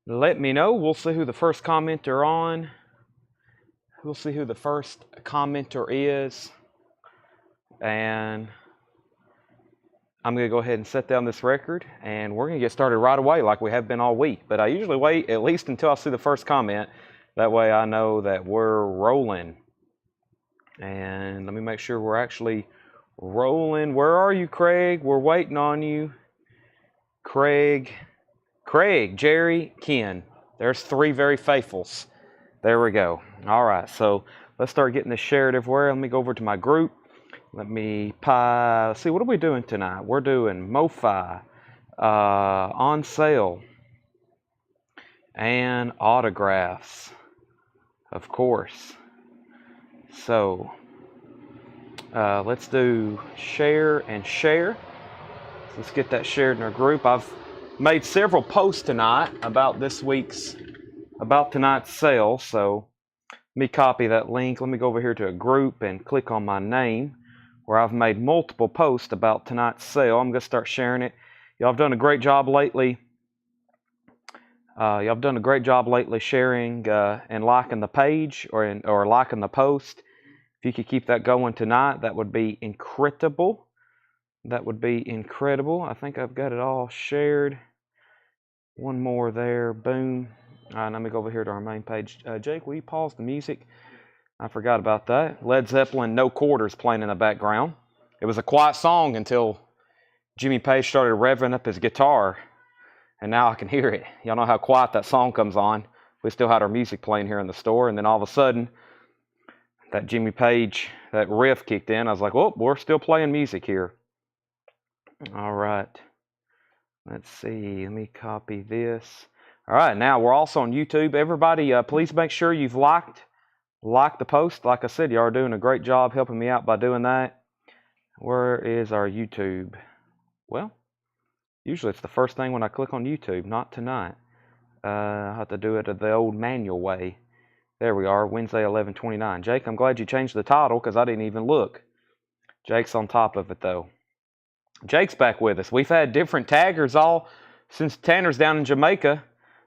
let me know. We'll see who the first commenter on. We'll see who the first commenter is. And I'm going to go ahead and set down this record, and we're going to get started right away like we have been all week. But I usually wait at least until I see the first comment. That way I know that we're rolling. And let me make sure we're actually rolling. Where are you, Craig? We're waiting on you. Craig, Jerry, Ken. There's 3 very faithfuls. There we go. All right, so let's start getting this shared everywhere. Let me go over to my group. Let me let's see, what are we doing tonight? We're doing Mofi, on sale, and autographs, of course. So let's do share and share. Let's get that shared in our group. I've made several posts tonight about tonight's sale. So let me copy that link. Let me go over here to a group and click on my name, where I've made multiple posts about tonight's sale. I'm going to start sharing it. Y'all have done a great job lately. Sharing and liking the page or liking the post. If you could keep that going tonight, that would be incredible. I think I've got it all shared. One more there. Boom. All right, let me go over here to our main page. Jake, will you pause the music? I forgot about that. Led Zeppelin, No Quarters playing in the background. It was a quiet song until Jimmy Page started revving up his guitar, and now I can hear it. Y'all know how quiet that song comes on. We still had our music playing here in the store, and then all of a sudden, that Jimmy Page, that riff kicked in. I was like, oh, we're still playing music here. All right. Let's see. Let me copy this. All right, now we're also on YouTube. Everybody, please make sure you've liked the post. Like I said, you are doing a great job helping me out by doing that. Where is our YouTube? Well, usually it's the first thing when I click on YouTube. Not tonight. I have to do it the old manual way. There we are, Wednesday 11/29. Jake, I'm glad you changed the title because I didn't even look. Jake's on top of it though. Jake's back with us. We've had different taggers all since Tanner's down in Jamaica.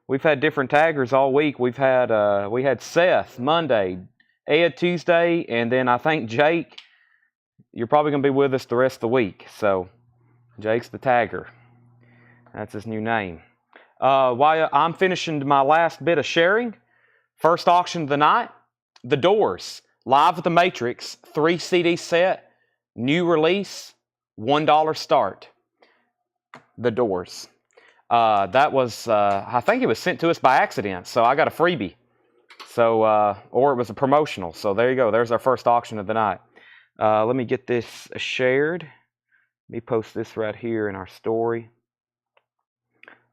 We've had different taggers all week. We had Seth Monday, Ed Tuesday, and then I think Jake, you're probably going to be with us the rest of the week. So Jake's the tagger. That's his new name. While I'm finishing my last bit of sharing, first auction of the night, The Doors, Live at the Matrix, 3 CD set, new release, $1 start. The Doors. That was, I think it was sent to us by accident, so I got a freebie. So, or it was a promotional. So there you go. There's our first auction of the night. Let me get this shared. Let me post this right here in our story.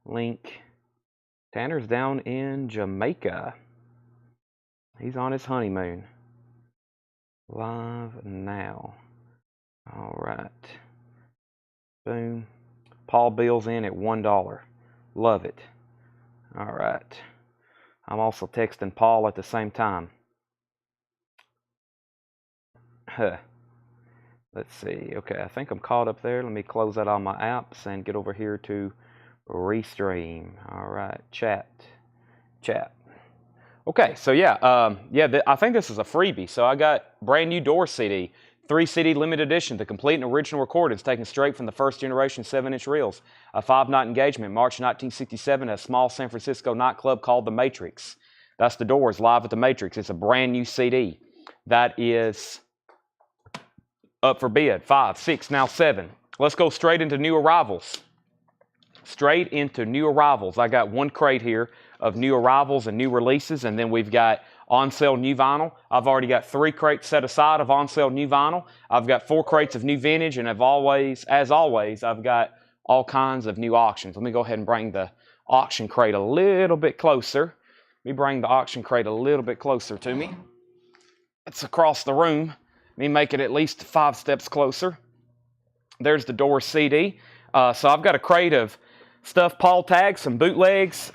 Link. Tanner's down in Jamaica. He's on his honeymoon. Live now. All right. Boom. Paul Bill's in at $1. Love it. All right. I'm also texting Paul at the same time. Let's see. Okay, I think I'm caught up there. Let me close that on my apps and get over here to Restream. All right. Chat. Okay, so I think this is a freebie. So I got brand new Door CD. 3 CD limited edition, the complete and original recordings taken straight from the first generation 7-inch reels. A 5-night engagement, March 1967, at a small San Francisco nightclub called The Matrix. That's The Doors, Live at the Matrix. It's a brand new CD. That is up for bid. 5, 6, now 7. Let's go straight into new arrivals. I got 1 crate here of new arrivals and new releases, and then we've got on sale new vinyl. I've already got 3 crates set aside of on sale new vinyl. I've got 4 crates of new vintage, and as always, I've got all kinds of new auctions. Let me go ahead and bring the auction crate a little bit closer. To me. It's across the room. Let me make it at least 5 steps closer. There's the Door CD. So I've got a crate of stuff Paul tagged, some bootlegs.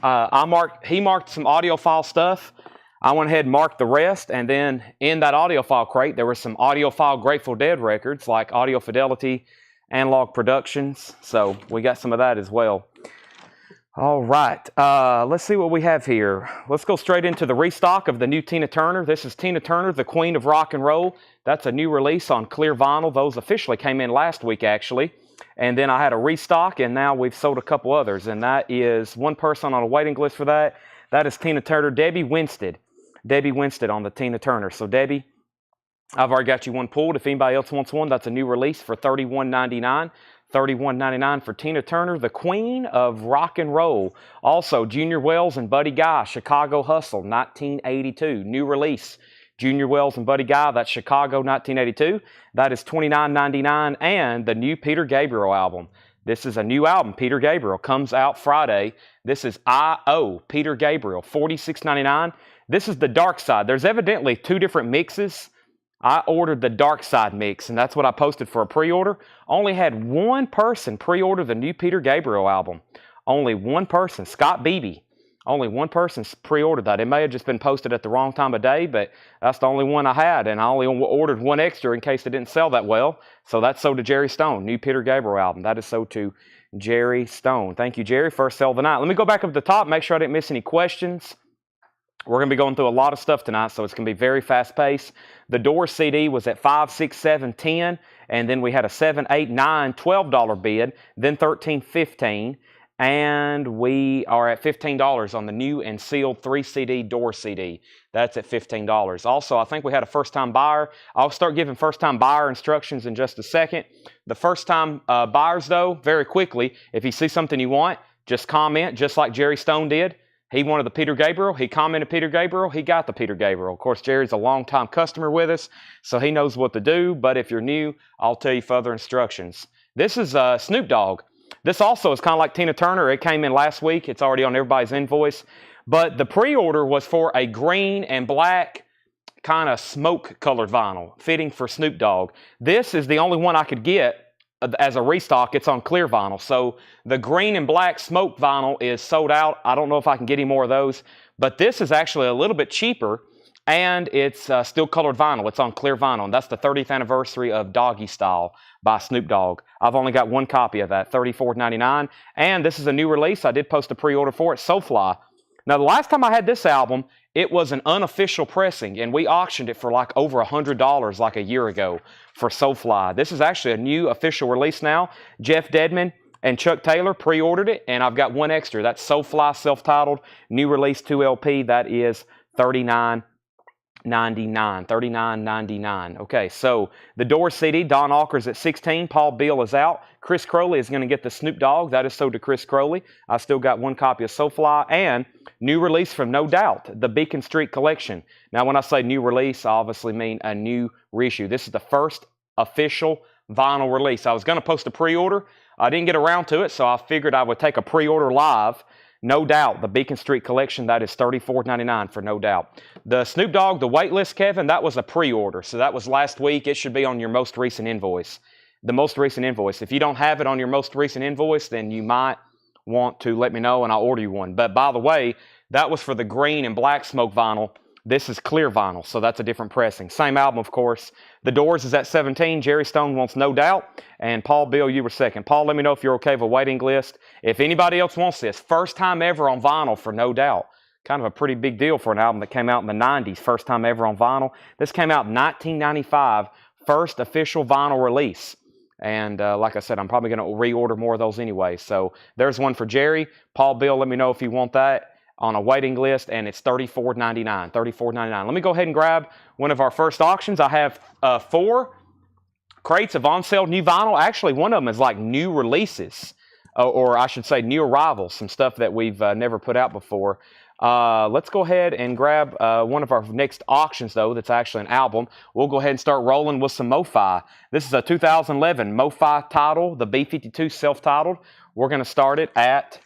He marked some audiophile stuff. I went ahead and marked the rest, and then in that audiophile crate, there were some audiophile Grateful Dead records, like Audio Fidelity, Analog Productions, so we got some of that as well. All right, let's see what we have here. Let's go straight into the restock of the new Tina Turner. This is Tina Turner, the Queen of Rock and Roll. That's a new release on clear vinyl. Those officially came in last week, actually. And then I had a restock, and now we've sold a couple others. And that is one person on a waiting list for that. That is Tina Turner, Debbie Winstead. Debbie Winstead on the Tina Turner. So, Debbie, I've already got you one pulled. If anybody else wants one, that's a new release for $31.99. $31.99 for Tina Turner, the Queen of Rock and Roll. Also, Junior Wells and Buddy Guy, Chicago Hustle, 1982. New release. Junior Wells and Buddy Guy, that's Chicago 1982. That is $29.99. And the new Peter Gabriel album. This is a new album. Peter Gabriel comes out Friday. This is I.O. Peter Gabriel, $46.99. This is the Dark Side. There's evidently two different mixes. I ordered the Dark Side mix, and that's what I posted for a pre-order. Only had one person pre-order the new Peter Gabriel album. Only one person, Scott Beebe. Only one person pre-ordered that. It may have just been posted at the wrong time of day, but that's the only one I had, and I only ordered one extra in case it didn't sell that well. So that's sold to Jerry Stone, new Peter Gabriel album. That is sold to Jerry Stone. Thank you, Jerry. First sell of the night. Let me go back up to the top, make sure I didn't miss any questions. We're going to be going through a lot of stuff tonight, so it's going to be very fast-paced. The Doors CD was at $5, $6, $7, $10, and then we had a $7, $8, $9, $12 bid, then $13, $15, and we are at $15 on the new and sealed 3-CD Door CD. That's at $15. Also, I think we had a first-time buyer. I'll start giving first-time buyer instructions in just a second. The first-time buyers, though, very quickly, if you see something you want, just comment, just like Jerry Stone did. He wanted the Peter Gabriel. He commented Peter Gabriel. He got the Peter Gabriel. Of course, Jerry's a long-time customer with us, so he knows what to do. But if you're new, I'll tell you further instructions. This is Snoop Dogg. This also is kind of like Tina Turner. It came in last week. It's already on everybody's invoice. But the pre-order was for a green and black kind of smoke-colored vinyl, fitting for Snoop Dogg. This is the only one I could get as a restock. It's on clear vinyl. So the green and black smoke vinyl is sold out. I don't know if I can get any more of those, but this is actually a little bit cheaper, and it's still colored vinyl. It's on clear vinyl, and that's the 30th anniversary of Doggy Style by Snoop Dogg. I've only got one copy of that, $34.99, and this is a new release. I did post a pre-order for it, Soulfly. Now, the last time I had this album, it was an unofficial pressing, and we auctioned it for like over $100 like a year ago for Soulfly. This is actually a new official release now. Jeff Dedman and Chuck Taylor pre-ordered it, and I've got one extra. That's Soulfly, self-titled, new release 2 LP. That is $39.99. $39.99. Okay, so the Doors CD, Don Alker's at 16. Paul Beal is out. Chris Crowley is going to get the Snoop Dogg. That is sold to Chris Crowley. I still got one copy of Soulfly, and new release from No Doubt, the Beacon Street Collection. Now, when I say new release, I obviously mean a new reissue. This is the first official vinyl release. I was going to post a pre-order. I didn't get around to it, so I figured I would take a pre-order live. No Doubt, the Beacon Street Collection, that is $34.99 for No Doubt. The Snoop Dogg, the waitlist, Kevin, that was a pre-order. So that was last week. It should be on your most recent invoice. The most recent invoice. If you don't have it on your most recent invoice, then you might want to let me know and I'll order you one. But by the way, that was for the green and black smoke vinyl. This is clear vinyl, so that's a different pressing. Same album, of course. The Doors is at 17. Jerry Stone wants No Doubt. And Paul Beal, you were second. Paul, let me know if you're okay with a waiting list. If anybody else wants this, first time ever on vinyl for No Doubt. Kind of a pretty big deal for an album that came out in the 90s. First time ever on vinyl. This came out in 1995. First official vinyl release. And like I said, I'm probably going to reorder more of those anyway. So there's one for Jerry. Paul Beal, let me know if you want that on a waiting list, and it's $34.99. $34.99. Let me go ahead and grab one of our first auctions. I have 4 crates of on-sale new vinyl. Actually, one of them is like new releases, or I should say new arrivals, some stuff that we've never put out before. Let's go ahead and grab one of our next auctions, though, that's actually an album. We'll go ahead and start rolling with some Mofi. This is a 2011 Mofi title, the B-52 self-titled. We're going to start it at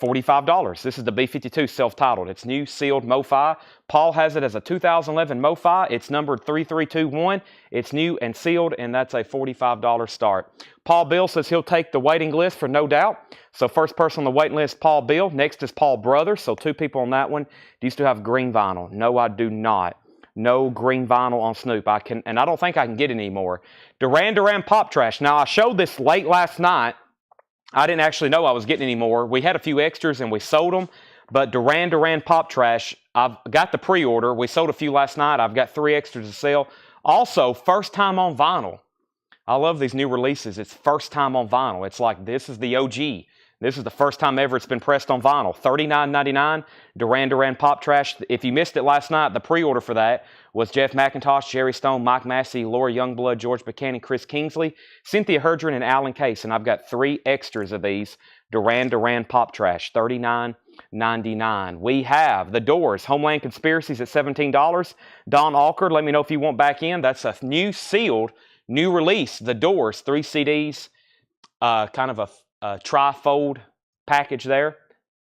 $45. This is the B-52 self-titled. It's new, sealed Mofi. Paul has it as a 2011 Mofi. It's numbered 3321. It's new and sealed, and that's a $45 start. Paul Beal says he'll take the waiting list for No Doubt. So first person on the waiting list, Paul Beal. Next is Paul Brothers. So 2 people on that one. Do you still have green vinyl? No, I do not. No green vinyl on Snoop. I don't think I can get any more. Duran Duran Pop Trash. Now, I showed this late last night. I didn't actually know I was getting any more. We had a few extras and we sold them. But Duran Duran Pop Trash, I've got the pre-order. We sold a few last night. I've got 3 extras to sell. Also, first time on vinyl. I love these new releases. It's first time on vinyl. It's like this is the OG. This is the first time ever it's been pressed on vinyl. $39.99, Duran Duran Pop Trash. If you missed it last night, the pre-order for that was Jeff McIntosh, Jerry Stone, Mike Massey, Laura Youngblood, George Buchanan, Chris Kingsley, Cynthia Herdron, and Alan Case. And I've got 3 extras of these Duran Duran Pop Trash, $39.99. We have The Doors, Homeland Conspiracies at $17. Don Alker, let me know if you want back in. That's a new sealed, new release. The Doors, 3 CDs, kind of a tri-fold package there.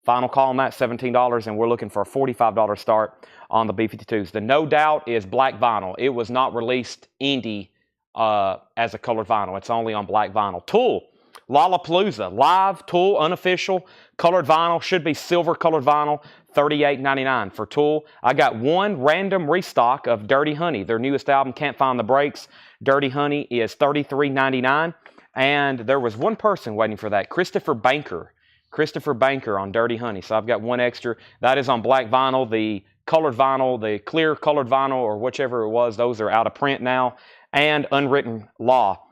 Final call on that, $17, and we're looking for a $45 start on the B-52s. The No Doubt is black vinyl. It was not released indie as a colored vinyl. It's only on black vinyl. Tool, Lollapalooza, live, Tool, unofficial, colored vinyl, should be silver colored vinyl, $38.99 for Tool. I got 1 random restock of Dirty Honey, their newest album, Can't Find the Brakes. Dirty Honey is $33.99. And there was 1 person waiting for that, Christopher Banker. Christopher Banker on Dirty Honey. So I've got 1 extra. That is on black vinyl. The colored vinyl, the clear colored vinyl, or whichever it was, those are out of print now. And Unwritten Law.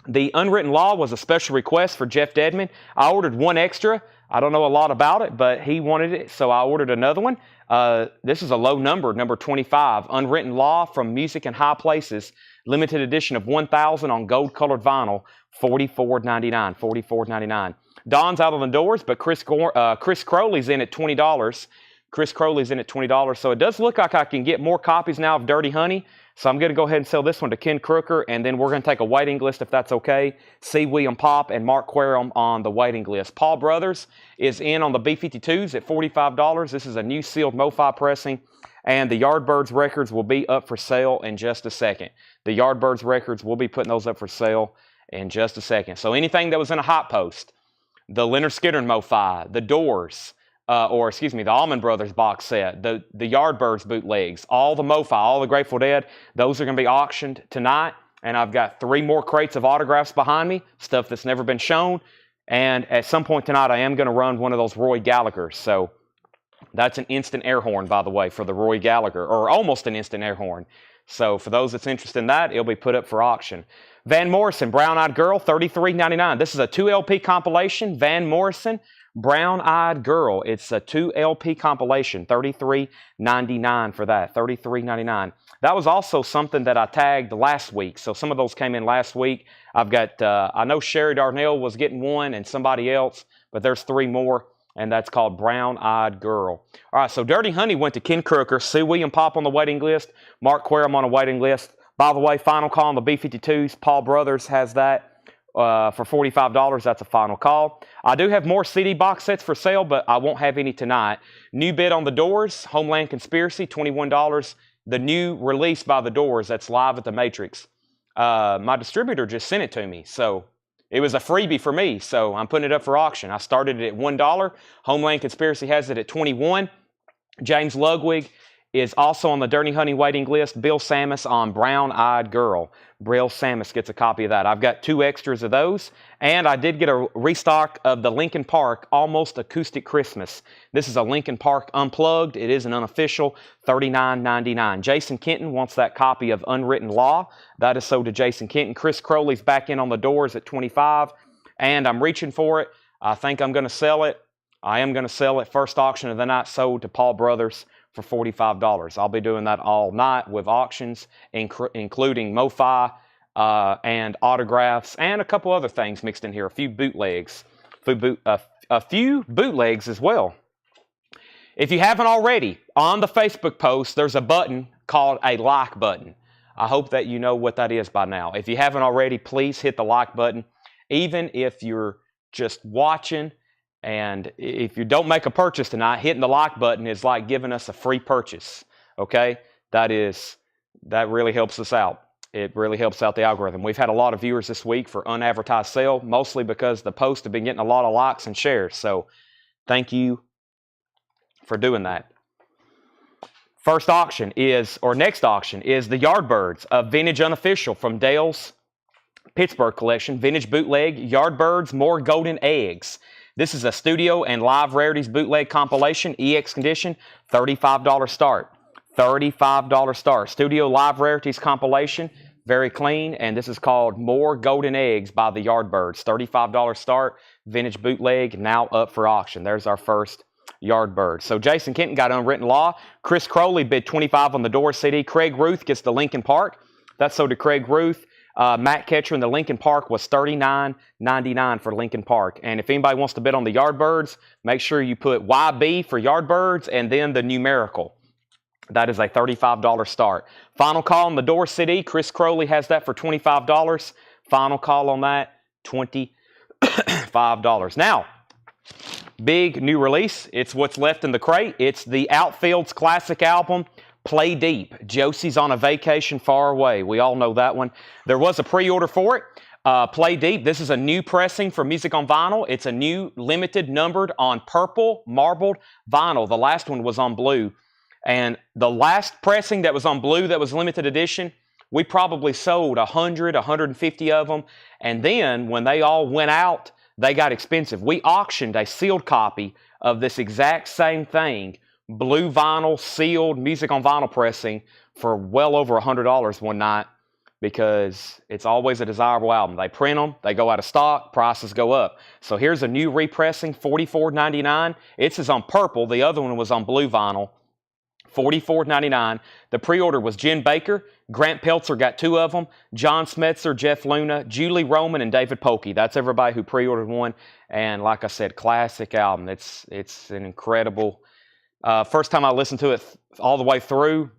The Unwritten Law was a special request for Jeff Dedman. I ordered 1 extra. I don't know a lot about it, but he wanted it, so I ordered another one. This is a low number, number 25. Unwritten Law from Music in High Places. Limited edition of 1,000 on gold-colored vinyl, $44.99. $44.99. Don's out on the doors, but Chris Crowley's in at $20. Chris Crowley's in at $20. So it does look like I can get more copies now of Dirty Honey. So I'm going to go ahead and sell this one to Ken Crooker, and then we're going to take a waiting list if that's okay. C. William Pop and Mark Quarum on the waiting list. Paul Brothers is in on the B-52s at $45. This is a new sealed Mofi pressing. And the Yardbirds records will be up for sale in just a second. The Yardbirds records, will be putting those up for sale in just a second. So anything that was in a hot post, the Leonard Skinner Mofi, the Doors, the Allman Brothers box set, the Yardbirds bootlegs, all the Mofi, all the Grateful Dead, those are going to be auctioned tonight. And I've got 3 more crates of autographs behind me, stuff that's never been shown. And at some point tonight, I am going to run one of those Roy Gallaghers. So that's an instant air horn, by the way, for the Roy Gallagher, or almost an instant air horn. So for those that's interested in that, it'll be put up for auction. Van Morrison, Brown Eyed Girl, $33.99. This is a 2 LP compilation. Van Morrison, Brown Eyed Girl. It's a 2 LP compilation, $33.99 for that, $33.99. That was also something that I tagged last week. So some of those came in last week. I've got, I know Sherry Darnell was getting 1 and somebody else, but there's 3 more. And that's called Brown Eyed Girl. All right, so Dirty Honey went to Ken Crooker, C. William Pop on the waiting list, Mark Quarum on a waiting list. By the way, final call on the B-52s. Paul Brothers has that for $45. That's a final call. I do have more CD box sets for sale, but I won't have any tonight. New bid on The Doors, Homeland Conspiracy, $21. The new release by The Doors, that's live at the Matrix. My distributor just sent it to me, so it was a freebie for me, so I'm putting it up for auction. I started it at $1. Homeland Conspiracy has it at $21. James Ludwig is also on the Dirty Honey waiting list. Bill Samus on Brown Eyed Girl. Bill Samus gets a copy of that. I've got 2 extras of those. And I did get a restock of the Linkin Park Almost Acoustic Christmas. This is a Linkin Park Unplugged. It is an unofficial, $39.99. Jason Kenton wants that copy of Unwritten Law. That is sold to Jason Kenton. Chris Crowley's back in on the doors at $25. And I'm reaching for it. I think I'm going to sell it. I am going to sell it. First auction of the night sold to Paul Brothers for $45. I'll be doing that all night with auctions, including Mofi and autographs and a couple other things mixed in here. A few bootlegs, a few bootlegs as well. If you haven't already, on the Facebook post, there's a button called a like button. I hope that you know what that is by now. If you haven't already, please hit the like button. Even if you're just watching, and if you don't make a purchase tonight, hitting the like button is like giving us a free purchase, okay? That really helps us out. It really helps out the algorithm. We've had a lot of viewers this week for unadvertised sale, mostly because the posts have been getting a lot of likes and shares. So thank you for doing that. Next auction is the Yardbirds, a vintage unofficial from Dale's Pittsburgh collection, Vintage Bootleg, Yardbirds, More Golden Eggs. This is a studio and live rarities bootleg compilation, EX condition, $35 start. $35 start. Studio live rarities compilation, very clean, and this is called More Golden Eggs by the Yardbirds. $35 start, vintage bootleg, now up for auction. There's our first Yardbird. So Jason Kenton got Unwritten Law. Chris Crowley bid $25 on the Doors CD. Craig Ruth gets the Lincoln Park. That's sold to Craig Ruth. Matt Ketcher in the Lincoln Park was $39.99 for Lincoln Park. And if anybody wants to bid on the Yardbirds, make sure you put YB for Yardbirds and then the numerical. That is a $35 start. Final call on the Door CD. Chris Crowley has that for $25. Final call on that, $25. Now, big new release. It's what's left in the crate. It's the Outfield's classic album, Play Deep. Josie's on a vacation far away. We all know that one. There was a pre-order for it. Play Deep. This is a new pressing for Music on Vinyl. It's a new limited numbered on purple marbled vinyl. The last one was on blue. And the last pressing that was on blue that was limited edition, we probably sold 100, 150 of them. And then when they all went out, they got expensive. We auctioned a sealed copy of this exact same thing, blue vinyl, sealed Music on Vinyl pressing, for well over $100 one night, because it's always a desirable album. They print them, they go out of stock, prices go up. So here's a new repressing, $44.99. It's is on purple. The other one was on blue vinyl. $44.99. The pre-order was Jen Baker. Grant Peltzer got 2 of them. John Smetzer, Jeff Luna, Julie Roman, and David Polkey. That's everybody who pre-ordered one. And like I said, classic album. It's an incredible. First time I listened to it all the way through,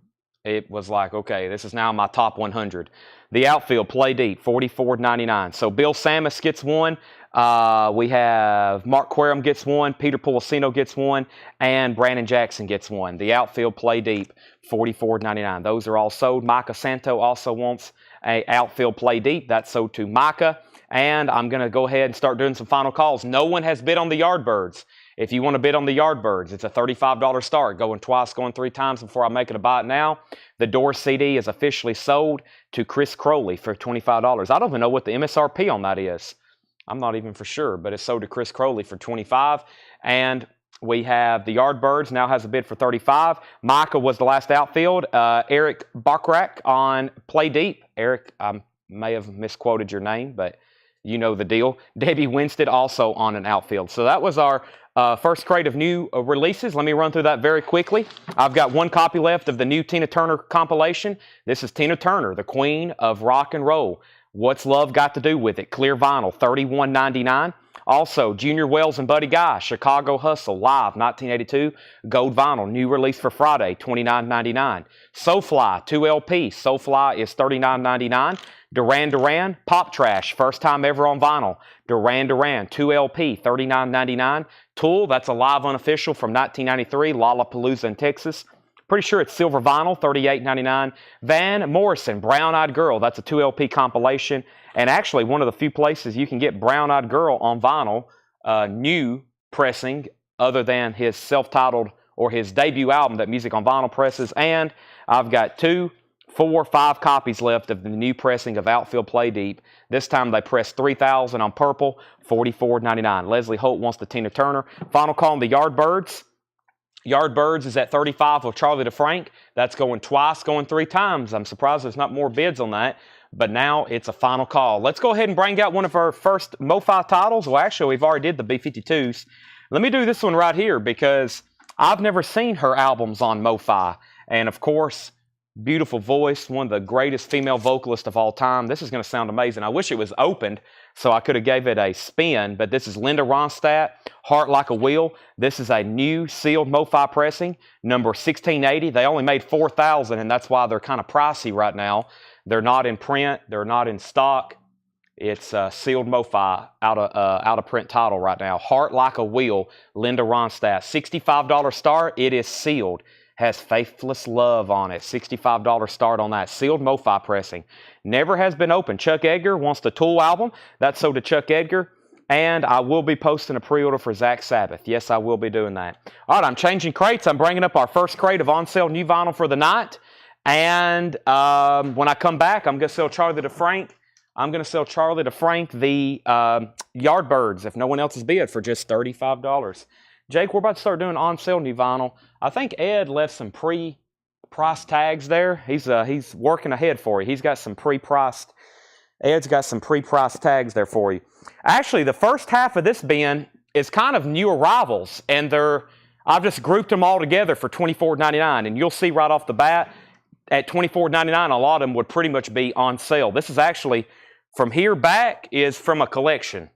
it was like, okay, this is now my top 100. The Outfield, Play Deep, $44.99. So Bill Samus gets one. We have Mark Querum gets one, Peter Policino gets one, and Brandon Jackson gets one. The Outfield, Play Deep, $44.99. Those are all sold. Micah Santo also wants a Outfield, Play Deep. That's sold to Micah. And I'm going to go ahead and start doing some final calls. No one has bid on the Yardbirds. If you want to bid on the Yardbirds, it's a $35 start. Going twice, going 3 times before I make it a buy it now. The Door CD is officially sold to Chris Crowley for $25. I don't even know what the MSRP on that is. I'm not even for sure, but it's sold to Chris Crowley for $25. And we have the Yardbirds now has a bid for $35. Micah was the last Outfield. Eric Bachrach on Play Deep. Eric, I may have misquoted your name, but you know the deal. Debbie Winstead also on an Outfield. So that was our first crate of new releases. Let me run through that very quickly. I've got 1 copy left of the new Tina Turner compilation. This is Tina Turner, the queen of rock and roll. What's Love Got to Do with It? Clear vinyl, $31.99. Also, Junior Wells and Buddy Guy, Chicago Hustle, live, 1982. Gold vinyl, new release for Friday, $29.99. Soulfly, 2 LP. Soulfly is $39.99. Duran Duran, Pop Trash, first time ever on vinyl. Duran Duran, 2 LP, $39.99. Tool, that's a live unofficial from 1993, Lollapalooza in Texas. Pretty sure it's silver vinyl, $38.99. Van Morrison, Brown Eyed Girl, that's a 2 LP compilation. And actually, one of the few places you can get Brown Eyed Girl on vinyl, new pressing, other than his self-titled or his debut album that Music on Vinyl presses. And I've got 2, 4, 5 copies left of the new pressing of Outfield Play Deep. This time they pressed 3,000 on purple, $44.99. Leslie Holt wants the Tina Turner. Final call on the Yardbirds. Yardbirds is at $35 with Charlie DeFrank. That's going twice, going 3 times. I'm surprised there's not more bids on that. But now it's a final call. Let's go ahead and bring out one of our first Mofi titles. Well, actually, we've already did the B-52s. Let me do this one right here because I've never seen her albums on Mofi. And, of course, beautiful voice, one of the greatest female vocalists of all time. This is going to sound amazing. I wish it was opened so I could have gave it a spin, but this is Linda Ronstadt, Heart Like a Wheel. This is a new sealed Mofi pressing, number 1680. They only made 4,000, and that's why they're kind of pricey right now. They're not in print. They're not in stock. It's sealed Mofi out of print title right now. Heart Like a Wheel, Linda Ronstadt. $65 start. It is sealed. Has Faithless Love on it. $65 start on that. Sealed Mofi pressing. Never has been opened. Chuck Edgar wants the Tool album. That's sold to Chuck Edgar. And I will be posting a pre-order for Zach Sabbath. Yes, I will be doing that. All right, I'm changing crates. I'm bringing up our first crate of on-sale new vinyl for the night. And when I come back, I'm going to sell Charlie DeFrank. I'm going to sell Charlie to Frank the Yardbirds, if no one else has bid, for just $35. Jake, we're about to start doing on-sale new vinyl. I think Ed left some pre-price tags there. He's working ahead for you. He's got some pre-priced. Ed's got some pre-priced tags there for you. Actually, the first half of this bin is kind of new arrivals, and I've just grouped them all together for $24.99, and you'll see right off the bat at $24.99, a lot of them would pretty much be on sale. This is actually, from here back is from a collection.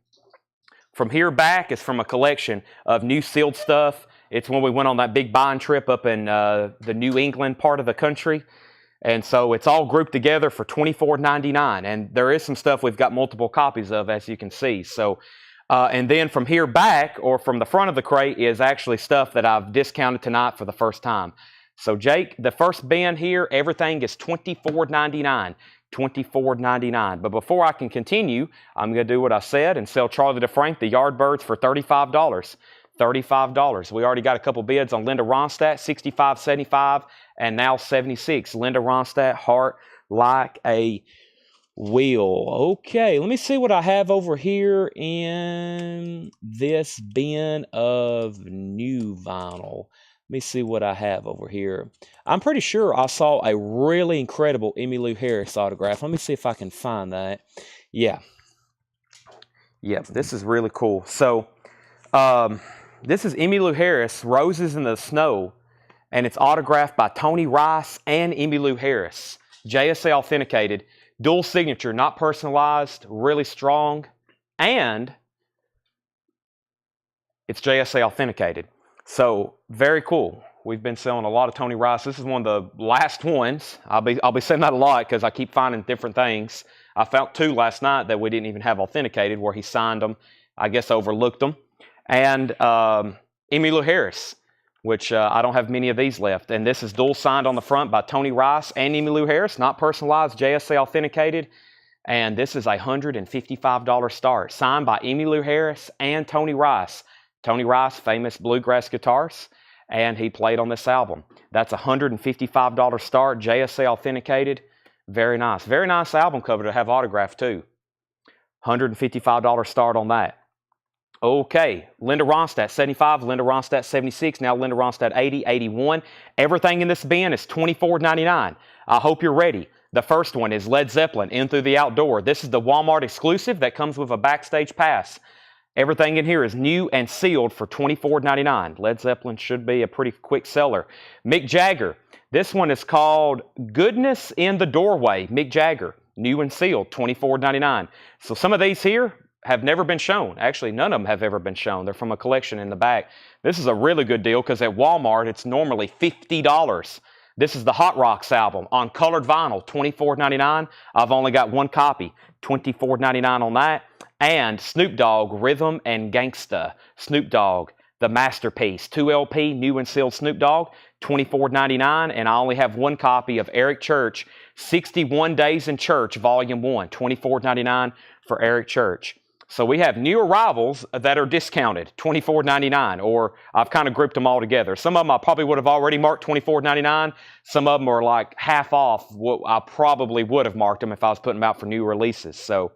From here back is from a collection of new sealed stuff. It's when we went on that big buying trip up in the New England part of the country. And so it's all grouped together for $24.99. And there is some stuff we've got multiple copies of, as you can see. So, and then from here back, or from the front of the crate, is actually stuff that I've discounted tonight for the first time. So Jake, the first bin here, everything is $24.99. $24.99. But before I can continue, I'm going to do what I said and sell Charlie to Frank the Yardbirds for $35. $35. We already got a couple bids on Linda Ronstadt, $65, $75, and now $76. Linda Ronstadt, Heart Like a Wheel. Okay, let me see what I have over here in this bin of new vinyl. Let me see what I have over here. I'm pretty sure I saw a really incredible Emmylou Harris autograph. Let me see if I can find that. Yeah. Yep, this is really cool. So, this is Emmylou Harris, Roses in the Snow, and it's autographed by Tony Rice and Emmylou Harris. JSA authenticated, dual signature, not personalized, really strong, and it's JSA authenticated. So, very cool. We've been selling a lot of Tony Rice. This is one of the last ones. I'll be saying that a lot because I keep finding different things. I found two last night that we didn't even have authenticated where he signed them. I guess overlooked them. And Emmylou Harris, which I don't have many of these left. And this is dual signed on the front by Tony Rice and Emmylou Harris, not personalized, JSA authenticated. And this is a $155 start, signed by Emmylou Harris and Tony Rice. Tony Rice, famous bluegrass guitarist, and he played on this album. That's a $155 start, JSA authenticated. Very nice. Very nice album cover to have autographed too. $155 start on that. Okay, Linda Ronstadt, 75, Linda Ronstadt, 76, now Linda Ronstadt, 80, 81. Everything in this bin is $24.99. I hope you're ready. The first one is Led Zeppelin, In Through the Outdoor. This is the Walmart exclusive that comes with a backstage pass. Everything in here is new and sealed for $24.99. Led Zeppelin should be a pretty quick seller. Mick Jagger. This one is called Goodness in the Doorway. Mick Jagger, new and sealed, $24.99. So some of these here have never been shown. Actually, none of them have ever been shown. They're from a collection in the back. This is a really good deal because at Walmart, it's normally $50. This is the Hot Rocks album on colored vinyl, $24.99. I've only got one copy, $24.99 on that. And Snoop Dogg, Rhythm and Gangsta. Snoop Dogg, the masterpiece. 2 LP, new and sealed Snoop Dogg, $24.99. And I only have one copy of Eric Church, 61 Days in Church, Volume 1, $24.99 for Eric Church. So we have new arrivals that are discounted, $24.99, or I've kind of grouped them all together. Some of them I probably would have already marked $24.99. Some of them are like half off what I probably would have marked them if I was putting them out for new releases. So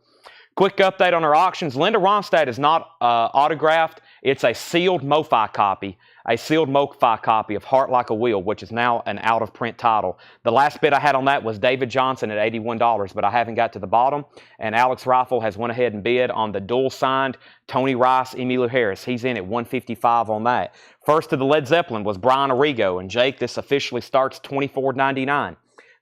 quick update on our auctions. Linda Ronstadt is not autographed. It's a sealed Mofi copy. A sealed Mofi copy of Heart Like a Wheel, which is now an out-of-print title. The last bid I had on that was David Johnson at $81, but I haven't got to the bottom. And Alex Rifle has went ahead and bid on the dual-signed Tony Rice, Emmylou Harris. He's in at $155 on that. First to the Led Zeppelin was Brian Arrigo. And Jake, this officially starts $24.99.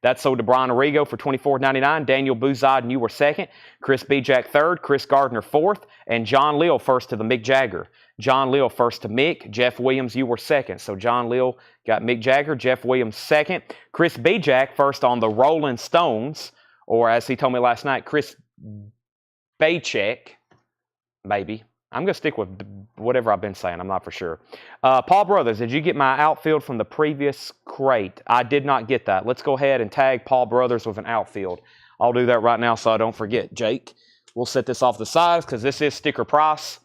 That sold to Brian Arrigo for $24.99. Daniel Bouzad, you were second. Chris Bijak third. Chris Gardner fourth. And John Lill first to the Mick Jagger. John Lill first to Mick. Jeff Williams, you were second. So John Lill got Mick Jagger. Jeff Williams second. Chris Bijak first on the Rolling Stones. Or as he told me last night, Chris Bajek, maybe. I'm going to stick with whatever I've been saying. I'm not for sure. Paul Brothers, did you get my outfield from the previous crate? I did not get that. Let's go ahead and tag Paul Brothers with an outfield. I'll do that right now so I don't forget. Jake, we'll set this off the sides because this is sticker price.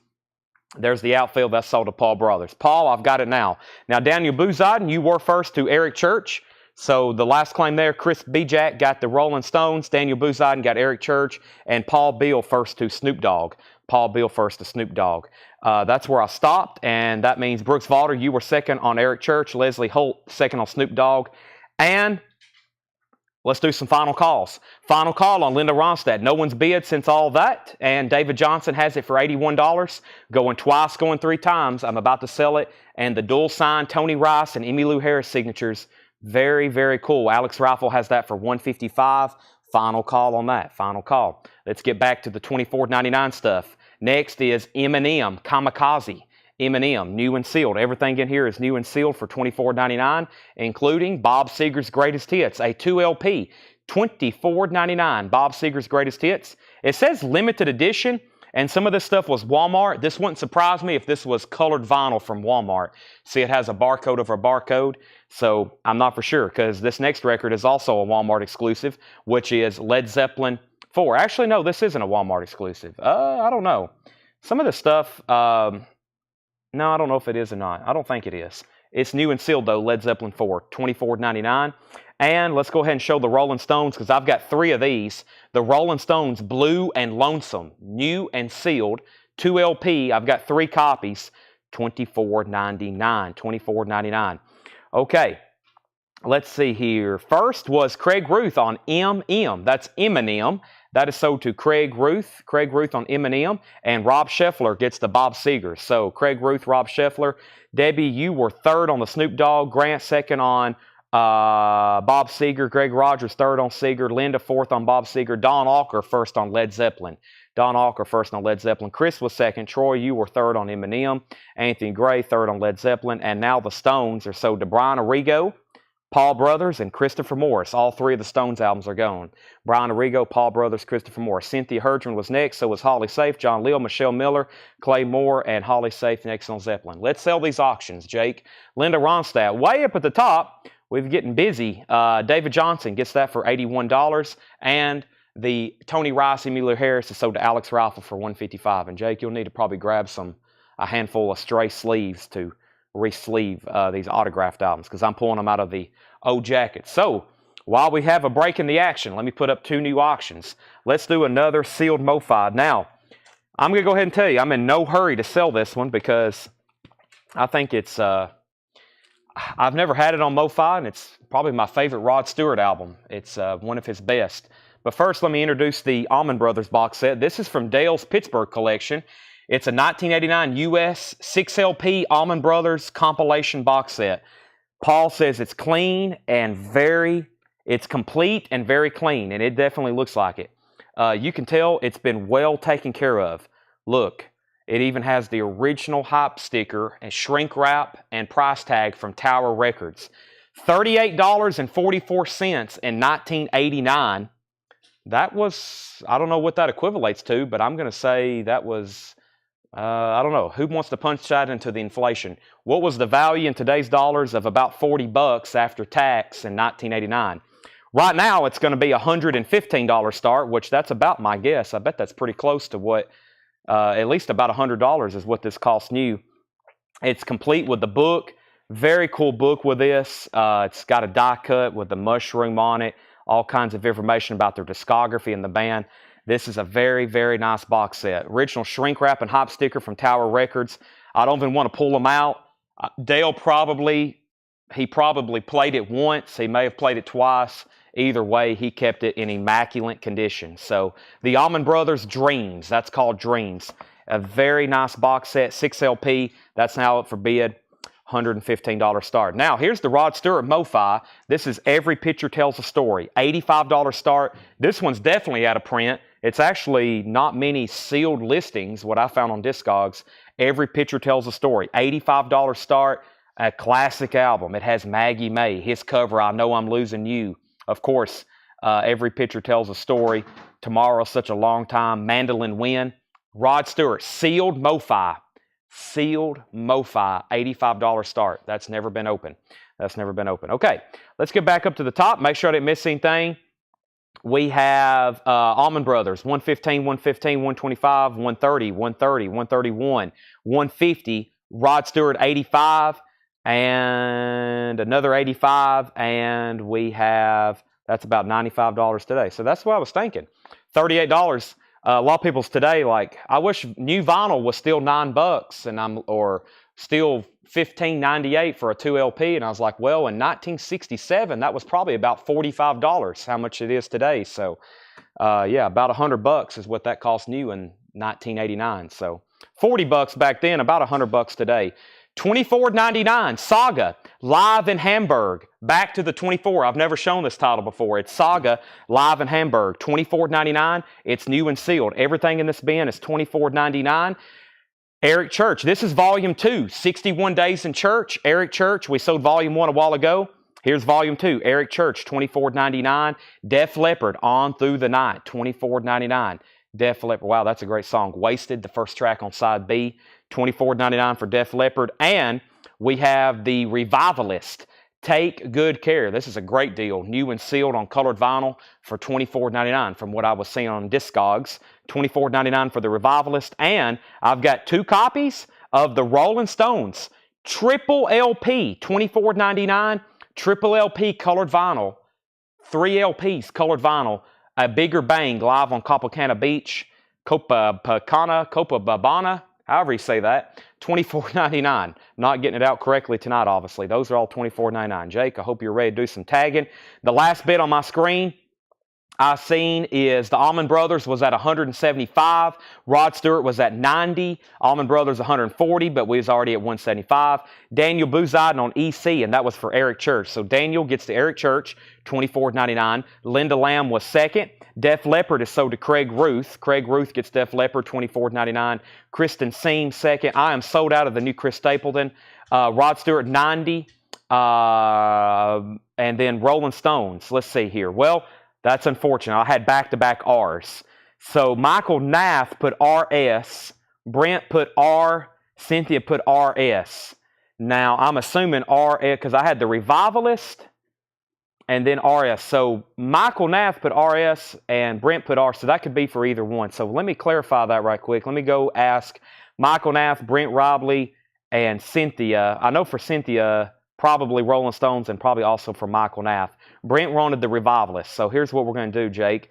There's the outfield that's sold to Paul Brothers. Paul, I've got it now. Now, Daniel Bouzad, you were first to Eric Church. So the last claim there, Chris B. Jack got the Rolling Stones, Daniel Booziden got Eric Church, and Paul Beal first to Snoop Dogg. Paul Beal first to Snoop Dogg. That's where I stopped, and that means Brooks Valder, you were second on Eric Church, Leslie Holt second on Snoop Dogg, and let's do some final calls. Final call on Linda Ronstadt. No one's bid since all that, and David Johnson has it for $81. Going twice, going 3 times. I'm about to sell it, and the dual sign Tony Rice and Emmylou Harris signatures. Very, very cool. Alex Rifle has that for $155. Final call on that. Final call. Let's get back to the $24.99 stuff. Next is M&M Kamikaze. M&M, new and sealed. Everything in here is new and sealed for $24.99, including Bob Seger's Greatest Hits, a 2LP, $24.99. Bob Seger's Greatest Hits. It says limited edition, and some of this stuff was Walmart. This wouldn't surprise me if this was colored vinyl from Walmart. See, it has a barcode over a barcode, so I'm not for sure, because this next record is also a Walmart exclusive, which is Led Zeppelin 4. Actually, no, this isn't a Walmart exclusive. I don't know. Some of this stuff... No, I don't know if it is or not. I don't think it is. It's new and sealed, though, Led Zeppelin 4, $24.99. And let's go ahead and show the Rolling Stones, because I've got 3 of these. The Rolling Stones Blue and Lonesome, new and sealed, 2LP. I've got 3 copies, $24.99, $24.99. Okay, let's see here. First was Craig Ruth on M&M. That's M&M. That is sold to Craig Ruth on M&M, and Rob Scheffler gets the Bob Seger. So Craig Ruth, Rob Scheffler. Debbie, you were third on the Snoop Dogg. Grant second on Bob Seger. Greg Rogers third on Seger. Linda fourth on Bob Seger. Don Alker first on Led Zeppelin. Don Alker first on Led Zeppelin. Chris was second. Troy, you were third on M&M. Anthony Gray third on Led Zeppelin. And now the Stones are sold to Brian Arrigo, Paul Brothers, and Christopher Morris. All 3 of the Stones albums are gone. Brian Arrigo, Paul Brothers, Christopher Morris. Cynthia Herdman was next, so was Holly Safe, John Leal, Michelle Miller, Clay Moore, and Holly Safe next on Zeppelin. Let's sell these auctions, Jake. Linda Ronstadt, way up at the top. We're getting busy. David Johnson gets that for $81, and the Tony Rice, Emmylou Harris is sold to Alex Rifle for $155. And Jake, you'll need to probably grab a handful of stray sleeves to re-sleeve these autographed albums, because I'm pulling them out of the old jacket. So while we have a break in the action, let me put up 2 new auctions. Let's do another sealed Mofi. Now, I'm going to go ahead and tell you, I'm in no hurry to sell this one, because I think it's, I've never had it on Mofi, and it's probably my favorite Rod Stewart album. It's one of his best. But first, let me introduce the Allman Brothers box set. This is from Dale's Pittsburgh collection. It's a 1989 U.S. 6LP Allman Brothers compilation box set. Paul says it's clean and it's complete and very clean, and it definitely looks like it. You can tell it's been well taken care of. Look, it even has the original hype sticker and shrink wrap and price tag from Tower Records. $38.44 in 1989. That was, I don't know what that equivalates to, but I'm going to say that was... I don't know. Who wants to punch that into the inflation? What was the value in today's dollars of about $40 after tax in 1989? Right now, it's going to be a $115 start, which that's about my guess. I bet that's pretty close to what, at least about $100 is what this costs new. It's complete with the book. Very cool book with this. It's got a die cut with the mushroom on it. All kinds of information about their discography and the band. This is a very, very nice box set. Original shrink wrap and hype sticker from Tower Records. I don't even want to pull them out. Dale probably played it once. He may have played it twice. Either way, he kept it in immaculate condition. So the Allman Brothers Dreams. That's called Dreams. A very nice box set, 6LP. That's now up for bid. $115 start. Now, here's the Rod Stewart Mofi. This is Every Picture Tells a Story. $85 start. This one's definitely out of print. It's actually not many sealed listings, what I found on Discogs. Every Picture Tells a Story. $85 start. A classic album. It has Maggie May. His cover, I Know I'm Losing You. Of course, Every Picture Tells a Story. Tomorrow's Such a Long Time. Mandolin Wind. Rod Stewart. Sealed Mofi. Sealed Mofi, $85 start. That's never been open. That's never been open. Okay, let's get back up to the top. Make sure I didn't miss anything. We have Allman Brothers, 115, 115, 125, 130, 130, 131, 150. Rod Stewart, 85. and another 85, and we have, that's about $95 today. So that's what I was thinking. $38. A lot of people's today, like, I wish new vinyl was still $9 and or still $15.98 for a 2 LP. And I was like, well, in 1967, that was probably about $45, how much it is today. So yeah, about $100 is what that cost new in 1989. So $40 back then, about $100 today. $24.99, Saga, live in Hamburg. Back to the 24. I've never shown this title before. It's Saga, live in Hamburg. $24.99. It's new and sealed. Everything in this bin is $24.99. Eric Church, this is volume 2, 61 Days in Church. Eric Church, we sold volume 1 a while ago. Here's volume 2, Eric Church, $24.99. Def Leppard, On Through the Night, $24.99. Def Leppard, wow, that's a great song. Wasted, the first track on side B, $24.99 for Def Leppard. And we have the Revivalist, Take Good Care. This is a great deal, new and sealed on colored vinyl for $24.99 from what I was seeing on Discogs. $24.99 for the Revivalist. And I've got 2 copies of the Rolling Stones, triple LP, $24.99. Triple LP colored vinyl, 3 LPs colored vinyl, A Bigger Bang live on Copacabana Beach, Copacabana, however you say that, $24.99. Not getting it out correctly tonight, obviously. Those are all $24.99. Jake, I hope you're ready to do some tagging. The last bit on my screen I seen is the Allman Brothers was at 175. Rod Stewart was at 90. Allman Brothers 140, but we was already at 175. Daniel Bouzidin on EC, and that was for Eric Church. So Daniel gets to Eric Church, $24.99. Linda Lamb was second. Def Leppard is sold to Craig Ruth. Craig Ruth gets Def Leppard, $24.99. Kristen Seam second. I am sold out of the new Chris Stapleton. Rod Stewart 90. And then Rolling Stones. Let's see here. Well, that's unfortunate. I had back-to-back R's. So Michael Nath put RS. Brent put R. Cynthia put RS. Now, I'm assuming RS because I had the Revivalist and then RS. So Michael Nath put RS and Brent put R. So that could be for either one. So let me clarify that right quick. Let me go ask Michael Nath, Brent Robley, and Cynthia. I know for Cynthia, probably Rolling Stones and probably also for Michael Nath. Brent wanted the Revivalist. So here's what we're going to do, Jake.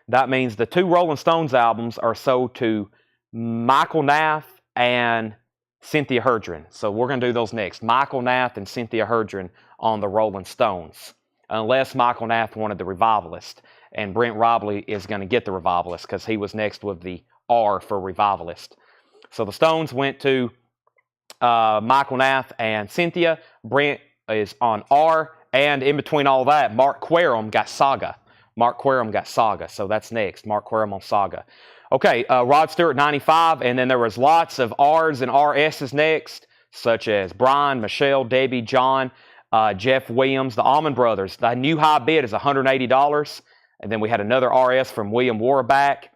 That means the 2 Rolling Stones albums are sold to Michael Nath and Cynthia Herdren. So we're going to do those next. Michael Nath and Cynthia Herdren on the Rolling Stones. Unless Michael Nath wanted the Revivalist. And Brent Robley is going to get the Revivalist because he was next with the R for Revivalist. So the Stones went to Michael Nath and Cynthia. Brent is on R. And in between all that, Mark Querum got Saga. Mark Querum got Saga. So that's next. Mark Querum on Saga. Okay, Rod Stewart 95. And then there was lots of R's and RS's next, such as Brian, Michelle, Debbie, John, Jeff Williams, the Allman Brothers. The new high bid is $180. And then we had another RS from William Warback.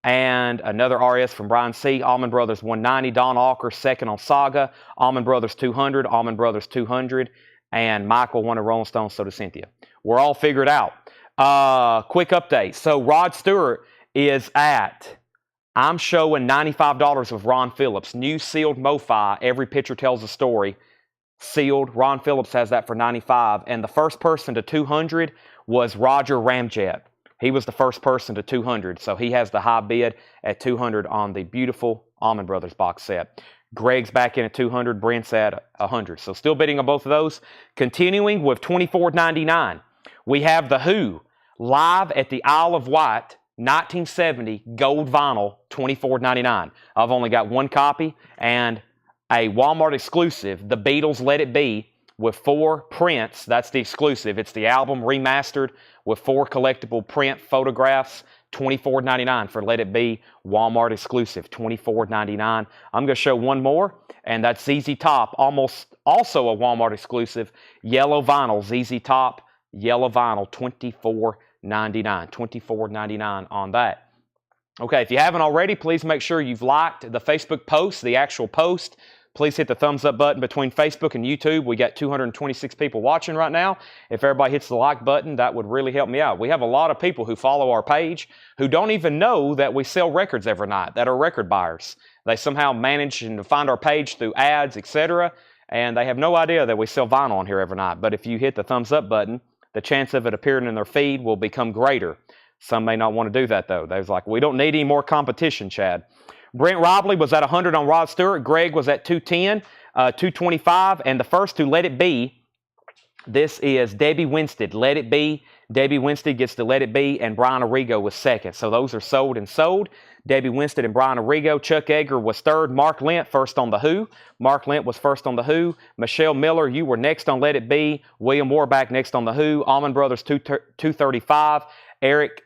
And another RS from Brian C. Allman Brothers 190. Don Alker second on Saga. Allman Brothers 200. Allman Brothers 200. And Michael wanted Rolling Stones, so did Cynthia. We're all figured out. Quick update. So Rod Stewart is at, I'm showing $95 with Ron Phillips. New sealed Mofi. Every picture tells a story. Sealed. Ron Phillips has that for $95. And the first person to $200 was Roger Ramjet. He was the first person to $200. So he has the high bid at $200 on the beautiful Allman Brothers box set. Greg's back in at $200. Brent's at $100. So still bidding on both of those. Continuing with $24.99. We have The Who live at the Isle of Wight, 1970, gold vinyl, $24.99. I've only got 1 copy and a Walmart exclusive, The Beatles Let It Be, with 4 prints. That's the exclusive. It's the album remastered with 4 collectible print photographs. $24.99 for Let It Be, Walmart exclusive, $24.99. I'm going to show one more, and that's ZZ Top, also a Walmart exclusive, yellow vinyl, ZZ Top, yellow vinyl, $24.99. $24.99 on that. Okay, if you haven't already, please make sure you've liked the Facebook post, the actual post. Please hit the thumbs up button between Facebook and YouTube. We got 226 people watching right now. If everybody hits the like button, that would really help me out. We have a lot of people who follow our page who don't even know that we sell records every night, that are record buyers. They somehow manage to find our page through ads, etc., and they have no idea that we sell vinyl on here every night. But if you hit the thumbs up button, the chance of it appearing in their feed will become greater. Some may not want to do that, though. They was like, we don't need any more competition, Chad. Brent Robley was at 100 on Rod Stewart. Greg was at 210, 225, and the first to Let It Be, this is Debbie Winstead. Let It Be. Debbie Winstead gets to Let It Be, and Brian Arrigo was second. So those are sold and sold. Debbie Winstead and Brian Arrigo. Chuck Edgar was third. Mark Lent first on The Who. Mark Lent was first on The Who. Michelle Miller, you were next on Let It Be. William Warback next on The Who. Allman Brothers 235. Eric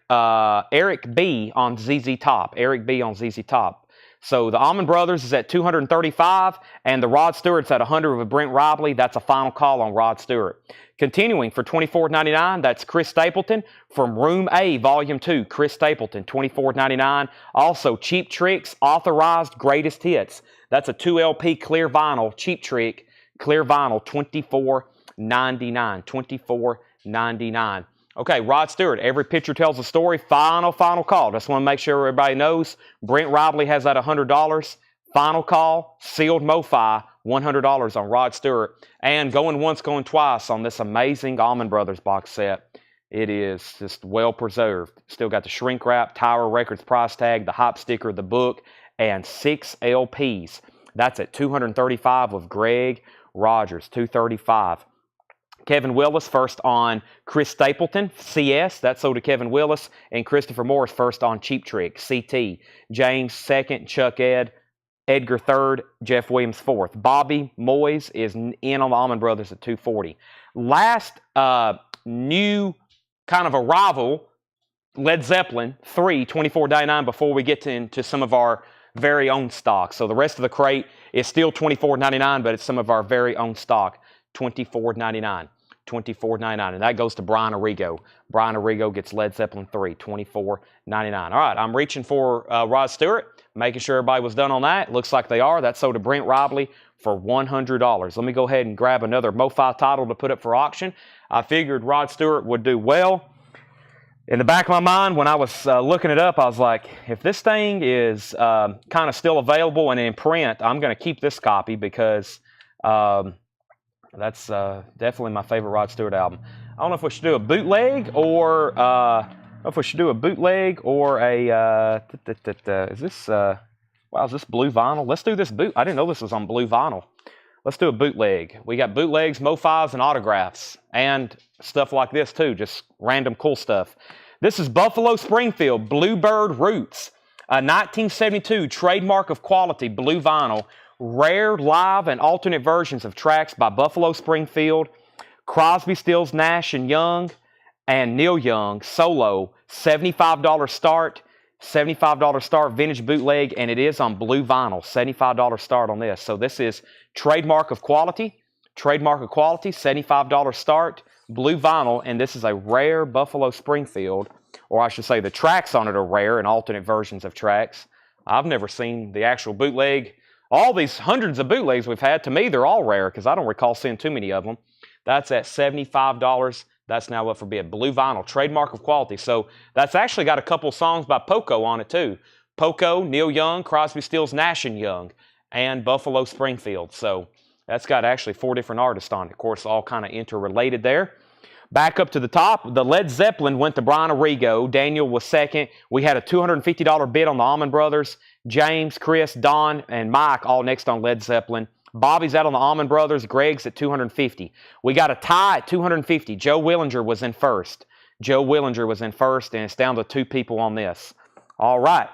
B on ZZ Top. Eric B on ZZ Top. So the Allman Brothers is at 235, and the Rod Stewart's at 100 with Brent Robley. That's a final call on Rod Stewart. Continuing for $24.99, that's Chris Stapleton from Room A, Volume 2. Chris Stapleton, $24.99. Also, Cheap Trick's Authorized Greatest Hits. That's a 2LP clear vinyl, Cheap Trick, clear vinyl, $24.99. $24.99. Okay, Rod Stewart, every picture tells a story. Final call. Just want to make sure everybody knows. Brent Robley has that $100. Final call, sealed Mofi, $100 on Rod Stewart. And going once, going twice on this amazing Allman Brothers box set. It is just well preserved. Still got the shrink wrap, Tower Records price tag, the hop sticker, the book, and 6 LPs. That's at $235 with Greg Rogers, $235. Kevin Willis first on Chris Stapleton, CS. That's sold to Kevin Willis. And Christopher Morris first on Cheap Trick, CT. James second, Chuck Edgar third, Jeff Williams fourth. Bobby Moyes is in on the Allman Brothers at 240. Last new kind of arrival, Led Zeppelin 3, $24.99 before we get into some of our very own stock. So the rest of the crate is still $24.99, but it's some of our very own stock, $24.99. $24.99, and that goes to Brian Arrigo. Brian Arrigo gets Led Zeppelin 3, $24.99. All right, I'm reaching for Rod Stewart, making sure everybody was done on that. Looks like they are. That's sold to Brent Robley for $100. Let me go ahead and grab another Mofi title to put up for auction. I figured Rod Stewart would do well. In the back of my mind, when I was looking it up, I was like, if this thing is kind of still available and in print, I'm going to keep this copy because that's definitely my favorite Rod Stewart album. I don't know if we should do a bootleg or a is this wow, is this blue vinyl? Let's do this boot. I didn't know this was on blue vinyl. Let's do a bootleg. We got bootlegs, Mofis, and autographs, and stuff like this too, just random cool stuff. This is Buffalo Springfield Bluebird Roots, a 1972 trademark of quality blue vinyl. Rare live and alternate versions of tracks by Buffalo Springfield, Crosby, Stills, Nash and Young, and Neil Young solo. $75 start, $75 start vintage bootleg, and it is on blue vinyl. $75 start on this. So this is trademark of quality, $75 start, blue vinyl, and this is a rare Buffalo Springfield, or I should say the tracks on it are rare and alternate versions of tracks. I've never seen the actual bootleg. All these hundreds of bootlegs we've had, to me, they're all rare because I don't recall seeing too many of them. That's at $75. That's now up for bid. Blue vinyl, trademark of quality. So that's actually got a couple songs by Poco on it too. Poco, Neil Young, Crosby, Stills, Nash and Young, and Buffalo Springfield. So that's got actually 4 different artists on it. Of course, all kind of interrelated there. Back up to the top, the Led Zeppelin went to Brian Arrigo. Daniel was second. We had a $250 bid on the Allman Brothers. James, Chris, Don, and Mike all next on Led Zeppelin. Bobby's out on the Allman Brothers. Greg's at $250. We got a tie at $250. Joe Willinger was in first. And it's down to 2 people on this. All right.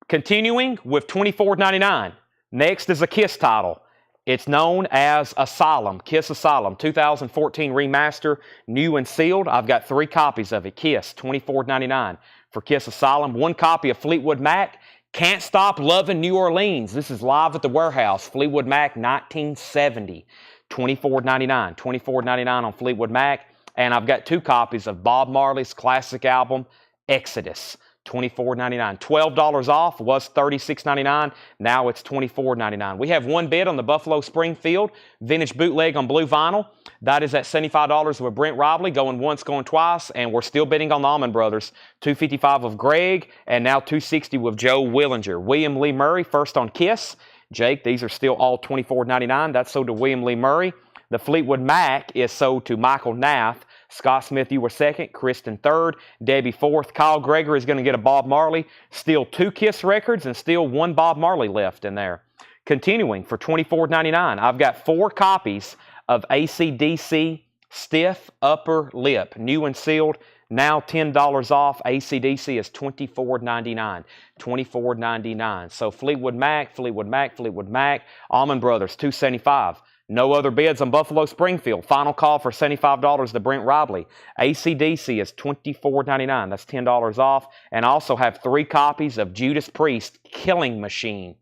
Continuing with $24.99. Next is a Kiss title. It's known as Asylum, Kiss Asylum, 2014 remaster, new and sealed. I've got 3 copies of it. Kiss, $24.99 for Kiss Asylum. 1 copy of Fleetwood Mac, Can't Stop Lovin' New Orleans. This is live at the warehouse. Fleetwood Mac, 1970, $24.99. $24.99 on Fleetwood Mac. And I've got 2 copies of Bob Marley's classic album, Exodus. $24.99. $12 off, was $36.99. Now it's $24.99. We have 1 bid on the Buffalo Springfield vintage bootleg on blue vinyl. That is at $75 with Brent Robley, going once, going twice, and we're still bidding on the Allman Brothers. $255 of Greg, and now $260 with Joe Willinger. William Lee Murray first on Kiss. Jake, these are still all $24.99. That's sold to William Lee Murray. The Fleetwood Mac is sold to Michael Nath. Scott Smith, you were second. Kristen third. Debbie fourth. Kyle Gregory is going to get a Bob Marley. Still 2 Kiss records and still 1 Bob Marley left in there. Continuing for $24.99, I've got 4 copies of AC/DC Stiff Upper Lip. New and sealed. Now $10 off. AC/DC is $24.99. $24.99. So Fleetwood Mac, Fleetwood Mac, Fleetwood Mac. Allman Brothers, $275. No other bids on Buffalo Springfield. Final call for $75 to Brent Robley. AC/DC is $24.99. That's $10 off. And I also have 3 copies of Judas Priest Killing Machine.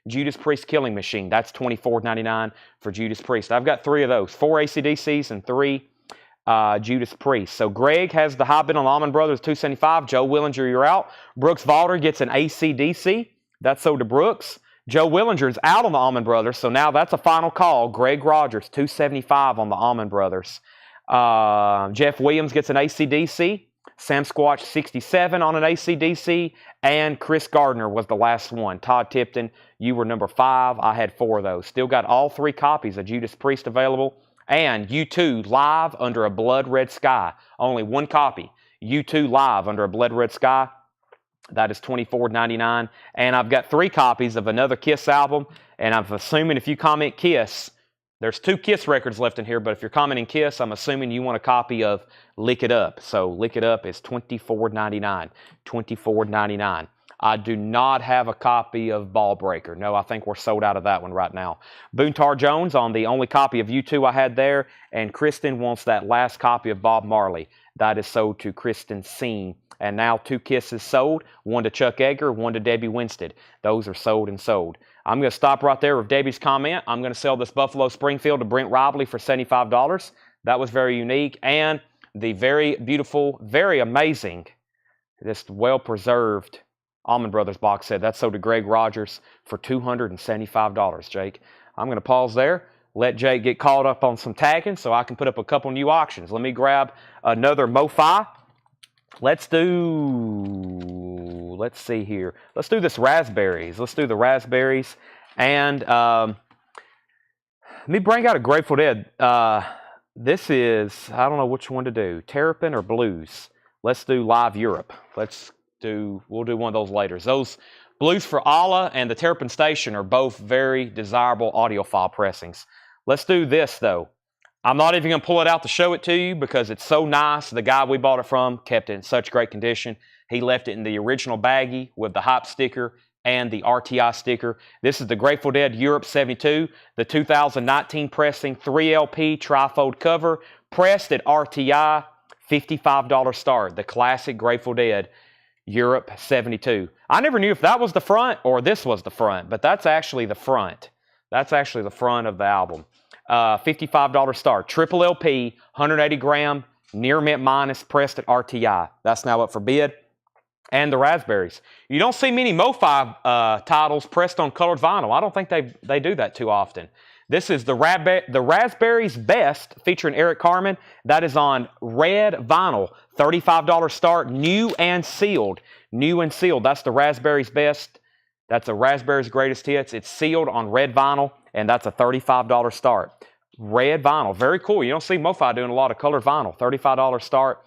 Judas Priest Killing Machine. That's $24.99 for Judas Priest. I've got 3 of those. 4 AC/DCs and 3 Judas Priest. So Greg has the high bid on Allman Brothers, $275. Joe Willinger, you're out. Brooks Valder gets an AC/DC. That's sold to Brooks. Joe Willinger's out on the Allman Brothers, so now that's a final call. Greg Rogers, $275 on the Allman Brothers. Jeff Williams gets an AC/DC. Sam Squatch, $67 on an AC/DC. And Chris Gardner was the last one. Todd Tipton, you were number 5. I had 4 of those. Still got all 3 copies of Judas Priest available. And U2 Live Under a Blood Red Sky. Only 1 copy. U2 Live Under a Blood Red Sky. That is $24.99. And I've got 3 copies of another Kiss album. And I'm assuming if you comment Kiss, there's 2 Kiss records left in here, but if you're commenting Kiss, I'm assuming you want a copy of Lick It Up. So Lick It Up is $24.99. $24.99. I do not have a copy of Ball Breaker. No, I think we're sold out of that one right now. Boontar Jones on the only copy of U2 I had there. And Kristen wants that last copy of Bob Marley. That is sold to Kristen Seen. And now 2 Kisses sold, 1 to Chuck Edgar, 1 to Debbie Winstead. Those are sold and sold. I'm going to stop right there with Debbie's comment. I'm going to sell this Buffalo Springfield to Brent Robley for $75. That was very unique. And the very beautiful, very amazing, just well-preserved Allman Brothers box set. That's sold to Greg Rogers for $275, Jake. I'm going to pause there, let Jake get caught up on some tagging so I can put up a couple new auctions. Let me grab another Mofi. Let's see here. Let's do this raspberries. Let's do the raspberries. And let me bring out a Grateful Dead. This is, I don't know which one to do, Terrapin or Blues. Let's do Live Europe. We'll do one of those later. Those Blues for Allah and the Terrapin Station are both very desirable audiophile pressings. Let's do this, though. I'm not even going to pull it out to show it to you because it's so nice. The guy we bought it from kept it in such great condition. He left it in the original baggie with the hype sticker and the RTI sticker. This is the Grateful Dead Europe 72, the 2019 pressing 3LP trifold cover, pressed at RTI, $55 start. The classic Grateful Dead Europe 72. I never knew if that was the front or this was the front, but that's actually the front. That's actually the front of the album. $55 start. Triple LP, 180 gram, near mint minus, pressed at RTI. That's now up for bid. And the raspberries. You don't see many Mofi titles pressed on colored vinyl. I don't think they do that too often. This is the Raspberries Best featuring Eric Carmen. That is on red vinyl. $35 start, new and sealed. New and sealed. That's the Raspberries Best. That's a Raspberries Greatest Hits. It's sealed on red vinyl, and that's a $35 start. Red vinyl. Very cool. You don't see Mofi doing a lot of colored vinyl. $35 start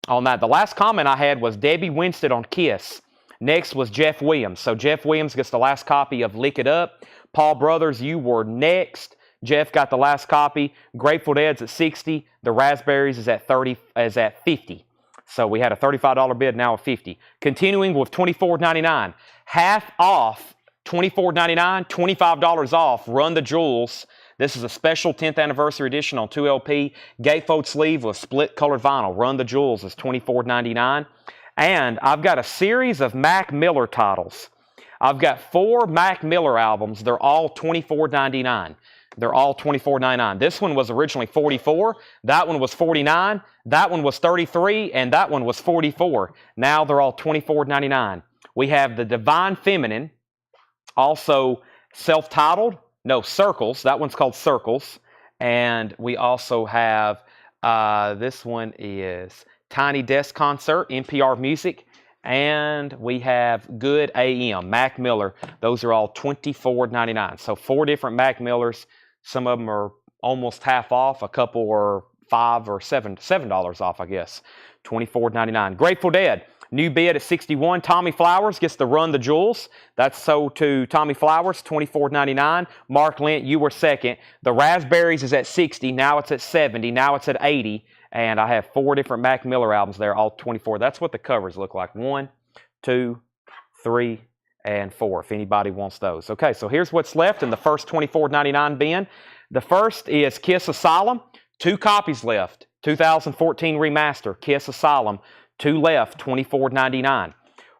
on that. The last comment I had was Debbie Winstead on Kiss. Next was Jeff Williams. So Jeff Williams gets the last copy of Lick It Up. Paul Brothers, you were next. Jeff got the last copy. Grateful Dead's at 60. The Raspberries is at 50. So we had a $35 bid, now a 50. Continuing with $24.99. Half off, $24.99, $25 off. Run the Jewels. This is a special 10th anniversary edition on 2LP. Gatefold sleeve with split colored vinyl. Run the Jewels is $24.99. And I've got a series of Mac Miller titles. I've got 4 Mac Miller albums. They're all $24.99. They're all $24.99. This one was originally $44. That one was $49. That one was $33. And that one was $44. Now they're all $24.99. We have the Divine Feminine, also self-titled. No, Circles. That one's called Circles. And we also have, this one is Tiny Desk Concert, NPR Music. and we have Good AM, Mac Miller. Those are all $24.99. So 4 different Mac Millers. Some of them are almost half off. A couple are $5 or $7 off, I guess. $24.99. Grateful Dead. New bid at 61. Tommy Flowers gets to run the jewels. That's sold to Tommy Flowers, $24.99. Mark Lent, you were second. The Raspberries is at 60. Now it's at 70. Now it's at 80. And I have 4 different Mac Miller albums there, all 24. That's what the covers look like. 1, 2, 3, and 4, if anybody wants those. Okay, so here's what's left in the first $24.99 bin. The first is Kiss Asylum. 2 copies left. 2014 remaster, Kiss Asylum. 2 left, $24.99.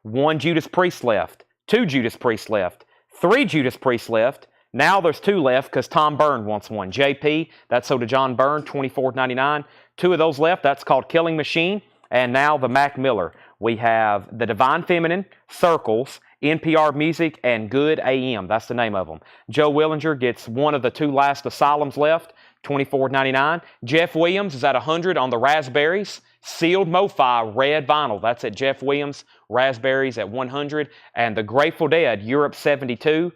1 Judas Priest left. 2 Judas Priest left. 3 Judas Priest left. Now there's 2 left because Tom Byrne wants one. JP, that's sold to John Byrne, $24.99. 2 of those left. That's called Killing Machine. And now the Mac Miller. We have The Divine Feminine, Circles, NPR Music, and Good AM. That's the name of them. Joe Willinger gets one of the 2 last Asylums left, $24.99. Jeff Williams is at 100 on the Raspberries. Sealed Mofi red vinyl. That's at Jeff Williams. Raspberries at 100. And the Grateful Dead, Europe 72.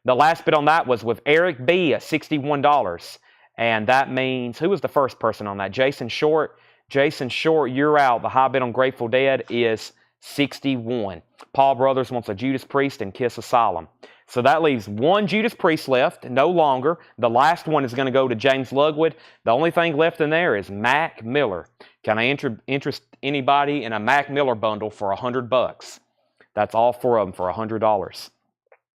The last bid on that was with Eric B at $61. And that means, who was the first person on that? Jason Short. Jason Short, you're out. The high bid on Grateful Dead is 61. Paul Brothers wants a Judas Priest and Kiss Asylum. So that leaves 1 Judas Priest left, no longer. The last one is going to go to James Lugwood. The only thing left in there is Mac Miller. Can I interest anybody in a Mac Miller bundle for $100? That's all 4 of them for $100.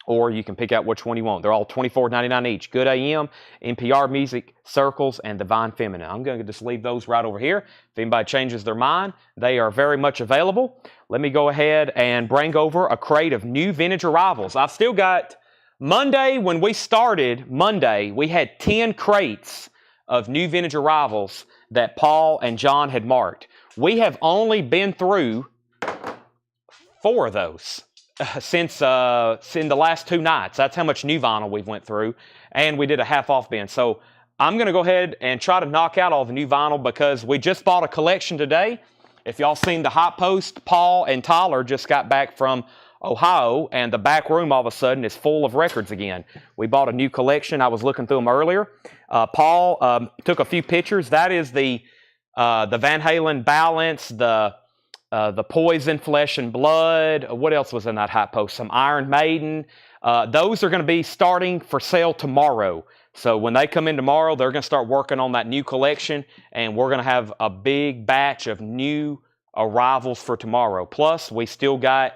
Or you can pick out which one you want. They're all $24.99 each. Good AM, NPR Music, Circles, and Divine Feminine. I'm going to just leave those right over here. If anybody changes their mind, they are very much available. Let me go ahead and bring over a crate of new vintage arrivals. I've still got Monday, when we started Monday, we had 10 crates of new vintage arrivals that Paul and John had marked. We have only been through 4 of those. Since in the last 2 nights. That's how much new vinyl we've went through. And we did a half-off bin. So I'm going to go ahead and try to knock out all the new vinyl because we just bought a collection today. If y'all seen the hot post, Paul and Tyler just got back from Ohio, and the back room all of a sudden is full of records again. We bought a new collection. I was looking through them earlier. Paul took a few pictures. That is the Van Halen Balance, the Poison, Flesh and Blood. What else was in that hot post? Some Iron Maiden. Those are going to be starting for sale tomorrow. So when they come in tomorrow, they're going to start working on that new collection, and we're going to have a big batch of new arrivals for tomorrow. Plus, we still got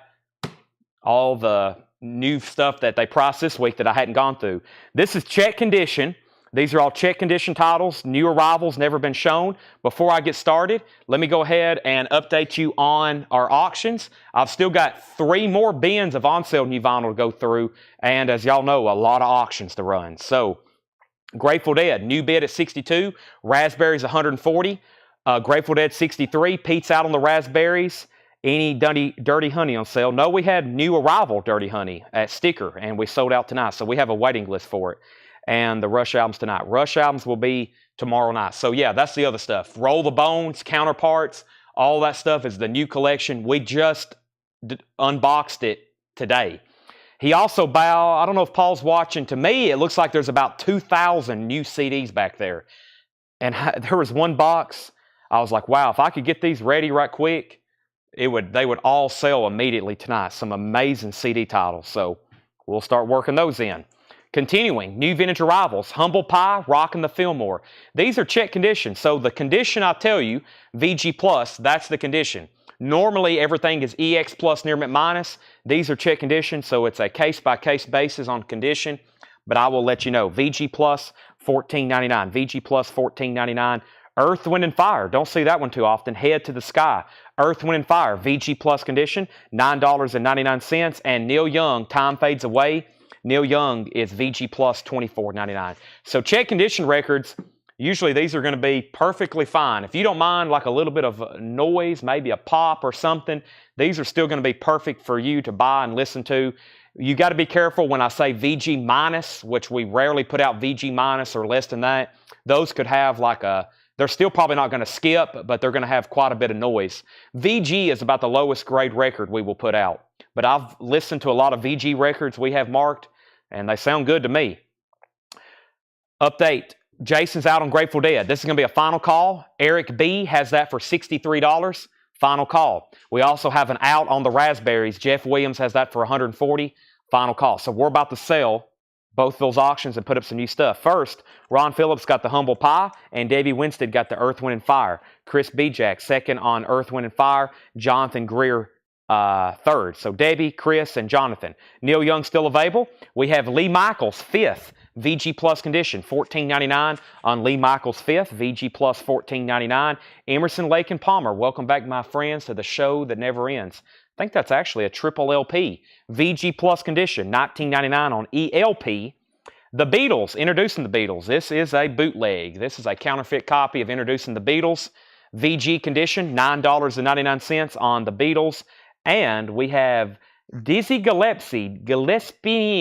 all the new stuff that they priced this week that I hadn't gone through. This is check condition. These are all check condition titles, new arrivals, never been shown. Before I get started, let me go ahead and update you on our auctions. I've still got 3 more bins of on-sale new vinyl to go through, and as y'all know, a lot of auctions to run. So, Grateful Dead, new bid at 62, Raspberries 140, Grateful Dead 63, Pete's out on the Raspberries. Any Dirty Honey on sale? No, we had new arrival Dirty Honey at Sticker, and we sold out tonight, so we have a waiting list for it. And the Rush albums tonight. Rush albums will be tomorrow night. So yeah, that's the other stuff. Roll the Bones, Counterparts, all that stuff is the new collection. We just unboxed it today. He also I don't know if Paul's watching. To me, it looks like there's about 2,000 new CDs back there. And there was one box. I was like, wow, if I could get these ready right quick, they would all sell immediately tonight. Some amazing CD titles. So we'll start working those in. Continuing, new vintage arrivals, Humble Pie, Rockin' the Fillmore. These are check conditions. So the condition I tell you, VG Plus, that's the condition. Normally everything is EX Plus near mint minus. These are check conditions, so it's a case-by-case basis on condition. But I will let you know, VG Plus, $14.99. VG Plus, $14.99. Earth, Wind, and Fire. Don't see that one too often. Head to the Sky. Earth, Wind, and Fire, VG Plus condition, $9.99. And Neil Young, Time Fades Away. Neil Young is VG Plus $24.99. So check condition records, usually these are going to be perfectly fine. If you don't mind like a little bit of noise, maybe a pop or something, these are still going to be perfect for you to buy and listen to. You got to be careful when I say VG minus, which we rarely put out VG minus or less than that. Those could have like a They're still probably not going to skip, but they're going to have quite a bit of noise. VG is about the lowest grade record we will put out. But I've listened to a lot of VG records we have marked, and they sound good to me. Update. Jason's out on Grateful Dead. This is going to be a final call. Eric B has that for $63. Final call. We also have an out on the raspberries. Jeff Williams has that for $140. Final call. So we're about to sell both those auctions and put up some new stuff. First, Ron Phillips got the Humble Pie, and Debbie Winstead got the Earth, Wind, and Fire. Chris Bijak, second on Earth, Wind, and Fire. Jonathan Greer, third. So Debbie, Chris, and Jonathan. Neil Young still available. We have Lee Michaels, fifth. VG Plus condition, $14.99 on Lee Michaels' fifth. VG Plus, $14.99. Emerson, Lake, and Palmer. Welcome back, my friends, to the show that never ends. I think that's actually a triple LP. VG Plus condition, $19.99 on ELP. The Beatles, Introducing the Beatles. This is a bootleg. This is a counterfeit copy of Introducing the Beatles. VG condition, $9.99 on the Beatles. And we have Dizzy Gillespie,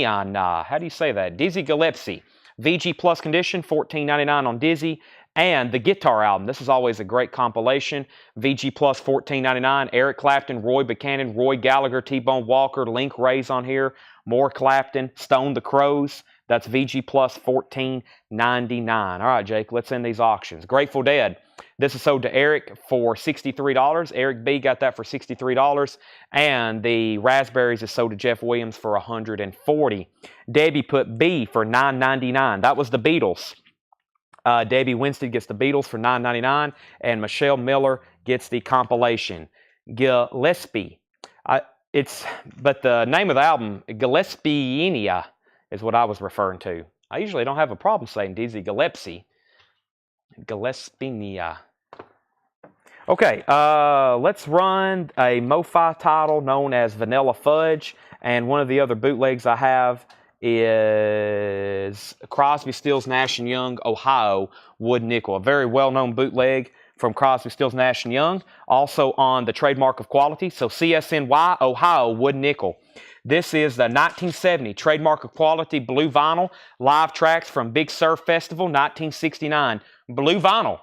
how do you say that? Dizzy Gillespie. VG Plus condition, $14.99 on Dizzy. And the Guitar album. This is always a great compilation. VG Plus, $14.99. Eric Clapton, Roy Buchanan, Roy Gallagher, T-Bone Walker, Link Ray's on here. More Clapton, Stone the Crows. That's VG Plus, $14.99. All right, Jake, let's end these auctions. Grateful Dead. This is sold to Eric for $63. Eric B got that for $63. And the Raspberries is sold to Jeff Williams for $140. Debbie put B for $9.99. That was the Beatles. Debbie Winstead gets the Beatles for $9.99. And Michelle Miller gets the compilation. Gillespie. But the name of the album, Gillespienia, is what I was referring to. I usually don't have a problem saying Dizzy Gillespie. Gillespienia. Okay, let's run a Mofi title known as Vanilla Fudge. And one of the other bootlegs I have is Crosby, Stills, Nash & Young, Ohio, Wood Nickel. A very well-known bootleg from Crosby, Stills, Nash & Young. Also on the trademark of quality. So CSNY, Ohio, Wood Nickel. This is the 1970 trademark of quality blue vinyl. Live tracks from Big Surf Festival, 1969. Blue vinyl.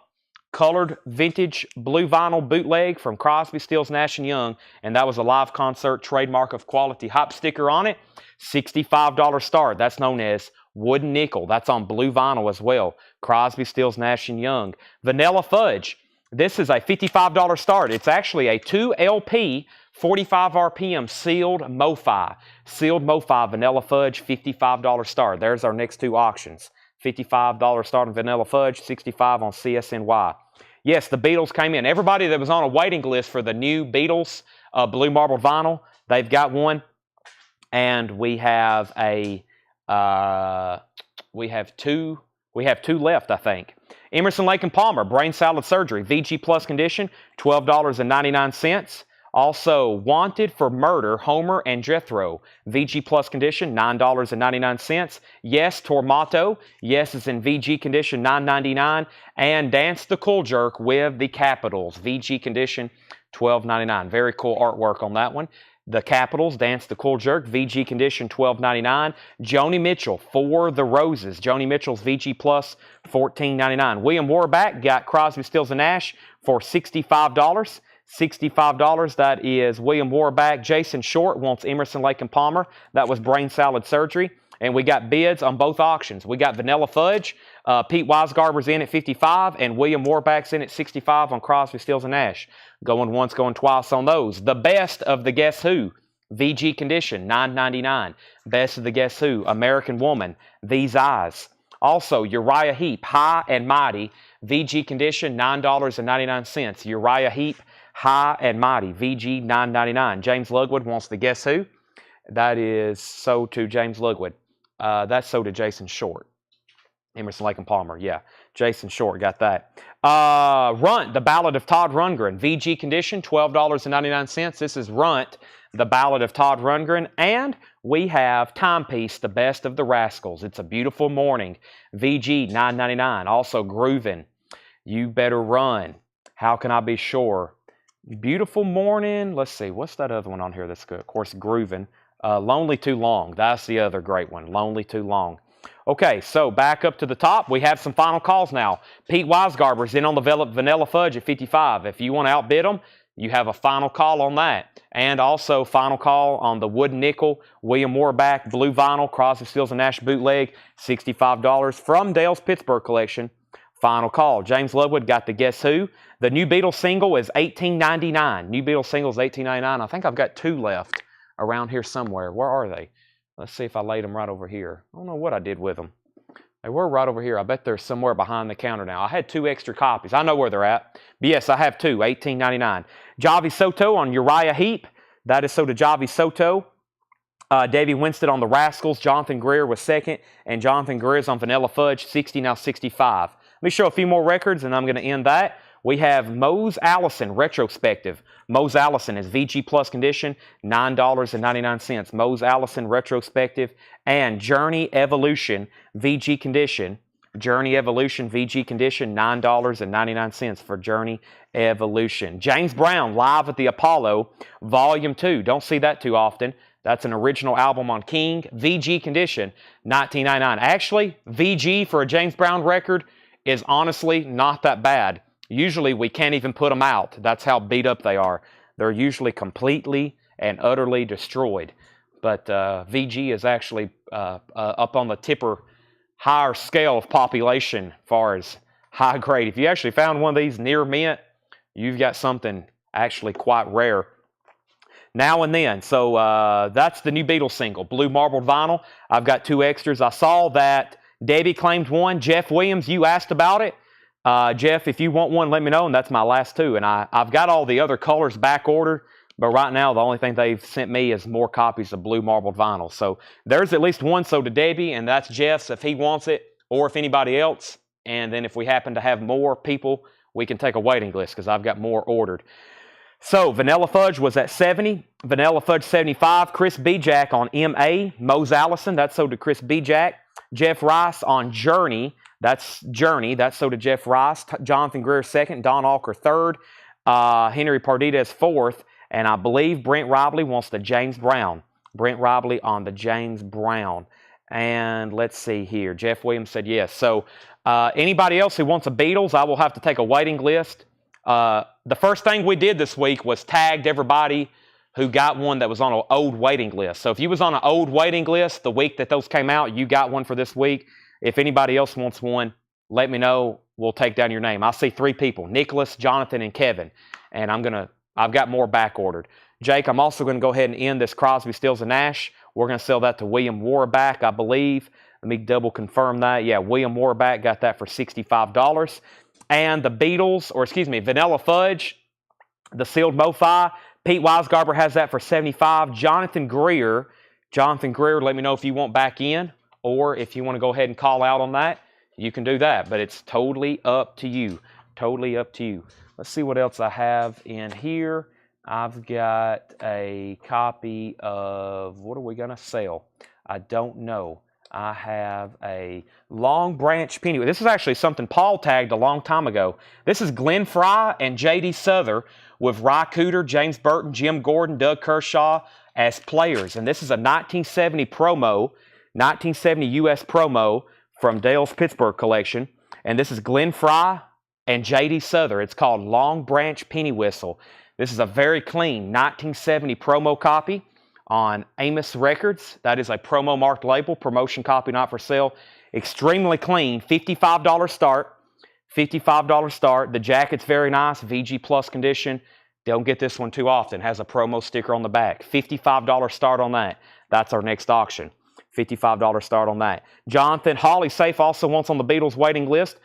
Colored vintage blue vinyl bootleg from Crosby, Stills, Nash & Young. And that was a live concert trademark of quality. Hop sticker on it, $65 start. That's known as Wood Nickel. That's on blue vinyl as well. Crosby, Stills, Nash & Young. Vanilla Fudge. This is a $55 start. It's actually a 2 LP, 45 RPM sealed Mofi. Sealed Mofi Vanilla Fudge, $55 start. There's our next two auctions. $55 start on Vanilla Fudge, $65 on CSNY. Yes, the Beatles came in. Everybody that was on a waiting list for the new Beatles Blue Marble Vinyl, they've got one. And we have two left, I think. Emerson, Lake, and Palmer, Brain Salad Surgery, VG Plus condition, $12.99. Also, Wanted for Murder, Homer and Jethro, VG Plus condition, $9.99. Yes, Tormato, Yes is in VG condition, $9.99. And Dance the Cool Jerk with the Capitals, VG condition, $12.99. Very cool artwork on that one. The Capitals, Dance the Cool Jerk, VG condition, $12.99. Joni Mitchell, For the Roses. Joni Mitchell's VG Plus, $14.99. William Warback got Crosby, Stills, and Nash for $65. $65, that is William Warback. Jason Short wants Emerson, Lake, and Palmer. That was Brain Salad Surgery. And we got bids on both auctions. We got Vanilla Fudge. Pete Weisgarber's in at $55, and William Warback's in at $65 on Crosby, Stills, and Nash. Going once, going twice on those. The Best of the Guess Who, VG condition, $9.99. Best of the Guess Who, American Woman, These Eyes. Also, Uriah Heep, High and Mighty, VG condition, $9.99. Uriah Heep, High and Mighty, VG, $9.99. James Ludwig wants the Guess Who. That is sold to James Ludwig. That's sold to Jason Short. Emerson, Lake, and Palmer, yeah. Jason Short got that. Runt, The Ballad of Todd Rundgren. VG condition, $12.99. This is Runt, The Ballad of Todd Rundgren. And we have Timepiece, The Best of the Rascals. It's a Beautiful Morning. VG, $9.99. Also Groovin', You Better Run. How Can I Be Sure? Beautiful Morning. Let's see. What's that other one on here that's good? Of course, Groovin'. Lonely Too Long. That's the other great one. Lonely Too Long. Okay, so back up to the top, we have some final calls now. Pete Weisgarber's in on the Vanilla Fudge at 55. If you want to outbid them, you have a final call on that. And also final call on the Wooden Nickel, William Warback, Blue Vinyl, Crosby, Stills & Nash Bootleg, $65 from Dale's Pittsburgh collection. Final call. James Ludwig got the Guess Who. The New Beatles single is $18.99. New Beatles single is $18.99. I think I've got 2 left around here somewhere. Where are they? Let's see if I laid them right over here. I don't know what I did with them. They were right over here. I bet they're somewhere behind the counter now. I had 2 extra copies. I know where they're at. But yes, I have 2, $18.99. Javi Soto on Uriah Heep. That is so to Javi Soto. Davey Winstead on the Rascals. Jonathan Greer was second. And Jonathan Greer's on Vanilla Fudge, 60, now 65. Let me show a few more records, and I'm going to end that. We have Mose Allison retrospective. Mose Allison is VG Plus condition, $9.99. Mose Allison retrospective and Journey Evolution VG condition. Journey Evolution VG condition, $9.99 for Journey Evolution. James Brown live at the Apollo, Volume 2. Don't see that too often. That's an original album on King. VG condition, $19.99. Actually, VG for a James Brown record is honestly not that bad. Usually we can't even put them out. That's how beat up they are. They're usually completely and utterly destroyed. But VG is actually up on the tipper higher scale of population as far as high grade. If you actually found one of these near mint, you've got something actually quite rare. Now and Then. So that's the new Beatles single, Blue Marbled Vinyl. I've got 2 extras. I saw that Debbie claimed one. Jeff Williams, you asked about it. Jeff, if you want one, let me know, and that's my last 2. And I've got all the other colors back ordered, but right now the only thing they've sent me is more copies of Blue Marbled Vinyl. So there's at least one so to Debbie, and that's Jeff's if he wants it, or if anybody else. And then if we happen to have more people, we can take a waiting list because I've got more ordered. So Vanilla Fudge was at 70. Vanilla Fudge 75. Chris B. Jack on MA. Mose Allison, that's so to Chris B. Jack. Jeff Rice on Journey. That's Journey. That's so to Jeff Rice. Jonathan Greer 2nd. Don Alker 3rd. Henry Pardita 4th. And I believe Brent Robley wants the James Brown. Brent Robley on the James Brown. And let's see here. Jeff Williams said yes. So anybody else who wants a Beatles, I will have to take a waiting list. The first thing we did this week was tagged everybody who got one that was on an old waiting list. So if you was on an old waiting list the week that those came out, you got one for this week. If anybody else wants one, let me know. We'll take down your name. I see 3 people, Nicholas, Jonathan, and Kevin. And I've got more back ordered. Jake, I'm also going to go ahead and end this Crosby, Stills, & Nash. We're going to sell that to William Warback, I believe. Let me double confirm that. Yeah, William Warback got that for $65. And the Beatles, or excuse me, Vanilla Fudge, the sealed Mofi, Pete Weisgarber has that for $75. Jonathan Greer, let me know if you want back in, or if you want to go ahead and call out on that, you can do that. But it's totally up to you. Totally up to you. Let's see what else I have in here. I've got a copy of, what are we going to sell? I don't know. I have a Long Branch Penny. This is actually something Paul tagged a long time ago. This is Glenn Fry and J.D. Souther with Ry Cooter, James Burton, Jim Gordon, Doug Kershaw as players. And this is a 1970 promo, 1970 U.S. promo from Dale's Pittsburgh collection. And this is Glenn Fry and J.D. Souther. It's called Long Branch Penny Whistle. This is a very clean 1970 promo copy on Amos Records. That is a promo marked label, promotion copy not for sale. Extremely clean, $55 start. $55 start. The jacket's very nice, VG Plus condition. Don't get this one too often. Has a promo sticker on the back. $55 start on that. That's our next auction. $55 start on that. Jonathan Holly Safe also wants on the Beatles waiting list.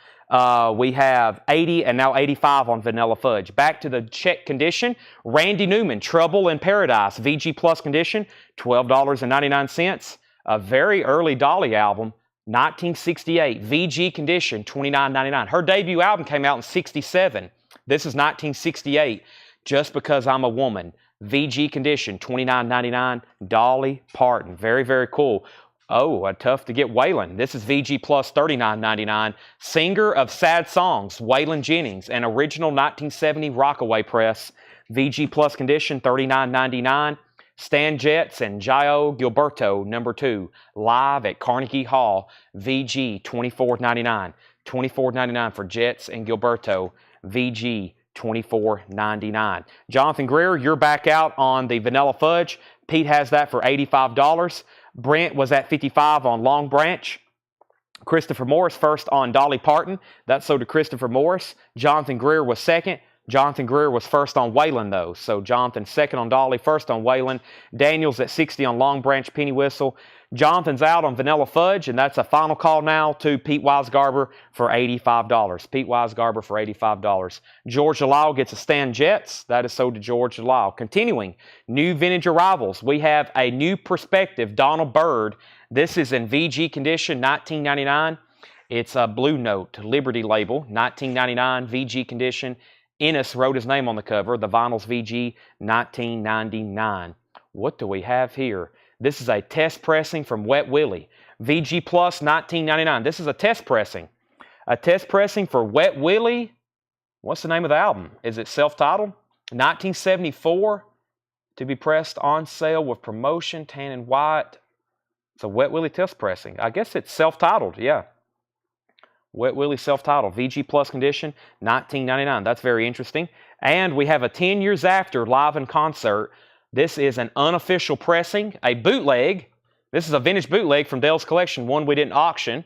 We have 80 and now 85 on Vanilla Fudge. Back to the check condition. Randy Newman, Trouble in Paradise, VG Plus condition, $12.99. A very early Dolly album, 1968. VG condition, $29.99. Her debut album came out in 67. This is 1968. Just Because I'm a Woman. VG condition, $29.99. Dolly Parton. Very, very cool. Oh, tough to get Waylon. This is VG Plus, $39.99. Singer of Sad Songs, Waylon Jennings. An original 1970 Rockaway press. VG Plus condition, $39.99. Stan Getz and Gio Gilberto, number 2, live at Carnegie Hall, VG $24.99. $24.99 for Getz and Gilberto, VG $24.99. Jonathan Greer, you're back out on the Vanilla Fudge. Pete has that for $85. Brent was at $55 on Long Branch. Christopher Morris first on Dolly Parton. That's sold to Christopher Morris. Jonathan Greer was second. Jonathan Greer was first on Waylon, though. So Jonathan second on Dolly, first on Waylon. Daniel's at 60 on Long Branch Penny Whistle. Jonathan's out on Vanilla Fudge, and that's a final call now to Pete Wisegarber for $85. Pete Wisegarber for $85. George Delisle gets a Stan Getz. That is sold to George Delisle. Continuing, new vintage arrivals. We have a new Perspective Donald Byrd. This is in VG condition, $19.99. It's a Blue Note Liberty label, $19.99, VG condition. Ennis wrote his name on the cover. The vinyl's VG, $19.99. What do we have here? This is a test pressing from Wet Willie. VG Plus, $19.99. This is a test pressing. A test pressing for Wet Willie. What's the name of the album? Is it self-titled? 1974. To be pressed on sale with promotion, tan and white. It's a Wet Willie test pressing. I guess it's self-titled, yeah. Wet Willie self-titled, VG Plus condition, $19.99. That's very interesting. And we have a 10 Years After live in concert. This is an unofficial pressing, a bootleg. This is a vintage bootleg from Dale's collection, one we didn't auction.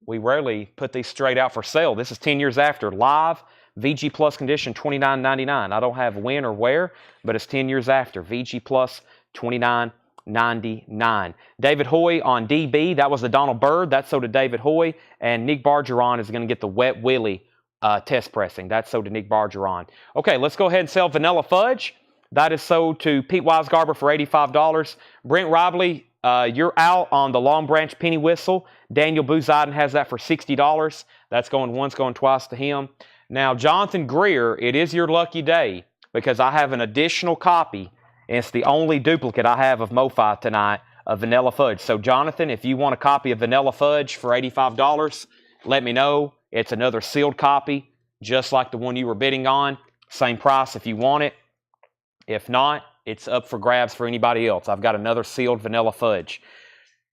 We rarely put these straight out for sale. This is 10 Years After live, VG Plus condition, $29.99. I don't have when or where, but it's 10 Years After, VG Plus, $29.99. David Hoy on DB. That was the Donald Byrd. That's sold to David Hoy. And Nick Bargeron is going to get the Wet Willie test pressing. That's sold to Nick Bargeron. Okay, let's go ahead and sell Vanilla Fudge. That is sold to Pete Wisegarber for $85. Brent Robley, you're out on the Long Branch Penny Whistle. Daniel Booziden has that for $60. That's going once, going twice to him. Now, Jonathan Greer, it is your lucky day because I have an additional copy. And it's the only duplicate I have of Mofi tonight of Vanilla Fudge. So, Jonathan, if you want a copy of Vanilla Fudge for $85, let me know. It's another sealed copy, just like the one you were bidding on. Same price if you want it. If not, it's up for grabs for anybody else. I've got another sealed Vanilla Fudge.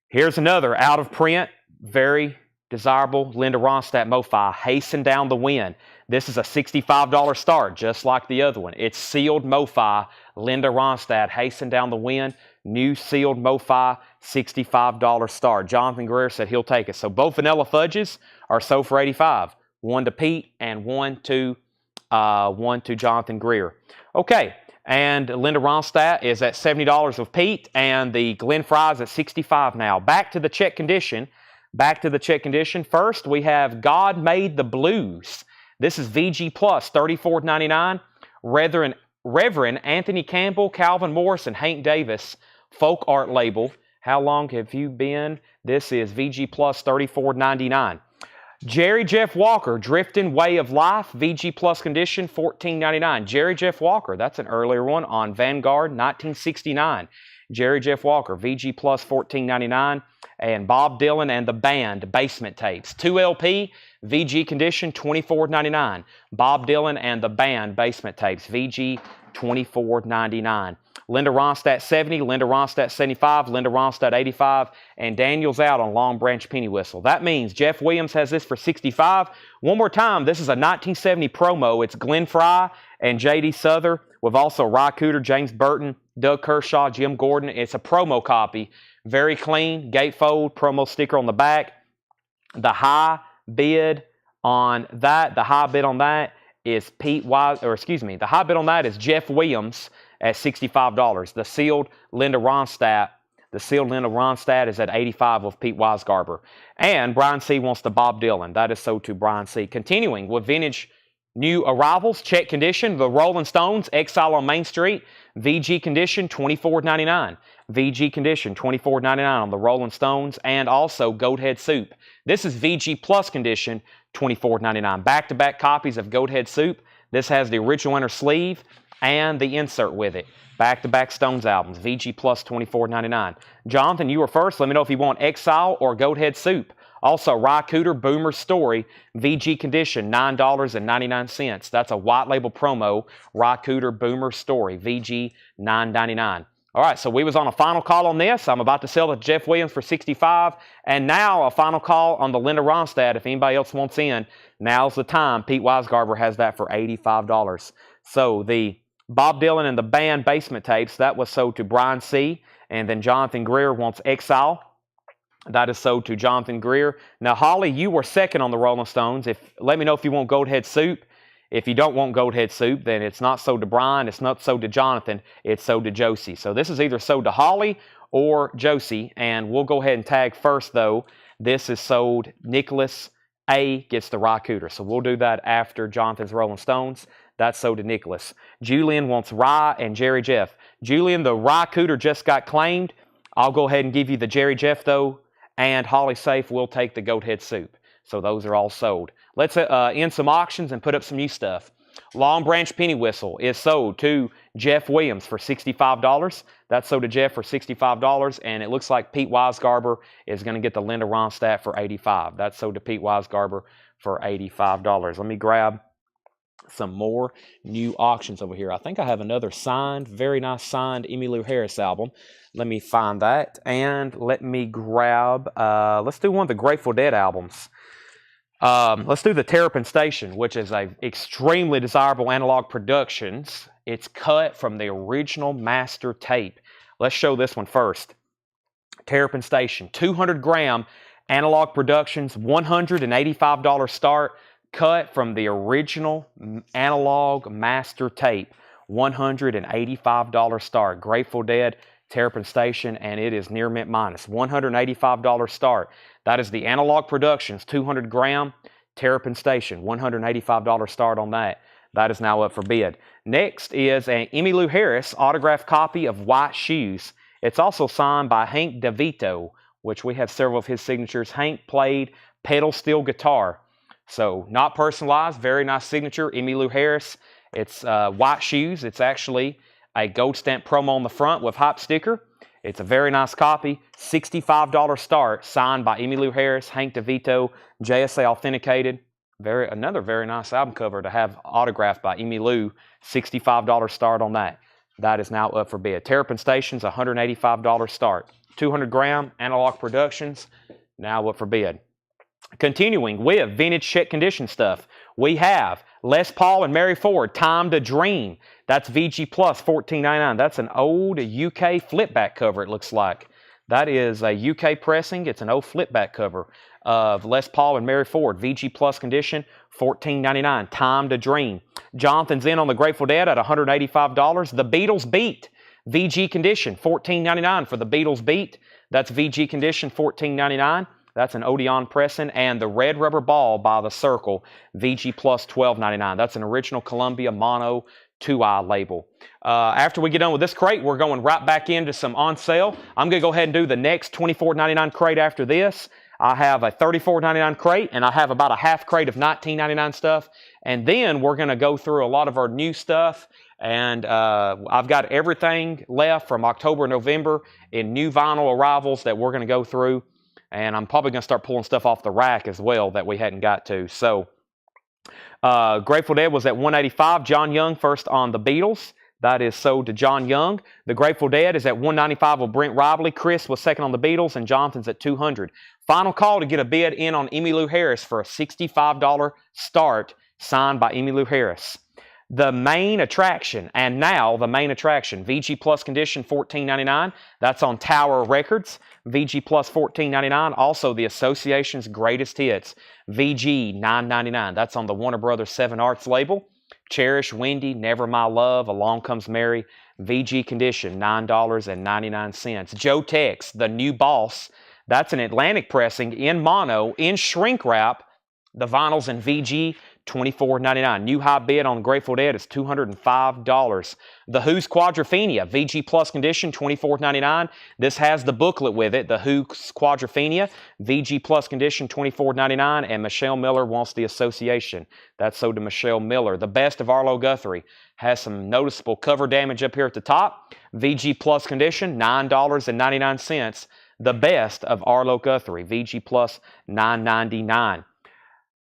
Here's another out of print, very desirable Linda Ronstadt Mofi, Hasten Down the Wind. This is a $65 start, just like the other one. It's sealed Mofi, Linda Ronstadt, Hasten Down the Wind, new sealed Mofi, $65 start. Jonathan Greer said he'll take it. So both Vanilla Fudges are sold for $85. One to Pete and one to Jonathan Greer. Okay. And Linda Ronstadt is at $70 with Pete, and the Glen Fry's at $65 now. Back to the check condition. First, we have God Made the Blues. This is VG Plus, $34.99. Reverend Anthony Campbell, Calvin Morris, and Hank Davis, folk art label. How long have you been? This is VG Plus, $34.99. Jerry Jeff Walker, Drifting Way of Life, VG Plus condition, $14.99. Jerry Jeff Walker, that's an earlier one on Vanguard, 1969. Jerry Jeff Walker, VG Plus, $14.99. And Bob Dylan and the Band, Basement Tapes. 2 LP, VG condition, $24.99. Bob Dylan and the Band, Basement Tapes, VG, $24.99. Linda Ronstadt 70, Linda Ronstadt 75, Linda Ronstadt 85, and Daniel's out on Long Branch Penny Whistle. That means Jeff Williams has this for $65. One more time, this is a 1970 promo. It's Glenn Fry and J.D. Souther with also Ry Cooter, James Burton, Doug Kershaw, Jim Gordon. It's a promo copy. Very clean, gatefold, promo sticker on the back. The high bid on that is the high bid on that is Jeff Williams at $65. The sealed Linda Ronstadt is at $85 with Pete Wisegarber. And Brian C. wants the Bob Dylan. That is sold to Brian C. Continuing with vintage new arrivals, check condition, the Rolling Stones, Exile on Main Street, VG condition, $24.99. VG condition, $24.99 on the Rolling Stones, and also Goathead Soup. This is VG Plus condition, $24.99. Back-to-back copies of Goathead Soup. This has the original inner sleeve and the insert with it. Back-to-back Stones albums, VG Plus, $24.99. Jonathan, you were first. Let me know if you want Exile or Goathead Soup. Also, Ry Cooter, Boomer's Story, VG condition, $9.99. That's a white label promo, Ry Cooter, Boomer's Story, VG, $9.99. All right, so we was on a final call on this. I'm about to sell it to Jeff Williams for $65, and now a final call on the Linda Ronstadt. If anybody else wants in, now's the time. Pete Weisgarber has that for $85. So the Bob Dylan and the band Basement Tapes, that was sold to Brian C., and then Jonathan Greer wants Exile. That is sold to Jonathan Greer. Now, Holly, you were second on the Rolling Stones. Let me know if you want Goldhead Soup. If you don't want Goldhead Soup, then it's not sold to Brian, it's not sold to Jonathan, it's sold to Josie. So this is either sold to Holly or Josie, and we'll go ahead and tag first, though. This is sold, Nicholas A. gets the Rye Cooter. So we'll do that after Jonathan's Rolling Stones. That's sold to Nicholas. Julian wants Rye and Jerry Jeff. Julian, the Rye Cooter just got claimed. I'll go ahead and give you the Jerry Jeff, though, and Holly Safe will take the Goathead Soup. So those are all sold. Let's end some auctions and put up some new stuff. Long Branch Penny Whistle is sold to Jeff Williams for $65. That's sold to Jeff for $65, and it looks like Pete Weisgarber is going to get the Linda Ronstadt for $85. That's sold to Pete Weisgarber for $85. Let me grab some more new auctions over here. I think I have another signed, very nice signed Emmylou Harris album. Let me find that, and let me grab, let's do one of the Grateful Dead albums. Let's do the Terrapin Station, which is a extremely desirable Analog Productions. It's cut from the original master tape. Let's show this one first. Terrapin Station, 200 gram Analog Productions, $185 start, cut from the original analog master tape, $185 start. Grateful Dead, Terrapin Station, and it is near mint minus. $185 start. That is the Analog Productions, 200 gram, Terrapin Station, $185 start on that. That is now up for bid. Next is an Emmylou Harris autographed copy of White Shoes. It's also signed by Hank DeVito, which we have several of his signatures. Hank played pedal steel guitar. So not personalized, very nice signature, Emmylou Harris. It's White Shoes. It's actually a gold stamp promo on the front with hype sticker. It's a very nice copy, $65 start, signed by Emmylou Harris, Hank DeVito, JSA authenticated. Another very nice album cover to have autographed by Emmylou, $65 start on that. That is now up for bid. Terrapin Station's $185 start. 200 gram, Analog Productions, now up for bid. Continuing with vintage check condition stuff, we have Les Paul and Mary Ford, Time to Dream. That's VG Plus, $14.99. That's an old UK flipback cover, it looks like. That is a UK pressing. It's an old flipback cover of Les Paul and Mary Ford, VG Plus condition, $14.99. Time to Dream. Jonathan's in on the Grateful Dead at $185. The Beatles Beat, VG condition, $14.99 for the Beatles Beat. That's VG condition, $14.99. That's an Odeon pressing. And the Red Rubber Ball by The Circle, VG Plus, $12.99. That's an original Columbia Mono 2-eye label. After we get done with this crate, we're going right back into some on sale. I'm going to go ahead and do the next $24.99 crate after this. I have a $34.99 crate, and I have about a half crate of $19.99 stuff. And then we're going to go through a lot of our new stuff. And I've got everything left from October, November in new vinyl arrivals that we're going to go through. And I'm probably going to start pulling stuff off the rack as well that we hadn't got to. So Grateful Dead was at $185. John Young first on the Beatles. That is sold to John Young. The Grateful Dead is at $195 with Brent Ribley. Chris was second on the Beatles, and Jonathan's at $200. Final call to get a bid in on Emmylou Harris for a $65 start, signed by Emmylou Harris. The main attraction, and now the main attraction, VG Plus condition, $14.99. That's on Tower Records. VG Plus, $14.99. Also, the Association's Greatest Hits, VG, $9.99. That's on the Warner Brothers 7 Arts label. Cherish, Wendy, Never My Love, Along Comes Mary, VG condition, $9.99. Joe Tex, The New Boss. That's an Atlantic pressing in mono, in shrink wrap. The vinyl's in VG, $24.99. New high bid on Grateful Dead is $205. The Who's Quadrophenia, VG Plus condition, $24.99. This has the booklet with it, The Who's Quadrophenia, VG Plus condition, $24.99. And Michelle Miller wants the Association. That's sold to Michelle Miller. The Best of Arlo Guthrie has some noticeable cover damage up here at the top. VG Plus condition, $9.99. The Best of Arlo Guthrie, VG Plus, $9.99.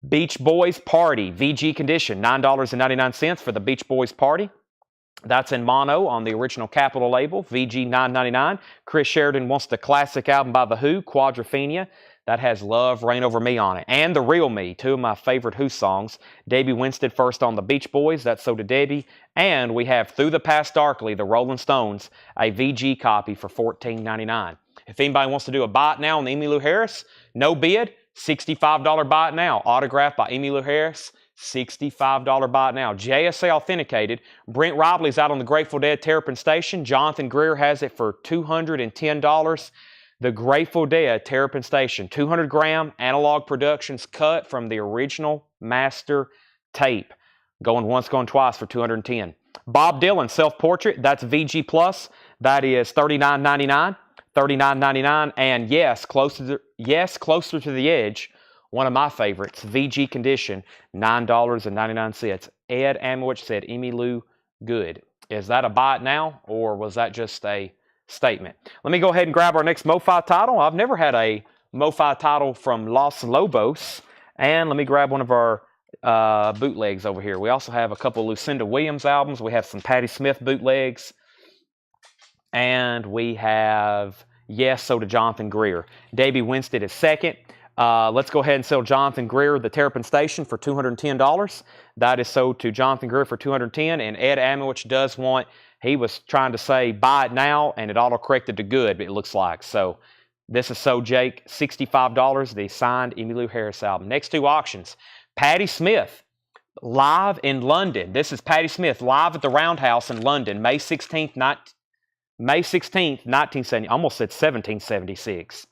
Beach Boys Party, VG condition, $9.99 for the Beach Boys Party. That's in mono on the original Capitol label, VG $9.99. Chris Sheridan wants the classic album by The Who, Quadrophenia. That has Love, Reign Over Me on it. And The Real Me, two of my favorite Who songs. Debbie Winstead first on the Beach Boys, that's So Did Debbie. And we have Through the Past Darkly, the Rolling Stones, a VG copy for $14.99. If anybody wants to do a buy it now on the Emmylou Harris, no bid, $65 buy it now. Autographed by Emmylou Harris. $65 buy it now. JSA authenticated. Brent Robley's out on the Grateful Dead Terrapin Station. Jonathan Greer has it for $210. The Grateful Dead Terrapin Station. 200 gram analog productions cut from the original master tape. Going once, going twice for $210. Bob Dylan self-portrait. That's VG Plus. That is $39.99. $39.99. And yes, closer to the edge. One of my favorites, VG Condition, $9.99. Ed Amowich said, Emmylou, good. Is that a buy it now, or was that just a statement? Let me go ahead and grab our next Mofi title. I've never had a Mofi title from Los Lobos. And let me grab one of our bootlegs over here. We also have a couple of Lucinda Williams albums. We have some Patti Smith bootlegs. And we have, yes, so did Jonathan Greer. Debbie Winstead is second. Let's go ahead and sell Jonathan Greer the Terrapin Station for $210. That is sold to Jonathan Greer for $210. And Ed Amowich does want, he was trying to say buy it now, and it auto-corrected to good, it looks like. So this is sold, Jake, $65, the signed Emmylou Harris album. Next two auctions, Patti Smith, live in London. This is Patti Smith, live at the Roundhouse in London, May 16th, 1970. I almost said 1776.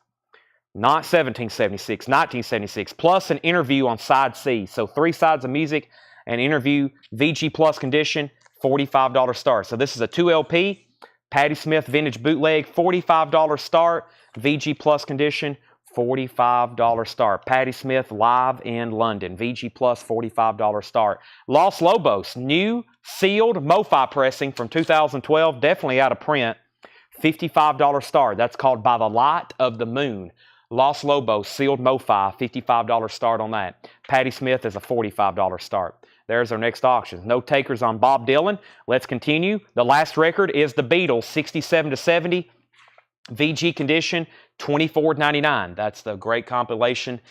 Not 1776, 1976, plus an interview on side C. So 3 sides of music, an interview, VG Plus condition, $45 start. So this is a 2 LP, Patti Smith Vintage Bootleg, $45 start, VG Plus condition, $45 start. Patti Smith live in London, VG Plus, $45 start. Los Lobos, new sealed Mofi pressing from 2012, definitely out of print, $55 start. That's called By the Light of the Moon. Los Lobos, sealed Mofi, $55 start on that. Patti Smith is a $45 start. There's our next auction. No takers on Bob Dylan. Let's continue. The last record is the Beatles, 67 to 70. VG condition, $24.99. That's the great compilation,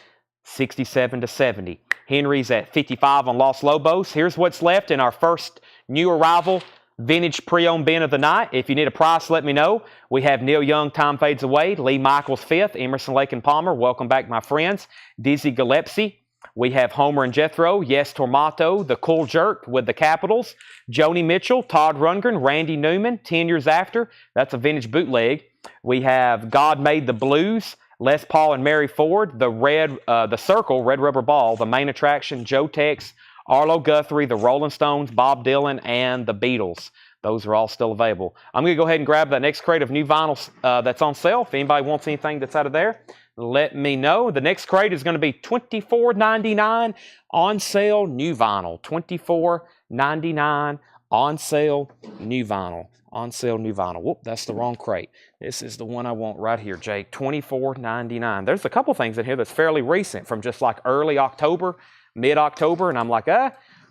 67 to 70. Henry's at 55 on Los Lobos. Here's what's left in our first new arrival vintage pre-owned bin of the night. If you need a price, let me know. We have Neil Young, Time Fades Away, Lee Michaels 5th, Emerson, Lake and Palmer, welcome back my friends, Dizzy Gillespie. We have Homer and Jethro, Yes Tormato, The Cool Jerk with the Capitals, Joni Mitchell, Todd Rundgren, Randy Newman, 10 Years After, that's a vintage bootleg. We have God Made the Blues, Les Paul and Mary Ford, the Circle, Red Rubber Ball, the main attraction, Joe Tex, Arlo Guthrie, the Rolling Stones, Bob Dylan, and the Beatles. Those are all still available. I'm going to go ahead and grab that next crate of new vinyls that's on sale. If anybody wants anything that's out of there, let me know. The next crate is going to be $24.99 on sale new vinyl. $24.99 on sale new vinyl. On sale new vinyl. Whoop, that's the wrong crate. This is the one I want right here, Jake. $24.99. There's a couple things in here that's fairly recent from just like early October, mid-October, and I'm like,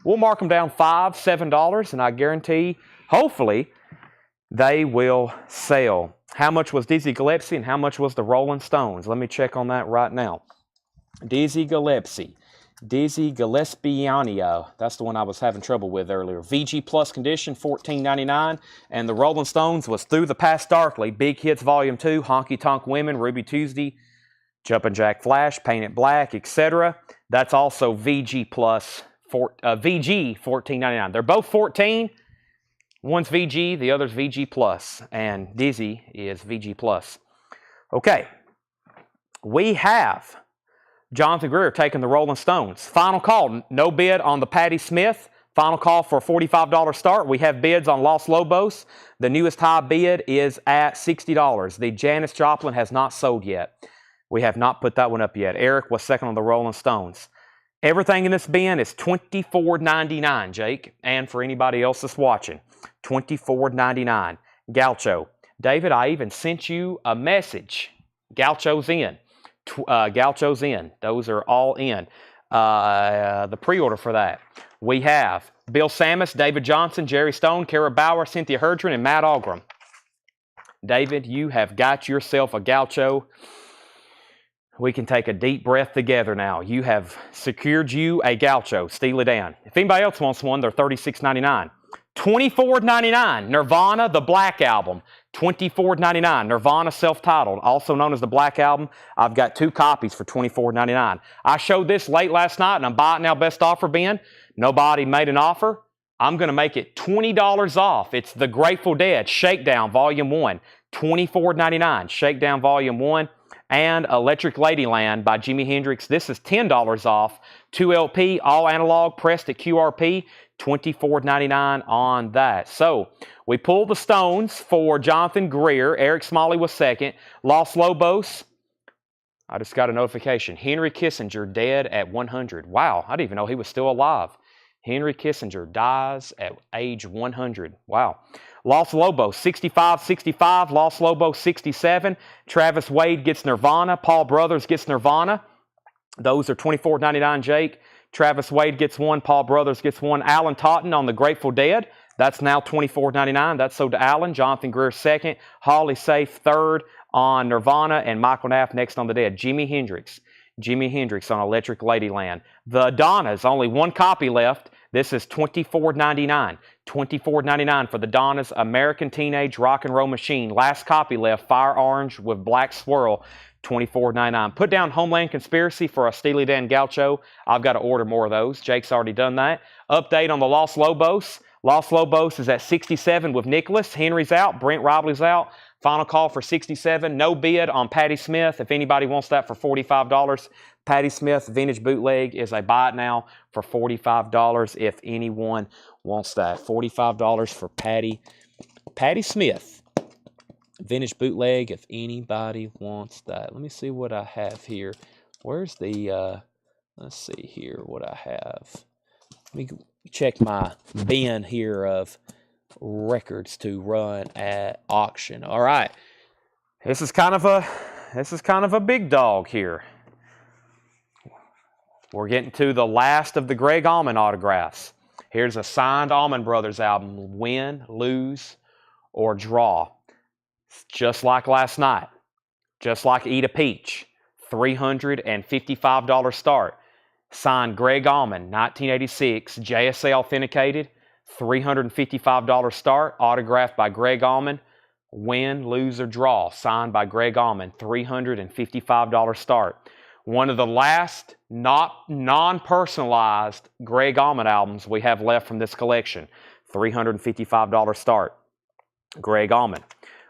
we'll mark them down $5, $7, and I guarantee, hopefully, they will sell. How much was Dizzy Gillespie and how much was the Rolling Stones? Let me check on that right now. Dizzy Gillespie. Dizzy Gillespiania. That's the one I was having trouble with earlier. VG Plus condition, $14.99. And the Rolling Stones was Through the Past Darkly, Big Hits Volume 2, Honky Tonk Women, Ruby Tuesday, Jumpin' Jack Flash, Paint It Black, etc. That's also VG Plus, VG $14.99. They're both 14. One's VG, the other's VG Plus, and Dizzy is VG Plus. Okay, we have Jonathan Greer taking the Rolling Stones. Final call, no bid on the Patti Smith. Final call for a $45 start. We have bids on Los Lobos. The newest high bid is at $60. The Janis Joplin has not sold yet. We have not put that one up yet. Eric was second on the Rolling Stones. Everything in this bin is $24.99, Jake, and for anybody else that's watching, $24.99. Gaucho. David, I even sent you a message. Gaucho's in. Gaucho's in. Those are all in. the pre-order for that. We have Bill Samus, David Johnson, Jerry Stone, Kara Bauer, Cynthia Herdron, and Matt Algram. David, you have got yourself a gaucho. We can take a deep breath together now. You have secured you a gaucho. Steely Dan. If anybody else wants one, they're $36.99. $24.99. Nirvana, the Black Album. $24.99. Nirvana self-titled, also known as the Black Album. I've got 2 copies for $24.99. I showed this late last night, and I'm buying now best offer bin. Nobody made an offer. I'm going to make it $20 off. It's The Grateful Dead, Shakedown, Volume 1. $24.99. Shakedown, Volume 1. And Electric Ladyland by Jimi Hendrix. This is $10 off. 2 LP, all analog, pressed at QRP. $24.99 on that. So, we pulled the Stones for Jonathan Greer. Eric Smalley was second. Los Lobos, I just got a notification. Henry Kissinger dead at 100. Wow, I didn't even know he was still alive. Henry Kissinger dies at age 100. Wow. Los Lobos, 65-65. Los Lobos, 67. Travis Wade gets Nirvana. Paul Brothers gets Nirvana. Those are $24.99, Jake. Travis Wade gets one. Paul Brothers gets one. Alan Totten on the Grateful Dead. That's now $24.99. That's sold to Alan. Jonathan Greer second. Holly Safe third on Nirvana. And Michael Knapp next on the Dead. Jimi Hendrix. Jimi Hendrix on Electric Ladyland. The Donnas, only 1 copy left. This is $24.99. $24.99 for the Donnas American Teenage Rock and Roll Machine. Last copy left, Fire Orange with Black Swirl. $24.99. Put down Homeland Conspiracy for a Steely Dan Gaucho. I've got to order more of those. Jake's already done that. Update on the Los Lobos. Los Lobos is at 67 with Nicholas. Henry's out. Brent Robley's out. Final call for 67. No bid on Patti Smith. If anybody wants that for $45, Patti Smith Vintage Bootleg is a buy it now for $45 if anyone wants that. $45 for Patti Smith Vintage Bootleg if anybody wants that. Let me see what I have here. Where's the, let's see here what I have. Let me check my bin here of records to run at auction. All right. This is kind of a big dog here. We're getting to the last of the Greg Allman autographs. Here's a signed Allman Brothers album, Win, Lose, or Draw. Just like last night. Just like Eat a Peach. $355 start. Signed Greg Allman, 1986, JSA authenticated. $355 start. Autographed by Greg Allman. Win, Lose, or Draw. Signed by Greg Allman. $355 start. One of the last non-personalized Greg Allman albums we have left from this collection. $355 start. Greg Allman.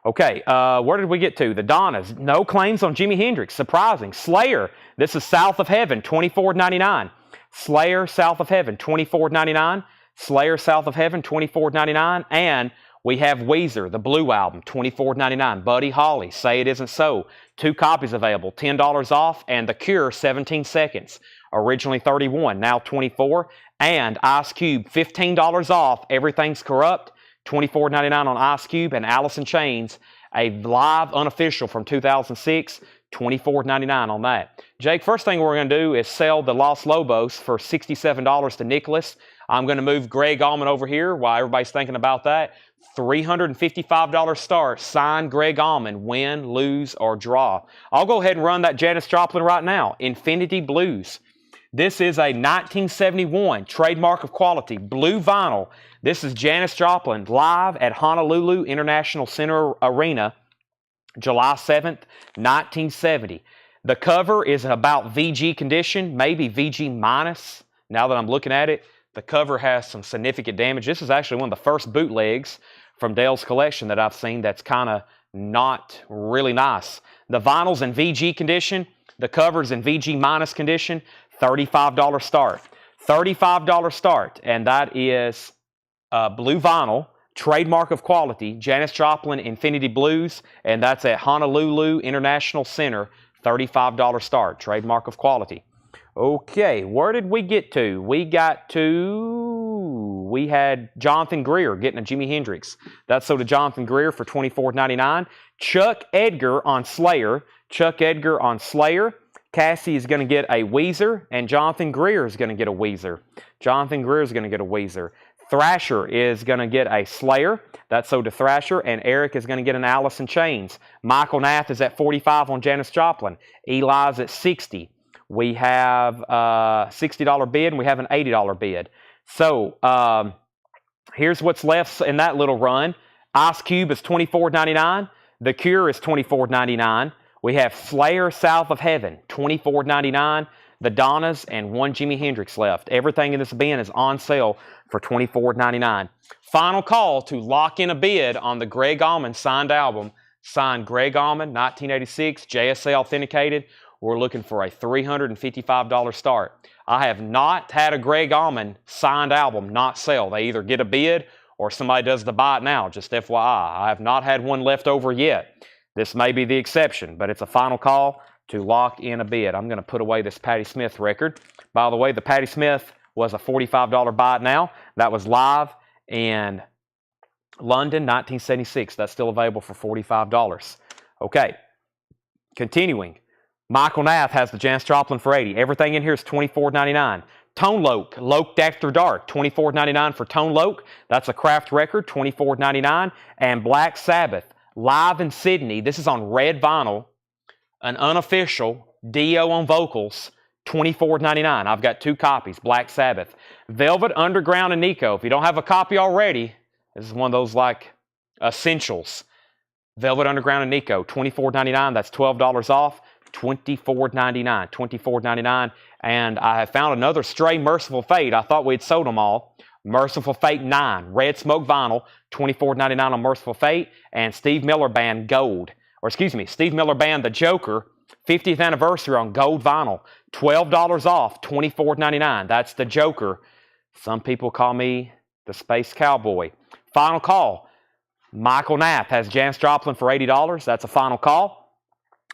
Okay, where did we get to? The Donnas. No claims on Jimi Hendrix. Surprising. Slayer. This is South of Heaven. $24.99. Slayer, South of Heaven. $24.99. Slayer, South of Heaven. $24.99. And we have Weezer, the Blue Album. $24.99. Buddy Holly, Say It Isn't So. 2 copies available. $10 off. And The Cure, 17 Seconds. Originally $31, now $24. And Ice Cube, $15 off. Everything's Corrupt. $24.99 on Ice Cube. And Alice in Chains, a live unofficial from 2006. $24.99 on that. Jake, first thing we're going to do is sell the Los Lobos for $67 to Nicholas. I'm going to move Greg Allman over here while everybody's thinking about that. $355 start, signed Greg Allman, Win, Lose, or Draw. I'll go ahead and run that Janis Joplin right now. Infinity Blues. This is a 1971 trademark of quality, blue vinyl. This is Janis Joplin live at Honolulu International Center Arena, July 7th, 1970. The cover is about VG condition, maybe VG minus. Now that I'm looking at it, the cover has some significant damage. This is actually one of the first bootlegs from Dale's collection that I've seen that's kind of not really nice. The vinyl's in VG condition. The cover's in VG minus condition. $35 start. $35 start. And that is blue vinyl, trademark of quality, Janis Joplin Infinity Blues. And that's at Honolulu International Center. $35 start, trademark of quality. Okay, where did we get to? We had Jonathan Greer getting a Jimi Hendrix. That's sold to Jonathan Greer for $24.99. Chuck Edgar on Slayer. Chuck Edgar on Slayer. Cassie is going to get a Weezer, and Jonathan Greer is going to get a Weezer. Jonathan Greer is going to get a Weezer. Thrasher is going to get a Slayer. That's so to Thrasher. And Eric is going to get an Alice in Chains. Michael Nath is at 45 on Janis Joplin. Eli's at 60. We have a $60 bid, and we have an $80 bid. So here's what's left in that little run. Ice Cube is $24.99. The Cure is $24.99. We have Slayer, South of Heaven, $24.99. The Donnas and one Jimi Hendrix left. Everything in this bin is on sale for $24.99. Final call to lock in a bid on the Greg Allman signed album. Signed Greg Allman, 1986, JSA authenticated. We're looking for a $355 start. I have not had a Greg Allman signed album not sell. They either get a bid or somebody does the buy it now, just FYI. I have not had one left over yet. This may be the exception, but it's a final call to lock in a bid. I'm going to put away this Patti Smith record. By the way, the Patti Smith was a $45 buy it now. That was live in London, 1976. That's still available for $45. Okay, continuing. Michael Nath has the Janis Joplin for $80. Everything in here is $24.99. Tone Loc, Loked After Dark, $24.99 for Tone Loc. That's a craft record, $24.99. And Black Sabbath, live in Sydney. This is on red vinyl, an unofficial, Dio on vocals, $24.99. I've got 2 copies, Black Sabbath. Velvet Underground and Nico. If you don't have a copy already, this is one of those like essentials. Velvet Underground and Nico, $24.99. That's $12 off. $24.99. $24.99. And I have found another stray Merciful Fate. I thought we'd sold them all. Merciful Fate 9, red smoke vinyl, $24.99 on Merciful Fate. And Steve Miller Band Gold, or excuse me, Steve Miller Band The Joker, 50th anniversary on gold vinyl, $12 off, $24.99. That's The Joker. Some people call me the Space Cowboy. Final call. Michael Nath has Janis Joplin for $80. That's a final call.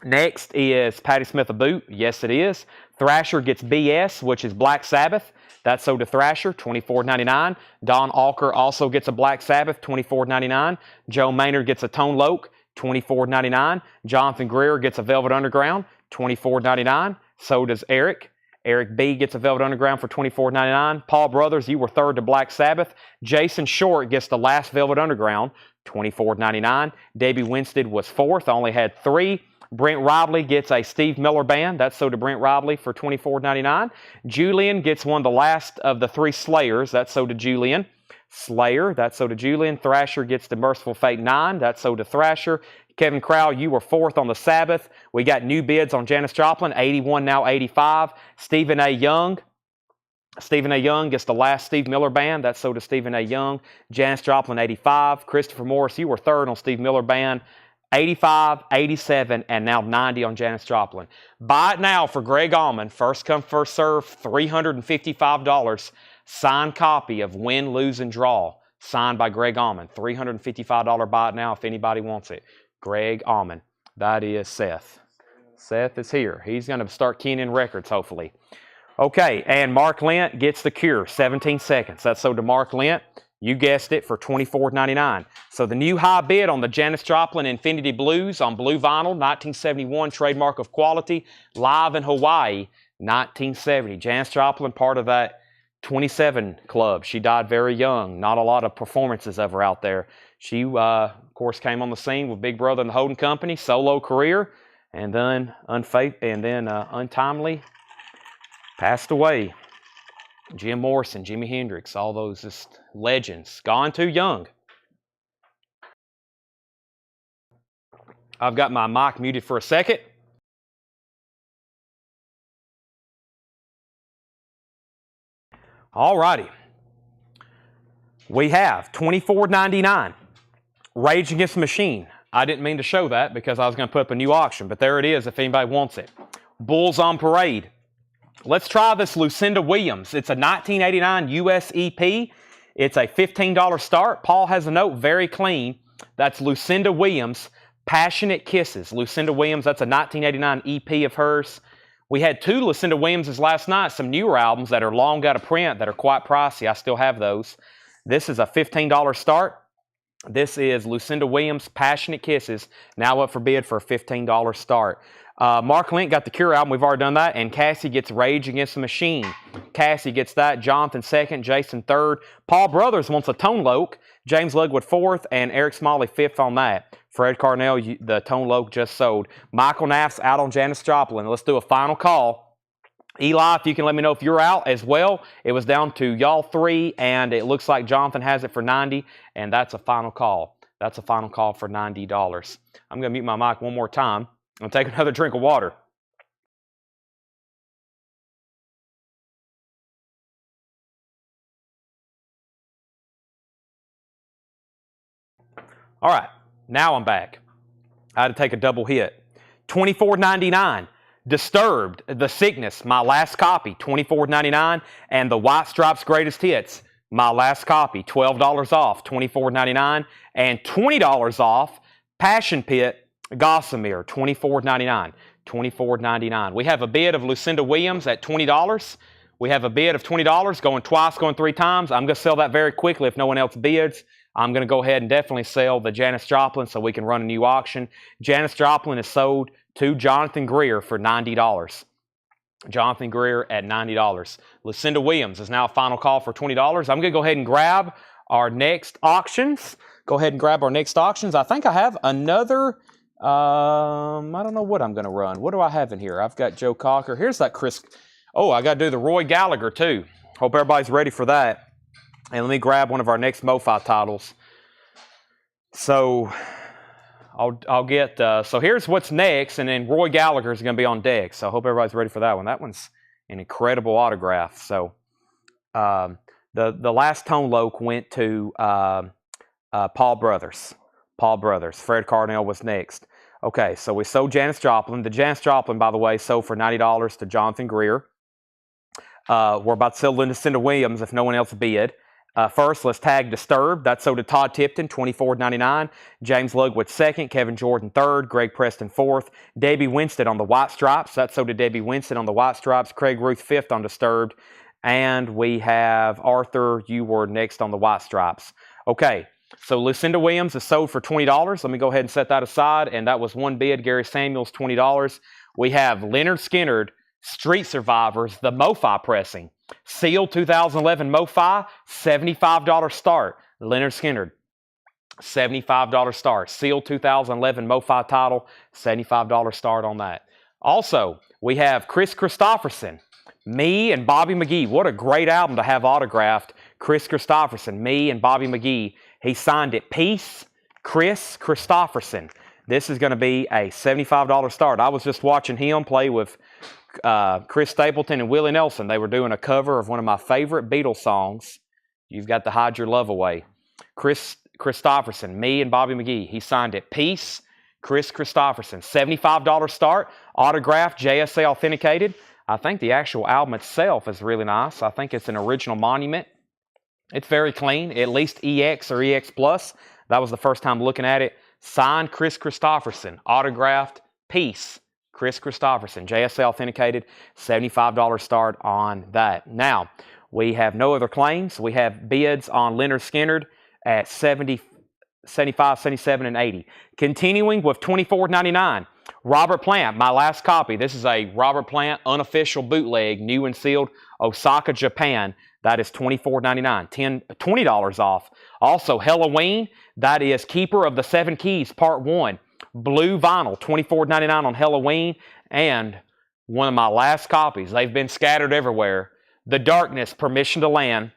Next is Patti Smith a boot. Yes, it is. Thrasher gets BS, which is Black Sabbath. That's sold to Thrasher, $24.99. Don Alker also gets a Black Sabbath, $24.99. Joe Maynard gets a Tone Loc, $24.99. Jonathan Greer gets a Velvet Underground, $24.99. So does Eric. Eric B gets a Velvet Underground for $24.99. Paul Brothers, you were third to Black Sabbath. Jason Short gets the last Velvet Underground, $24.99. Debbie Winstead was fourth, only had 3. Brent Rodley gets a Steve Miller Band. That's sold to Brent Rodley for $24.99. Julian gets one of the last of the 3 Slayers. That's sold to Julian. Slayer, that's sold to Julian. Thrasher gets the Merciful Fate 9. That's sold to Thrasher. Kevin Crowell, you were fourth on the Sabbath. We got new bids on Janis Joplin, 81, now 85. Stephen A. Young. Stephen A. Young gets the last Steve Miller Band. That's sold to Stephen A. Young. Janis Joplin, 85. Christopher Morris, you were third on Steve Miller Band. 85, 87, and now 90 on Janis Joplin. Buy it now for Greg Allman. First come, first serve, $355. Signed copy of Win, Lose, and Draw. Signed by Greg Allman. $355 buy it now if anybody wants it. Greg Allman. That is Seth. Seth is here. He's going to start keying in records, hopefully. Okay, and Mark Lent gets The Cure, 17 seconds. That's sold to Mark Lent. You guessed it, for $24.99. So the new high bid on the Janis Joplin Infinity Blues on blue vinyl, 1971, trademark of quality, live in Hawaii, 1970. Janis Joplin, part of that 27 club. She died very young. Not a lot of performances of her out there. She, of course, came on the scene with Big Brother and the Holding Company, solo career, and then untimely passed away. Jim Morrison, Jimi Hendrix, all those just legends. Gone too young. I've got my mic muted for a second. All righty. We have $24.99. Rage Against the Machine. I didn't mean to show that because I was going to put up a new auction, but there it is if anybody wants it. Bulls on Parade. Let's try this Lucinda Williams. It's a 1989 US EP. It's a $15 start. Paul has a note, very clean. That's Lucinda Williams, Passionate Kisses. Lucinda Williams, that's a 1989 EP of hers. We had 2 Lucinda Williamses last night, some newer albums that are long out of print that are quite pricey. I still have those. This is a $15 start. This is Lucinda Williams, Passionate Kisses, now up for bid for a $15 start. Mark Link got the Cure album. We've already done that. And Cassie gets Rage Against the Machine. Cassie gets that. Jonathan second. Jason third. Paul Brothers wants a Tone Loc. James Ludwig fourth. And Eric Smalley fifth on that. Fred Carnell, the Tone Loc just sold. Michael Knapp's out on Janis Joplin. Let's do a final call. Eli, if you can let me know if you're out as well. It was down to y'all three, and it looks like Jonathan has it for $90, and that's a final call. That's a final call for $90. I'm going to mute my mic one more time and take another drink of water. All right, now I'm back. I had to take a double hit. $24.99. Disturbed, The Sickness, my last copy, $24.99. And the White Stripes Greatest Hits, my last copy, $12 off, $24.99. And $20 off, Passion Pit, Gossamer, $24.99. $24.99. We have a bid of Lucinda Williams at $20. We have a bid of $20, going twice, going three times. I'm going to sell that very quickly if no one else bids. I'm going to go ahead and definitely sell the Janis Joplin so we can run a new auction. Janis Joplin is sold to Jonathan Greer for $90. Jonathan Greer at $90. Lucinda Williams is now a final call for $20. I'm going to go ahead and grab our next auctions. Go ahead and grab our next auctions. I think I have another, I don't know what I'm going to run. What do I have in here? I've got Joe Cocker. Here's that Chris. Oh, I got to do the Roy Gallagher too. Hope everybody's ready for that. And let me grab one of our next Mofi titles. So I'll get, so here's what's next, and then Roy Gallagher is going to be on deck. So I hope everybody's ready for that one. That one's an incredible autograph. So the last Tone Loc went to Paul Brothers. Paul Brothers. Fred Carnell was next. Okay, so we sold Janis Joplin. The Janis Joplin, by the way, sold for $90 to Jonathan Greer. We're about to sell Lucinda Williams if no one else bid. First, let's tag Disturbed. That's sold to Todd Tipton, $24.99. James Ludwig second. Kevin Jordan third. Greg Preston fourth. Debbie Winston on the White Stripes. That's sold to Debbie Winston on the White Stripes. Craig Ruth fifth on Disturbed. And we have Arthur, you were next on the White Stripes. Okay, so Lucinda Williams is sold for $20. Let me go ahead and set that aside. And that was one bid. Gary Samuels, $20. We have Leonard Skinner, Street Survivors, the Mofi pressing. Sealed 2011 Mofi, $75 start. Leonard Skinner, $75 start. Sealed 2011 Mofi title, $75 start on that. Also, we have Chris Christopherson, Me and Bobby McGee. What a great album to have autographed. Chris Christopherson, Me and Bobby McGee. He signed it. Peace, Chris Christopherson. This is going to be a $75 start. I was just watching him play with Chris Stapleton and Willie Nelson. They were doing a cover of one of my favorite Beatles songs, You've Got to Hide Your Love Away. Chris Christopherson, Me and Bobby McGee. He signed it. Peace, Chris Christopherson. $75 start, autographed, JSA authenticated. I think the actual album itself is really nice. I think it's an original monument. It's very clean, at least EX or EX Plus. That was the first time looking at it. Signed Chris Christopherson, autographed, Peace, Chris Christopherson, JSA authenticated, $75 start on that. Now, we have no other claims. We have bids on Leonard Skinner at $70, $75, $77, and $80. Continuing with $24.99. Robert Plant, my last copy. This is a Robert Plant unofficial bootleg, new and sealed, Osaka, Japan. That is $24.99, $20 off. Also, Halloween, that is Keeper of the Seven Keys, Part 1. Blue vinyl, $24.99 on Halloween. And one of my last copies, they've been scattered everywhere. The Darkness, Permission to Land.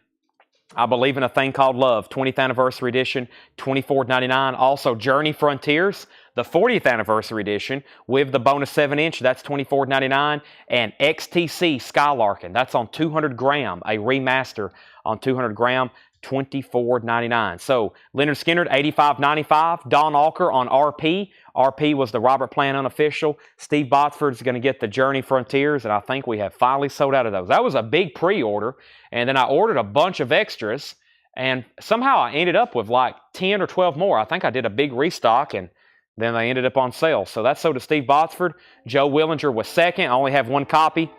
I Believe in a Thing Called Love, 20th Anniversary Edition, $24.99. Also, Journey Frontiers, the 40th Anniversary Edition, with the bonus 7-inch, that's $24.99. And XTC Skylarkin, that's on 200 gram, a remaster on 200 gram, $24.99. So, Leonard Skinner, $85.95. Don Alker on RP. RP was the Robert Plant unofficial. Steve Botsford is going to get the Journey Frontiers, and I think we have finally sold out of those. That was a big pre-order, and then I ordered a bunch of extras, and somehow I ended up with like 10 or 12 more. I think I did a big restock, and then they ended up on sale. So that's sold to Steve Botsford. Joe Willinger was second. I only have one copy.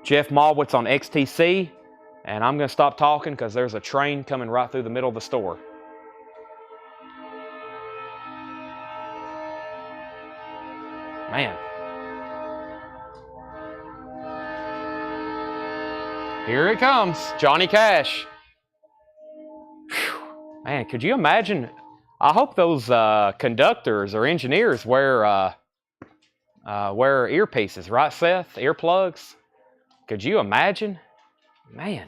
Jeff Malwitz on XTC. And I'm going to stop talking because there's a train coming right through the middle of the store. Man, Here it comes, Johnny Cash. Whew. Man, could you imagine? I hope those conductors or engineers wear earpieces, right, Seth? Earplugs. Could you imagine? Man,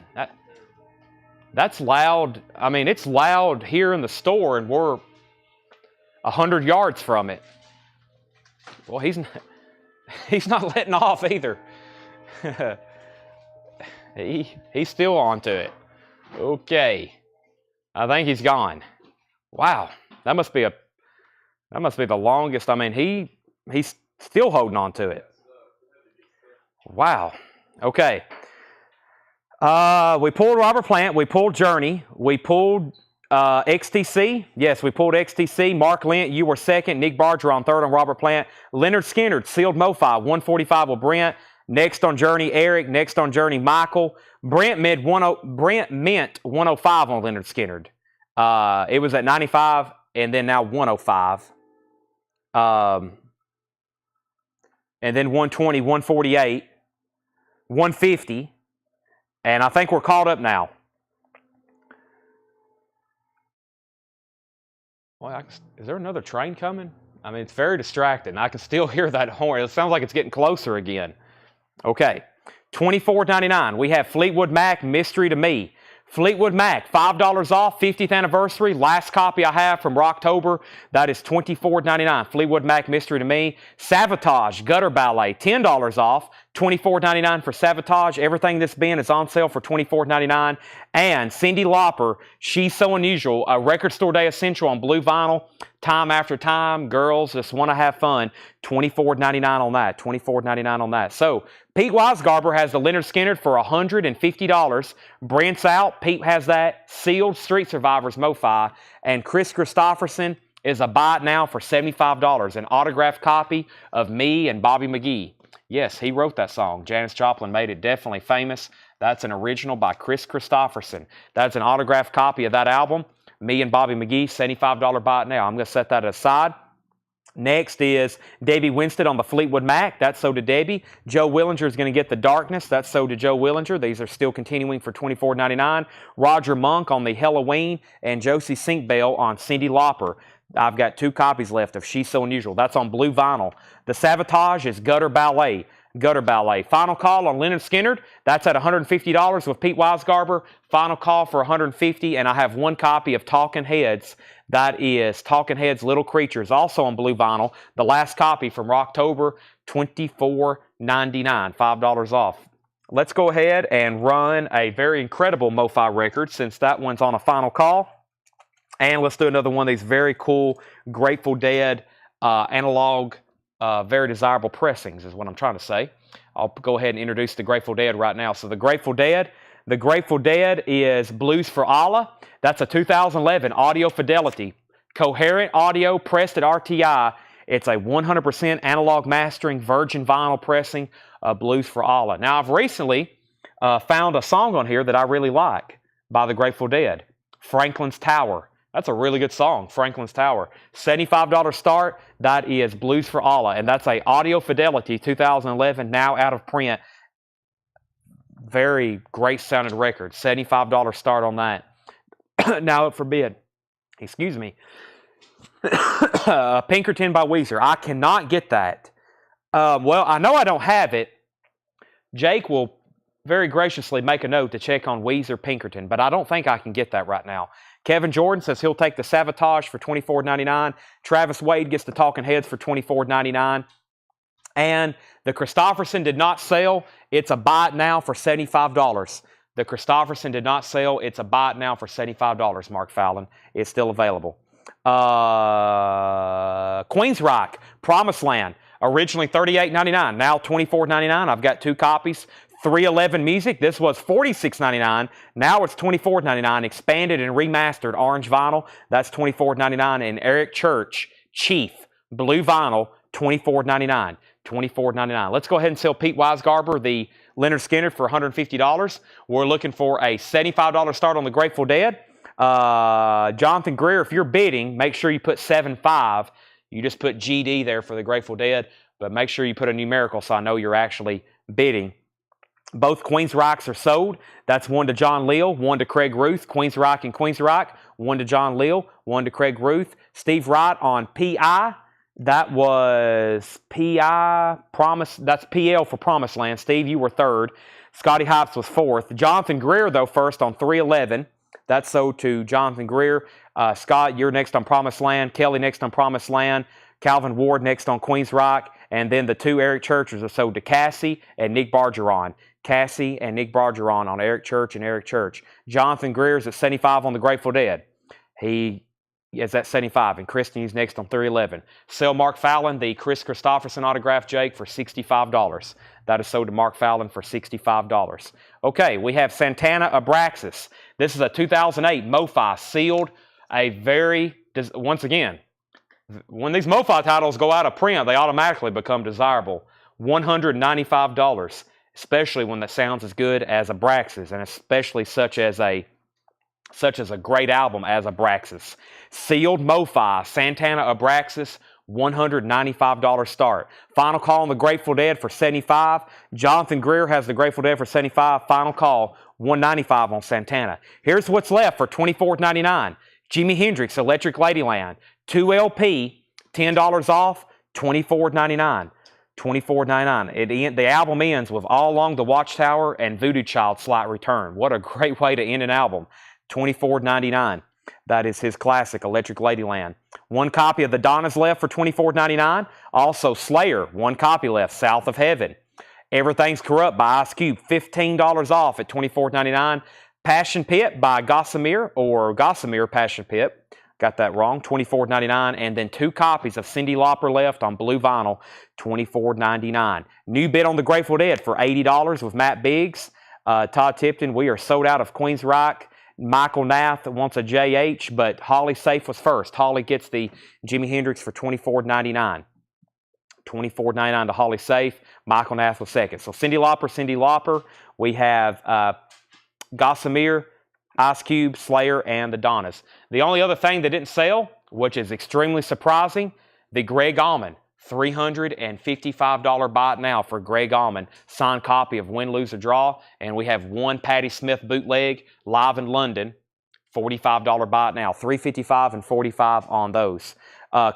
that's loud. I mean, it's loud here in the store, and we're 100 yards from it. Well, he's not letting off either. He's still onto it. Okay, I think he's gone. Wow, that must be the longest. I mean, he's still holding on to it. Wow. Okay. We pulled Robert Plant. We pulled Journey. We pulled XTC. Yes, we pulled XTC. Mark Lent, you were second. Nick Barger on third on Robert Plant. Leonard Skinner, sealed Mofi, 145 with Brent. Next on Journey, Eric. Next on Journey, Michael. Brent meant 105 on Leonard Skinner. It was at 95 and then now 105. And then 120, 148, 150. And I think we're caught up now. Well, is there another train coming? I mean, it's very distracting. I can still hear that horn. It sounds like it's getting closer again. Okay, $24.99. We have Fleetwood Mac, Mystery to Me. Fleetwood Mac, $5 off, 50th anniversary. Last copy I have from Rocktober. That is $24.99. Fleetwood Mac, Mystery to Me. Savatage, Gutter Ballet, $10 off. $24.99 for Savatage. Everything this bin is on sale for $24.99. And Cyndi Lauper, She's So Unusual, a Record Store Day essential on blue vinyl. Time after time, girls just want to have fun. $24.99 on that. $24.99 on that. So Pete Weisgarber has the Leonard Skinner for $150. Brent's out. Pete has that. Sealed Street Survivors Mofi. And Chris Christopherson is a buy it now for $75. An autographed copy of Me and Bobby McGee. Yes, he wrote that song. Janis Joplin made it definitely famous. That's an original by Chris Christopherson. That's an autographed copy of that album. Me and Bobby McGee, $75 buy it now. I'm going to set that aside. Next is Debbie Winstead on the Fleetwood Mac. That's so did Debbie. Joe Willinger is going to get the Darkness. That's so did Joe Willinger. These are still continuing for $24.99. Roger Monk on the Halloween and Josie Sinkbell on Cyndi Lauper. I've got 2 copies left of She's So Unusual. That's on blue vinyl. The Savatage is Gutter Ballet. Gutter Ballet. Final call on Leonard Skinner. That's at $150 with Pete Weisgarber. Final call for $150, and I have 1 copy of Talking Heads. That is Talking Heads Little Creatures, also on blue vinyl. The last copy from Rocktober, $24.99, $5 off. Let's go ahead and run a very incredible Mofi record since that one's on a final call. And let's do another one of these very cool Grateful Dead analog, very desirable pressings is what I'm trying to say. I'll go ahead and introduce the Grateful Dead right now. So the Grateful Dead is Blues for Allah. That's a 2011 audio Fidelity. Coherent audio pressed at RTI. It's a 100% analog mastering virgin vinyl pressing of Blues for Allah. Now I've recently found a song on here that I really like by the Grateful Dead. Franklin's Tower. That's a really good song, Franklin's Tower. $75 start. That is Blues for Allah. And that's a Audio Fidelity 2011, now out of print. Very great sounding record. $75 start on that. Now up for bid. Excuse me. Pinkerton by Weezer. I cannot get that. Well, I know I don't have it. Jake will very graciously make a note to check on Weezer Pinkerton, but I don't think I can get that right now. Kevin Jordan says he'll take the Savatage for $24.99. Travis Wade gets the Talking Heads for $24.99. And the Christopherson did not sell. It's a buy it now for $75. The Christopherson did not sell. It's a buy it now for $75, Mark Fallon. It's still available. Queensryche, Promised Land. Originally $38.99, now $24.99. I've got 2 copies. 311 Music, this was $46.99. Now it's $24.99. Expanded and remastered orange vinyl. That's $24.99. And Eric Church, Chief, blue vinyl, $24.99. $24.99. Let's go ahead and sell Pete Weisgarber the Leonard Skinner for $150. We're looking for a $75 start on the Grateful Dead. Jonathan Greer, if you're bidding, make sure you put 7.5. You just put GD there for the Grateful Dead, but make sure you put a numerical so I know you're actually bidding. Both Queensryches are sold. That's one to John Leal, one to Craig Ruth. Queensryche and Queensryche. One to John Leal, one to Craig Ruth. Steve Wright on PI. That was PI Promise. That's PL for Promised Land. Steve, you were third. Scotty Hopes was fourth. Jonathan Greer, though, first on 311. That's sold to Jonathan Greer. Scott, you're next on Promised Land. Kelly next on Promised Land. Calvin Ward next on Queensryche. And then the two Eric Churchers are sold to Cassie and Nick Bargeron. Cassie and Nick Bargeron on Eric Church and Eric Church. Jonathan Greer's at 75 on the Grateful Dead. He is at 75, and Kristen's next on 311. Sell Mark Fallon the Chris Christopherson autograph, Jake, for $65. That is sold to Mark Fallon for $65. Okay, we have Santana Abraxas. This is a 2008 Mofi sealed. Once again, when these Mofi titles go out of print, they automatically become desirable. $195. Especially when that sounds as good as Abraxas, and especially such as a great album as Abraxas. Sealed Mofi, Santana Abraxas, $195 start. Final call on the Grateful Dead for $75. Jonathan Greer has the Grateful Dead for $75. Final call, $195 on Santana. Here's what's left for $24.99. Jimi Hendrix, Electric Ladyland, 2 LP, $10 off, $24.99. $24.99. The album ends with All Along the Watchtower and Voodoo Child Slight Return. What a great way to end an album. $24.99. That is his classic, Electric Ladyland. One copy of The Donnas left for $24.99. Also Slayer, one copy left, South of Heaven. Everything's Corrupt by Ice Cube, $15 off at $24.99. Passion Pit by Gossamer, or Gossamer Passion Pit. Got that wrong, $24.99. And then 2 copies of Cyndi Lauper left on blue vinyl, $24.99. New bid on the Grateful Dead for $80 with Matt Biggs. Todd Tipton, we are sold out of Queensryche. Michael Nath wants a JH, but Holly Safe was first. Holly gets the Jimi Hendrix for $24.99. $24.99 to Holly Safe. Michael Nath was second. So Cyndi Lauper. We have Gossamer, Ice Cube, Slayer, and the Donnas. The only other thing that didn't sell, which is extremely surprising, the Greg Allman, $355 buy it now for Greg Allman, signed copy of Win, Lose, or Draw. And we have one Patti Smith bootleg live in London, $45 buy it now, $355 and $45 on those.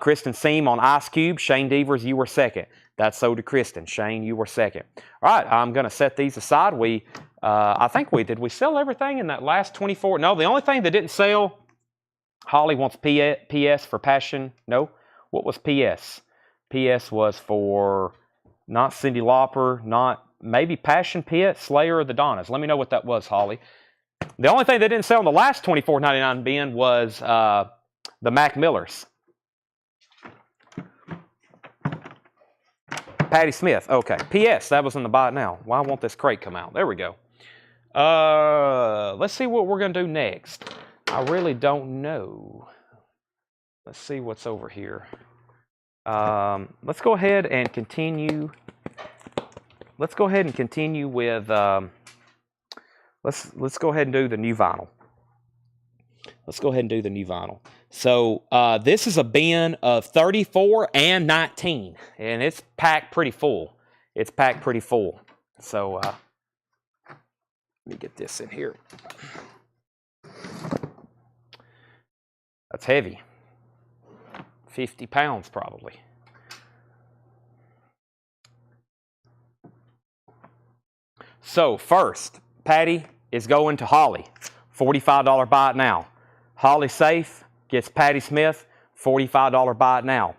Kristen Seam on Ice Cube. Shane Devers, you were second. That's sold to Kristen. Shane, you were second. All right, I'm going to set these aside. I think did we sell everything in that last 24? No, the only thing that didn't sell, Holly wants PS for Passion. No, what was PS? PS was for not Cyndi Lauper, not maybe Passion Pit, Slayer, or the Donnas. Let me know what that was, Holly. The only thing that didn't sell in the last $24.99 bin was the Mac Millers. Patti Smith. Okay. PS, that was in the buy it now. Why won't this crate come out? There we go. Let's see what we're going to do next. I really don't know. Let's see what's over here. Let's go ahead and continue. Let's go ahead and continue with. Let's go ahead and do the new vinyl. Let's go ahead and do the new vinyl. So this is a bin of 34 and 19, and it's packed pretty full. It's packed pretty full. So let me get this in here. That's heavy. 50 pounds probably. So first, Patty is going to Holly. $45 buy it now. Holly Safe gets Patti Smith, $45 buy it now.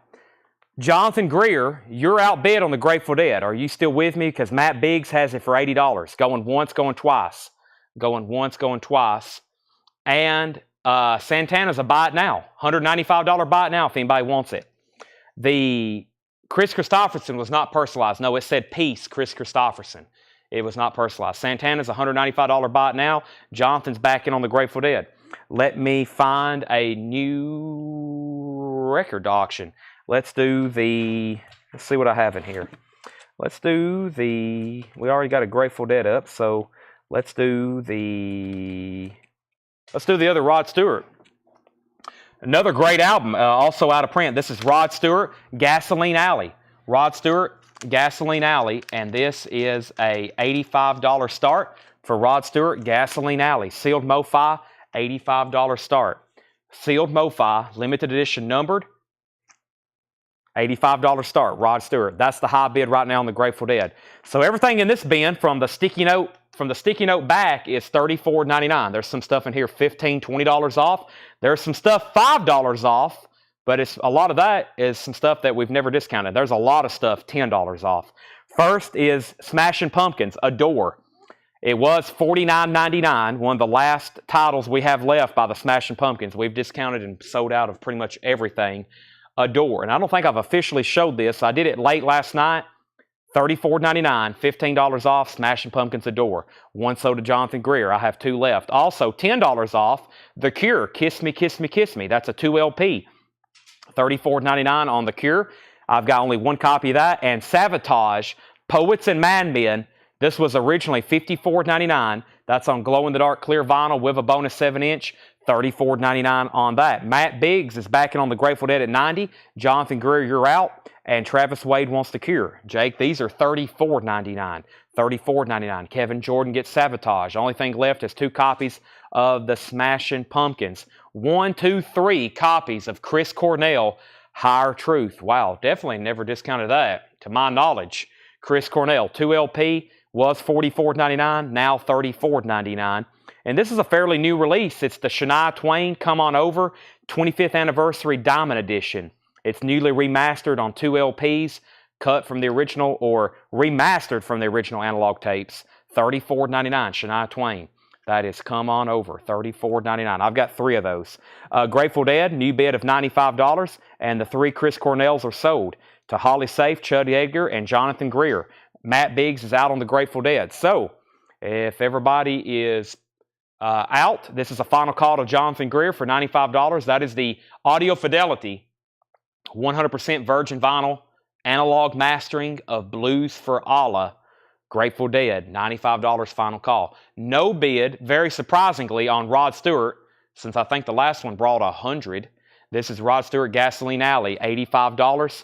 Jonathan Greer, you're outbid on the Grateful Dead. Are you still with me? Because Matt Biggs has it for $80. Going once, going twice. Going once, going twice. And Santana's a buy it now. $195 buy it now if anybody wants it. The Chris Christopherson was not personalized. No, it said Peace Chris Christopherson. It was not personalized. Santana's $195 buy it now. Jonathan's back in on the Grateful Dead. Let me find a new record auction. Let's do let's see what I have in here. Let's do we already got a Grateful Dead up, so let's do the other Rod Stewart. Another great album, also out of print. This is Rod Stewart, Gasoline Alley. Rod Stewart, Gasoline Alley, and this is a $85 start for Rod Stewart, Gasoline Alley. Sealed Mofi, $85 start. Sealed Mofi, limited edition numbered, $85 start, Rod Stewart. That's the high bid right now on the Grateful Dead. So everything in this bin from the sticky note back is $34.99. There's some stuff in here $15, $20 off. There's some stuff $5 off, but a lot of that is some stuff that we've never discounted. There's a lot of stuff $10 off. First is Smashing Pumpkins, a door. It was $49.99, one of the last titles we have left by the Smashing Pumpkins. We've discounted and sold out of pretty much everything. A door, and I don't think I've officially showed this. I did it late last night. $34.99, $15 off, Smashing Pumpkins a door. One sold to Jonathan Greer. I have 2 left. Also, $10 off, The Cure, Kiss Me, Kiss Me, Kiss Me. That's a 2 LP. $34.99 on The Cure. I've got only 1 copy of that. And Sabotage, Poets and Madmen. This was originally $54.99. That's on glow-in-the-dark clear vinyl with a bonus 7-inch. $34.99 on that. Matt Biggs is backing on the Grateful Dead at $90. Jonathan Greer, you're out. And Travis Wade wants The Cure. Jake, these are $34.99. $34.99. Kevin Jordan gets Sabotage. Only thing left is 2 copies of the Smashing Pumpkins. 1, 2, 3 copies of Chris Cornell, Higher Truth. Wow, definitely never discounted that, to my knowledge. Chris Cornell, 2 LP, was $44.99, now $34.99. And this is a fairly new release. It's the Shania Twain Come On Over 25th Anniversary Diamond Edition. It's newly remastered on 2 LPs, cut from the original or remastered from the original analog tapes. $34.99, Shania Twain. That is Come On Over, $34.99. I've got 3 of those. Grateful Dead, new bid of $95, and the 3 Chris Cornells are sold to Holly Safe, Chud Edgar, and Jonathan Greer. Matt Biggs is out on the Grateful Dead. So, if everybody is out, this is a final call to Jonathan Greer for $95. That is the Audio Fidelity 100% virgin vinyl analog mastering of Blues for Allah, Grateful Dead, $95 final call. No bid, very surprisingly, on Rod Stewart, since I think the last one brought 100. This is Rod Stewart Gasoline Alley, $85.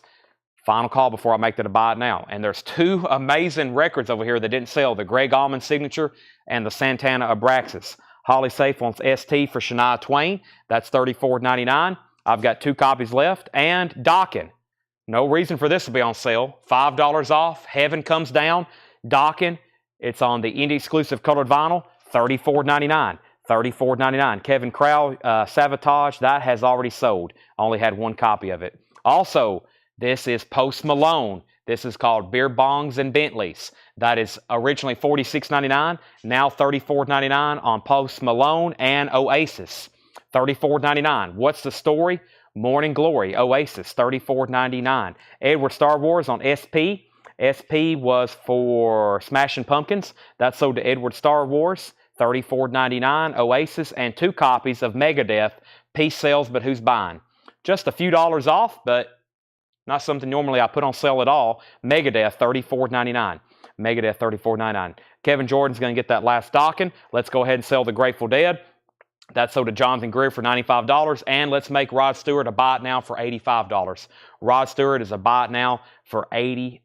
Final call before I make that a buy it now. And there's 2 amazing records over here that didn't sell, the Greg Allman Signature and the Santana Abraxas. Holly Safe wants ST for Shania Twain. That's $34.99. I've got 2 copies left. And Dockin. No reason for this to be on sale. $5 off. Heaven Comes Down. Dockin. It's on the indie exclusive colored vinyl. $34.99. $34.99. Kevin Crow, Sabotage. That has already sold. Only had 1 copy of it. Also, this is Post Malone. This is called Beer Bongs and Bentleys. That is originally $46.99. Now $34.99 on Post Malone and Oasis. $34.99. What's the story? Morning Glory, Oasis, $34.99. Edward Star Wars on SP. SP was for Smashing Pumpkins. That sold to Edward Star Wars, $34.99. Oasis, and 2 copies of Megadeth. Peace Sells, but who's buying? Just a few dollars off, but not something normally I put on sale at all. Megadeth, $34.99. Megadeth, $34.99. Kevin Jordan's going to get that last docking. Let's go ahead and sell the Grateful Dead. That's sold to Jonathan Greer for $95. And let's make Rod Stewart a buy it now for $85. Rod Stewart is a buy it now for $85.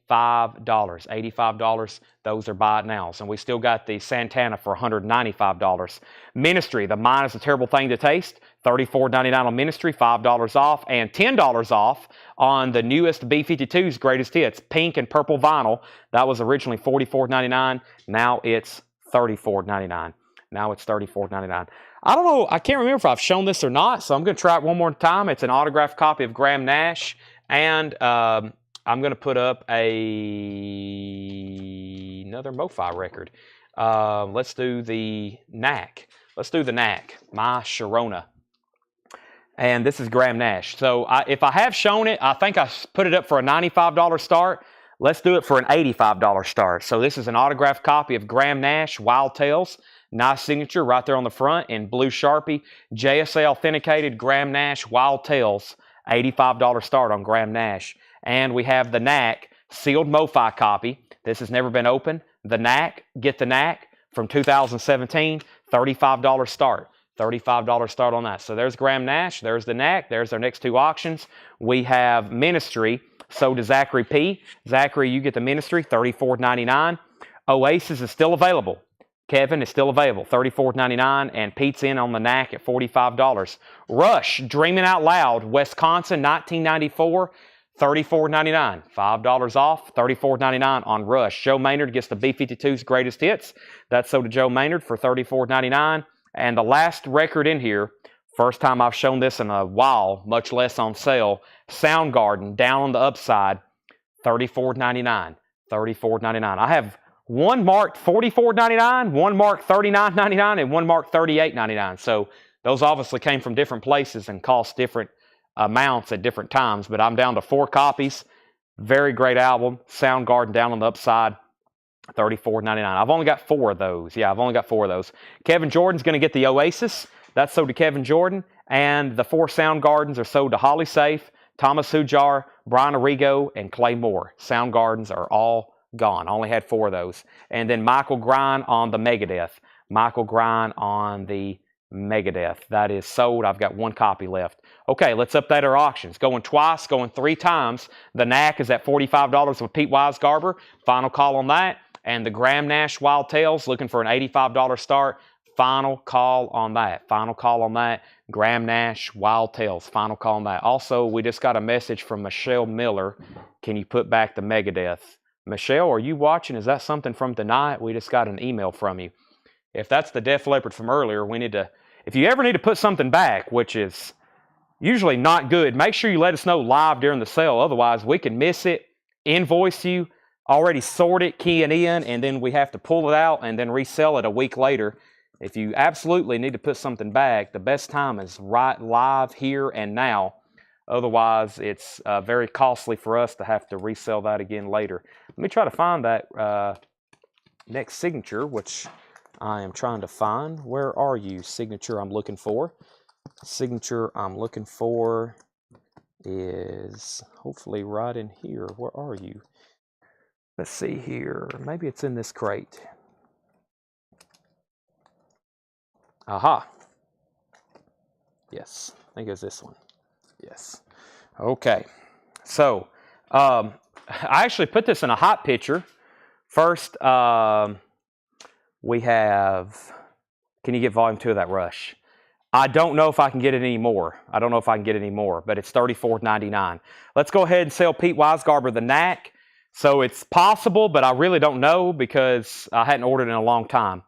$85. Those are buy it nows. And we still got the Santana for $195. Ministry, the Mind is a Terrible Thing to Taste. $34.99 on Ministry, $5 off, and $10 off on the newest B-52's Greatest Hits, pink and purple vinyl. That was originally $44.99. Now it's $34.99. Now it's $34.99. I don't know, I can't remember if I've shown this or not, so I'm going to try it one more time. It's an autographed copy of Graham Nash, and I'm going to put up another Mofi record. Let's do the Knack. Let's do the Knack, My Sharona. And this is Graham Nash. So if I have shown it, I think I put it up for a $95 start. Let's do it for an $85 start. So this is an autographed copy of Graham Nash, Wild Tales. Nice signature right there on the front in blue Sharpie. JSA authenticated Graham Nash, Wild Tales. $85 start on Graham Nash. And we have the Knack, sealed Mofi copy. This has never been opened. The Knack, Get the Knack from 2017. $35 start. $35 start on that. So there's Graham Nash. There's the Knack. There's our next 2 auctions. We have Ministry sold to Zachary P. Zachary, you get the ministry, $34.99. Oasis is still available. Kevin is still available, $34.99, and Pete's in on the knack at $45. Rush, Dreaming Out Loud, Wisconsin, 1994, $34.99. $5 off, $34.99 on Rush. Joe Maynard gets the B-52's Greatest Hits. That's sold to Joe Maynard for $34.99. And the last record in here, first time I've shown this in a while, much less on sale, Soundgarden, Down on the Upside, $34.99. $34.99. I have one marked $44.99, one marked $39.99, and one marked $38.99. So those obviously came from different places and cost different amounts at different times. But I'm down to 4 copies. Very great album. Soundgarden, Down on the Upside, $34.99. I've only got 4 of those. Yeah, I've only got 4 of those. Kevin Jordan's going to get the Oasis. That's sold to Kevin Jordan. And the 4 Soundgardens are sold to Holly Safe, Thomas Hujar, Brian Arrigo, and Clay Moore. Soundgardens are all gone. I only had 4 of those. And then Michael Grind on the Megadeth. Michael Grind on the Megadeth. That is sold. I've got 1 copy left. Okay, let's update our auctions. Going twice, going 3 times. The Knack is at $45 with Pete Weisgarber. Final call on that. And the Graham Nash Wild Tales, looking for an $85 start. Final call on that. Final call on that. Graham Nash Wild Tales. Final call on that. Also, we just got a message from Michelle Miller. Can you put back the Megadeth? Michelle, are you watching? Is that something from tonight? We just got an email from you. If that's the Def Leppard from earlier, we need to, if you ever need to put something back, which is usually not good, make sure you let us know live during the sale. Otherwise, we can miss it, invoice you, already sort it, key it in, and then we have to pull it out and then resell it a week later. If you absolutely need to put something back, the best time is right live here and now. Otherwise, it's very costly for us to have to resell that again later. Let me try to find that next signature, which I am trying to find. Where are you? Signature I'm looking for. Signature I'm looking for is hopefully right in here. Where are you? Let's see here. Maybe it's in this crate. Aha. Yes, I think it's this one. Yes. Okay. So, I actually put this in a hot picture. First, we have, can you get volume 2 of that Rush? I don't know if I can get it anymore. I don't know if I can get it anymore, but it's $34.99. Let's go ahead and sell Pete Weisgarber the Knack. So it's possible, but I really don't know because I hadn't ordered in a long time.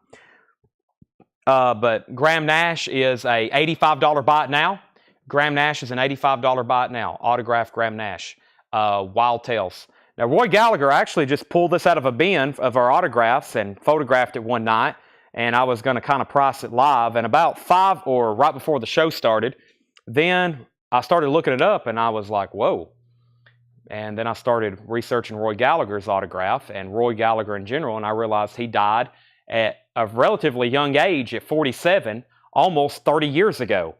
But Graham Nash is a $85 buy it now. Graham Nash is an $85 buy it now. Autographed Graham Nash. Wild Tales. Now, Roy Gallagher actually just pulled this out of a bin of our autographs and photographed it one night. And I was going to kind of price it live. And about 5 or right before the show started, then I started looking it up and I was like, whoa. And then I started researching Roy Gallagher's autograph and Roy Gallagher in general. And I realized he died at a relatively young age at 47, almost 30 years ago.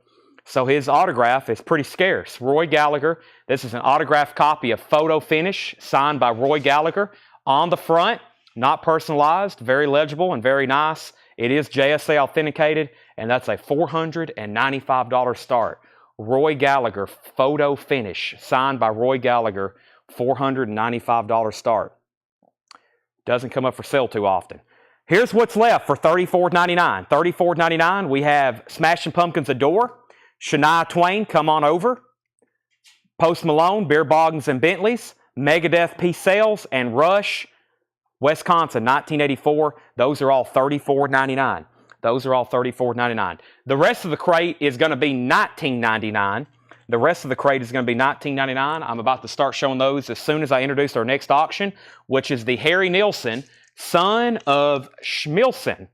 So his autograph is pretty scarce. Roy Gallagher, this is an autographed copy of Photo Finish, signed by Roy Gallagher. On the front, not personalized, very legible and very nice. It is JSA authenticated, and that's a $495 start. Roy Gallagher, Photo Finish, signed by Roy Gallagher, $495 start. Doesn't come up for sale too often. Here's what's left for $34.99. $34.99, we have Smashing Pumpkins Adore, Shania Twain, Come On Over, Post Malone, Beer Boggins and Bentleys, Megadeth Peace Sales, and Rush, Wisconsin, 1984. Those are all $34.99. Those are all $34.99. The rest of the crate is going to be $19.99. The rest of the crate is going to be $19.99. I'm about to start showing those as soon as I introduce our next auction, which is the Harry Nilsson, son of Schmilson.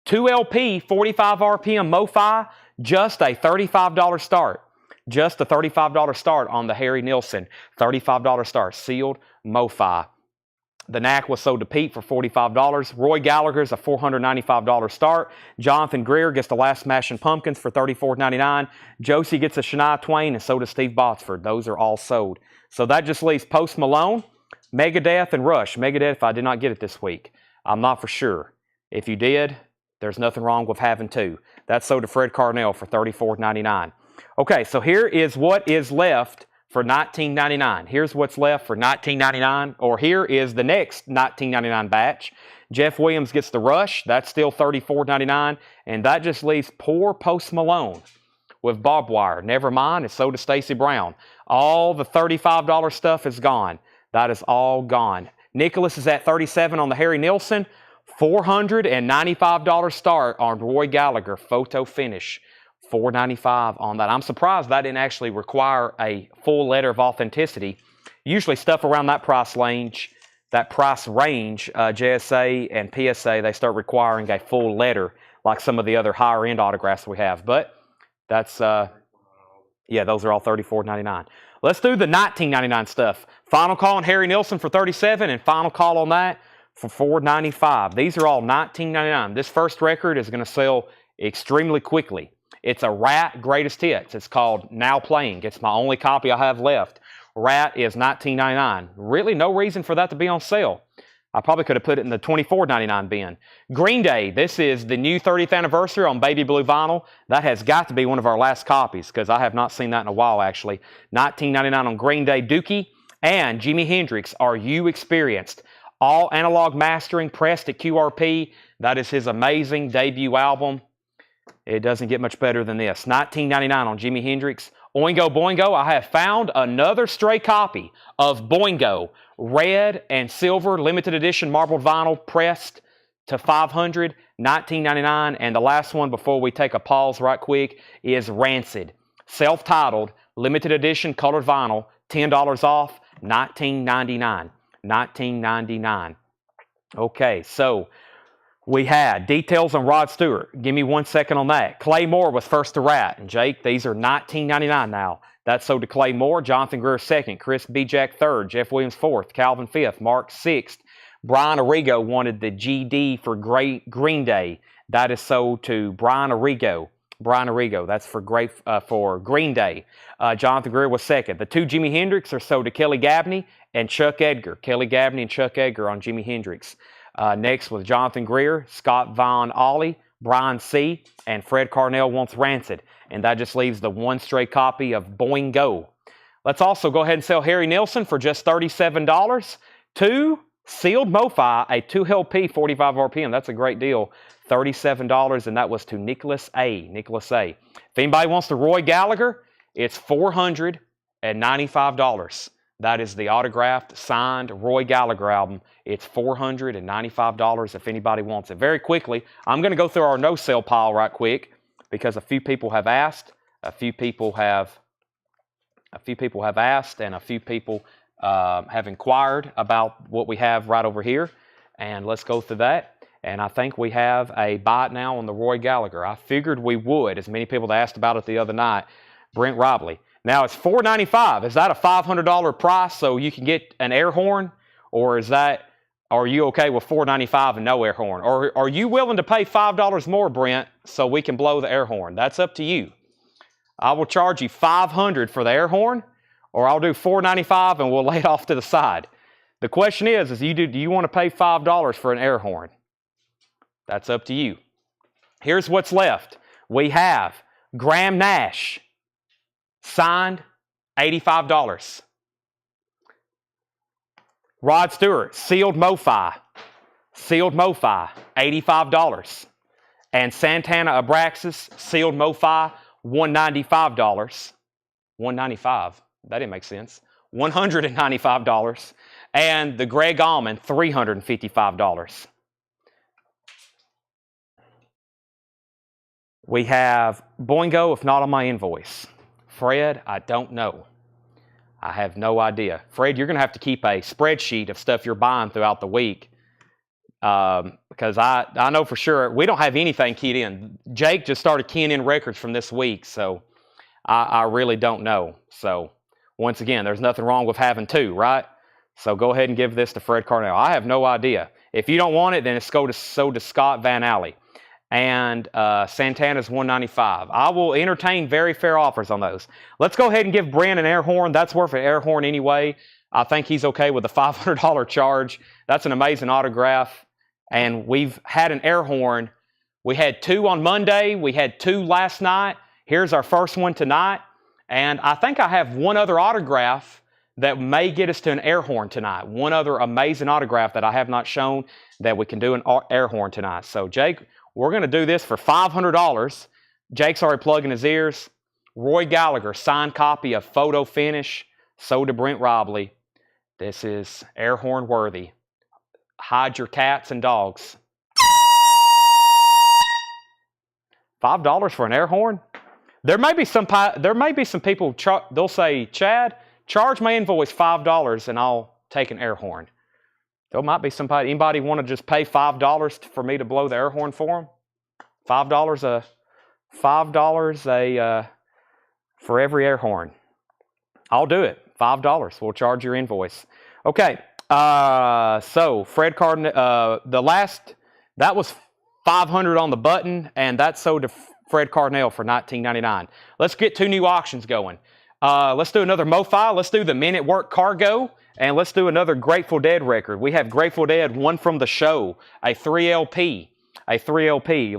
2 LP, 45 RPM Mofi, just a $35 start. Just a $35 start on the Harry Nilsson. $35 start, sealed Mofi. The Knack was sold to Pete for $45. Roy Gallagher's a $495 start. Jonathan Greer gets the last Smashing Pumpkins for $34.99. Josie gets a Shania Twain, and so does Steve Botsford. Those are all sold. So that just leaves Post Malone, Megadeth, and Rush. Megadeth, I did not get it this week. I'm not for sure. If you did, there's nothing wrong with having 2. That's sold to Fred Carnell for $34.99. Okay, so here is what is left for $19.99. Here's what's left for $19.99, or here is the next $19.99 batch. Jeff Williams gets the Rush. That's still $34.99, and that just leaves poor Post Malone with barbed wire. Never mind, and so does Stacey Brown. All the $35 stuff is gone. That is all gone. Nicholas is at $37 on the Harry Nilsson. $495 start on Roy Gallagher photo finish. $495 on that. I'm surprised that didn't actually require a full letter of authenticity. Usually stuff around that price range, JSA and PSA, they start requiring a full letter like some of the other higher end autographs we have. But that's, yeah, those are all $34.99. Let's do the $19.99 stuff. Final call on Harry Nilsson for $37 and final call on that for $495. These are all $19.99. This first record is going to sell extremely quickly. It's a Rat Greatest Hits. It's called Now Playing. It's my only copy I have left. Rat is $19.99. Really no reason for that to be on sale. I probably could have put it in the $24.99 bin. Green Day, this is the new 30th anniversary on baby blue vinyl. That has got to be one of our last copies because I have not seen that in a while actually. $19.99 on Green Day Dookie. And Jimi Hendrix, Are You Experienced? All analog mastering pressed at QRP. That is his amazing debut album. It doesn't get much better than this. $19.99 on Jimi Hendrix. Oingo Boingo, I have found another stray copy of Boingo. Red and silver, limited edition marbled vinyl, pressed to 500, $19.99. And the last one before we take a pause right quick is Rancid. Self-titled, limited edition colored vinyl, $10 off, $19.99. $19.99. Okay, so we had details on Rod Stewart. Give me 1 second on that. Clay Moore was first to Rat. And Jake, these are $19.99 now. That's sold to Clay Moore. Jonathan Greer second. Chris B. Jack third. Jeff Williams fourth. Calvin fifth. Mark sixth. Brian Arrigo wanted the GD for Green Day. That is sold to Brian Arrigo. Brian Arrigo. That's for Green Day. Jonathan Greer was second. The two Jimi Hendrix are sold to Kelly Gabney and Chuck Edgar. Kelly Gabney and Chuck Edgar on Jimi Hendrix. Next with Jonathan Greer, Scott Von Ollie, Brian C., and Fred Carnell wants Rancid. And that just leaves the one stray copy of Boingo. Let's also go ahead and sell Harry Nilsson for just $37. Two sealed Mofi, a 2LP 45 RPM. That's a great deal. $37, and that was to Nicholas A. Nicholas A. If anybody wants the Roy Gallagher, it's $495. That is the autographed, signed Roy Gallagher album. It's $495 if anybody wants it. Very quickly, I'm going to go through our no-sale pile right quick because a few people have asked, a few people have asked, and a few people have inquired about what we have right over here. And let's go through that. And I think we have a buy it now on the Roy Gallagher. I figured we would, as many people asked about it the other night. Brent Robley. Now it's $495. Is that a $500 price so you can get an air horn? Or are you okay with $495 and no air horn? Or are you willing to pay $5 more, Brent, so we can blow the air horn? That's up to you. I will charge you $500 for the air horn, or I'll do $495 and we'll lay it off to the side. The question is do you want to pay $5 for an air horn? That's up to you. Here's what's left. We have Graham Nash. Signed, $85. Rod Stewart, sealed Mofi, $85. And Santana Abraxas, sealed Mofi, $195. $195, that didn't make sense. $195. And the Greg Allman, $355. We have Boingo, if not on my invoice. Fred, I don't know. I have no idea. Fred, you're going to have to keep a spreadsheet of stuff you're buying throughout the week because I know for sure we don't have anything keyed in. Jake just started keying in records from this week, so I really don't know. So once again, there's nothing wrong with having two, right? So go ahead and give this to Fred Carnell. I have no idea. If you don't want it, then it's sold to Scott Van Alley. And Santana's $195. I will entertain very fair offers on those. Let's go ahead and give Brand an air horn. That's worth an air horn anyway. I think he's okay with the $500 charge. That's an amazing autograph. And we've had an air horn. We had two on Monday. We had two last night. Here's our first one tonight. And I think I have one other autograph that may get us to an air horn tonight. One other amazing autograph that I have not shown that we can do an air horn tonight. So, Jake, we're going to do this for $500. Jake's already plugging his ears. Roy Gallagher, signed copy of Photo Finish, sold to Brent Robley. This is air horn worthy. Hide your cats and dogs. $5 for an air horn? There may be some people, they'll say, Chad, charge my invoice $5 and I'll take an air horn. There might be somebody, anybody want to just pay $5 for me to blow the air horn for them? $5 for every air horn. I'll do it. $5. We'll charge your invoice. Okay. So Fred Cardinal, that was $500 on the button, and that sold to Fred Cardinal for $19.99. Let's get 2 new auctions going. Let's do another Mofi. Let's do the Men at Work Cargo, and let's do another Grateful Dead record. We have Grateful Dead, One from the Show, a 3LP.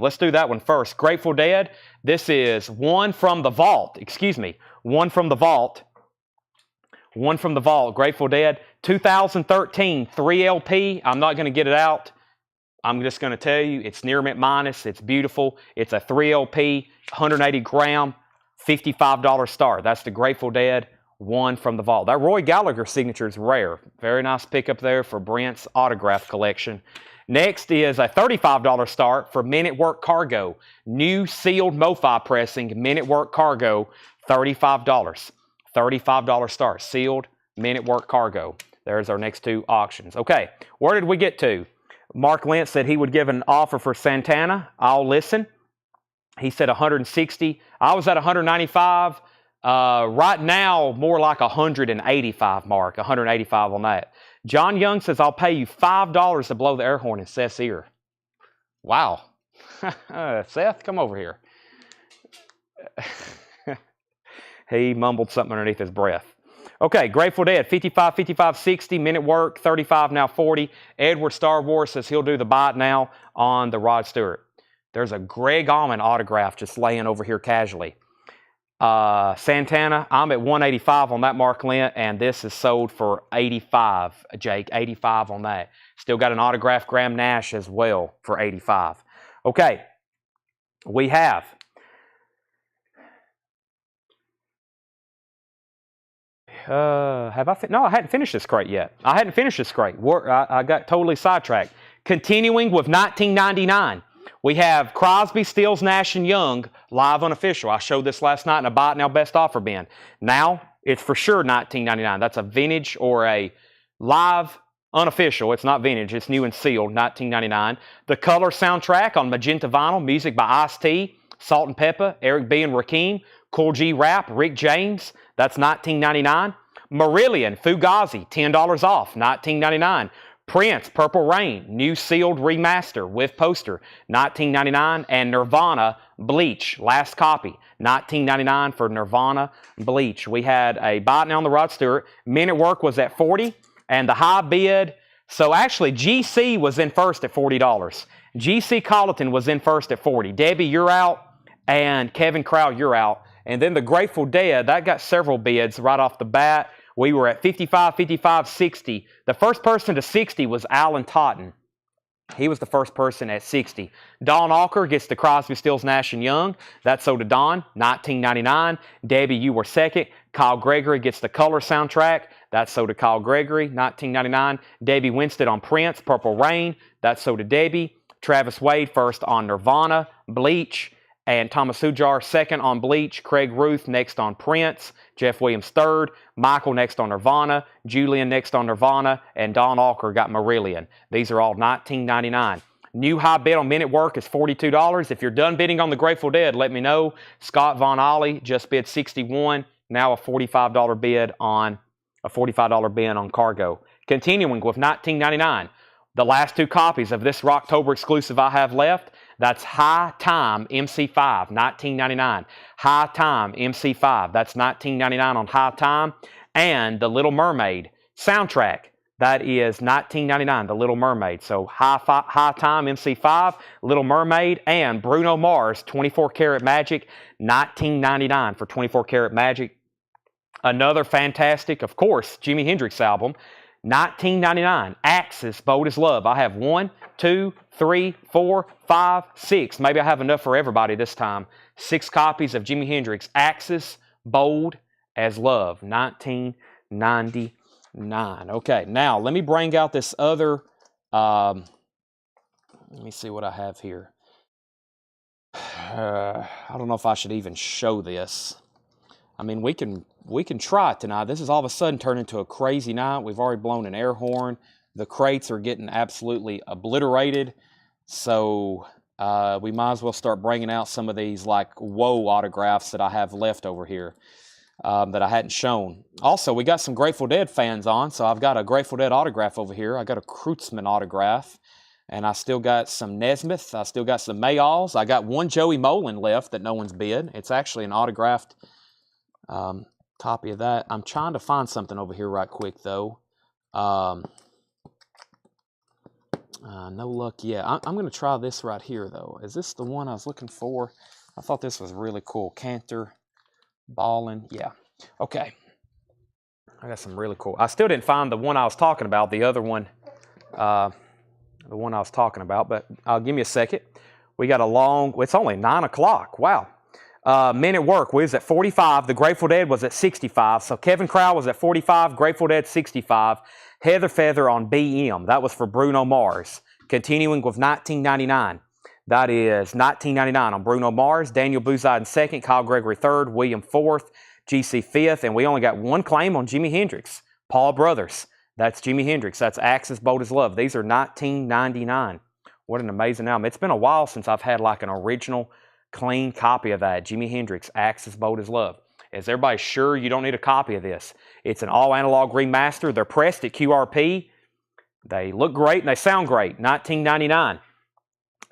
Let's do that one first. Grateful Dead. This is One from the Vault. One from the Vault. Grateful Dead. 2013 3LP. I'm not going to get it out. I'm just going to tell you, it's near mint minus. It's beautiful. It's a 3LP, 180 gram, $55 start. That's the Grateful Dead, One from the Vault. That Roy Gallagher signature is rare. Very nice pickup there for Brent's autograph collection. Next is a $35 start for Men at Work Cargo. New sealed Mofi pressing, Men at Work Cargo, $35. $35 start. Sealed Men at Work Cargo. There's our next 2 auctions. Okay, where did we get to? Mark Lentz said he would give an offer for Santana. I'll listen. He said 160. I was at 195. Right now, more like 185, Mark. 185 on that. John Young says, I'll pay you $5 to blow the air horn in Seth's ear. Wow. Seth, come over here. He mumbled something underneath his breath. Okay, Grateful Dead, 55, 55, 60, Men at Work, 35, now 40. Edward Star Wars says he'll do the bite now on the Rod Stewart. There's a Greg Allman autograph just laying over here casually. Santana, I'm at 185 on that Mark Lent, and this is sold for 85, Jake, 85 on that. Still got an autograph Graham Nash as well for 85. Okay, we have have I? No, I hadn't finished this crate yet. I got totally sidetracked. Continuing with 1999, we have Crosby, Stills, Nash & Young, live unofficial. I showed this last night in a Buy It Now Best Offer bin. Now, it's for sure 1999. That's a vintage or a live unofficial. It's not vintage. It's new and sealed, 1999. The Color soundtrack on magenta vinyl, music by Ice-T, Salt and Pepper, Eric B. and Rakim, Cool G Rap, Rick James. That's 1999. Marillion, Fugazi, $10 off, 1999. Prince, Purple Rain, new sealed remaster with poster, 1999. And Nirvana, Bleach, last copy, 1999 for Nirvana, Bleach. We had a Buy It Now on the Rod Stewart. Men at Work was at 40, and the high bid, so actually GC was in first at $40. GC Colleton was in first at 40. Debbie, you're out, and Kevin Crow, you're out. And then the Grateful Dead, that got several bids right off the bat. We were at 55, 55, 60. The first person to 60 was Alan Totten. He was the first person at 60. Don Alker gets the Crosby, Stills, Nash & Young. That's sold to Don, 1999. Debbie, you were second. Kyle Gregory gets the Color soundtrack. That's sold to Kyle Gregory, 1999. Debbie Winstead on Prince, Purple Rain. That's sold to Debbie. Travis Wade first on Nirvana, Bleach. And Thomas Hujar second on Bleach. Craig Ruth next on Prince. Jeff Williams third. Michael next on Nirvana. Julian next on Nirvana. And Don Alker got Marillion. These are all $19.99. New high bid on Men at Work is $42. If you're done bidding on the Grateful Dead, let me know. Scott Von Ollie just bid $61. Now a $45 bid on Cargo. Continuing with $19.99. The last 2 copies of this Rocktober exclusive I have left. That's High Time MC5, $19.99. High Time MC5, that's $19.99 on High Time. And The Little Mermaid soundtrack, that is $19.99, The Little Mermaid. So High Time MC5, Little Mermaid, and Bruno Mars, 24 Karat Magic, $19.99 for 24 Karat Magic. Another fantastic, of course, Jimi Hendrix album. 1999, Axis, Bold as Love. I have 1, 2, 3, 4, 5, 6. Maybe I have enough for everybody this time. 6 copies of Jimi Hendrix, Axis, Bold as Love, 1999. Okay, now let me bring out this other, let me see what I have here. I don't know if I should even show this. I mean, we can try it tonight. This has all of a sudden turned into a crazy night. We've already blown an air horn. The crates are getting absolutely obliterated. So we might as well start bringing out some of these like whoa autographs that I have left over here that I hadn't shown. Also, we got some Grateful Dead fans on, so I've got a Grateful Dead autograph over here. I got a Kreutzmann autograph, and I still got some Nesmith. I still got some Mayalls. I got one Joey Molin left that no one's bid. It's actually an autographed copy of that. I'm trying to find something over here right quick, though. No luck yet. I'm going to try this right here, though. Is this the one I was looking for? I thought this was really cool. Cantor, Ballin. Yeah. Okay. I got some really cool. I still didn't find the one I was talking about, the other one, the one I was talking about, but give me a second. We got a long, it's only 9 o'clock. Wow. Men at Work, we was at 45. The Grateful Dead was at 65. So Kevin Crowell was at 45, Grateful Dead 65. Heather Feather on BM. That was for Bruno Mars. Continuing with 1999. That is 1999 on Bruno Mars. Daniel Bouzide in second, Kyle Gregory third, William fourth, GC fifth, and we only got one claim on Jimi Hendrix. Paul Brothers. That's Jimi Hendrix. That's Axis, Bold as Love. These are 1999. What an amazing album. It's been a while since I've had like an original clean copy of that. Jimi Hendrix, Axis, Bold as Love. Is everybody sure you don't need a copy of this? It's an all-analog remaster. They're pressed at QRP. They look great and they sound great. 1999.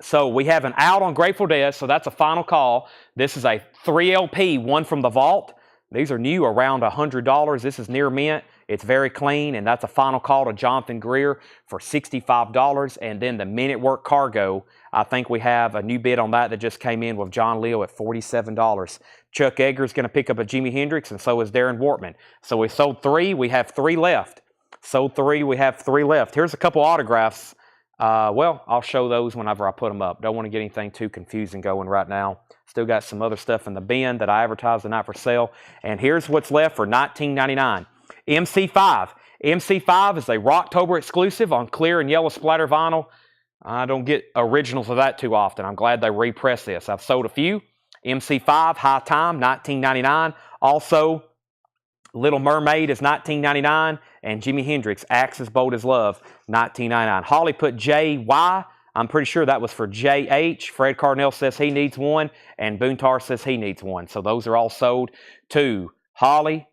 So we have an out on Grateful Dead, so that's a final call. This is a 3 LP, one from the vault. These are new, around $100. This is near mint. It's very clean, and that's a final call to Jonathan Greer for $65. And then the Men at Work Cargo, I think we have a new bid on that just came in with John Leo at $47. Chuck Egger's going to pick up a Jimi Hendrix, and so is Darren Wortman. So we sold 3. We have 3 left. Sold 3. We have 3 left. Here's a couple autographs. Well, I'll show those whenever I put them up. Don't want to get anything too confusing going right now. Still got some other stuff in the bin that I advertised tonight for sale. And here's what's left for 1999. MC5. MC5 is a Rocktober exclusive on clear and yellow splatter vinyl. I don't get originals of that too often. I'm glad they repressed this. I've sold a few. MC5, High Time, 1999. Also, Little Mermaid is 1999. And Jimi Hendrix, Axis, Bold as Love, 1999. Holly put JY. I'm pretty sure that was for JH. Fred Carnell says he needs one. And Boontar says he needs one. So those are all sold to Holly,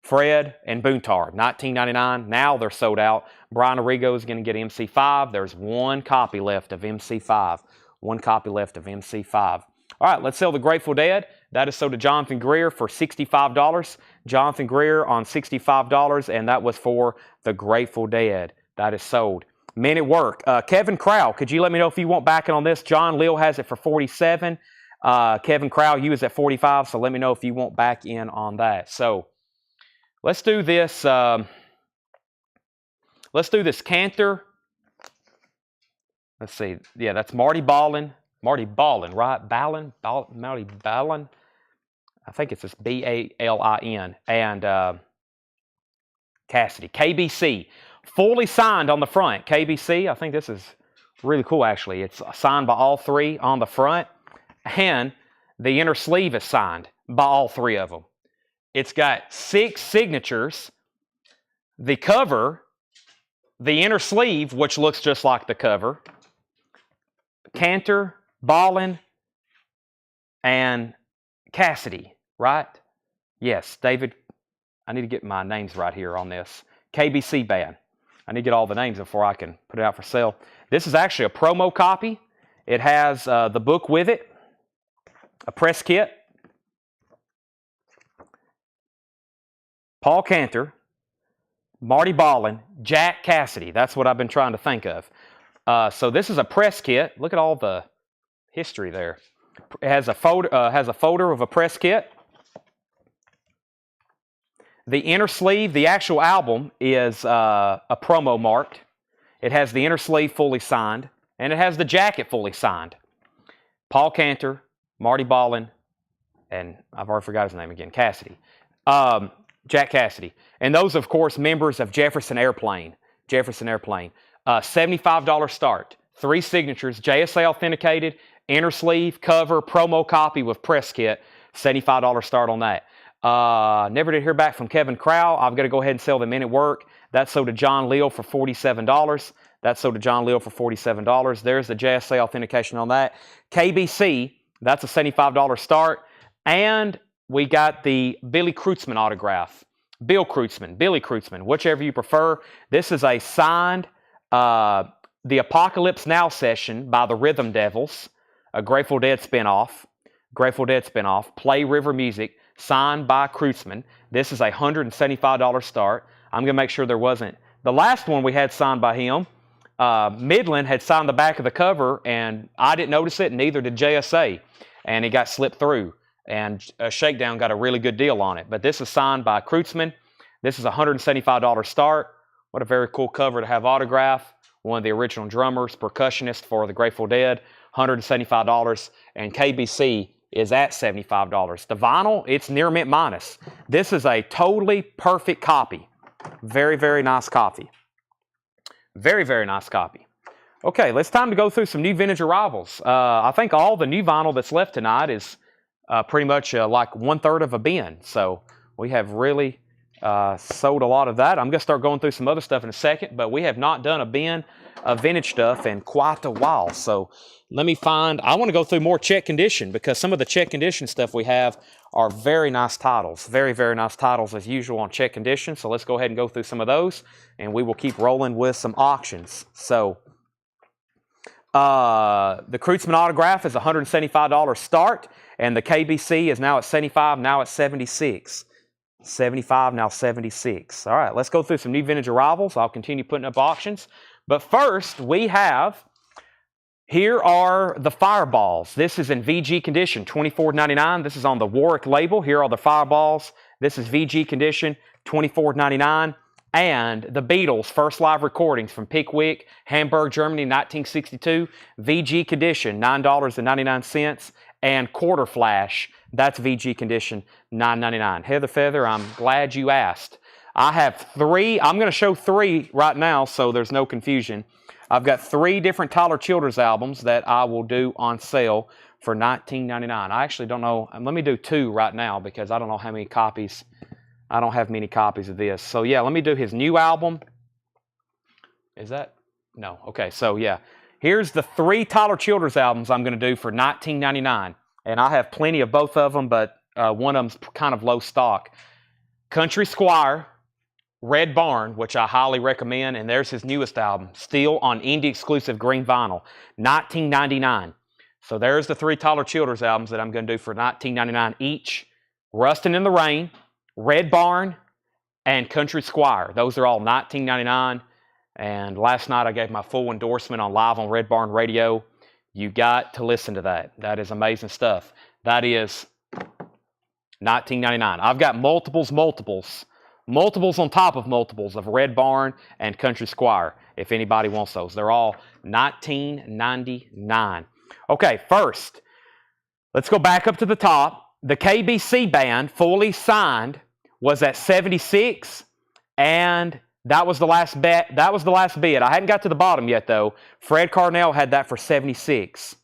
Fred, and Boontar. 1999. Now they're sold out. Brian Arrigo is going to get MC5. There's one copy left of MC5. One copy left of MC5. All right, let's sell the Grateful Dead. That is sold to Jonathan Greer for $65. Jonathan Greer on $65, and that was for the Grateful Dead. That is sold. Men at Work. Kevin Crowell, could you let me know if you want backing on this? John Leal has it for $47. Kevin Crowell, you was at $45, so let me know if you want back in on that. So let's do this. Let's do this Cantor. Let's see. Yeah, that's Marty Ballin. Marty Ballin, right? Marty Ballin. I think it's this B-A-L-I-N. And Cassidy. KBC. Fully signed on the front. KBC, I think this is really cool, actually. It's signed by all 3 on the front. And the inner sleeve is signed by all 3 of them. It's got 6 signatures. The cover, the inner sleeve, which looks just like the cover. Cantor, Ballin, and Cassidy, right? Yes, David. I need to get my names right here on this. KBC band. I need to get all the names before I can put it out for sale. This is actually a promo copy. It has the book with it, a press kit. Paul Cantor, Marty Ballin, Jack Cassidy. That's what I've been trying to think of. So this is a press kit. Look at all the history there. It has a folder of a press kit. The inner sleeve, the actual album, is a promo marked. It has the inner sleeve fully signed, and it has the jacket fully signed. Paul Cantor, Marty Ballin, and I've already forgot his name again, Cassidy. Jack Cassidy. And those, of course, members of Jefferson Airplane. $75 start. 3 signatures, JSA authenticated, inner sleeve, cover, promo copy with press kit. $75 start on that. Never did hear back from Kevin Crow. I've got to go ahead and sell them in at work. That's sold to John Leal for $47. There's the JSA authentication on that. KBC, that's a $75 start. And we got the Billy Kreutzmann autograph. Billy Kreutzmann, whichever you prefer. This is a signed The Apocalypse Now session by the Rhythm Devils, a Grateful Dead spinoff. Play River Music, signed by Kreutzmann. This is a $175 start. I'm going to make sure there wasn't. The last one we had signed by him, Midland had signed the back of the cover, and I didn't notice it, and neither did JSA. And it got slipped through, and Shakedown got a really good deal on it. But this is signed by Kreutzmann. This is a $175 start. What a very cool cover to have autograph. One of the original drummers, percussionist for the Grateful Dead, $175. And KBC is at $75. The vinyl, it's near mint minus. This is a totally perfect copy. Very, very nice copy. Very, very nice copy. Okay, it's time to go through some new vintage arrivals. I think all the new vinyl that's left tonight is pretty much like 1/3 of a bin. So we have really sold a lot of that. I'm going to start going through some other stuff in a second, but we have not done a bin of vintage stuff in quite a while. So let me find, I want to go through more check condition, because some of the check condition stuff we have are very nice titles. Very, very nice titles as usual on check condition. So let's go ahead and go through some of those, and we will keep rolling with some auctions. So the Kreutzmann autograph is a $175 start, and the KBC is now at $75, now at $76. 75, now 76. All right, let's go through some new vintage arrivals. I'll continue putting up auctions. But first, we have, here are the Fireballs. This is in VG condition, $24.99. This is on the Warwick label. Here are the Fireballs. This is VG condition, $24.99. And the Beatles' first live recordings from Pickwick, Hamburg, Germany, 1962. VG condition, $9.99. And Quarter Flash, that's VG condition, $9.99. Heather Feather, I'm glad you asked. I have 3. I'm going to show 3 right now so there's no confusion. I've got 3 different Tyler Childers albums that I will do on sale for $19.99. I actually don't know. Let me do 2 right now because I don't know how many copies. I don't have many copies of this. So yeah, let me do his new album. Is that? No. Okay, so yeah. Here's the 3 Tyler Childers albums I'm going to do for $19.99. And I have plenty of both of them, but one of them's kind of low stock. Country Squire, Red Barn, which I highly recommend, and there's his newest album, still on indie exclusive green vinyl, $19.99. So there's the 3 Tyler Childers albums that I'm going to do for $19.99 each. Rustin' in the Rain, Red Barn, and Country Squire. Those are all $19.99. And last night I gave my full endorsement on Live on Red Barn Radio. You got to listen to that. That is amazing stuff. That is $19.99. I've got multiples on top of multiples of Red Barn and Country Squire, if anybody wants those. They're all $19.99. Okay, first, let's go back up to the top. The KBC band, fully signed, was at 76, and that was the last bet. That was the last bid. I hadn't got to the bottom yet, though. Fred Carnell had that for 76.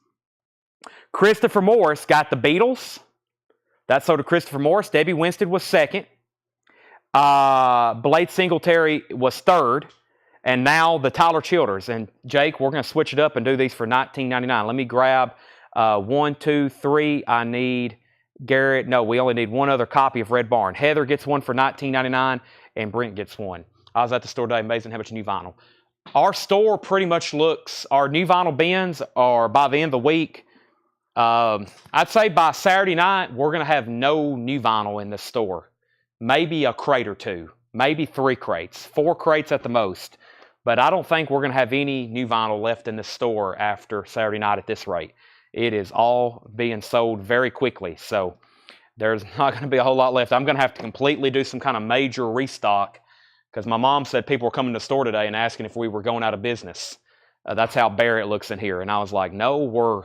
Christopher Morris got the Beatles. That sold to Christopher Morris. Debbie Winstead was second. Blade Singletary was third. And now the Tyler Childers. And Jake, we're going to switch it up and do these for $19.99. Let me grab 1, 2, 3. I need Garrett. No, we only need one other copy of Red Barn. Heather gets one for $19.99, and Brent gets one. I was at the store today, amazing how much new vinyl. Our store pretty much looks, our new vinyl bins are by the end of the week. I'd say by Saturday night, we're going to have no new vinyl in the store. Maybe a crate or 2, maybe 3 crates, 4 crates at the most. But I don't think we're going to have any new vinyl left in the store after Saturday night at this rate. It is all being sold very quickly. So There's not going to be a whole lot left. I'm going to have to completely do some kind of major restock because my mom said people were coming to the store today and asking if we were going out of business. That's how bare it looks in here. And I was like, no, we're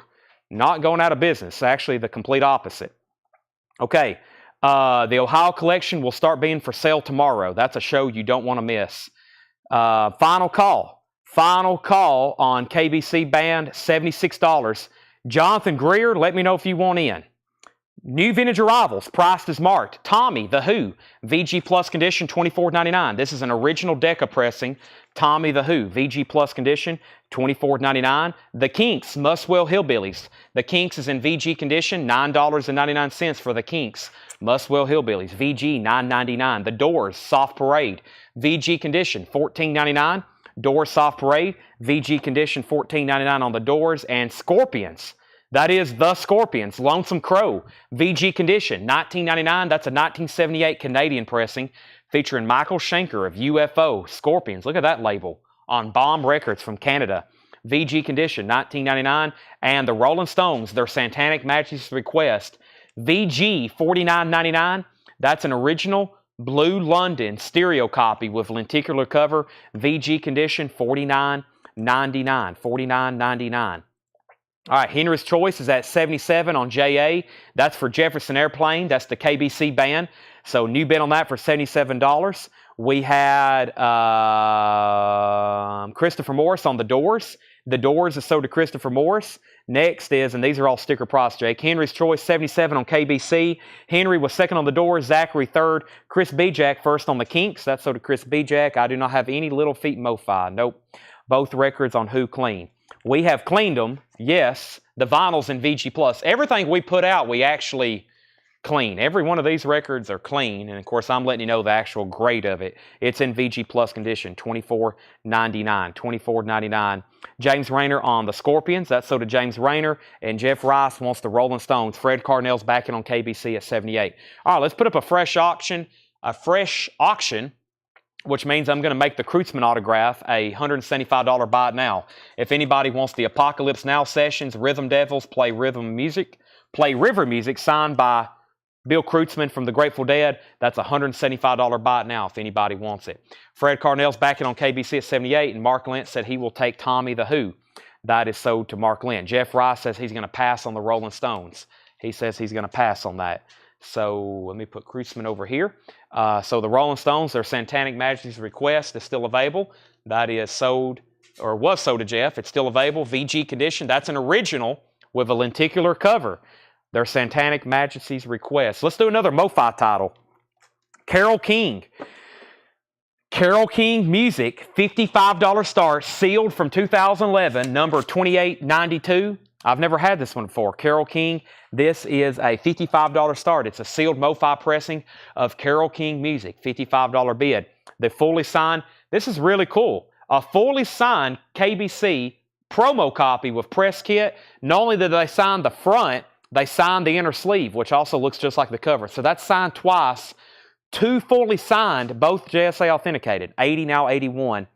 not going out of business. Actually, the complete opposite. Okay, the Ohio collection will start being for sale tomorrow. That's a show you don't want to miss. Final call on KBC band, $76. Jonathan Greer, let me know if you want in. New vintage arrivals, priced as marked. Tommy, The Who, VG Plus condition, $24.99. This is an original Decca pressing. Tommy, The Who, VG Plus condition, $24.99. The Kinks, Muswell Hillbillies. The Kinks is in VG condition, $9.99 for the Kinks. Muswell Hillbillies, VG, $9.99. The Doors, Soft Parade, VG condition, $14.99. Doors, Soft Parade, VG condition, $14.99 on the Doors. And Scorpions. That is The Scorpions, Lonesome Crow, VG condition, $19.99. That's a 1978 Canadian pressing featuring Michael Schenker of UFO, Scorpions. Look at that label on Bomb Records from Canada. VG condition, $19.99. And the Rolling Stones, their Satanic Majesty's Request, VG, $49.99. That's an original Blue London stereo copy with lenticular cover, VG condition, $49.99. $49.99. All right, Henry's Choice is at $77 on JA. That's for Jefferson Airplane. That's the KBC band. So new bid on that for $77. We had Christopher Morris on the Doors. The Doors is sold to Christopher Morris. Next is, and these are all sticker price, Jake, Henry's Choice, $77 on KBC. Henry was second on the Doors. Zachary third. Chris Bijak first on the Kinks. That's sold to Chris Bijak. I do not have any Little Feet Mofi. Nope. Both records on Who Clean. We have cleaned them, yes, the vinyls in VG Plus. Everything we put out, we actually clean. Every one of these records are clean, and of course, I'm letting you know the actual grade of it. It's in VG Plus condition, $24.99. $24.99. James Rayner on the Scorpions. That's so to James Rayner, and Jeff Rice wants the Rolling Stones. Fred Carnell's backing on KBC at $78. All right, let's put up a fresh auction. Which means I'm going to make the Kreutzmann autograph a $175 buy it now. If anybody wants the Apocalypse Now sessions, Rhythm Devils, play river music signed by Bill Kreutzmann from the Grateful Dead, that's a $175 buy it now if anybody wants it. Fred Carnell's backing on KBC at $78, and Mark Lynch said he will take Tommy the Who. That is sold to Mark Lynch. Jeff Rice says he's going to pass on the Rolling Stones. He says he's going to pass on that. So let me put Kreutzmann over here. So the Rolling Stones, their Satanic Majesty's Request is still available. That is sold, or was sold to Jeff. It's still available. VG condition. That's an original with a lenticular cover. Their Satanic Majesty's Request. Let's do another Mofi title. Carole King. Carole King Music, $55 start, sealed from 2011, number 2892. I've never had this one before. Carole King, this is a $55 start. It's a sealed Mofi pressing of Carole King Music, $55 bid. The fully signed, this is really cool. A fully signed KBC promo copy with press kit. Not only did they sign the front, they signed the inner sleeve, which also looks just like the cover. So that's signed twice. Two fully signed, both JSA authenticated. 80, now 81.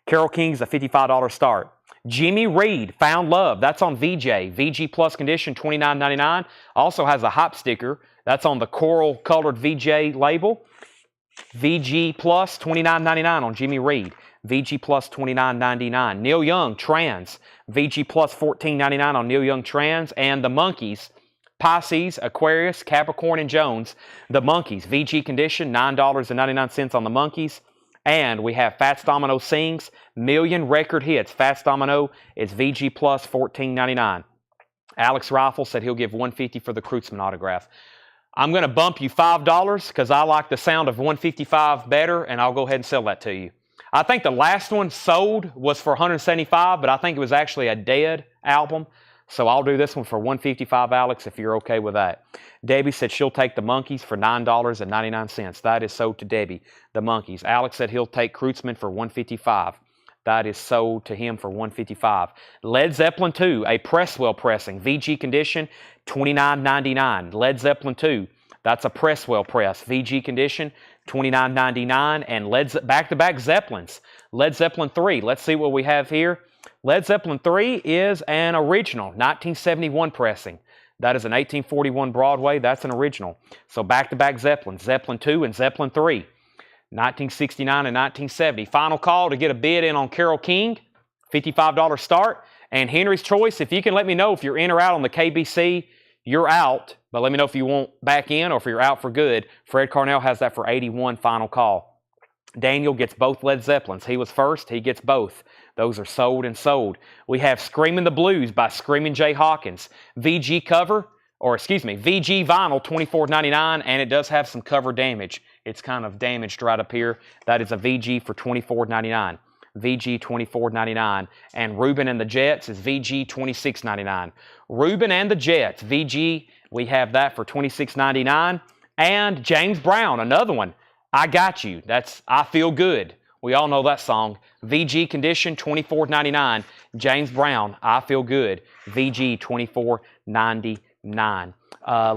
Carole King's a $55 start. Jimmy Reed, Found Love. That's on VJ. VG Plus condition, $29.99. Also has a hop sticker. That's on the coral colored VJ label. VG Plus, $29.99 on Jimmy Reed. VG Plus, $29.99. Neil Young, Trans. VG Plus, $14.99 on Neil Young Trans. And the Monkees, Pisces, Aquarius, Capricorn, and Jones. The Monkees, VG condition, $9.99 on the Monkees. And we have Fats Domino Sings, Million Record Hits. Fats Domino is VG Plus, $14.99. Alex Rifle said he'll give $150 for the Kreutzmann autograph. I'm going to bump you $5 because I like the sound of $155 better, and I'll go ahead and sell that to you. I think the last one sold was for $175, but I think it was actually a dead album. So I'll do this one for $155, Alex, if you're okay with that. Debbie said she'll take the Monkees for $9.99. That is sold to Debbie, the Monkees. Alex said he'll take Kreutzmann for $155. That is sold to him for $155. Led Zeppelin 2, a Presswell pressing, VG condition, $29.99. Led Zeppelin 2, that's a Presswell press, VG condition, $29.99. And back-to-back Zeppelins. Led Zeppelin 3, let's see what we have here. Led Zeppelin 3 is an original 1971 pressing. That is an 1841 Broadway. That's an original. So back-to-back Zeppelin, Zeppelin 2 and Zeppelin 3, 1969 and 1970. Final call to get a bid in on Carole King, $55 start. And Henry's Choice, if you can let me know if you're in or out on the KBC, you're out. But let me know if you want back in or if you're out for good. Fred Carnell has that for 81, final call. Daniel gets both Led Zeppelins. He was first. He gets both. Those are sold and sold. We have Screamin' the Blues by Screamin' Jay Hawkins. VG cover, or excuse me, VG vinyl, $24.99, and it does have some cover damage. It's kind of damaged right up here. That is a VG for $24.99. VG $24.99. And Reuben and the Jets is VG $26.99. Reuben and the Jets, VG, we have that for $26.99. And James Brown, another one. I Got You. That's I Feel Good. We all know that song. VG condition, $24.99. James Brown, I Feel Good. VG, $24.99.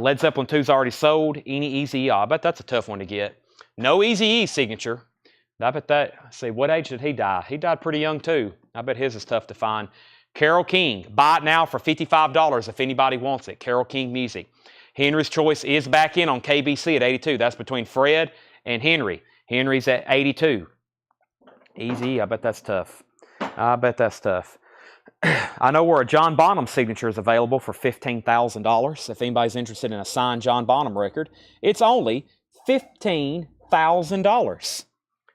Led Zeppelin 2's already sold. Any Easy-E. I bet that's a tough one to get. No Easy-E signature. I bet that, see, what age did he die? He died pretty young too. I bet his is tough to find. Carole King, buy it now for $55 if anybody wants it. Carole King music. Henry's Choice is back in on KBC at 82. That's between Fred and Henry. Henry's at 82. Easy, I bet that's tough. I bet that's tough. I know where a John Bonham signature is available for $15,000. If anybody's interested in a signed John Bonham record, it's only $15,000.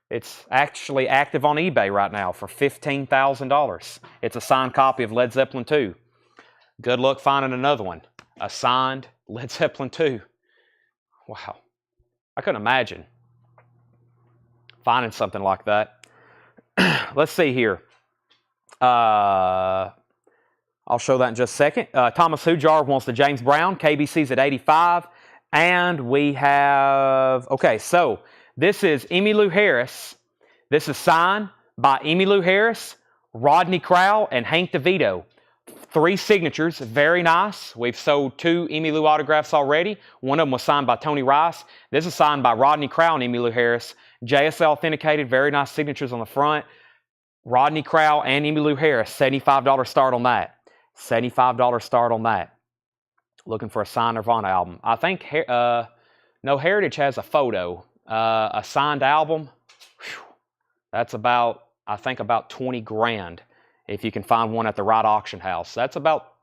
It's actually active on eBay right now for $15,000. It's a signed copy of Led Zeppelin 2. Good luck finding another one. A signed Led Zeppelin 2. Wow. I couldn't imagine finding something like that. Let's see here. I'll show that in just a second. Thomas Hujar wants the James Brown. KBC's at 85. And we have, okay, so this is Emmylou Harris. This is signed by Emmylou Harris, Rodney Crowell, and Hank DeVito. 3 signatures, very nice. We've sold 2 Emmylou autographs already. One of them was signed by Tony Rice. This is signed by Rodney Crowell and Emmylou Harris. JSL authenticated, very nice signatures on the front. Rodney Crowell and Emmylou Harris, $75 start on that. $75 start on that. Looking for a signed Nirvana album. I think No Heritage has a photo. A signed album, whew, that's about, I think about 20 grand if you can find one at the right auction house. That's about,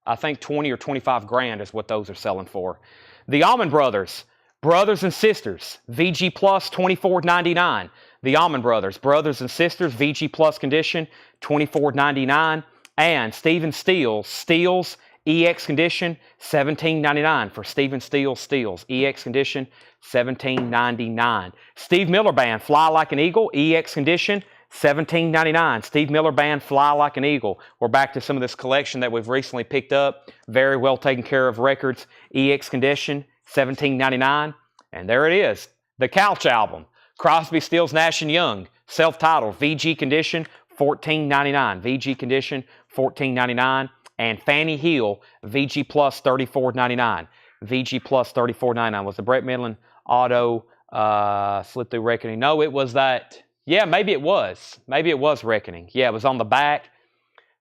I think 20 or 25 grand is what those are selling for. The Allman Brothers, Brothers and Sisters, VG Plus, $24.99. The Allman Brothers, Brothers and Sisters, VG Plus condition, $24.99. And Stephen Steele's EX condition, $17.99 for Stephen Steele's EX condition, $17.99. Steve Miller Band, Fly Like an Eagle, EX condition, $17.99. Steve Miller Band, Fly Like an Eagle. We're back to some of this collection that we've recently picked up. Very well taken care of records. EX condition, $17.99. And there it is, the Couch album. Crosby, Stills, Nash & Young, self-titled, VG condition, $14.99. VG condition, $14.99. And Fannie Hill, VG Plus, $34.99. VG Plus, $34.99. Was the Brett Midland Auto slip through Reckoning? No, it was that. Yeah, maybe it was. Maybe it was Reckoning. Yeah, it was on the back.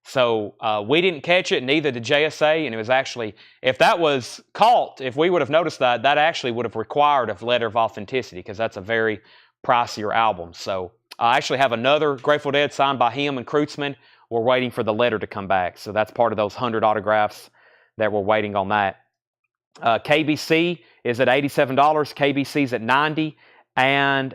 So we didn't catch it, neither did JSA, and it was actually, if that was caught, if we would have noticed that, that actually would have required a letter of authenticity because that's a very pricier album. So I actually have another Grateful Dead signed by him and Kreutzmann. We're waiting for the letter to come back. So that's part of those 100 autographs that we're waiting on that. KBC is at $87. KBC's at $90. And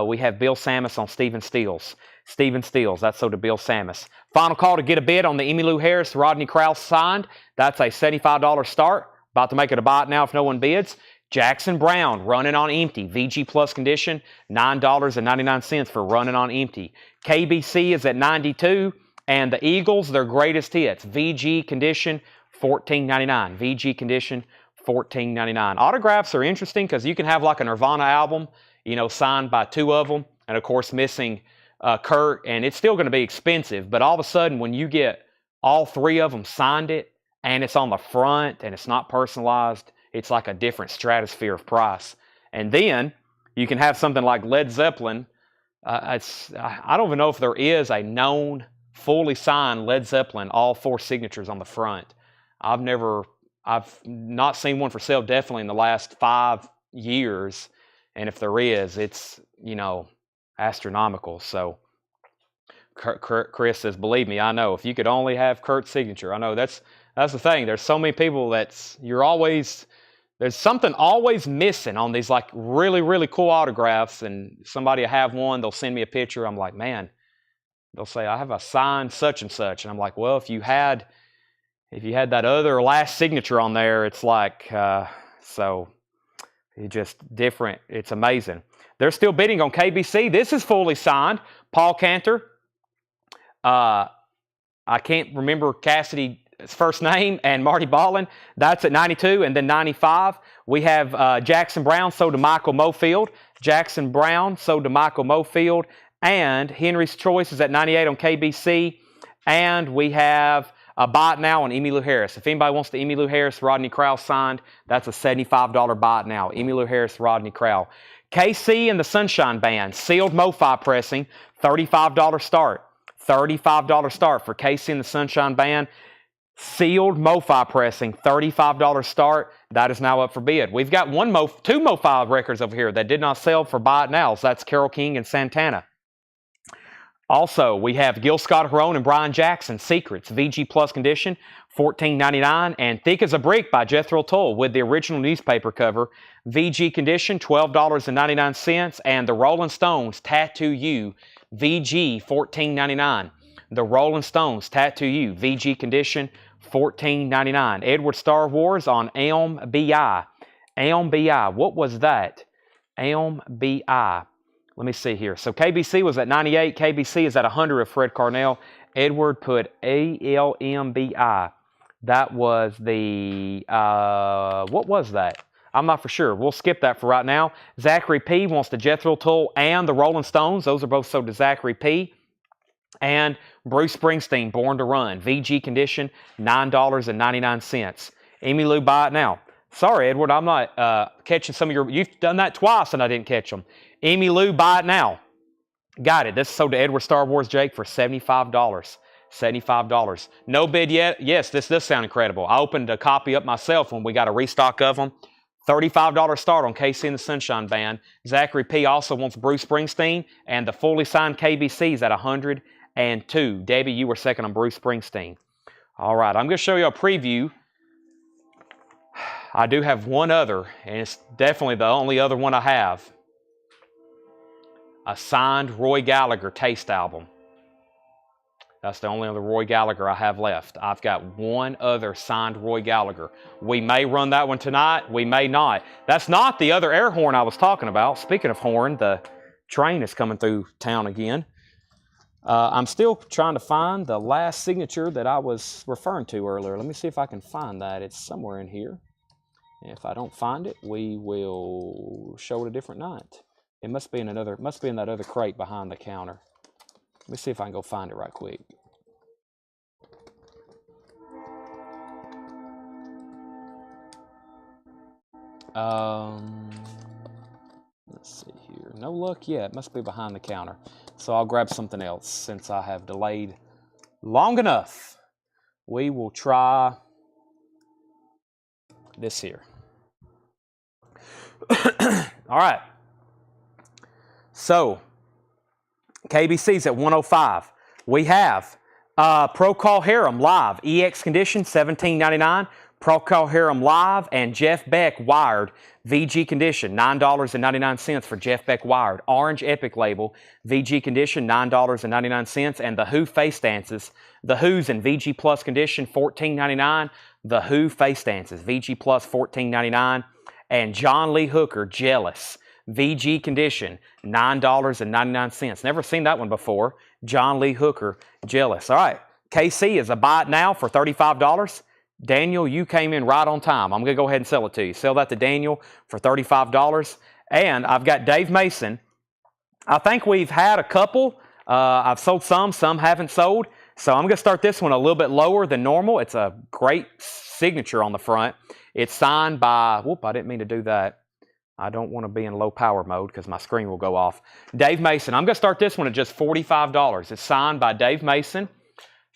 we have Bill Sammis on Stephen Steele's. Stephen Steele's, that's sold to Bill Sammis. Final call to get a bid on the Emmylou Harris, Rodney Crowell signed. That's a $75 start. About to make it a buy now if no one bids. Jackson Brown, Running on Empty, VG Plus condition, $9.99 for Running on Empty. KBC is at 92, and the Eagles, their greatest hits, VG condition, $14.99. VG condition, $14.99. Autographs are interesting because you can have like a Nirvana album, you know, signed by 2 of them, and of course missing Kurt, and it's still going to be expensive, but all of a sudden when you get all 3 of them signed it, and it's on the front, and it's not personalized, it's like a different stratosphere of price. And then you can have something like Led Zeppelin. I don't even know if there is a known, fully signed Led Zeppelin, all 4 signatures on the front. I've never I've not seen one for sale definitely in the last 5 years. And if there is, it's, you know, astronomical. So Chris says, believe me, I know. If you could only have Kurt's signature. I know that's the thing. There's so many people there's something always missing on these like really, really cool autographs. And somebody will have one, they'll send me a picture. I'm like, man, they'll say, I have a signed such and such. And I'm like, well, if you had that other last signature on there, it's like, so it's just different. It's amazing. They're still bidding on KBC. This is fully signed. Paul Cantor. I can't remember Cassidy's first name, and Marty Ballin. That's at 92, and then 95. We have Jackson Brown sold to Michael Mofield. Jackson Brown sold to Michael Mofield. And Henry's Choice is at 98 on KBC. And we have a buy it now on Emmylou Harris. If anybody wants the Emmylou Harris, Rodney Crowell signed, that's a $75 buy it now. Emmylou Harris, Rodney Crowell. KC and the Sunshine Band, sealed Mofi pressing, $35 start. $35 start for KC and the Sunshine Band. Sealed Mofi pressing, $35 start. That is now up for bid. We've got two Mofi records over here that did not sell for buy it nows. That's Carole King and Santana. Also, we have Gil Scott-Heron and Brian Jackson, Secrets, VG Plus condition, $14.99, and Thick as a Brick by Jethro Tull with the original newspaper cover, VG condition, $12.99, and the Rolling Stones, Tattoo You, VG, $14.99. The Rolling Stones, Tattoo You, VG condition, $14.99. Edward Star Wars on Elm BI. Elm BI, what was that? Elm BI. Let me see here. So KBC was at 98. KBC is at 100 of Fred Carnell. Edward put ALMBI. That was the, what was that? I'm not for sure. We'll skip that for right now. Zachary P. wants the Jethro Tull and the Rolling Stones. Those are both sold to Zachary P. And Bruce Springsteen, Born to Run. VG condition, $9.99. Emmylou, buy it now. Sorry, Edward, I'm not catching some of your... You've done that twice and I didn't catch them. Emmylou, buy it now. Got it. This is sold to Edward Star Wars Jake for $75. $75. No bid yet. Yes, this does sound incredible. I opened a copy up myself when we got a restock of them. $35 start on KC and the Sunshine Band. Zachary P. also wants Bruce Springsteen, and the fully signed KBC is at 102. Debbie, you were second on Bruce Springsteen. All right, I'm going to show you a preview. I do have one other, and it's definitely the only other one I have. A signed Roy Gallagher Taste album. That's the only other Roy Gallagher I have left. I've got one other signed Roy Gallagher. We may run that one tonight. We may not. That's not the other air horn I was talking about. Speaking of horn, the train is coming through town again. I'm still trying to find the last signature that I was referring to earlier. Let me see if I can find that. It's somewhere in here. If I don't find it, we will show it a different night. It must be in that other crate behind the counter. Let me see if I can go find it right quick. Let's see here. No luck yet. It must be behind the counter. So I'll grab something else since I have delayed long enough. We will try this here. All right. So, KBC's at 105. We have Procol Harum Live, EX condition, $17.99. Procol Harum Live and Jeff Beck Wired, VG condition, $9.99 for Jeff Beck Wired. Orange Epic label, VG condition, $9.99. And The Who Face Dances, The Who's in VG Plus condition, $14.99. The Who Face Dances, VG Plus, $14.99. And John Lee Hooker, Jealous, VG condition, $9.99. Never seen that one before. John Lee Hooker, Jealous. All right, KC is a buy it now for $35. Daniel, you came in right on time. I'm going to go ahead and sell it to you. Sell that to Daniel for $35. And I've got Dave Mason. I think we've had a couple. I've sold some haven't sold. So I'm going to start this one a little bit lower than normal. It's a great signature on the front. It's signed by, whoop, I didn't mean to do that. I don't want to be in low power mode because my screen will go off. Dave Mason. I'm going to start this one at just $45. It's signed by Dave Mason.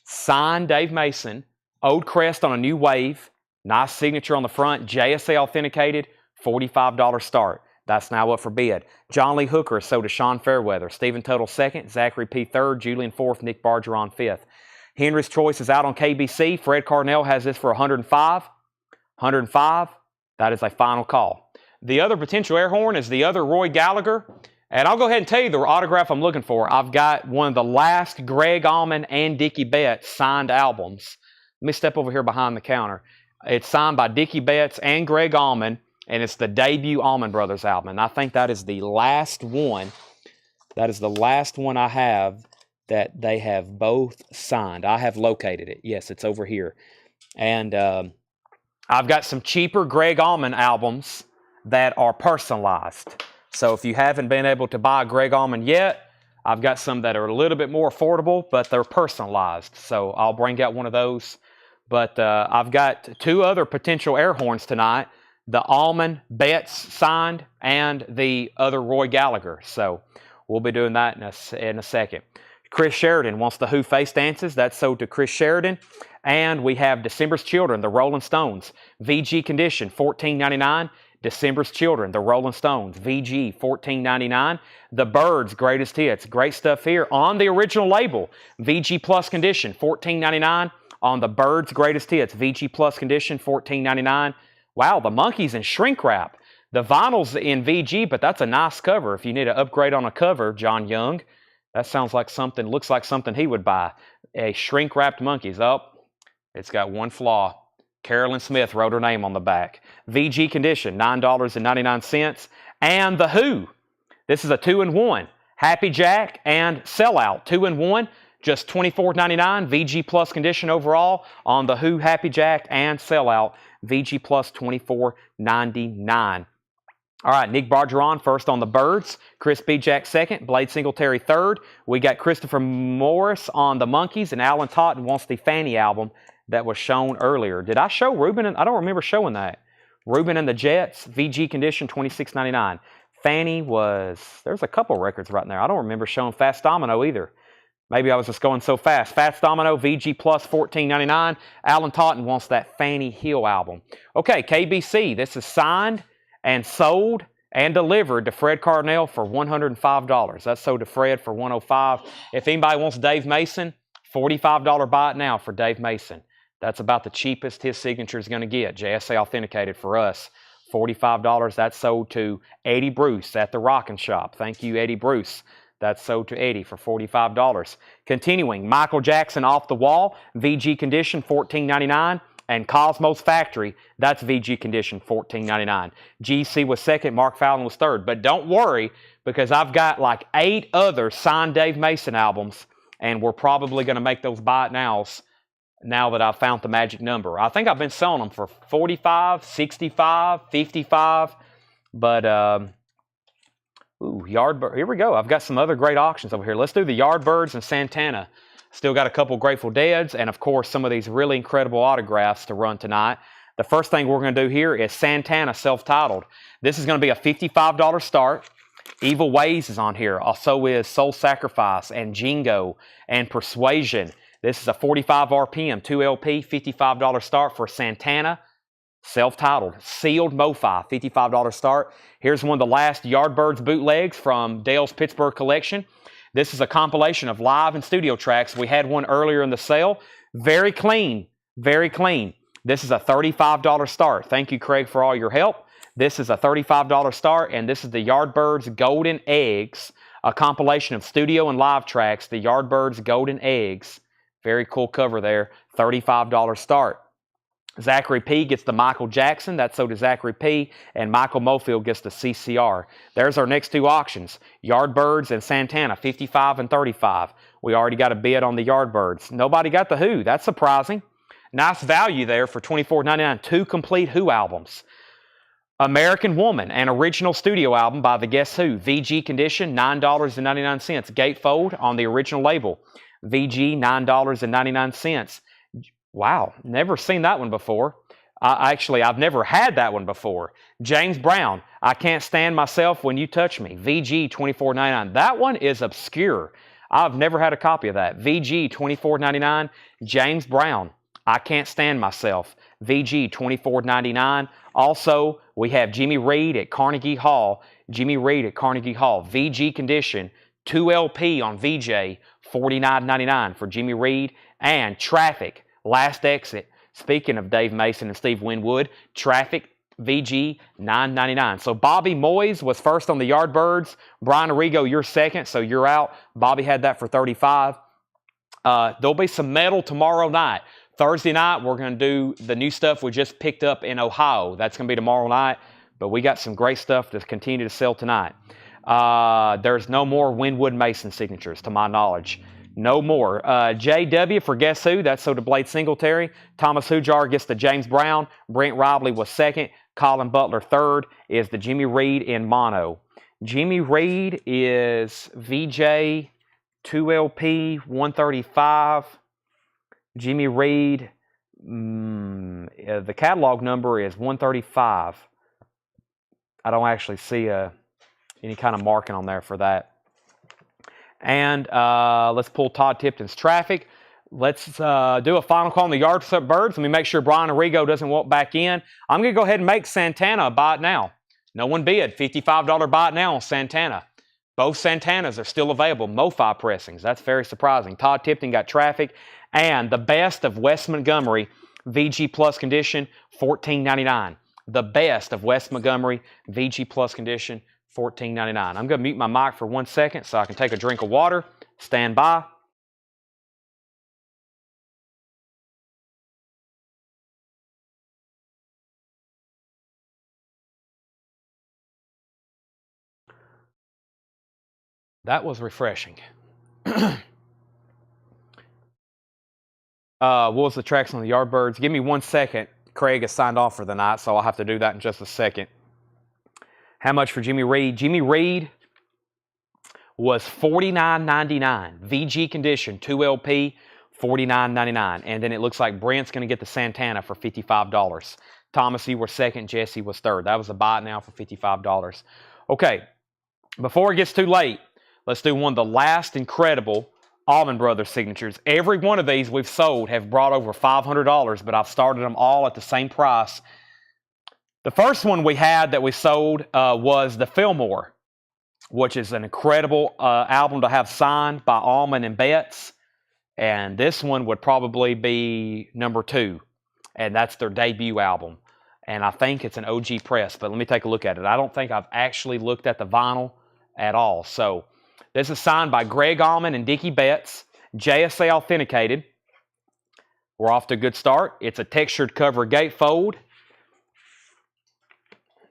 Signed Dave Mason. Old Crest on a new wave. Nice signature on the front. JSA authenticated. $45 start. That's now up for bid. John Lee Hooker is sold to Sean Fairweather. Stephen Tuttle second. Zachary P. third. Julian fourth. Nick Bargeron fifth. Henry's Choice is out on KBC. Fred Carnell has this for 105. 105. That is a final call. The other potential air horn is the other Roy Gallagher. And I'll go ahead and tell you the autograph I'm looking for. I've got one of the last Greg Allman and Dickie Betts signed albums. Let me step over here behind the counter. It's signed by Dickie Betts and Greg Allman, and it's the debut Allman Brothers album. And I think that is the last one. That is the last one I have that they have both signed. I have located it. Yes, it's over here. And I've got some cheaper Greg Allman albums that are personalized. So if you haven't been able to buy Greg Allman yet, I've got some that are a little bit more affordable, but they're personalized. So I'll bring out one of those. But I've got two other potential air horns tonight. The Allman Betts signed and the other Roy Gallagher. So we'll be doing that in a second. Chris Sheridan wants the Who Face Dances. That's sold to Chris Sheridan. And we have December's Children, the Rolling Stones. VG Condition, $14.99. December's Children, the Rolling Stones, VG, $14.99. The Byrds, Greatest Hits, great stuff here on the original label. VG Plus Condition, $14.99 on the Byrds, Greatest Hits. VG Plus Condition, $14.99. Wow, the Monkeys in shrink wrap. The vinyl's in VG, but that's a nice cover. If you need an upgrade on a cover, John Young, that sounds like something, looks like something he would buy. A shrink wrapped Monkeys. Oh, it's got one flaw. Carolyn Smith wrote her name on the back. VG Condition, $9.99. And The Who. This is a 2-in-1. Happy Jack and Sellout, 2-in-1. Just $24.99. VG Plus Condition overall on The Who, Happy Jack, and Sellout. VG Plus $24.99. All right, Nick Bargeron first on the Byrds. Chris B. Jack second. Blade Singletary third. We got Christopher Morris on the Monkeys, and Alan Totten wants the Fanny album that was shown earlier. Did I show Ruben? I don't remember showing that. Ruben and the Jets, VG Condition, $26.99. Fanny was, there's a couple records right there. I don't remember showing Fast Domino either. Maybe I was just going so fast. Fast Domino, VG Plus, $14.99. Alan Totten wants that Fanny Hill album. Okay, KBC, this is signed and sold and delivered to Fred Carnell for $105. That's sold to Fred for $105. If anybody wants Dave Mason, $45 buy it now for Dave Mason. That's about the cheapest his signature is going to get. JSA authenticated for us. $45. That's sold to Eddie Bruce at the Rockin' Shop. Thank you, Eddie Bruce. That's sold to Eddie for $45. Continuing, Michael Jackson Off the Wall, VG Condition, $14.99. And Cosmos Factory, that's VG Condition, $14.99. GC was second, Mark Fallon was third. But don't worry, because I've got like 8 other signed Dave Mason albums, and we're probably going to make those buy it nows now that I've found the magic number. I think I've been selling them for $45, $65, $55, but Yardbird. Here we go. I've got some other great auctions over here. Let's do the Yardbirds and Santana. Still got a couple Grateful Deads and, of course, some of these really incredible autographs to run tonight. The first thing we're going to do here is Santana self-titled. This is going to be a $55 start. Evil Ways is on here. Also is Soul Sacrifice and Jingo and Persuasion. This is a 45 RPM, 2 LP, $55 start for Santana. Self-titled. Sealed Mofi, $55 start. Here's one of the last Yardbirds bootlegs from Dale's Pittsburgh collection. This is a compilation of live and studio tracks. We had one earlier in the sale. Very clean, very clean. This is a $35 start. Thank you, Craig, for all your help. This is a $35 start, and this is the Yardbirds Golden Eggs, a compilation of studio and live tracks, the Yardbirds Golden Eggs. Very cool cover there, $35 start. Zachary P. gets the Michael Jackson, that's so does Zachary P. And Michael Mofield gets the CCR. There's our next 2 auctions, Yardbirds and Santana, $55 and $35. We already got a bid on the Yardbirds. Nobody got the Who, that's surprising. Nice value there for $24.99, 2 complete Who albums. American Woman, an original studio album by the Guess Who. VG Condition, $9.99. Gatefold on the original label. VG, $9.99. Wow, never seen that one before. Actually, I've never had that one before. James Brown, I Can't Stand Myself When You Touch Me. VG, $24.99. That one is obscure. I've never had a copy of that. VG, $24.99. James Brown. I Can't Stand Myself, VG $24.99. Also, we have Jimmy Reed at Carnegie Hall. Jimmy Reed at Carnegie Hall, VG condition, 2 LP on VJ, $49.99 for Jimmy Reed. And Traffic, Last Exit. Speaking of Dave Mason and Steve Winwood, Traffic, VG, $9.99. So Bobby Moyes was first on the Yardbirds. Brian Arrigo, you're second, so you're out. Bobby had that for $35. There'll be some metal tomorrow night. Thursday night, we're going to do the new stuff we just picked up in Ohio. That's going to be tomorrow night, but we got some great stuff to continue to sell tonight. There's no more Winwood Mason signatures, to my knowledge. No more. JW for Guess Who? That's so to Blade Singletary. Thomas Hujar gets the James Brown. Brent Robley was second. Colin Butler third is the Jimmy Reed in mono. Jimmy Reed is VJ 2LP 135. Jimmy Reed, the catalog number is 135. I don't actually see any kind of marking on there for that. And let's pull Todd Tipton's Traffic. Let's do a final call on the Yardbirds. Let me make sure Brian Arrigo doesn't walk back in. I'm going to go ahead and make Santana a buy it now. No one bid. $55 buy it now on Santana. Both Santanas are still available. Mofi pressings. That's very surprising. Todd Tipton got Traffic. And the best of West Montgomery, VG Plus condition, $14.99. The best of West Montgomery, VG Plus condition, $14.99. I'm going to mute my mic for 1 second so I can take a drink of water. Stand by. That was refreshing. What was the tracks on the Yardbirds? Give me 1 second. Craig has signed off for the night, so I'll have to do that in just a second. How much for Jimmy Reed? Jimmy Reed was $49.99. VG condition, 2LP, $49.99. And then it looks like Brent's going to get the Santana for $55. Thomas, you were second. Jesse was third. That was a buy now for $55. Okay, before it gets too late, let's do one of the last incredible Allman Brothers signatures. Every one of these we've sold have brought over $500, but I've started them all at the same price. The first one we had that we sold was the Fillmore, which is an incredible album to have signed by Allman and Betts. And this one would probably be number 2, and that's their debut album. And I think it's an OG press, but let me take a look at it. I don't think I've actually looked at the vinyl at all. So this is signed by Greg Allman and Dickie Betts, JSA authenticated. We're off to a good start. It's a textured cover gatefold.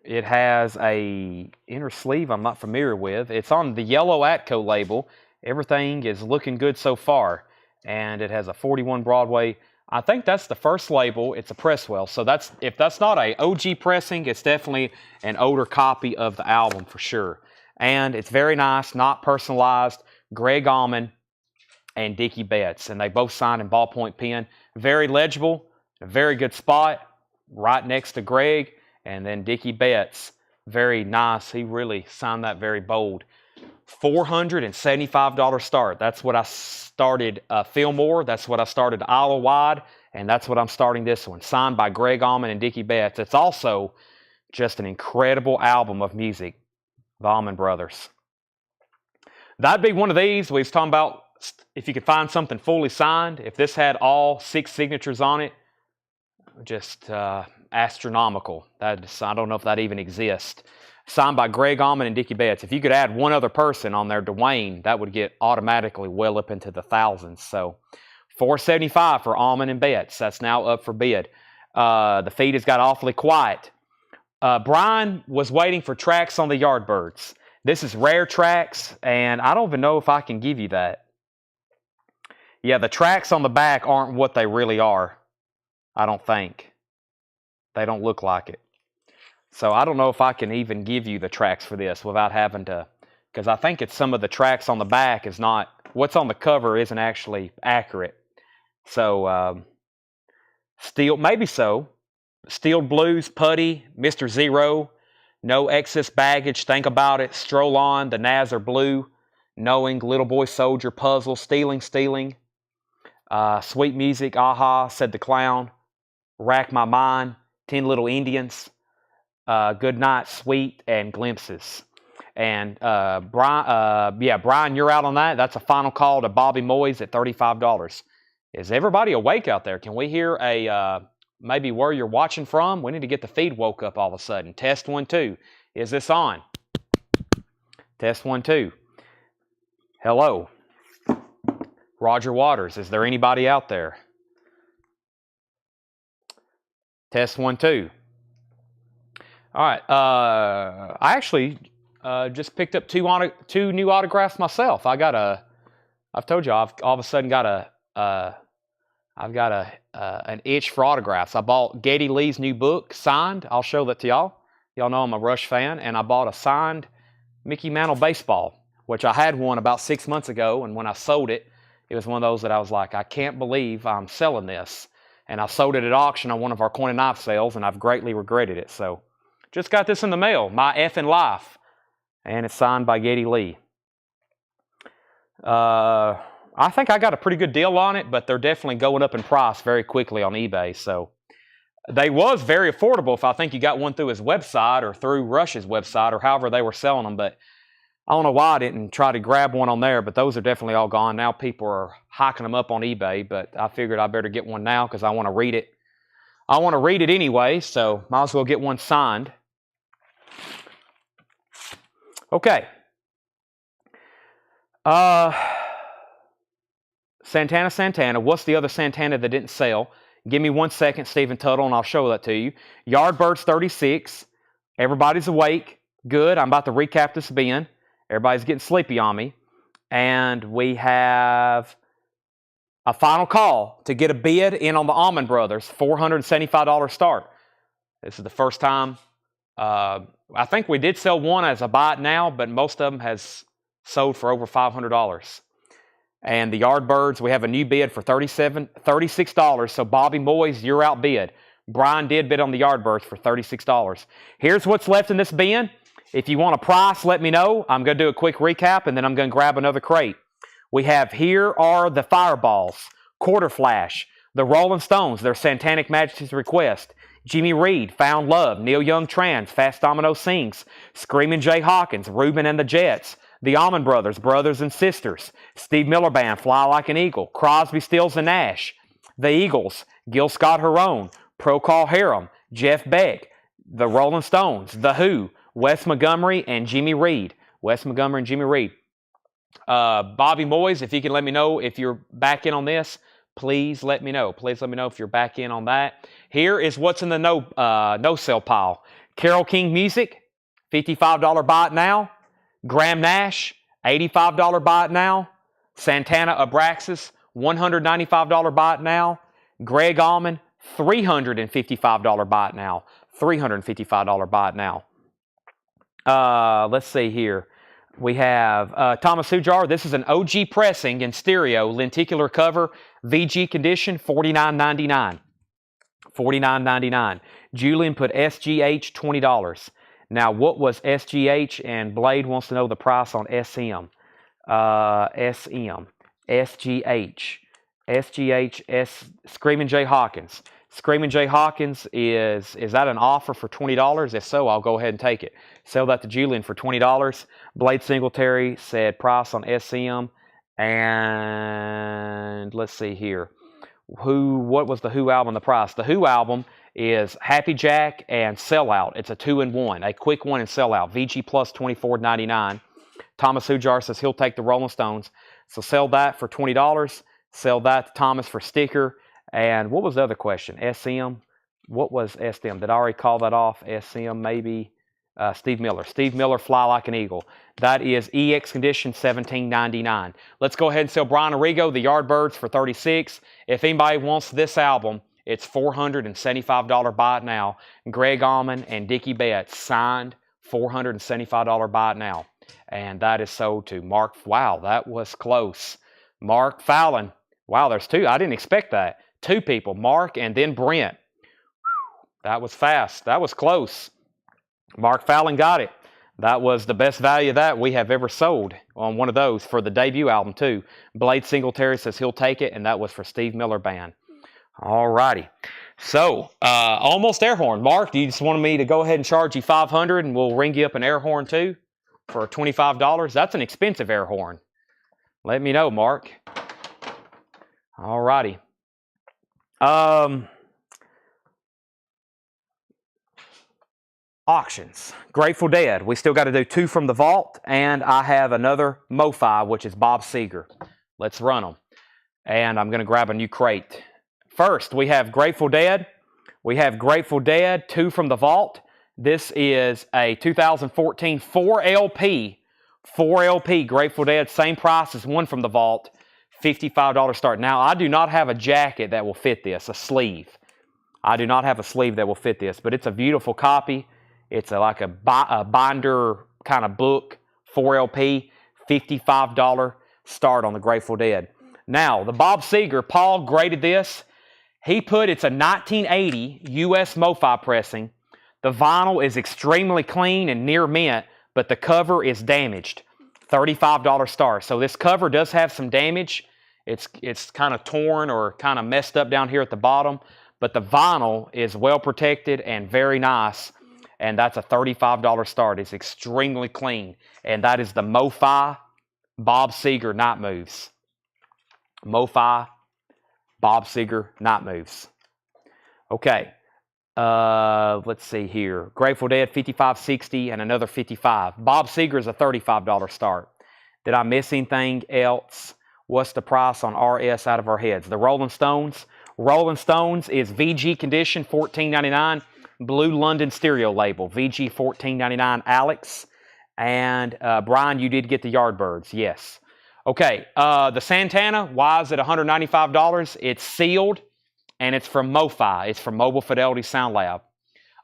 It has a inner sleeve I'm not familiar with. It's on the yellow Atco label. Everything is looking good so far. And it has a 41 Broadway. I think that's the first label. It's a Presswell. So if that's not a OG pressing, it's definitely an older copy of the album for sure. And it's very nice, not personalized. Greg Allman and Dickie Betts. And they both signed in ballpoint pen. Very legible, a very good spot, right next to Greg. And then Dickie Betts, very nice. He really signed that very bold. $475 start. That's what I started Fillmore. That's what I started Isle Wide. And that's what I'm starting this one. Signed by Greg Allman and Dickie Betts. It's also just an incredible album of music. The Allman Brothers. That'd be one of these. We was talking about if you could find something fully signed. If this had all 6 signatures on it, just astronomical. I don't know if that even exists. Signed by Greg Allman and Dickie Betts. If you could add one other person on there, Dwayne, that would get automatically well up into the thousands. So $475 for Allman and Betts. That's now up for bid. The feed has got awfully quiet. Brian was waiting for tracks on the Yardbirds. This is rare tracks, and I don't even know if I can give you that. Yeah, the tracks on the back aren't what they really are, I don't think. They don't look like it. So I don't know if I can even give you the tracks for this without having to, because I think it's some of the tracks on the back is not, what's on the cover isn't actually accurate. So, Steel, maybe so. Steel Blues, Putty, Mr. Zero, No Excess Baggage, Think About It, Stroll On, The Naz Are Blue, Knowing, Little Boy Soldier, Puzzle, Stealing, Sweet Music, Aha, Said the Clown, Rack My Mind, 10 Little Indians, Good Night, Sweet, and Glimpses. And Brian, you're out on that. That's a final call to Bobby Moyes at $35. Is everybody awake out there? Can we hear maybe where you're watching from? We need to get the feed woke up all of a sudden. Test 1, 2. Is this on? Test 1, 2. Hello. Roger Waters, is there anybody out there? Test 1, 2. All right. I actually just picked up two new autographs myself. I've told you, I've all of a sudden got an itch for autographs. I bought Geddy Lee's new book, signed. I'll show that to y'all. Y'all know I'm a Rush fan, and I bought a signed Mickey Mantle baseball, which I had one about 6 months ago, and when I sold it, it was one of those that I was like, I can't believe I'm selling this. And I sold it at auction on one of our coin and knife sales, and I've greatly regretted it. So, just got this in the mail, My Effing Life, and it's signed by Geddy Lee. I think I got a pretty good deal on it, but they're definitely going up in price very quickly on eBay. So they was very affordable if I think you got one through his website or through Rush's website or however they were selling them. But I don't know why I didn't try to grab one on there, but those are definitely all gone. Now people are hiking them up on eBay, but I figured I better get one now because I want to read it. I want to read it anyway, so might as well get one signed. Okay. Santana. What's the other Santana that didn't sell? Give me 1 second, Stephen Tuttle, and I'll show that to you. Yardbirds 36. Everybody's awake. Good. I'm about to recap this bin. Everybody's getting sleepy on me. And we have a final call to get a bid in on the Almond Brothers. $475 start. This is the first time. I think we did sell one as a buy it now, but most of them has sold for over $500. And the Yardbirds, we have a new bid for $36. So Bobby Moyes, you're outbid. Brian did bid on the Yardbirds for $36. Here's what's left in this bin. If you want a price, let me know. I'm going to do a quick recap, and then I'm going to grab another crate. We have here are the Fireballs, Quarter Flash, the Rolling Stones, their Santanic Majesty's Request, Jimmy Reed, Found Love, Neil Young Trans, Fast Domino Sings, Screaming Jay Hawkins, Reuben and the Jets, the Almond Brothers, Brothers and Sisters, Steve Miller Band, Fly Like an Eagle, Crosby, Stills and Nash, the Eagles, Gil Scott-Heron, Procol Harum, Jeff Beck, the Rolling Stones, The Who, Wes Montgomery, and Jimmy Reed. Wes Montgomery and Jimmy Reed. Bobby Moyes, if you can let me know if you're back in on this, please let me know. Please let me know if you're back in on that. Here is what's in the no sell pile. Carole King Music, $55 buy it now. Graham Nash, $85 buy it now. Santana Abraxas, $195 buy it now. Greg Allman, $355 buy it now. $355 buy it now. Let's see here. We have Thomas Hujar. This is an OG pressing in stereo, lenticular cover, VG condition, $49.99. $49.99. Julian put SGH, $20. Now, what was SGH? And Blade wants to know the price on SM. SGH, Screaming Jay Hawkins. Screaming Jay Hawkins, is that an offer for $20? If so, I'll go ahead and take it. Sell that to Julian for $20. Blade Singletary said price on SM. And let's see here. What was the Who album, the price? The Who album is Happy Jack and Sellout. It's a 2-in-1, a quick one and sellout. VG Plus $24.99. Thomas Hujar says he'll take the Rolling Stones. So sell that for $20. Sell that to Thomas for sticker. And what was the other question? SM? What was SM? Did I already call that off? SM maybe? Steve Miller. Steve Miller, Fly Like an Eagle. That is EX condition, $17.99. Let's go ahead and sell Brian Arrigo, the Yardbirds, for $36. If anybody wants this album, it's $475 buy it now. Greg Allman and Dickie Betts signed, $475 buy it now. And that is sold to Mark. Wow, that was close. Mark Fallon. Wow, there's two. I didn't expect that. Two people, Mark and then Brent. Whew, that was fast. That was close. Mark Fallon got it. That was the best value that we have ever sold on one of those for the debut album too. Blade Singletary says he'll take it, and that was for Steve Miller Band. All righty. So, almost air horn. Mark, do you just want me to go ahead and charge you $500 and we'll ring you up an air horn too for $25? That's an expensive air horn. Let me know, Mark. All righty. Auctions. Grateful Dead. We still got to do 2 from the vault, and I have another Mofi, which is Bob Seger. Let's run them. And I'm going to grab a new crate. First, we have Grateful Dead. We have Grateful Dead, 2 from the vault. This is a 2014 4LP. 4LP Grateful Dead, same price as 1 from the vault. $55 start. Now, I do not have a jacket that will fit this, a sleeve. I do not have a sleeve that will fit this, but it's a beautiful copy. It's like a binder kind of book, 4LP, $55 start on the Grateful Dead. Now, the Bob Seger, Paul graded this. He put it's a 1980 U.S. Mofi pressing. The vinyl is extremely clean and near mint, but the cover is damaged. $35 start. So this cover does have some damage. It's kind of torn or kind of messed up down here at the bottom, but the vinyl is well protected and very nice. And that's a $35 start. It's extremely clean. And that is the Mofi Bob Seger Night Moves. Mofi Bob Seger Night Moves. Okay. Let's see here. Grateful Dead, $55.60 and another $55. Bob Seger is a $35 start. Did I miss anything else? What's the price on RS out of our heads? The Rolling Stones. Rolling Stones is VG condition, $14.99. Blue London stereo label, VG $14.99. Alex and Brian, you did get the Yardbirds, yes. Okay, the Santana, why is it $195? It's sealed and it's from Mofi. It's from Mobile Fidelity Sound Lab.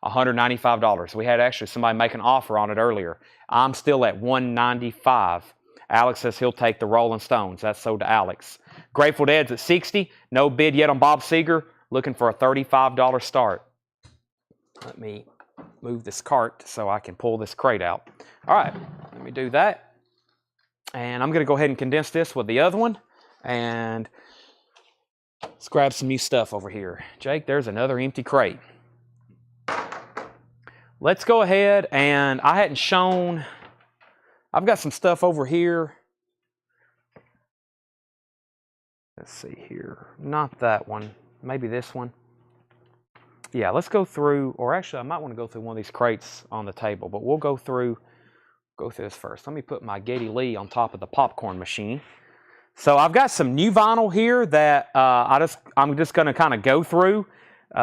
$195. We had actually somebody make an offer on it earlier. I'm still at $195. Alex says he'll take the Rolling Stones. That's sold to Alex. Grateful Dead's at $60. No bid yet on Bob Seger. Looking for a $35 start. Let me move this cart so I can pull this crate out. All right, let me do that. And I'm going to go ahead and condense this with the other one. And let's grab some new stuff over here. Jake, there's another empty crate. Let's go ahead and I hadn't shown, I've got some stuff over here. Let's see here. Not that one. Maybe this one. Yeah, let's go through, or actually I might want to go through one of these crates on the table, but we'll go through this first. Let me put my Geddy Lee on top of the popcorn machine. So I've got some new vinyl here that I'm just going to kind of go through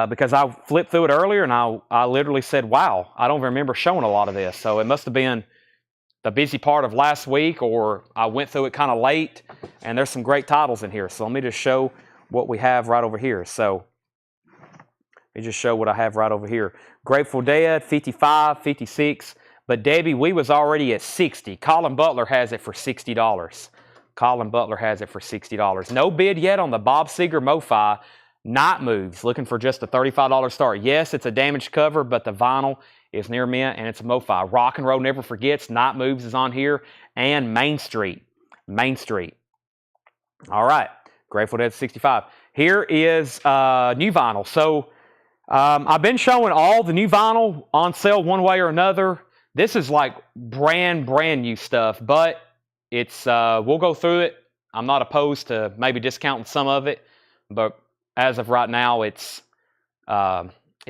because I flipped through it earlier and I literally said, wow, I don't remember showing a lot of this. So it must have been the busy part of last week, or I went through it kind of late, and there's some great titles in here. So let me just show what we have right over here. So let me just show what I have right over here. Grateful Dead, 55, 56. But Debbie, we was already at 60. Colin Butler has it for $60. Colin Butler has it for $60. No bid yet on the Bob Seger Mofi Night Moves. Looking for just a $35 start. Yes, it's a damaged cover, but the vinyl is near mint, and it's a Mofi. Rock and Roll Never Forgets. Night Moves is on here. And Main Street. Main Street. All right. Grateful Dead 65. Here is new vinyl. So I've been showing all the new vinyl on sale one way or another. This is like brand new stuff, but it's we'll go through it. I'm not opposed to maybe discounting some of it, but as of right now, it's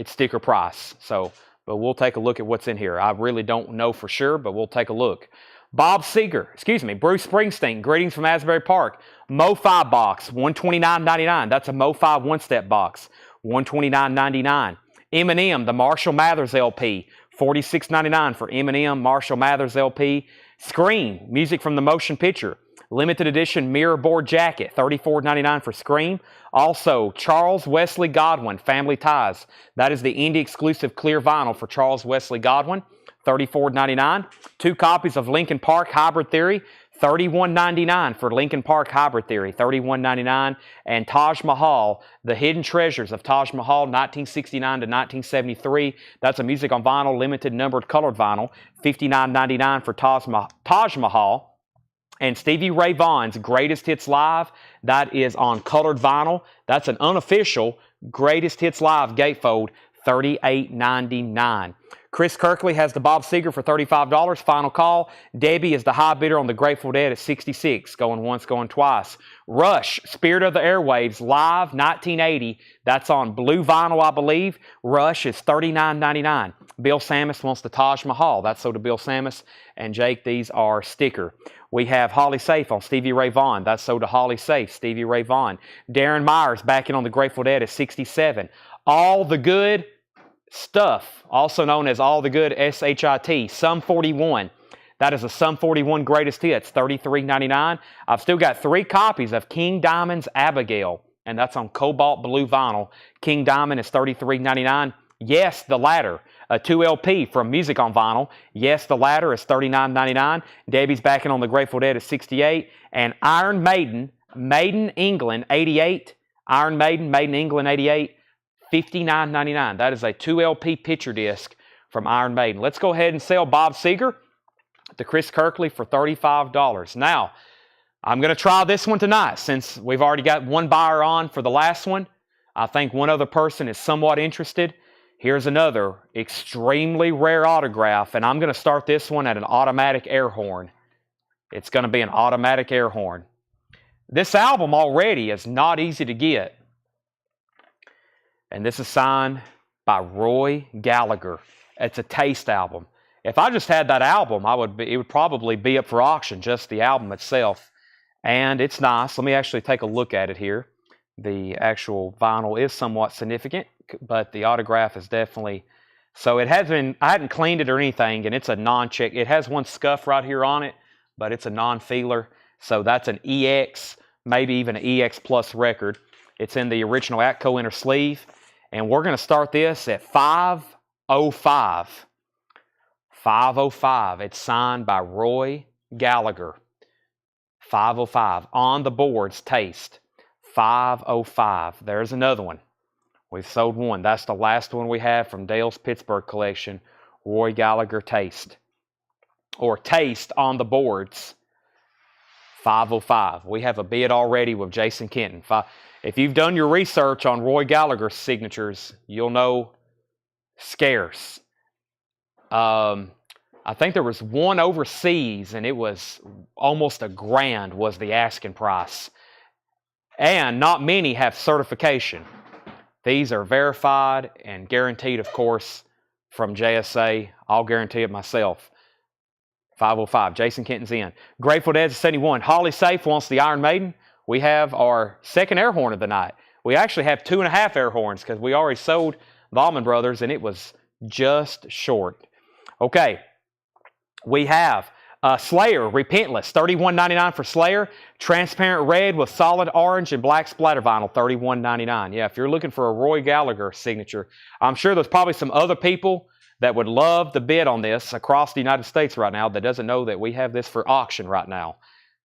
sticker price. So, but we'll take a look at what's in here. I really don't know for sure, but we'll take a look. Bob Seger, Bruce Springsteen, Greetings from Asbury Park. Mofi box, $129.99. That's a Mofi one-step box, $129.99. Eminem, the Marshall Mathers LP, $46.99 for Eminem Marshall Mathers LP. Scream, music from the motion picture. Limited edition mirror board jacket, $34.99 for Scream. Also, Charles Wesley Godwin, Family Ties. That is the indie exclusive clear vinyl for Charles Wesley Godwin, $34.99. 2 copies of Linkin Park Hybrid Theory, $31.99 for Linkin Park Hybrid Theory, $31.99. And Taj Mahal, The Hidden Treasures of Taj Mahal, 1969 to 1973. That's a music on vinyl, limited numbered colored vinyl, $59.99 for Taj Mahal. And Stevie Ray Vaughan's Greatest Hits Live, that is on colored vinyl. That's an unofficial Greatest Hits Live gatefold, $38.99. Chris Kirkley has the Bob Seger for $35. Final call. Debbie is the high bidder on the Grateful Dead at $66. Going once, going twice. Rush, Spirit of the Airwaves, live 1980. That's on blue vinyl, I believe. Rush is $39.99. Bill Sammis wants the Taj Mahal. That's so to Bill Sammis. And Jake, these are sticker. We have Holly Safe on Stevie Ray Vaughan. That's so to Holly Safe, Stevie Ray Vaughan. Darren Myers backing on the Grateful Dead at $67. All the Good Stuff, also known as All the Good SHIT, Sum 41. That is a Sum 41 Greatest Hits, $33.99. I've still got 3 copies of King Diamond's Abigail, and that's on cobalt blue vinyl. King Diamond is $33.99. Yes, The Ladder, a 2 LP from Music on Vinyl. Yes, The Ladder is $39.99. Debbie's backing on the Grateful Dead at $68. And Iron Maiden, Maiden England 88. Iron Maiden, Maiden England 88. $59.99. That is a 2 LP picture disc from Iron Maiden. Let's go ahead and sell Bob Seger to Chris Kirkley for $35. Now, I'm going to try this one tonight since we've already got one buyer on for the last one. I think one other person is somewhat interested. Here's another extremely rare autograph, and I'm going to start this one at an automatic air horn. It's going to be an automatic air horn. This album already is not easy to get. And this is signed by Roy Gallagher. It's a taste album. If I just had that album, it would probably be up for auction, just the album itself. And it's nice. Let me actually take a look at it here. The actual vinyl is somewhat significant, but the autograph is definitely... So it hasn't, I hadn't cleaned it or anything, and it's a non-check. It has one scuff right here on it, but it's a non-feeler. So that's an EX, maybe even an EX Plus record. It's in the original Atco inner sleeve. And we're going to start this at $505. $505. It's signed by Roy Gallagher. $505. On the boards, taste. $505. There's another one. We've sold one. That's the last one we have from Dale's Pittsburgh collection. Roy Gallagher Taste. Or Taste on the boards. $505. We have a bid already with Jason Kenton. If you've done your research on Roy Gallagher's signatures, you'll know scarce. I think there was one overseas, and it was almost $1,000 was the asking price. And not many have certification. These are verified and guaranteed, of course, from JSA. I'll guarantee it myself. $505. Jason Kenton's in. Grateful Dead's 71. Holly Safe wants the Iron Maiden. We have our second air horn of the night. We actually have 2.5 air horns because we already sold the Allman Brothers and it was just short. Okay, we have Slayer, Repentless, $31.99 for Slayer. Transparent red with solid orange and black splatter vinyl, $31.99. Yeah, if you're looking for a Roy Gallagher signature, I'm sure there's probably some other people that would love to bid on this across the United States right now that doesn't know that we have this for auction right now.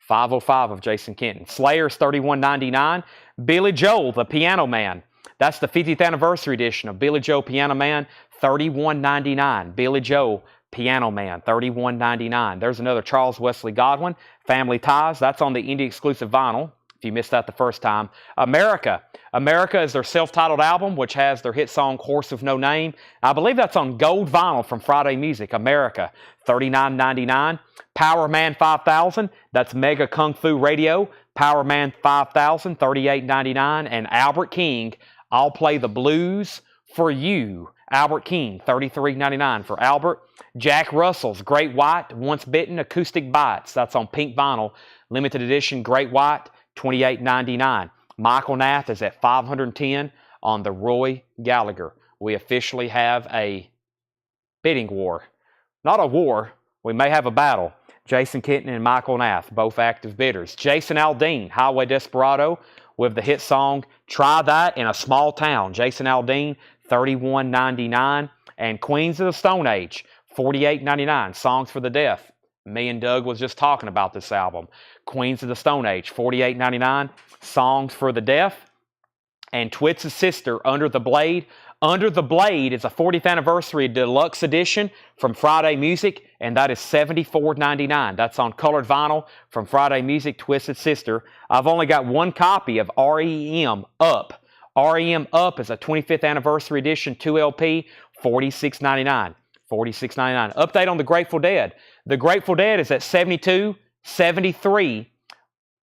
$505 of Jason Kenton. Slayer's $31.99. Billy Joel, the Piano Man. That's the 50th anniversary edition of Billy Joel Piano Man, $31.99. Billy Joel Piano Man, $31.99. There's another Charles Wesley Godwin, Family Ties. That's on the indie exclusive vinyl, if you missed that the first time. America. America is their self-titled album, which has their hit song, Horse of No Name. I believe that's on gold vinyl from Friday Music. America, $39.99. Power Man 5000, that's Mega Kung Fu Radio. Power Man 5000, $38.99. And Albert King, I'll Play the Blues for You. Albert King, $33.99 for Albert. Jack Russell's Great White, Once Bitten Acoustic Bites. That's on pink vinyl. Limited edition Great White, $28.99. Michael Nath is at $510 on the Roy Gallagher. We officially have a bidding war. Not a war. We may have a battle. Jason Kenton and Michael Nath, both active bidders. Jason Aldean, Highway Desperado, with the hit song Try That in a Small Town. Jason Aldean, $31.99. And Queens of the Stone Age, $48.99. Songs for the Deaf. Me and Doug was just talking about this album. Queens of the Stone Age, $48.99. Songs for the Deaf. And Twitz's sister, Under the Blade. Under the Blade is a 40th anniversary deluxe edition from Friday Music, and that is $74.99. That's on colored vinyl from Friday Music, Twisted Sister. I've only got one copy of REM Up. REM Up is a 25th anniversary edition, 2LP, $46.99. $46.99. Update on the Grateful Dead. The Grateful Dead is at 72, 73,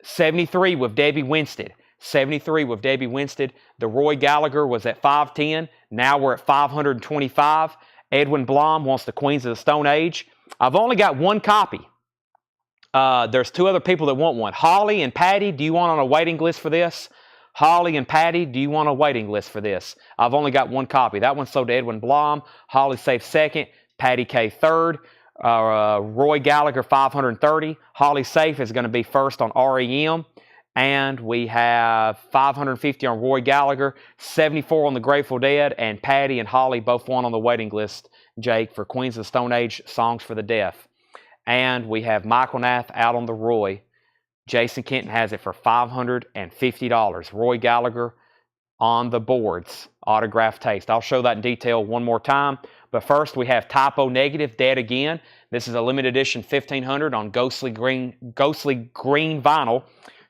73 with Debbie Winstead. 73 with Debbie Winstead. The Roy Gallagher was at 510. Now we're at 525. Edwin Blom wants the Queens of the Stone Age. I've only got one copy. There's two other people that want one. Holly and Patty, do you want on a waiting list for this? Holly and Patty, do you want a waiting list for this? I've only got one copy. That one's sold to Edwin Blom. Holly safe second. Patty K third. Roy Gallagher 530. Holly safe is going to be first on REM. And we have 550 on Roy Gallagher, 74 on the Grateful Dead, and Patty and Holly both won on the waiting list, Jake, for Queens of the Stone Age, Songs for the Deaf. And we have Michael Nath out on the Roy. Jason Kenton has it for $550. Roy Gallagher on the boards, autograph taste. I'll show that in detail one more time. But first we have Typo Negative, Dead Again. This is a limited edition 1500 on ghostly green vinyl.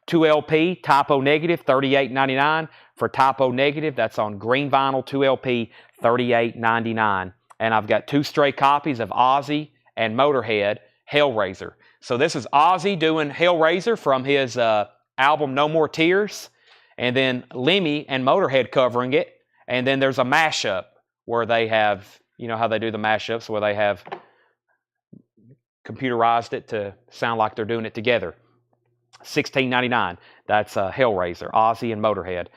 2LP, Typo Negative, $38.99. For Typo Negative, that's on green vinyl, 2LP, $38.99. And I've got two stray copies of Ozzy and Motorhead, Hellraiser. So this is Ozzy doing Hellraiser from his album No More Tears. And then Lemmy and Motorhead covering it. And then there's a mashup where they have, you know how they do the mashups, where they have computerized it to sound like they're doing it together. $16.99. That's Hellraiser, Ozzy and Motorhead.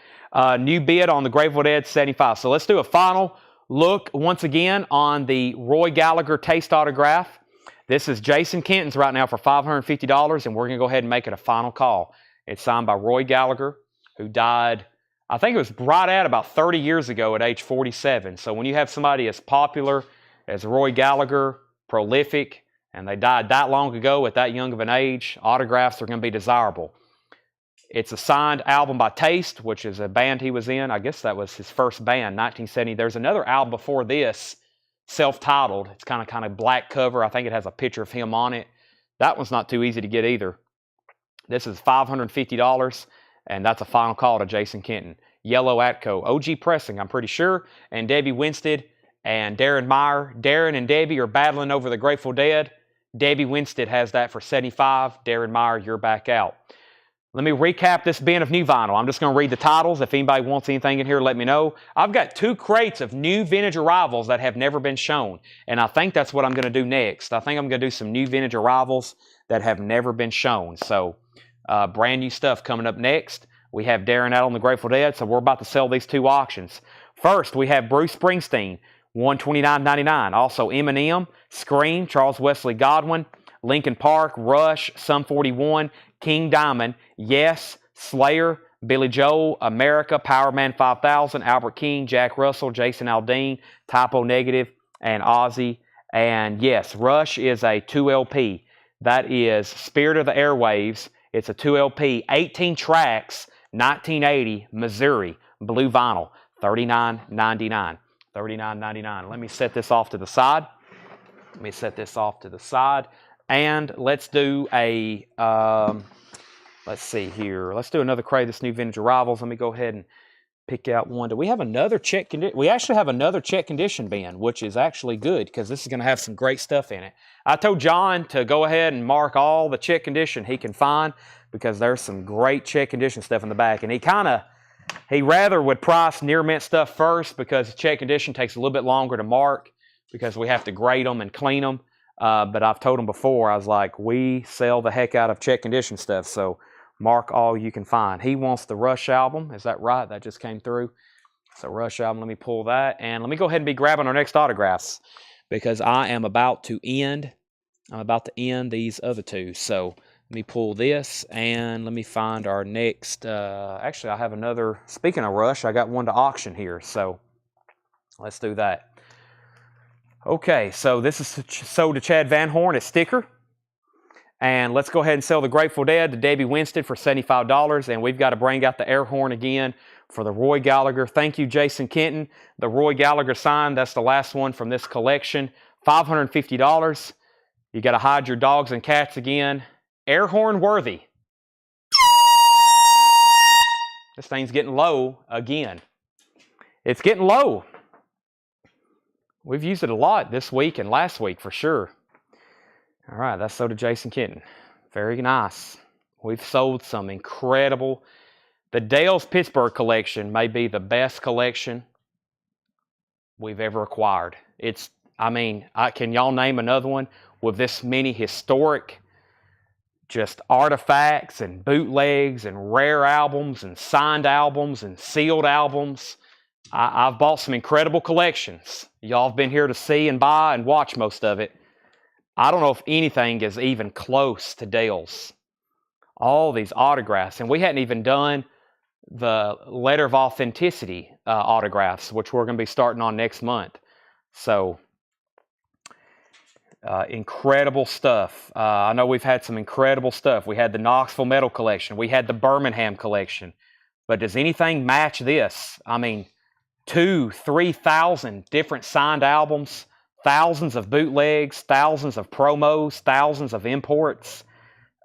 New bid on the Grateful Dead, $75. So let's do a final look once again on the Roy Gallagher taste autograph. This is Jason Kenton's right now for $550, and we're going to go ahead and make it a final call. It's signed by Roy Gallagher, who died, I think it was right at about 30 years ago at age 47. So when you have somebody as popular as Roy Gallagher, prolific, and they died that long ago at that young of an age, autographs are going to be desirable. It's a signed album by Taste, which is a band he was in. I guess that was his first band, 1970. There's another album before this, self-titled. It's kind of black cover. I think it has a picture of him on it. That one's not too easy to get either. This is $550, and that's a final call to Jason Kenton. Yellow Atco, OG Pressing, I'm pretty sure, and Debbie Winstead and Darren Meyer. Darren and Debbie are battling over the Grateful Dead. Debbie Winstead has that for $75. Darren Meyer, you're back out. Let me recap this bin of new vinyl. I'm just going to read the titles. If anybody wants anything in here, let me know. I've got 2 crates of new vintage arrivals that have never been shown, and I think that's what I'm going to do next. I think I'm going to do some new vintage arrivals that have never been shown. So brand new stuff coming up next. We have Darren out on the Grateful Dead, so we're about to sell these 2 auctions. First, we have Bruce Springsteen, $129.99. Also Eminem, Scream, Charles Wesley Godwin, Linkin Park, Rush, Sum 41, King Diamond, Yes, Slayer, Billy Joel, America, Power Man 5000, Albert King, Jack Russell, Jason Aldean, Typo Negative, and Ozzy. And yes, Rush is a 2LP. That is Spirit of the Airwaves. It's a 2LP, 18 tracks, 1980, Missouri, blue vinyl, $39.99. $39.99. Let me set this off to the side. And let's do a, let's see here. Let's do another crate of this new vintage arrivals. Let me go ahead and pick out one. Do we have another check condition? We actually have another check condition bin, which is actually good because this is going to have some great stuff in it. I told John to go ahead and mark all the check condition he can find because there's some great check condition stuff in the back. And he rather would price near mint stuff first because check condition takes a little bit longer to mark because we have to grade them and clean them. But I've told him before, I was like, we sell the heck out of check condition stuff, so mark all you can find. He wants the Rush album. Is that right? That just came through. So Rush album, let me pull that. And let me go ahead and be grabbing our next autographs because I am about to end these other 2. So let me pull this and let me find our next. Actually, I have another. Speaking of Rush, I got one to auction here. So let's do that. Okay, so this is sold to Chad Van Horn at Sticker. And let's go ahead and sell the Grateful Dead to Debbie Winston for $75. And we've got to bring out the air horn again for the Roy Gallagher. Thank you, Jason Kenton. The Roy Gallagher sign, that's the last one from this collection. $550. You got to hide your dogs and cats again. Air horn worthy. This thing's getting low again. It's getting low. We've used it a lot this week and last week for sure. All right, that's sold to Jason Kenton. Very nice. We've sold some incredible. The Dale's Pittsburgh collection may be the best collection we've ever acquired. Can y'all name another one with this many historic just artifacts and bootlegs and rare albums and signed albums and sealed albums? I've bought some incredible collections. Y'all have been here to see and buy and watch most of it. I don't know if anything is even close to Dale's. All these autographs. And we hadn't even done the letter of authenticity autographs, which we're going to be starting on next month. So, incredible stuff. I know we've had some incredible stuff. We had the Knoxville Metal Collection. We had the Birmingham Collection. But does anything match this? 2,000-3,000 different signed albums, thousands of bootlegs, thousands of promos, thousands of imports.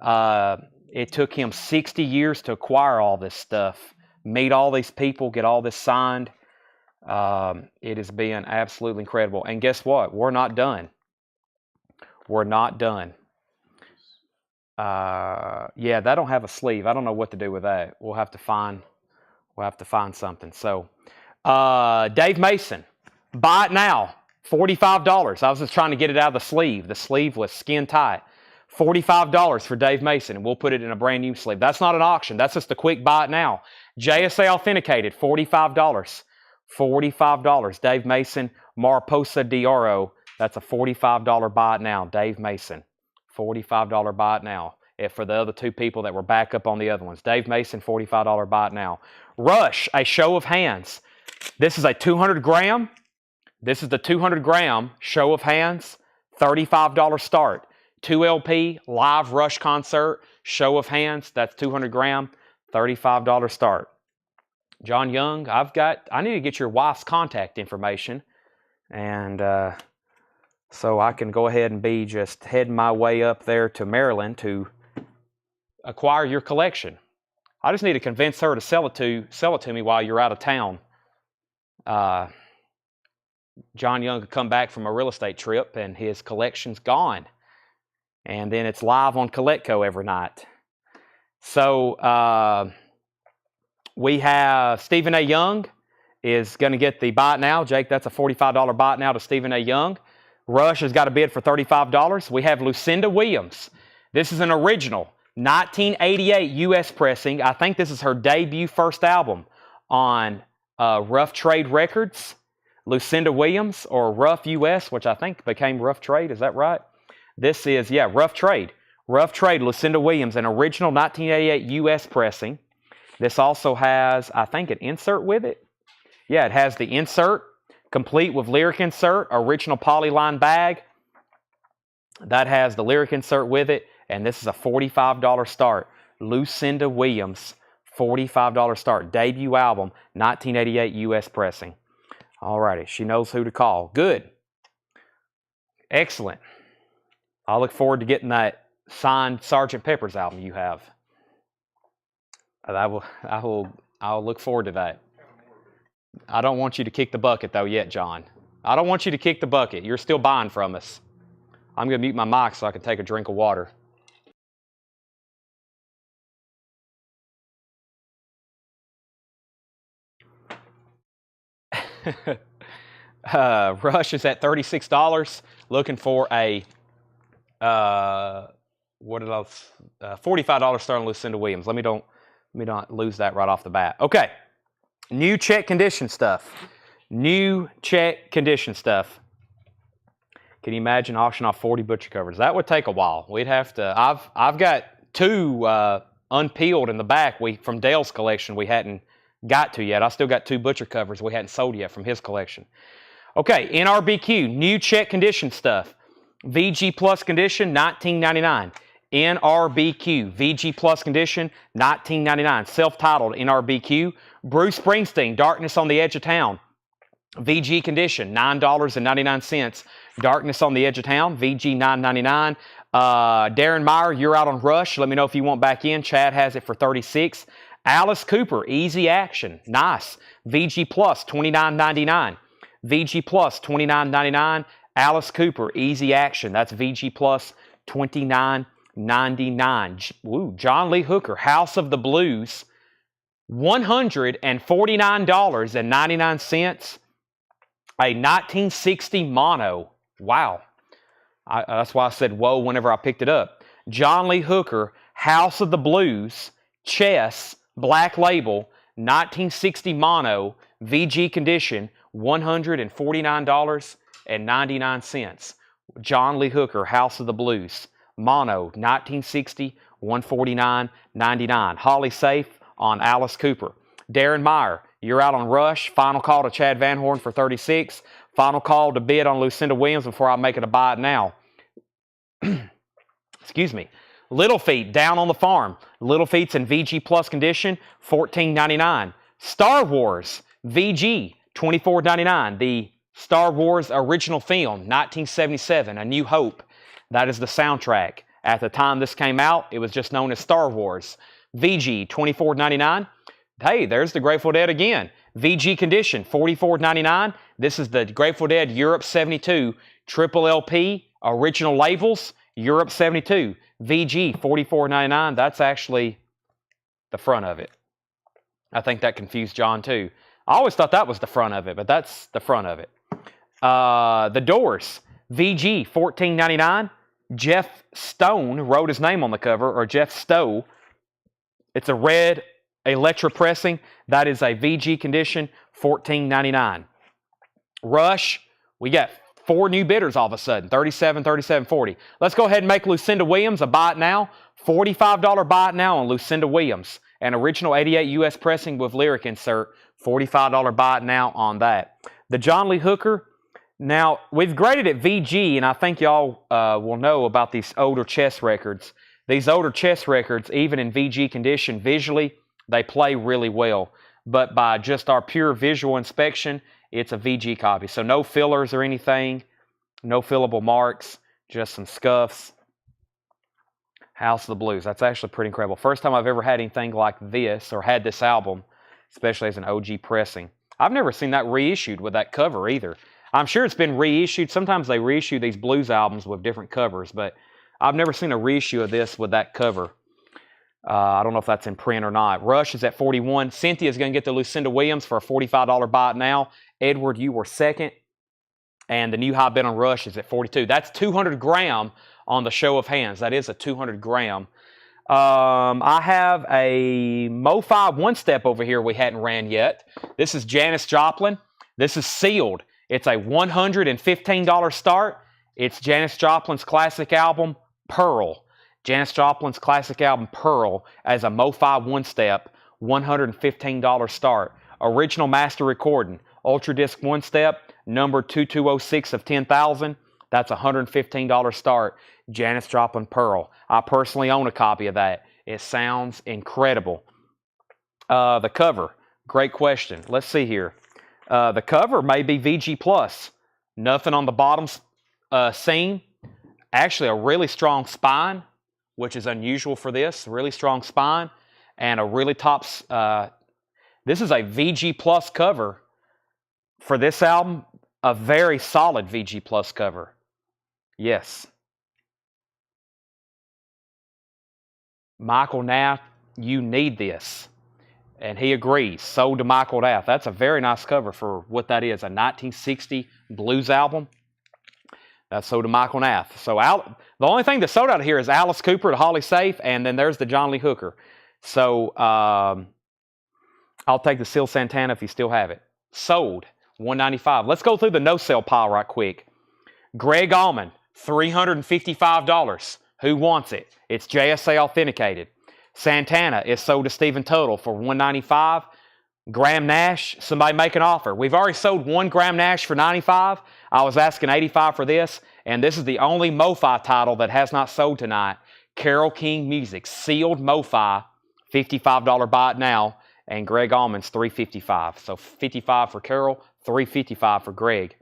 It took him 60 years to acquire all this stuff, meet all these people, get all this signed. It has been absolutely incredible. And guess what? We're not done. We're not done. Yeah, that don't have a sleeve. I don't know what to do with that. We'll have to find something. So, Dave Mason, buy it now. $45. I was just trying to get it out of the sleeve. The sleeve was skin tight. $45 for Dave Mason, and we'll put it in a brand new sleeve. That's not an auction. That's just a quick buy it now. JSA authenticated, $45. $45. Dave Mason, Mariposa Dioro. That's a $45 buy it now. Dave Mason, $45 buy it now. For the other two people that were back up on the other ones. Dave Mason, $45 buy it now. Rush, a show of hands. This is a 200 gram. This is the 200 gram show of hands, $35 start. 2 LP, live Rush concert, show of hands, that's 200 gram, $35 start. John Young, I need to get your wife's contact information. And so I can go ahead and be just heading my way up there to Maryland to acquire your collection. I just need to convince her to sell it to me while you're out of town. John Young could come back from a real estate trip and his collection's gone. And then it's live on Collectco every night. So we have Stephen A. Young is going to get the buy it now. Jake, that's a $45 buy it now to Stephen A. Young. Rush has got a bid for $35. We have Lucinda Williams. This is an original 1988 U.S. pressing. I think this is her debut first album on Rough Trade Records. Lucinda Williams, or Rough U.S., which I think became Rough Trade. Is that right? This is, Rough Trade. Rough Trade, Lucinda Williams, an original 1988 U.S. pressing. This also has, I think, an insert with it. Yeah, it has the insert, complete with lyric insert, original polyline bag. That has the lyric insert with it, and this is a $45 start. Lucinda Williams, $45 start. Debut album, 1988 U.S. pressing. Alrighty, she knows who to call. Good. Excellent. I look forward to getting that signed Sgt. Pepper's album you have. I'll look forward to that. I don't want you to kick the bucket though yet, John. I don't want you to kick the bucket. You're still buying from us. I'm going to mute my mic so I can take a drink of water. Rush is at $36, looking for a $45 start on Lucinda Williams. Let me not lose that right off the bat. Okay, new check condition stuff. New check condition stuff. Can you imagine auction off 40 butcher covers? That would take a while. We'd have to. I've got 2 unpeeled in the back. From Dale's collection we hadn't got to yet. I still got 2 butcher covers we hadn't sold yet from his collection. Okay, NRBQ, new check condition stuff. VG Plus condition, $19.99. NRBQ, VG Plus condition, $19.99. Self-titled NRBQ. Bruce Springsteen, Darkness on the Edge of Town. VG condition, $9.99. Darkness on the Edge of Town, VG $9.99. Darren Meyer, You're Out on Rush. Let me know if you want back in. Chad has it for $36. Alice Cooper, Easy Action. Nice. VG Plus, $29.99. VG Plus, $29.99. Alice Cooper, Easy Action. That's VG Plus, $29.99. Ooh, John Lee Hooker, House of the Blues, $149.99. A 1960 mono. Wow. That's why I said whoa whenever I picked it up. John Lee Hooker, House of the Blues, Chess, Black Label, 1960 mono, VG condition, $149.99. John Lee Hooker, House of the Blues, mono, 1960, $149.99. Holly Safe on Alice Cooper. Darren Meyer, You're Out on Rush. Final call to Chad Van Horn for $36. Final call to bid on Lucinda Williams before I make it a buy it now. Excuse me. Little Feet, Down on the Farm. Little Feet's in VG Plus condition, $14.99. Star Wars, VG, $24.99. The Star Wars original film, 1977, A New Hope. That is the soundtrack. At the time this came out, it was just known as Star Wars. VG, $24.99. Hey, there's the Grateful Dead again. VG condition, $44.99. This is the Grateful Dead Europe 72 Triple LP, original labels, Europe 72. VG, $44.99. That's actually the front of it. I think that confused John too. I always thought that was the front of it, but that's the front of it. The Doors, VG, $14.99. Jeff Stone wrote his name on the cover, or Jeff Stowe. It's a red Electra pressing. That is a VG condition, $14.99. Rush, we got 4 new bidders all of a sudden, 37, 37, 40. Let's go ahead and make Lucinda Williams a buy it now. $45 buy it now on Lucinda Williams. An original 88 US pressing with lyric insert, $45 buy it now on that. The John Lee Hooker, now we've graded it VG, and I think y'all will know about these older chess records. These older chess records, even in VG condition, visually, they play really well. But by just our pure visual inspection, it's a VG copy. So no fillers or anything, no fillable marks, just some scuffs. House of the Blues. That's actually pretty incredible. First time I've ever had anything like this, or had this album, especially as an OG pressing. I've never seen that reissued with that cover either. I'm sure it's been reissued. Sometimes they reissue these blues albums with different covers, but I've never seen a reissue of this with that cover. I don't know if that's in print or not. Rush is at 41. Cynthia's going to get the Lucinda Williams for a $45 buy it now. Edward, you were second. And the new high bid on Rush is at 42. That's 200 gram on the show of hands. That is a 200 gram. I have a Mofi one-step over here we hadn't ran yet. This is Janis Joplin. This is sealed. It's a $115 start. It's Janis Joplin's classic album, Pearl. Janis Joplin's classic album, Pearl, as a Mofi one-step, $115 start. Original master recording, Ultra Disc one-step, number 2206 of 10,000. That's a $115 start. Janis Joplin Pearl. I personally own a copy of that. It sounds incredible. The cover, great question. Let's see here. The cover may be VG Plus. Nothing on the bottom seam. Actually, a really strong spine, which is unusual for this. Really strong spine and a really top. This is a VG Plus cover for this album. A very solid VG Plus cover. Yes. Michael Nath, you need this. And he agrees. Sold to Michael Nath. That's a very nice cover for what that is. A 1960 blues album. That's sold to Michael Nath. So the only thing that's sold out of here is Alice Cooper to Holly Safe, and then there's the John Lee Hooker. So I'll take the Seal Santana if you still have it. Sold, $195. Let's go through the no-sale pile right quick. Greg Allman, $355. Who wants it? It's JSA authenticated. Santana is sold to Stephen Tuttle for $195. Graham Nash, somebody make an offer. We've already sold 1 Graham Nash for $95. I was asking $85 for this, and this is the only Mofi title that has not sold tonight. Carole King Music, sealed Mofi, $55 buy it now, and Greg Allman's $355. So $55 for Carole, $355 for Greg.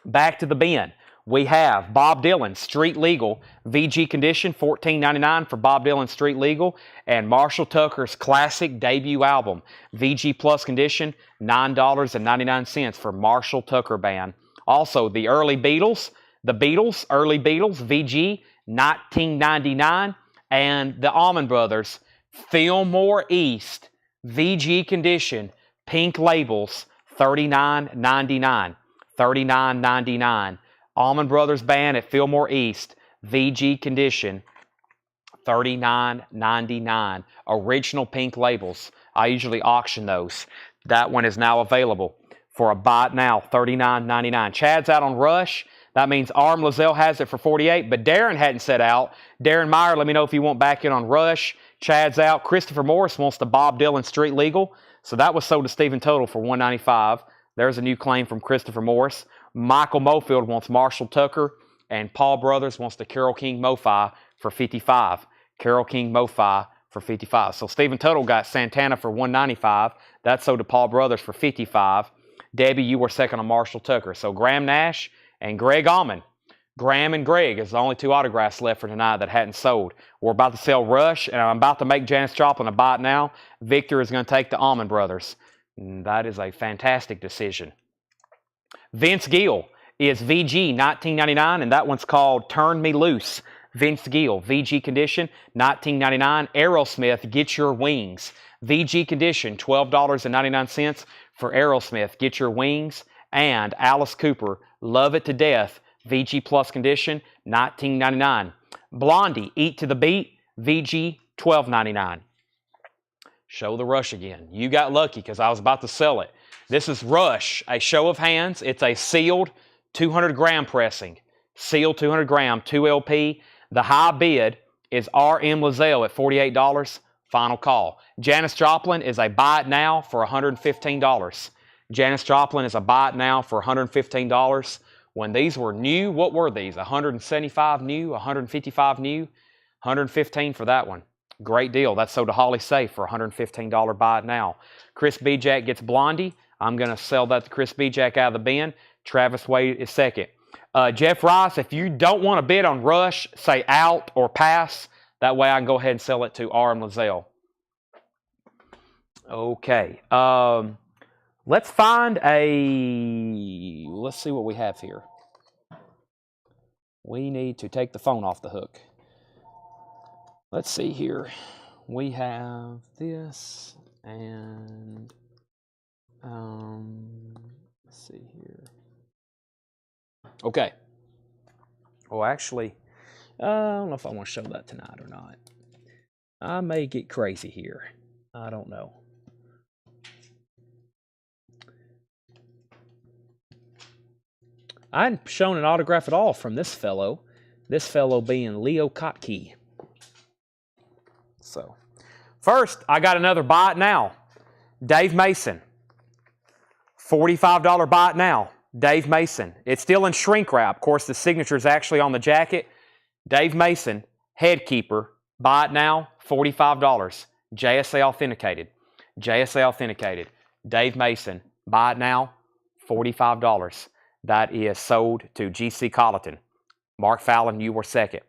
Back to the bin. We have Bob Dylan, Street Legal, VG condition, $14.99 for Bob Dylan Street Legal, and Marshall Tucker's classic debut album, VG Plus condition, $9.99 for Marshall Tucker Band. Also, the early Beatles, early Beatles, VG, $19.99, and the Allman Brothers, Fillmore East, VG condition, pink labels, $39.99. $39.99. Allman Brothers Band at Fillmore East, VG condition, $39.99. Original pink labels. I usually auction those. That one is now available for a buy it now, $39.99. Chad's out on Rush. That means Arm Lizelle has it for $48, but Darren hadn't set out. Darren Meyer, let me know if you want back in on Rush. Chad's out. Christopher Morris wants the Bob Dylan Street Legal. So that was sold to Stephen Total for $195. There's a new claim from Christopher Morris. Michael Mofield wants Marshall Tucker, and Paul Brothers wants the Carole King Mofi for $55. Carole King Mofi for $55. So Stephen Total got Santana for $195. That sold to Paul Brothers for $55. Debbie, you were second on Marshall Tucker. So Graham Nash and Greg Allman. Graham and Greg is the only 2 autographs left for tonight that hadn't sold. We're about to sell Rush, and I'm about to make Janis Joplin a buy it now. Victor is going to take the Allman Brothers. And that is a fantastic decision. Vince Gill is VG, $19.99, and that one's called Turn Me Loose. Vince Gill, VG condition, $19.99. Aerosmith, Get Your Wings. VG condition, $12.99 for Aerosmith, Get Your Wings. And Alice Cooper, Love It to Death, VG Plus condition, $19.99. Blondie, Eat to the Beat, VG, $12.99. Show the Rush again. You got lucky because I was about to sell it. This is Rush, a show of hands. It's a sealed 200 gram pressing. Sealed 200 gram, 2 LP. The high bid is R.M. Lizelle at $48. Final call. Janis Joplin is a buy it now for $115. Janis Joplin is a buy it now for $115. When these were new, what were these? 175 new, 155 new, $115 for that one. Great deal. That's sold to Holly Safe for $115 buy it now. Chris Bijak gets Blondie. I'm going to sell that to Chris Bijak out of the bin. Travis Wade is second. Jeff Rice, if you don't want to bid on Rush, say out or pass. That way I can go ahead and sell it to R.M. Lizelle. Okay. Let's find let's see what we have here. We need to take the phone off the hook. Let's see here. We have this and let's see here. Okay. Oh, actually, I don't know if I want to show that tonight or not. I may get crazy here. I don't know. I hadn't shown an autograph at all from this fellow being Leo Kottke. So, first, I got another buy it now. Dave Mason. $45 buy it now. Dave Mason. It's still in shrink wrap. Of course, the signature is actually on the jacket. Dave Mason, headkeeper, buy it now, $45. JSA authenticated. JSA authenticated. Dave Mason, buy it now, $45. That is sold to GC Colleton. Mark Fallon, you were second.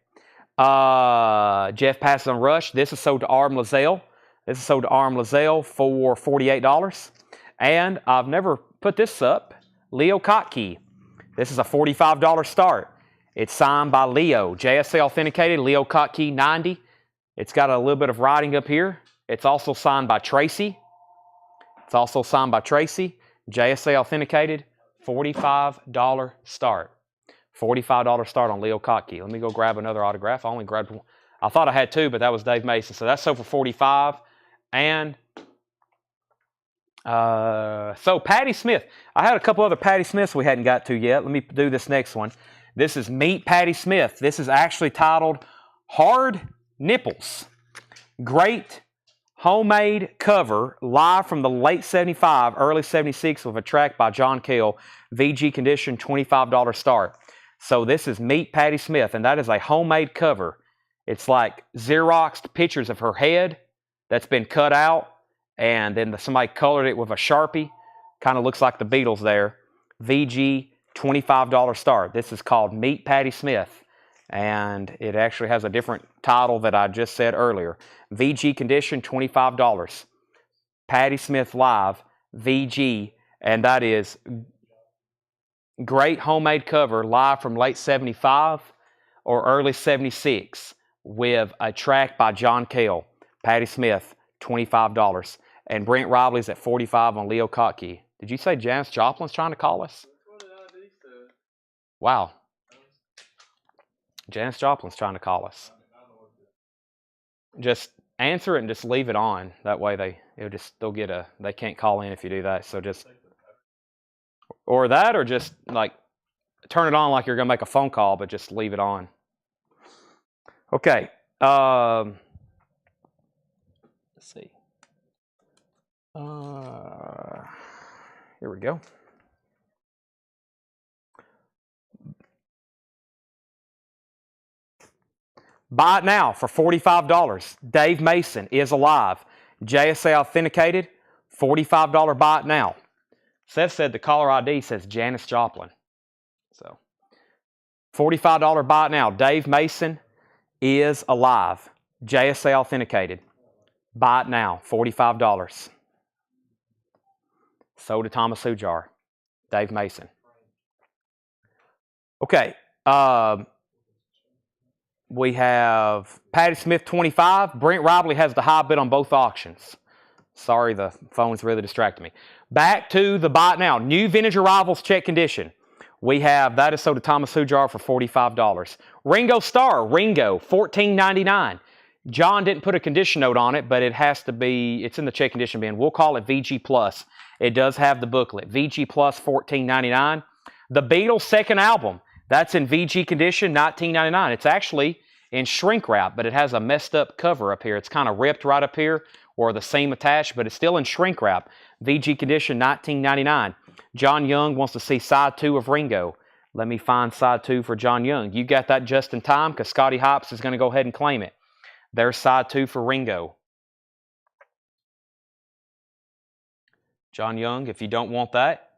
Jeff passes on Rush. This is sold to R.M. Lizelle. This is sold to R.M. Lizelle for $48. And I've never put this up. Leo Kottke. This is a $45 start. It's signed by Leo. JSA authenticated. Leo Kottke 90. It's got a little bit of writing up here. It's also signed by Tracy. It's also signed by Tracy. JSA authenticated. $45 start. $45 start on Leo Kottke. Let me go grab another autograph. I only grabbed one. I thought I had two, but that was Dave Mason. So that's sold for $45. And so Patty Smith. I had a couple other Patty Smiths we hadn't got to yet. Let me do this next one. This is Meet Patty Smith. This is actually titled Hard Nipples. Great homemade cover, live from the late 75, early 76 with a track by John Cale, VG condition, $25 start. So this is Meet Patti Smith, and that is a homemade cover. It's like Xeroxed pictures of her head that's been cut out, and then somebody colored it with a Sharpie. Kind of looks like the Beatles there. VG, $25 start. This is called Meet Patti Smith, and it actually has a different title that I just said earlier. VG condition, $25. Patti Smith live, VG, and that is great homemade cover, live from late 75 or early 76 with a track by John Cale. Patti Smith, $25. And Brent Robley's at 45 on Leo Kottke. Did you say Janis Joplin's trying to call us? Wow. Janis Joplin's trying to call us. Just answer it and just leave it on. That way they can't call in if you do that. So just, or that, or just like turn it on like you're going to make a phone call, but just leave it on. Okay. Let's see. Here we go. Buy it now for $45. Dave Mason is alive. JSA authenticated. $45 buy it now. Seth said the caller ID says Janis Joplin. So $45 buy it now. Dave Mason is alive. JSA authenticated. Buy it now. $45. So to Thomas Hujar. Dave Mason. Okay. We have Patti Smith 25. Brent Robley has the high bid on both auctions. Sorry, the phone's really distracting me. Back to the buy it now. New vintage arrivals, check condition. We have, that is so to Thomas Hujar for $45. Ringo Starr, Ringo, $14.99. John didn't put a condition note on it, but it has to be, it's in the check condition bin. We'll call it VG Plus. It does have the booklet. VG Plus, $14.99. The Beatles' second album, that's in VG condition, $19.99. It's actually in shrink wrap, but it has a messed up cover up here. It's kind of ripped right up here, or the seam attached, but it's still in shrink wrap. VG condition, $19.99. John Young wants to see side 2 of Ringo. Let me find side 2 for John Young. You got that just in time, because Scotty Hops is going to go ahead and claim it. There's side 2 for Ringo. John Young, if you don't want that,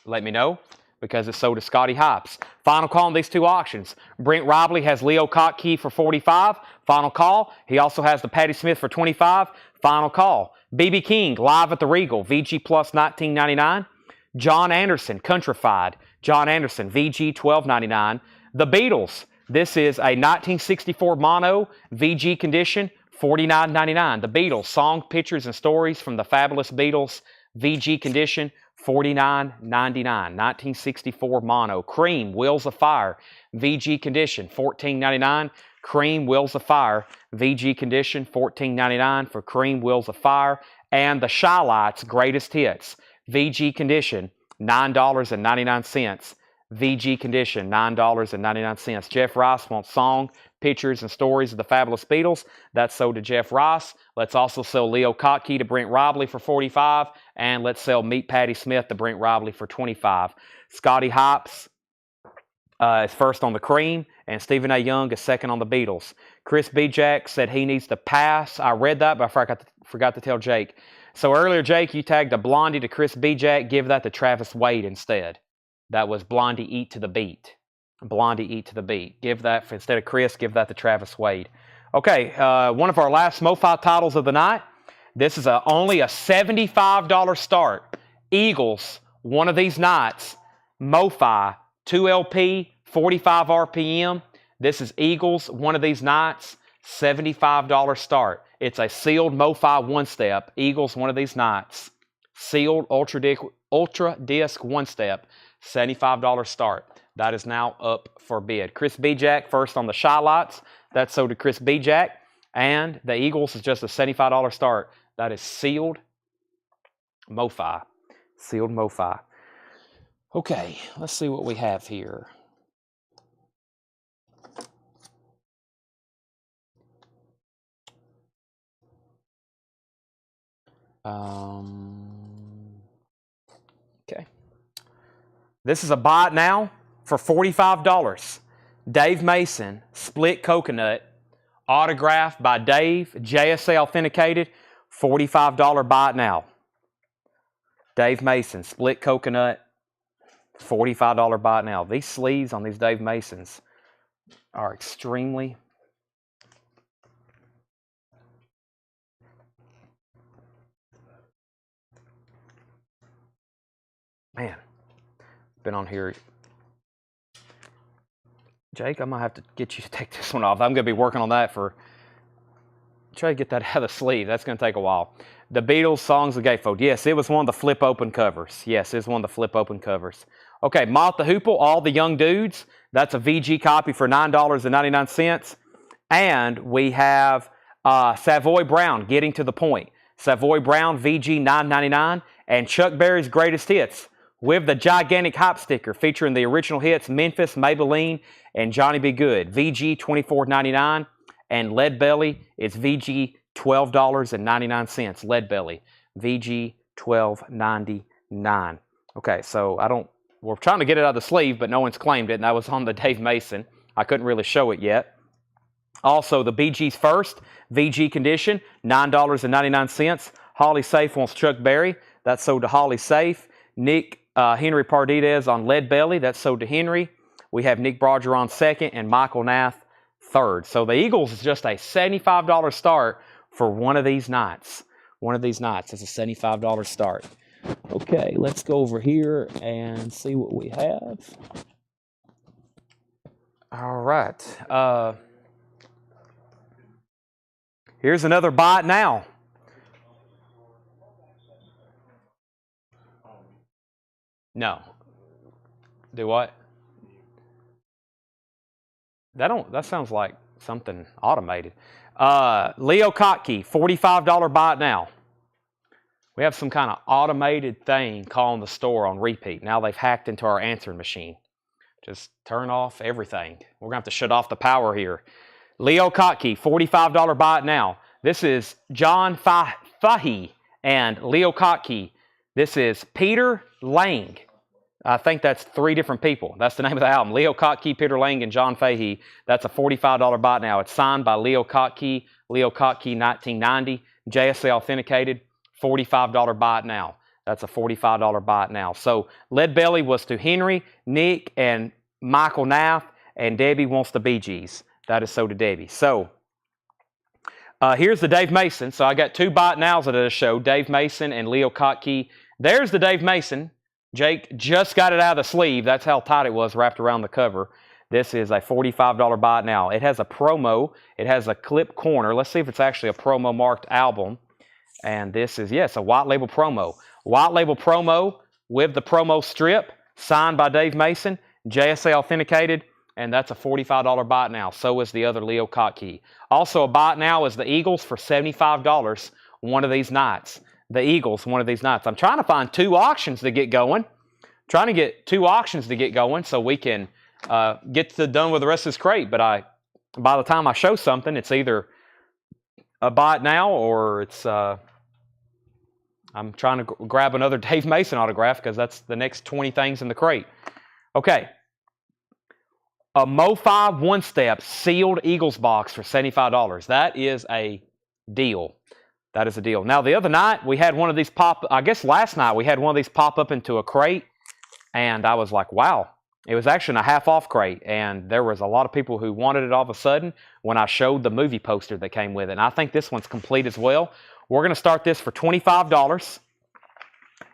let me know, because it's sold to Scotty Hops. Final call on these two auctions. Brent Robley has Leo Kottke for $45. Final call. He also has the Patti Smith for $25. Final call. B.B. King, live at the Regal, VG Plus $19.99. John Anderson, Countrified. John Anderson, VG $12.99. The Beatles, this is a 1964 mono, VG condition, $49.99. The Beatles, Song, Pictures, and Stories from the Fabulous Beatles, VG condition, $49.99. 1964 mono. Cream, Wheels of Fire, VG condition, $14.99. Cream, Wheels of Fire, VG condition, $14.99 for Cream, Wheels of Fire. And the Shy Lights, Greatest Hits, VG condition, $9.99. VG condition, $9.99. Jeff Rice wants Song, Pictures, and Stories of the Fabulous Beatles. That's sold to Jeff Rice. Let's also sell Leo Kottke to Brent Robley for $45. And let's sell Meet Patti Smith to Brent Robley for $25. Scotty Hops is first on the Cream, and Stephen A. Young is second on the Beatles. Chris B. Jack said he needs to pass. I read that, but I forgot to tell Jake. So earlier, Jake, you tagged a Blondie to Chris B. Jack. Give that to Travis Wade instead. That was Blondie Eat to the Beat. Blondie Eat to the Beat. Give that, instead of Chris, give that to Travis Wade. Okay, one of our last Mofi titles of the night. This is only a $75 start. Eagles, one of these nights. Mofi, 2LP, 45 RPM. This is Eagles, one of these nights. $75 start. It's a sealed Mofi one-step. Eagles, one of these nights. Sealed Ultra Disc one-step. $75 start. That is now up for bid. Chris B. Jack first on the Shy Lights. That's sold to Chris B. Jack. And the Eagles is just a $75 start. That is sealed Mofi. Sealed Mofi. Okay, let's see what we have here. Okay. This is a buy it now for $45. Dave Mason, Split Coconut, autographed by Dave, JSA authenticated, $45 buy it now. Dave Mason, Split Coconut, $45 buy it now. These sleeves on these Dave Masons are extremely... Man, been on here. Jake, I might have to get you to take this one off. I'm going to be working on that for... Try to get that out of the sleeve. That's going to take a while. The Beatles, Songs of Gatefold. Yes, it was one of the flip open covers. Yes, it's one of the flip open covers. Okay, Moth the Hoople, All the Young Dudes. That's a VG copy for $9.99. And we have Savoy Brown, Getting to the Point. Savoy Brown, VG $9.99. And Chuck Berry's Greatest Hits with the gigantic hype sticker featuring the original hits Memphis, Maybelline, and Johnny B. Good. VG $24.99. And Lead Belly is VG $12.99. Lead Belly, VG $12.99. Okay, so we're trying to get it out of the sleeve, but no one's claimed it, and that was on the Dave Mason. I couldn't really show it yet. Also, the BG's First, VG condition, $9.99. Holly Safe wants Chuck Berry. That's sold to Holly Safe. Nick Henry Pardidez on Lead Belly. That's sold to Henry. We have Nick Bergeron second and Michael Nath third. So the Eagles is just a $75 start for one of these nights. One of these nights is a $75 start. Okay, let's go over here and see what we have. All right. Here's another buy it now. No. Do what? That sounds like something automated. Leo Kottke, $45 buy it now. We have some kind of automated thing calling the store on repeat. Now they've hacked into our answering machine. Just turn off everything. We're going to have to shut off the power here. Leo Kottke, $45 buy it now. This is John Fahey and Leo Kottke. This is Peter Lang. I think that's three different people. That's the name of the album. Leo Kottke, Peter Lang, and John Fahey. That's a $45 buy it now. It's signed by Leo Kottke, 1990, JSA authenticated, $45 buy it now. That's a $45 buy it now. So Lead Belly was to Henry, Nick, and Michael Nath, and Debbie wants the Bee Gees. That is so to Debbie. So here's the Dave Mason. So I got two buy it nows that I showed, Dave Mason and Leo Kottke. There's the Dave Mason. Jake just got it out of the sleeve. That's how tight it was wrapped around the cover. This is a $45 buy it now. It has a promo. It has a clip corner. Let's see if it's actually a promo marked album. And this is, yes, a white label promo. White label promo with the promo strip, signed by Dave Mason, JSA authenticated, and that's a $45 buy it now. So is the other Leo Kottke. Also a buy it now is the Eagles for $75 one of these nights. The Eagles one of these nights. I'm trying to find two auctions to get going. Trying to get two auctions to get going so we can get done with the rest of this crate. But by the time I show something, it's either a buy it now or it's I'm trying to grab another Dave Mason autograph because that's the next 20 things in the crate. Okay. A Mofi one-step sealed Eagles box for $75. That is a deal. That is a deal. Now, the other night, we had one of these I guess last night, we had one of these pop up into a crate, and I was like, wow. It was actually a half-off crate, and there was a lot of people who wanted it all of a sudden when I showed the movie poster that came with it. And I think this one's complete as well. We're going to start this for $25.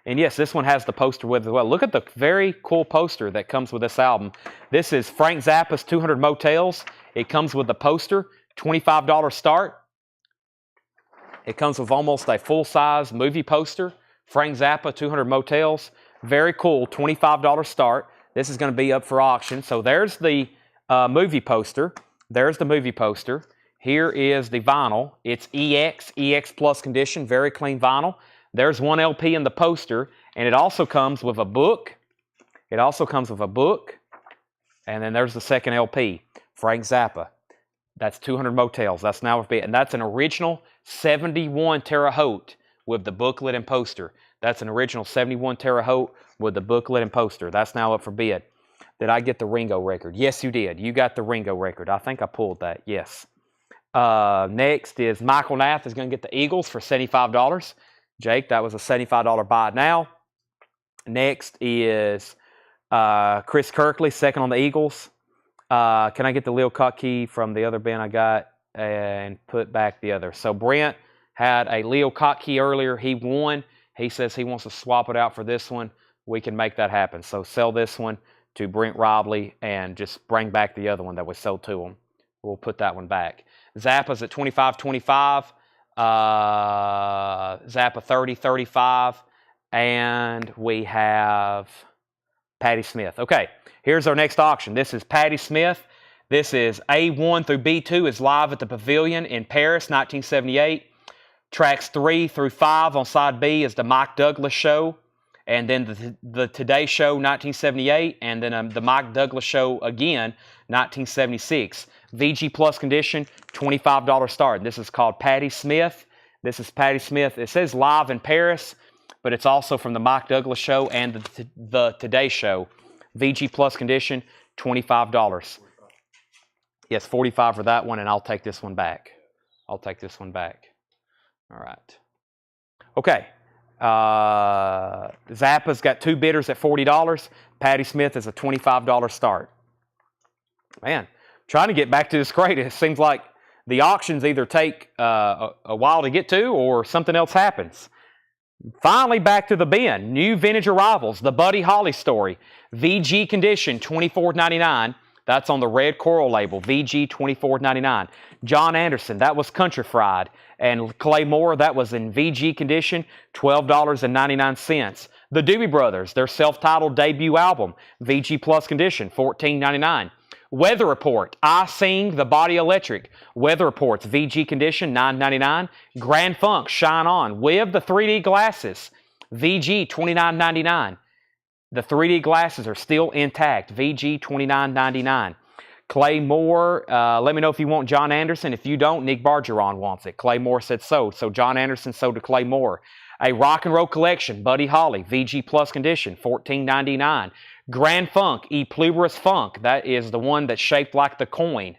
And yes, this one has the poster with it as well. Look at the very cool poster that comes with this album. This is Frank Zappa's 200 Motels. It comes with the poster, $25 start. It comes with almost a full-size movie poster. Frank Zappa, 200 Motels. Very cool, $25 start. This is going to be up for auction. So there's the movie poster. There's the movie poster. Here is the vinyl. It's EX Plus condition, very clean vinyl. There's one LP in the poster, and it also comes with a book. It also comes with a book. And then there's the second LP, Frank Zappa. That's 200 Motels. That's now, and that's an original 71 Terre Haute with the booklet and poster. That's an original 71 Terre Haute with the booklet and poster. That's now up for bid. Did I get the Ringo record? Yes, you did. You got the Ringo record. I think I pulled that. Yes. Next is Michael Nath is going to get the Eagles for $75. Jake, that was a $75 buy now. Next is Chris Kirkley, second on the Eagles. Can I get the Lil Kottke from the other bin I got and put back the other? So Brent had a Lil Kottke earlier. He won. He says he wants to swap it out for this one. We can make that happen. So sell this one to Brent Robley and just bring back the other one that was sold to him. We'll put that one back. Zappa's at $25.25. Zappa $30.35. And we have Patti Smith. Okay, here's our next auction. This is Patti Smith. This is A1 through B2 is live at the Pavilion in Paris, 1978. Tracks 3 through 5 on side B is the Mike Douglas Show. And then the Today Show, 1978. And then the Mike Douglas Show again, 1976. VG Plus condition, $25 start. This is called Patti Smith. This is Patti Smith. It says live in Paris, but it's also from the Mike Douglas Show and the Today Show. VG Plus condition, $25. Yes, $45 for that one, and I'll take this one back. I'll take this one back. All right. Okay. Zappa's got 2 bidders at $40. Patti Smith is a $25 start. Man, trying to get back to this crate. It seems like the auctions either take a while to get to or something else happens. Finally, back to the bin. New vintage arrivals. The Buddy Holly story. VG condition, $24.99. That's on the red coral label. VG, $24.99. John Anderson, that was country fried. And Clay Moore, that was in VG condition, $12.99. The Doobie Brothers, their self-titled debut album. VG Plus condition, $14.99. Weather Report, I Sing, The Body Electric. Weather Reports, VG condition, $9.99. Grand Funk, Shine On, with the 3D glasses. VG, $29.99. The 3D glasses are still intact. VG, $29.99. Clay Moore, let me know if you want John Anderson. If you don't, Nick Bargeron wants it. Clay Moore said so. So John Anderson sold to Clay Moore. A Rock and Roll Collection, Buddy Holly, VG Plus condition, $14.99. Grand Funk, E Pluribus Funk, that is the one that's shaped like the coin.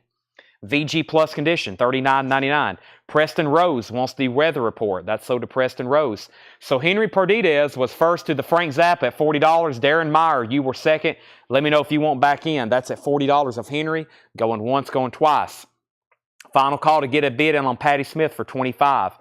VG Plus condition, $39.99. Preston Rose wants the Weather Report. That's sold to Preston Rose. So Henry Perdidez was first to the Frank Zappa at $40. Darren Meyer, you were second. Let me know if you want back in. That's at $40 of Henry. Going once, going twice. Final call to get a bid in on Patti Smith for $25.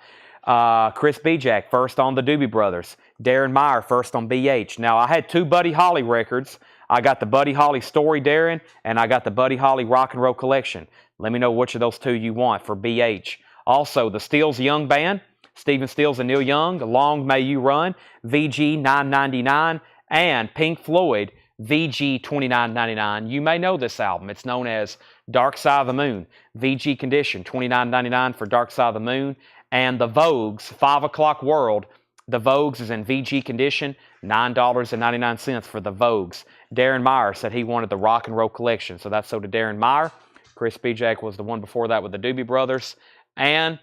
Chris Bijak, first on the Doobie Brothers. Darren Meyer, first on BH. Now, I had 2 Buddy Holly records. I got the Buddy Holly Story, Darren, and I got the Buddy Holly Rock and Roll Collection. Let me know which of those 2 you want for BH. Also, the Steels Young Band, Stephen Stills and Neil Young, Long May You Run, VG $9.99, and Pink Floyd, VG $29.99. You may know this album. It's known as Dark Side of the Moon. VG condition, $29.99 for Dark Side of the Moon. And the Vogues, 5 O'Clock World. The Vogues is in VG condition, $9.99 for the Vogues. Darren Meyer said he wanted the Rock and Roll Collection, so that's sold to Darren Meyer. Chris Bijak was the one before that with the Doobie Brothers. And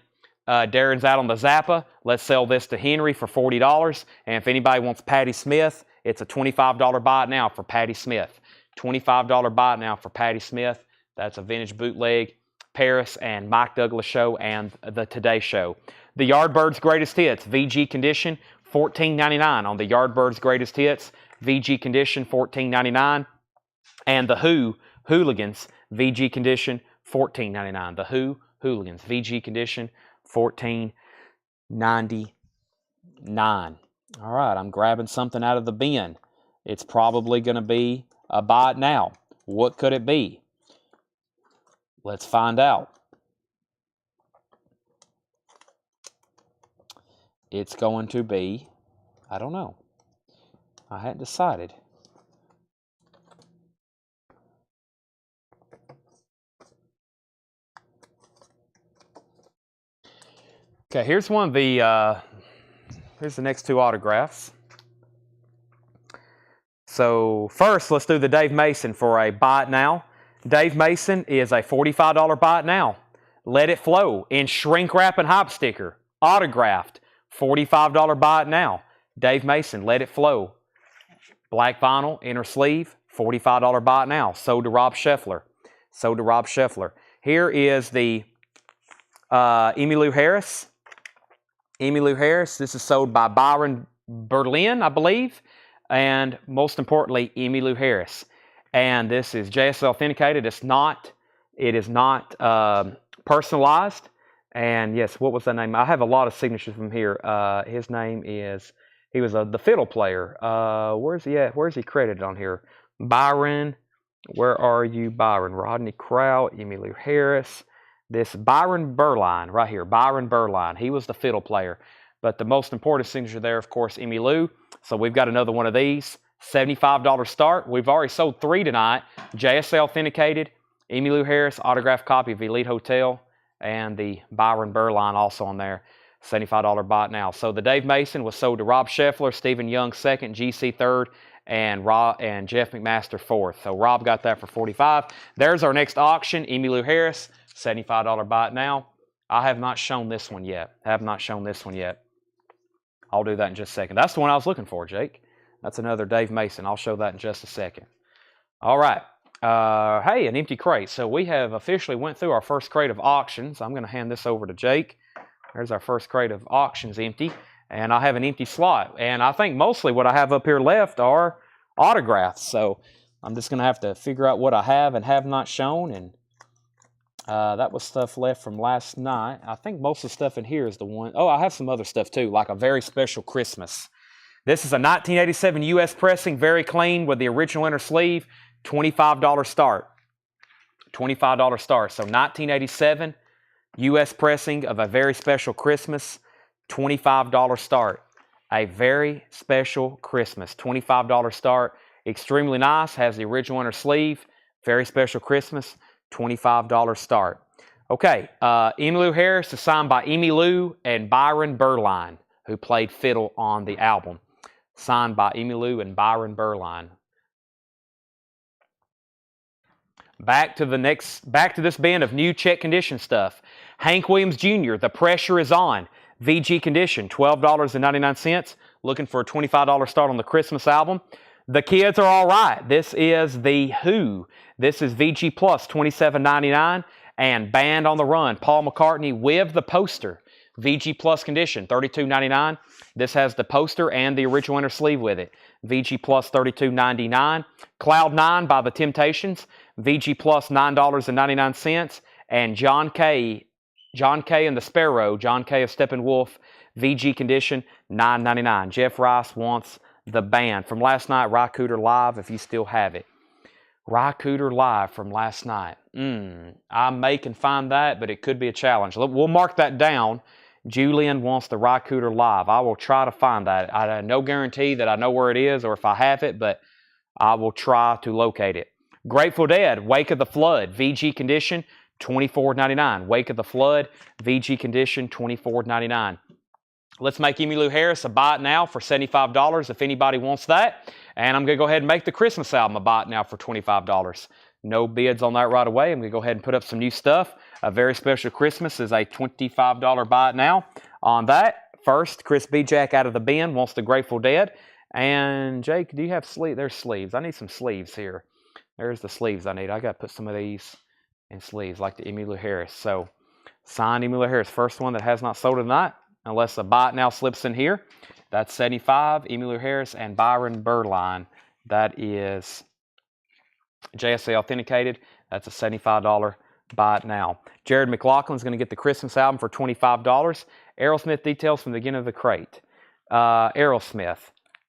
Darren's out on the Zappa. Let's sell this to Henry for $40. And if anybody wants Patti Smith, it's a $25 buy it now for Patti Smith. $25 buy it now for Patti Smith. That's a vintage bootleg. Paris and Mike Douglas Show and the Today Show. The Yardbirds Greatest Hits, VG condition, $14.99 on the Yardbirds Greatest Hits. VG condition, $14.99. And the Who, Hooligans, VG condition, $14.99. The Who, Hooligans, VG condition, $14.99. All right, I'm grabbing something out of the bin. It's probably going to be a buy it now. What could it be? Let's find out. It's going to be, I don't know. I hadn't decided. Okay, here's one of the, here's the next 2 autographs. So first, let's do the Dave Mason for a buy it now. Dave Mason is a $45 buy it now. Let It Flow in shrink wrap and hop sticker. Autographed. $45 buy it now. Dave Mason, Let It Flow. Black vinyl, inner sleeve, $45 buy it now. Sold to Rob Scheffler. Sold to Rob Scheffler. Here is the Emmylou Harris. Emmylou Harris. This is sold by Byron Berlin, I believe. And most importantly, Emmylou Harris. And this is JSL authenticated. It is not personalized. And yes, what was that name? I have a lot of signatures from here. His name is, he was the fiddle player. Where's he at? Where's he credited on here? Byron. Where are you, Byron? Rodney Crowell, Emmylou Harris. This Byron Berline right here. Byron Berline. He was the fiddle player. But the most important signature there, of course, Emmylou. So we've got another one of these. $75 start. We've already sold 3 tonight. JSA authenticated. Emmylou Harris, autographed copy of Elite Hotel. And the Byron Berline also on there. $75 buy it now. So the Dave Mason was sold to Rob Scheffler, Stephen Young second, GC third, and Jeff McMaster fourth. So Rob got that for $45. There's our next auction. Emmylou Harris, $75 buy it now. I have not shown this one yet. I'll do that in just a second. That's the one I was looking for, Jake. That's another Dave Mason. I'll show that in just a second. All right. Hey, an empty crate. So we have officially went through our first crate of auctions. I'm going to hand this over to Jake. There's our first crate of auctions empty. And I have an empty slot. And I think mostly what I have up here left are autographs. So I'm just going to have to figure out what I have and have not shown. And that was stuff left from last night. I think most of the stuff in here is the one. Oh, I have some other stuff too, like a very special Christmas. This is a 1987 U.S. pressing, very clean with the original inner sleeve. $25 start. $25 start. So 1987 U.S. pressing of a very special Christmas. $25 start. A very special Christmas. $25 start. Extremely nice. Has the original inner sleeve. Very special Christmas. $25 start. Okay. Emmylou Harris is signed by Emmylou and Byron Berline, who played fiddle on the album. Signed by Emmylou and Byron Berline. Back to this bin of new check condition stuff. Hank Williams Jr., The Pressure Is On. VG condition, $12.99. Looking for a $25 start on the Christmas album. The Kids Are All Right. This is The Who. This is VG Plus, $27.99. And Band on the Run, Paul McCartney with the poster. VG Plus condition, $32.99. This has the poster and the original inner sleeve with it. VG Plus, $32.99. Cloud 9 by The Temptations. VG Plus, $9.99. And John Kay and the Sparrow, John Kay of Steppenwolf, VG condition, $9.99. Jeff Rice wants the band. From last night, Rycooter Live, if you still have it. Rycooter Live from last night. I may can find that, but it could be a challenge. We'll mark that down. Julian wants the Rycooter Live. I will try to find that. I have no guarantee that I know where it is or if I have it, but I will try to locate it. Grateful Dead, Wake of the Flood, VG condition, $24.99. Wake of the Flood, VG condition, $24.99. Let's make Emmylou Harris a buy it now for $75 if anybody wants that. And I'm going to go ahead and make the Christmas album a buy it now for $25. No bids on that right away. I'm going to go ahead and put up some new stuff. A Very Special Christmas is a $25 buy it now on that. First, Chris B. Jack out of the bin wants the Grateful Dead. And Jake, do you have sleeves? There's sleeves. I need some sleeves here. There's the sleeves I need. I got to put some of these in sleeves like the Emmylou Harris. So, signed Emmylou Harris. First one that has not sold tonight, unless a buy it now slips in here. That's $75. Emmylou Harris and Byron Berline. That is JSA authenticated. That's a $75 buy it now. Jared McLaughlin's going to get the Christmas album for $25. Aerosmith details from the beginning of the crate. Aerosmith.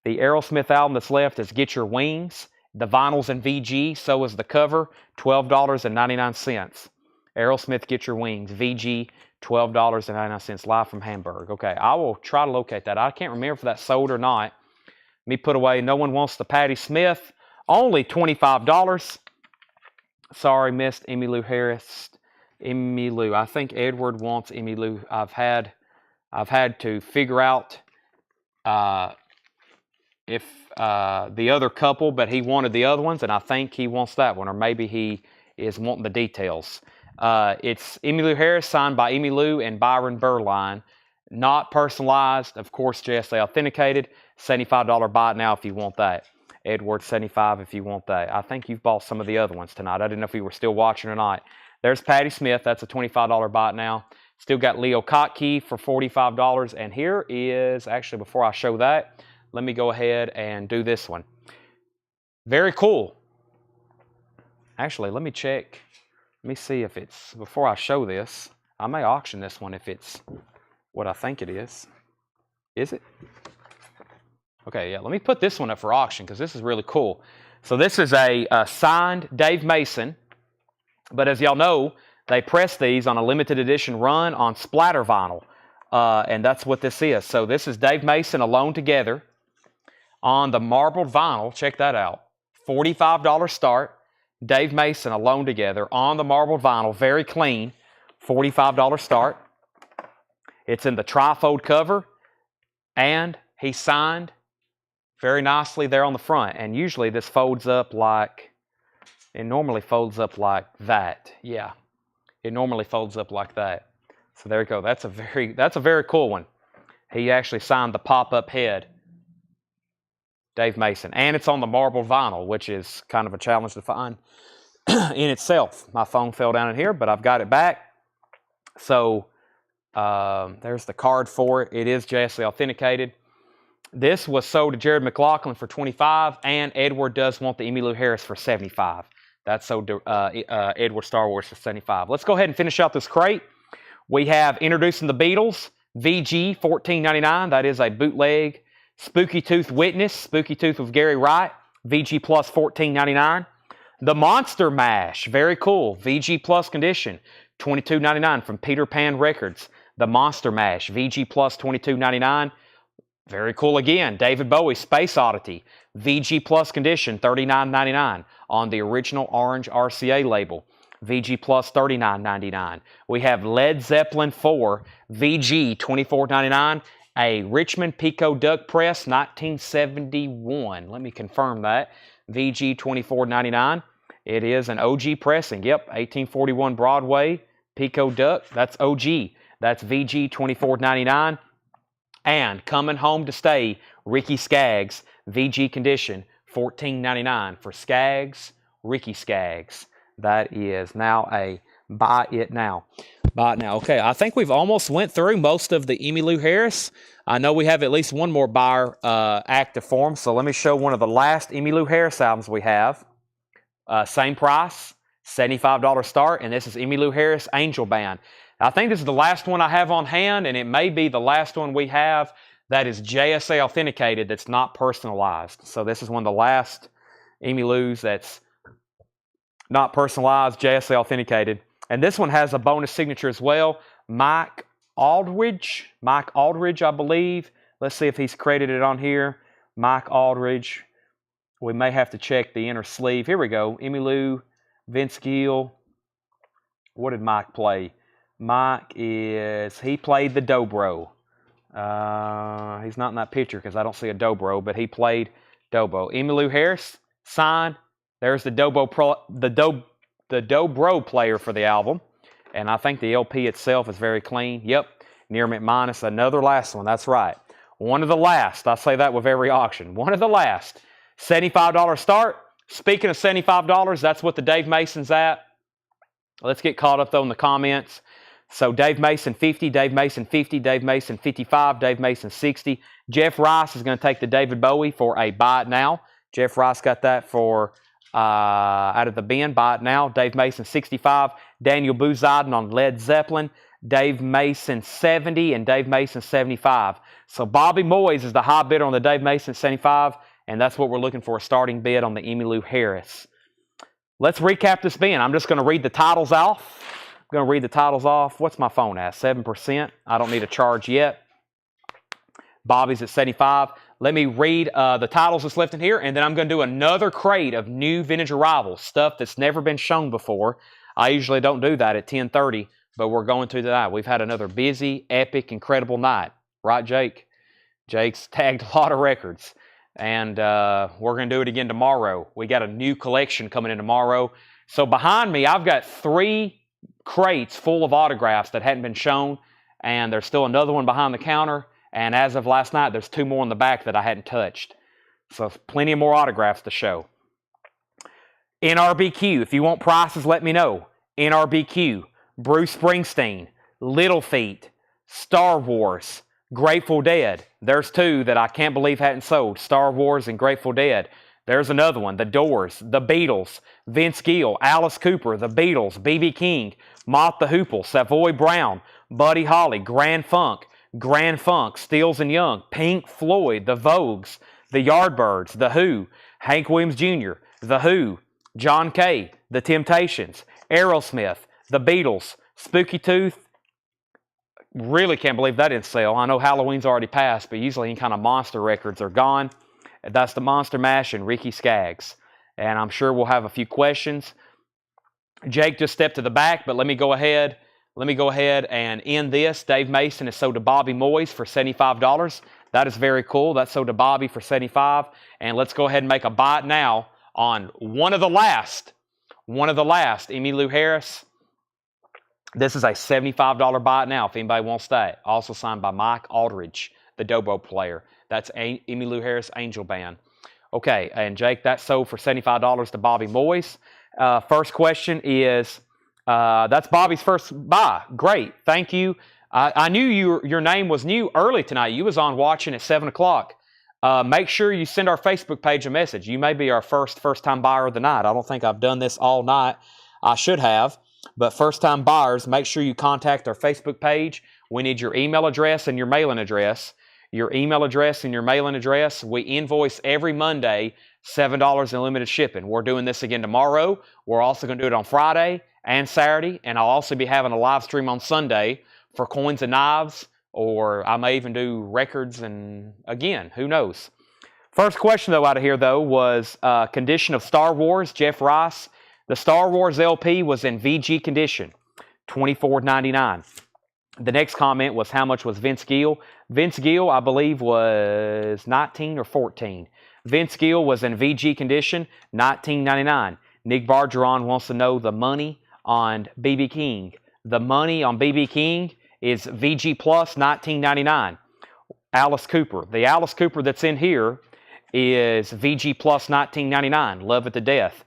The Aerosmith album that's left is Get Your Wings. The vinyl's in VG, so is the cover, $12.99. Aerosmith, Get Your Wings, VG, $12.99, live from Hamburg. Okay, I will try to locate that. I can't remember if that's sold or not. Let me put away, no one wants the Patti Smith, only $25. Sorry, missed Emmylou Harris. Emmylou, I think Edward wants Emmylou. I've had to figure out if the other couple, but he wanted the other ones, and I think he wants that one, or maybe he is wanting the details. It's Emmylou Harris, signed by Emmylou and Byron Berline. Not personalized, of course, JSA authenticated. $75 buy it now if you want that. Edward, 75 if you want that. I think you've bought some of the other ones tonight. I didn't know if you were still watching or not. There's Patty Smith. That's a $25 buy it now. Still got Leo Kottke for $45. And here is, actually, before I show that, let me go ahead and do this one. Very cool. Actually, let me check. Let me see if it's, before I show this, I may auction this one if it's what I think it is. Is it? Okay, yeah, let me put this one up for auction because this is really cool. So this is a signed Dave Mason, but as y'all know, they press these on a limited edition run on splatter vinyl, and that's what this is. So this is Dave Mason Alone Together on the marbled vinyl. Check that out. $45 start. Dave Mason Alone Together on the marbled vinyl, very clean. $45 start. It's in the trifold cover, and he signed very nicely there on the front. And usually this folds up like, it normally folds up like that. Yeah, it normally folds up like that. So there you go. That's a very cool one. He actually signed the pop-up head, Dave Mason. And it's on the marble vinyl, which is kind of a challenge to find in itself. My phone fell down in here, but I've got it back. So there's the card for it. It is JSA authenticated. This was sold to Jared McLaughlin for $25, and Edward does want the Emmylou Harris for $75. That's sold to Edward Star Wars for $75. Let's go ahead and finish out this crate. We have Introducing the Beatles, VG, $14.99. That is a bootleg. Spooky Tooth Witness, Spooky Tooth with Gary Wright, VG Plus, $14.99. The Monster Mash, very cool, VG Plus condition, $22.99 from Peter Pan Records. The Monster Mash, VG Plus, $22.99. Very cool again. David Bowie, Space Oddity, VG Plus condition, $39.99 on the original orange RCA label. VG Plus, $39.99. We have Led Zeppelin 4, VG, $24.99. A Richmond Pico Duck Press, 1971. Let me confirm that. VG, $24.99. It is an OG pressing. Yep, 1841 Broadway, Pico Duck. That's OG. That's VG, $24.99. And Coming Home to Stay, Ricky Skaggs, VG condition, $14.99 for Skaggs, Ricky Skaggs. That is now a buy it now. Buy it now. Okay, I think we've almost went through most of the Emmylou Harris. I know we have at least one more buyer active for them, so let me show one of the last Emmylou Harris albums we have. Same price, $75 start, and this is Emmylou Harris Angel Band. I think this is the last one I have on hand, and it may be the last one we have that is JSA authenticated that's not personalized. So this is one of the last Emmylous that's not personalized, JSA authenticated. And this one has a bonus signature as well. Mike Aldridge, I believe. Let's see if he's credited on here. Mike Aldridge. We may have to check the inner sleeve. Here we go. Emmylou, Vince Gill. What did Mike play? Mike he played the dobro. He's not in that picture because I don't see a dobro, but he played dobro. Emmylou Harris, signed. There's the dobro player for the album. And I think the LP itself is very clean. Yep, Near McManus, another last one. That's right. One of the last. I say that with every auction. One of the last. $75 start. Speaking of $75, that's what the Dave Mason's at. Let's get caught up, though, in the comments. So Dave Mason 50, Dave Mason 50, Dave Mason 55, Dave Mason 60. Jeff Rice is going to take the David Bowie for a buy it now. Jeff Rice got that for out of the bin, buy it now. Dave Mason 65, Daniel Bouzadin on Led Zeppelin, Dave Mason 70, and Dave Mason 75. So Bobby Moyes is the high bidder on the Dave Mason 75, and that's what we're looking for, a starting bid on the Emmylou Harris. Let's recap this bin. I'm just going to read the titles off. I'm going to read the titles off. What's my phone at? 7%. I don't need a charge yet. Bobby's at 75. Let me read the titles that's left in here, and then I'm going to do another crate of new vintage arrivals, stuff that's never been shown before. I usually don't do that at 10:30, but we're going to tonight. We've had another busy, epic, incredible night. Right, Jake? Jake's tagged a lot of records, and we're going to do it again tomorrow. We got a new collection coming in tomorrow. So behind me, I've got 3 crates full of autographs that hadn't been shown, and there's still another one behind the counter, and as of last night, there's 2 more in the back that I hadn't touched. So plenty of more autographs to show. NRBQ, if you want prices, let me know. NRBQ, Bruce Springsteen, Little Feat, Star Wars, Grateful Dead. There's 2 that I can't believe hadn't sold. Star Wars and Grateful Dead. There's another one. The Doors, The Beatles, Vince Gill, Alice Cooper, The Beatles, B.B. King, Mott the Hoople, Savoy Brown, Buddy Holly, Grand Funk, Stills and Young, Pink Floyd, The Vogues, The Yardbirds, The Who, Hank Williams Jr., The Who, John Kay, The Temptations, Aerosmith, The Beatles, Spooky Tooth. Really can't believe that didn't sell. I know Halloween's already passed, but usually any kind of monster records are gone. That's the Monster Mash and Ricky Skaggs. And I'm sure we'll have a few questions. Jake just stepped to the back, but let me go ahead and end this. Dave Mason is sold to Bobby Moyes for $75. That is very cool. That's sold to Bobby for $75. And let's go ahead and make a bite now on one of the last, Emmylou Harris. This is a $75 bite now if anybody wants that. Also signed by Mike Aldridge, the Dobro player. That's Emmylou Harris Angel Band. Okay, and Jake, that sold for $75 to Bobby Moyes. First question is, that's Bobby's first buy. Great, thank you. I knew your name was new early tonight. You was on watching at 7 o'clock. Make sure you send our Facebook page a message. You may be our first-time buyer of the night. I don't think I've done this all night. I should have. But first-time buyers, make sure you contact our Facebook page. We need your email address and your mailing address. Your email address and your mailing address. We invoice every Monday, $7 in limited shipping. We're doing this again tomorrow. We're also going to do it on Friday and Saturday. And I'll also be having a live stream on Sunday for coins and knives. Or I may even do records, and again, who knows. First question, though, out of here, though, was condition of Star Wars, Jeff Rice. The Star Wars LP was in VG condition, $24.99. The next comment was how much was Vince Gill. Vince Gill, I believe, was 19 or 14. Vince Gill was in VG condition, $19.99. Nick Bargeron wants to know the money on B.B. King. The money on B.B. King is VG Plus, $19.99. Alice Cooper. The Alice Cooper that's in here is VG Plus, $19.99. Love it to death.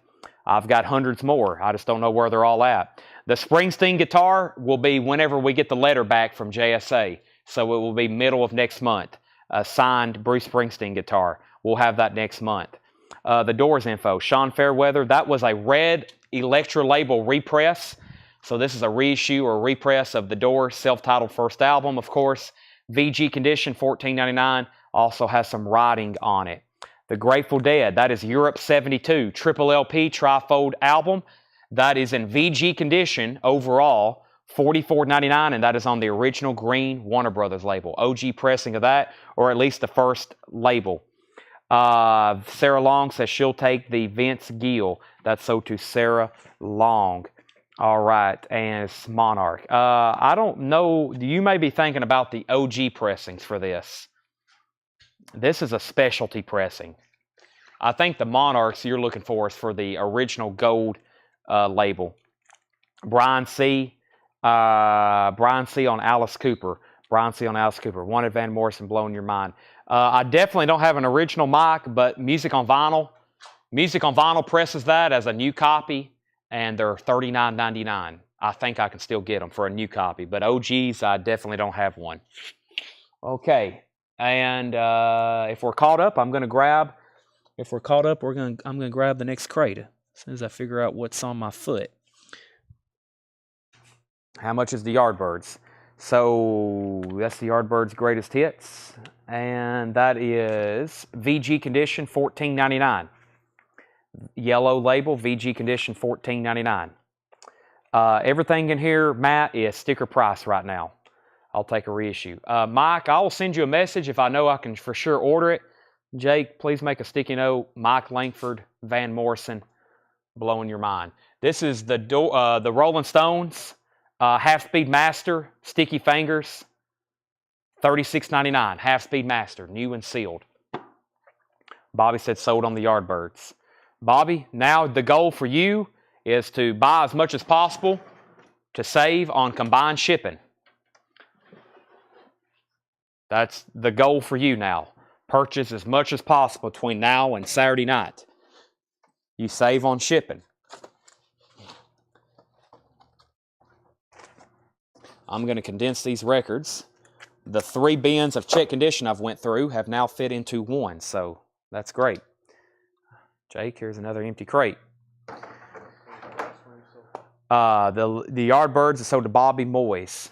I've got hundreds more. I just don't know where they're all at. The Springsteen guitar will be whenever we get the letter back from JSA. So it will be middle of next month. A signed Bruce Springsteen guitar. We'll have that next month. The Doors info. Sean Fairweather. That was a red Electra label repress. So this is a reissue or repress of the Doors self-titled first album, of course. VG condition, $14.99. Also has some writing on it. The Grateful Dead, that is Europe 72, triple LP trifold album. That is in VG condition overall, $44.99, and that is on the original green Warner Brothers label. OG pressing of that, or at least the first label. Sarah Long says she'll take the Vince Gill. That's sold to Sarah Long. All right, and it's Monarch. I don't know, you may be thinking about the OG pressings for this. This is a specialty pressing. I think the Monarchs you're looking for is for the original gold label. Brian C. on Alice Cooper. Wanted Van Morrison, blowing your mind. I definitely don't have an original mic, but Music on Vinyl. Music on Vinyl presses that as a new copy, and they're $39.99. I think I can still get them for a new copy, but OGs, I definitely don't have one. Okay. And if we're caught up, I'm gonna grab the next crate as soon as I figure out what's on my foot. How much is the Yardbirds? So that's the Yardbirds' greatest hits, and that is VG condition, $14.99. Yellow label, VG condition, $14.99. Everything in here, Matt, is sticker price right now. I'll take a reissue. Mike, I will send you a message if I know I can for sure order it. Jake, please make a sticky note. Mike Langford, Van Morrison, blowing your mind. This is the Rolling Stones Half-Speed Master, Sticky Fingers, $36.99. Half-Speed Master, new and sealed. Bobby said sold on the Yardbirds. Bobby, now the goal for you is to buy as much as possible to save on combined shipping. That's the goal for you now. Purchase as much as possible between now and Saturday night. You save on shipping. I'm going to condense these records. The 3 bins of check condition I've went through have now fit into one, so that's great. Jake, here's another empty crate. The Yardbirds are sold to Bobby Moyes.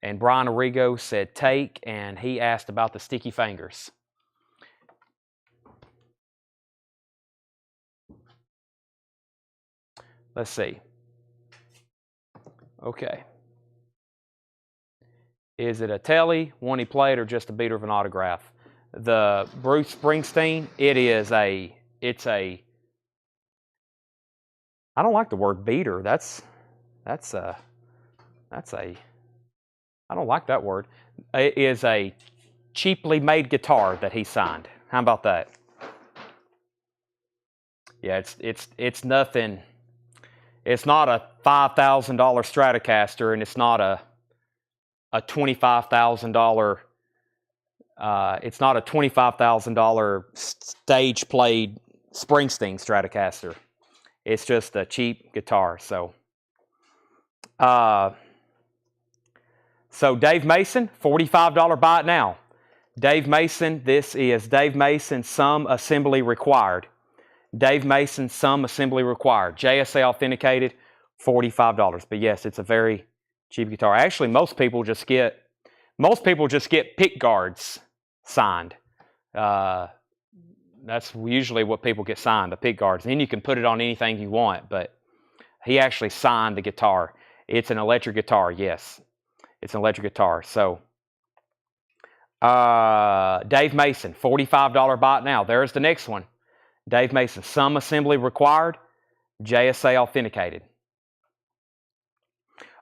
And Brian Arrigo said take, and he asked about the sticky fingers. Let's see. Okay. Is it a telly, one he played, or just a beater of an autograph? The Bruce Springsteen, I don't like the word beater. I don't like that word. It is a cheaply made guitar that he signed. How about that? Yeah, it's nothing. It's not a $5,000 Stratocaster, and it's not a $25,000. It's not a $25,000 stage played Springsteen Stratocaster. It's just a cheap guitar. So Dave Mason, $45 buy it now. Dave Mason, this is Dave Mason, some assembly required. Dave Mason, some assembly required. JSA authenticated, $45. But yes, it's a very cheap guitar. Actually, most people just get pick guards signed. That's usually what people get signed, the pick guards. Then you can put it on anything you want, but he actually signed the guitar. It's an electric guitar, yes. It's an electric guitar. So, Dave Mason, $45 buy it now. There's the next one. Dave Mason, some assembly required, JSA authenticated.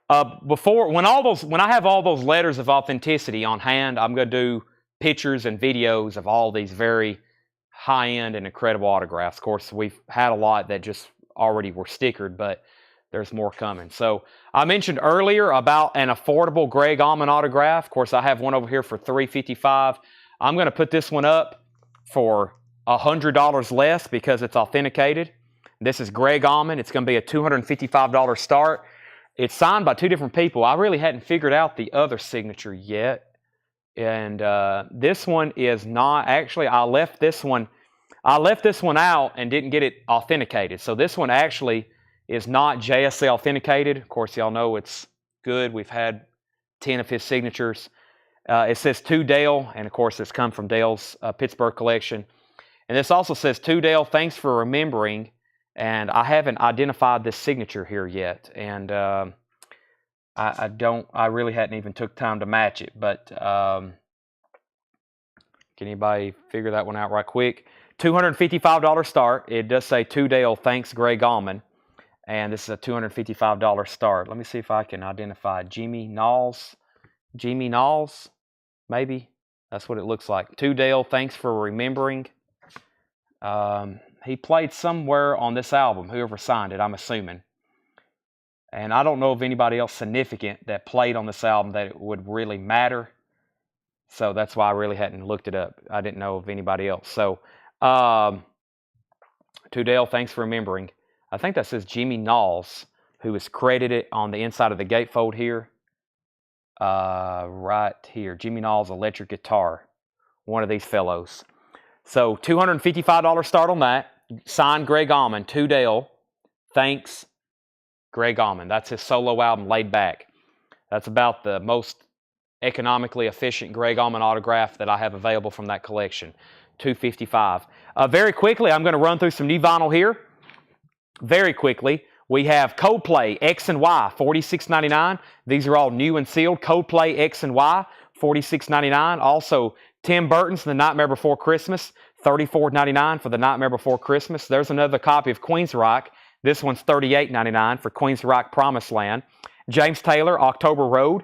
When I have all those letters of authenticity on hand, I'm going to do pictures and videos of all these very high-end and incredible autographs. Of course, we've had a lot that just already were stickered, but there's more coming. So I mentioned earlier about an affordable Greg Allman autograph. Of course, I have one over here for $355. I'm going to put this one up for $100 less because it's authenticated. This is Greg Allman. It's going to be a $255 start. It's signed by 2 different people. I really hadn't figured out the other signature yet. And this one is not, actually I left this one out and didn't get it authenticated. So this one actually is not JSA authenticated. Of course, y'all know it's good. We've had 10 of his signatures. It says to Dale, and of course it's come from Dale's Pittsburgh collection. And this also says to Dale, thanks for remembering. And I haven't identified this signature here yet. And I really hadn't even took time to match it. But can anybody figure that one out right quick? $255 start. It does say to Dale, thanks Greg Allman. And this is a $255 start. Let me see if I can identify Jimmy Knowles. Jimmy Knowles, maybe. That's what it looks like. To Dale, thanks for remembering. He played somewhere on this album, whoever signed it, I'm assuming. And I don't know of anybody else significant that played on this album that it would really matter. So that's why I really hadn't looked it up. I didn't know of anybody else. So, to Dale, thanks for remembering. I think that says Jimmy Knowles, who is credited on the inside of the gatefold here. Right here. Jimmy Knowles electric guitar. One of these fellows. So $255 start on that. Signed Greg Allman. To Dale. Thanks Greg Allman. That's his solo album, Laid Back. That's about the most economically efficient Greg Allman autograph that I have available from that collection. $255. Very quickly, I'm going to run through some new vinyl here. Very quickly, we have Coldplay X and Y, $46.99. These are all new and sealed. Coldplay X and Y, $46.99. Also, Tim Burton's The Nightmare Before Christmas, $34.99 for The Nightmare Before Christmas. There's another copy of Queensryche. This one's $38.99 for Queensryche Promised Land. James Taylor, October Road,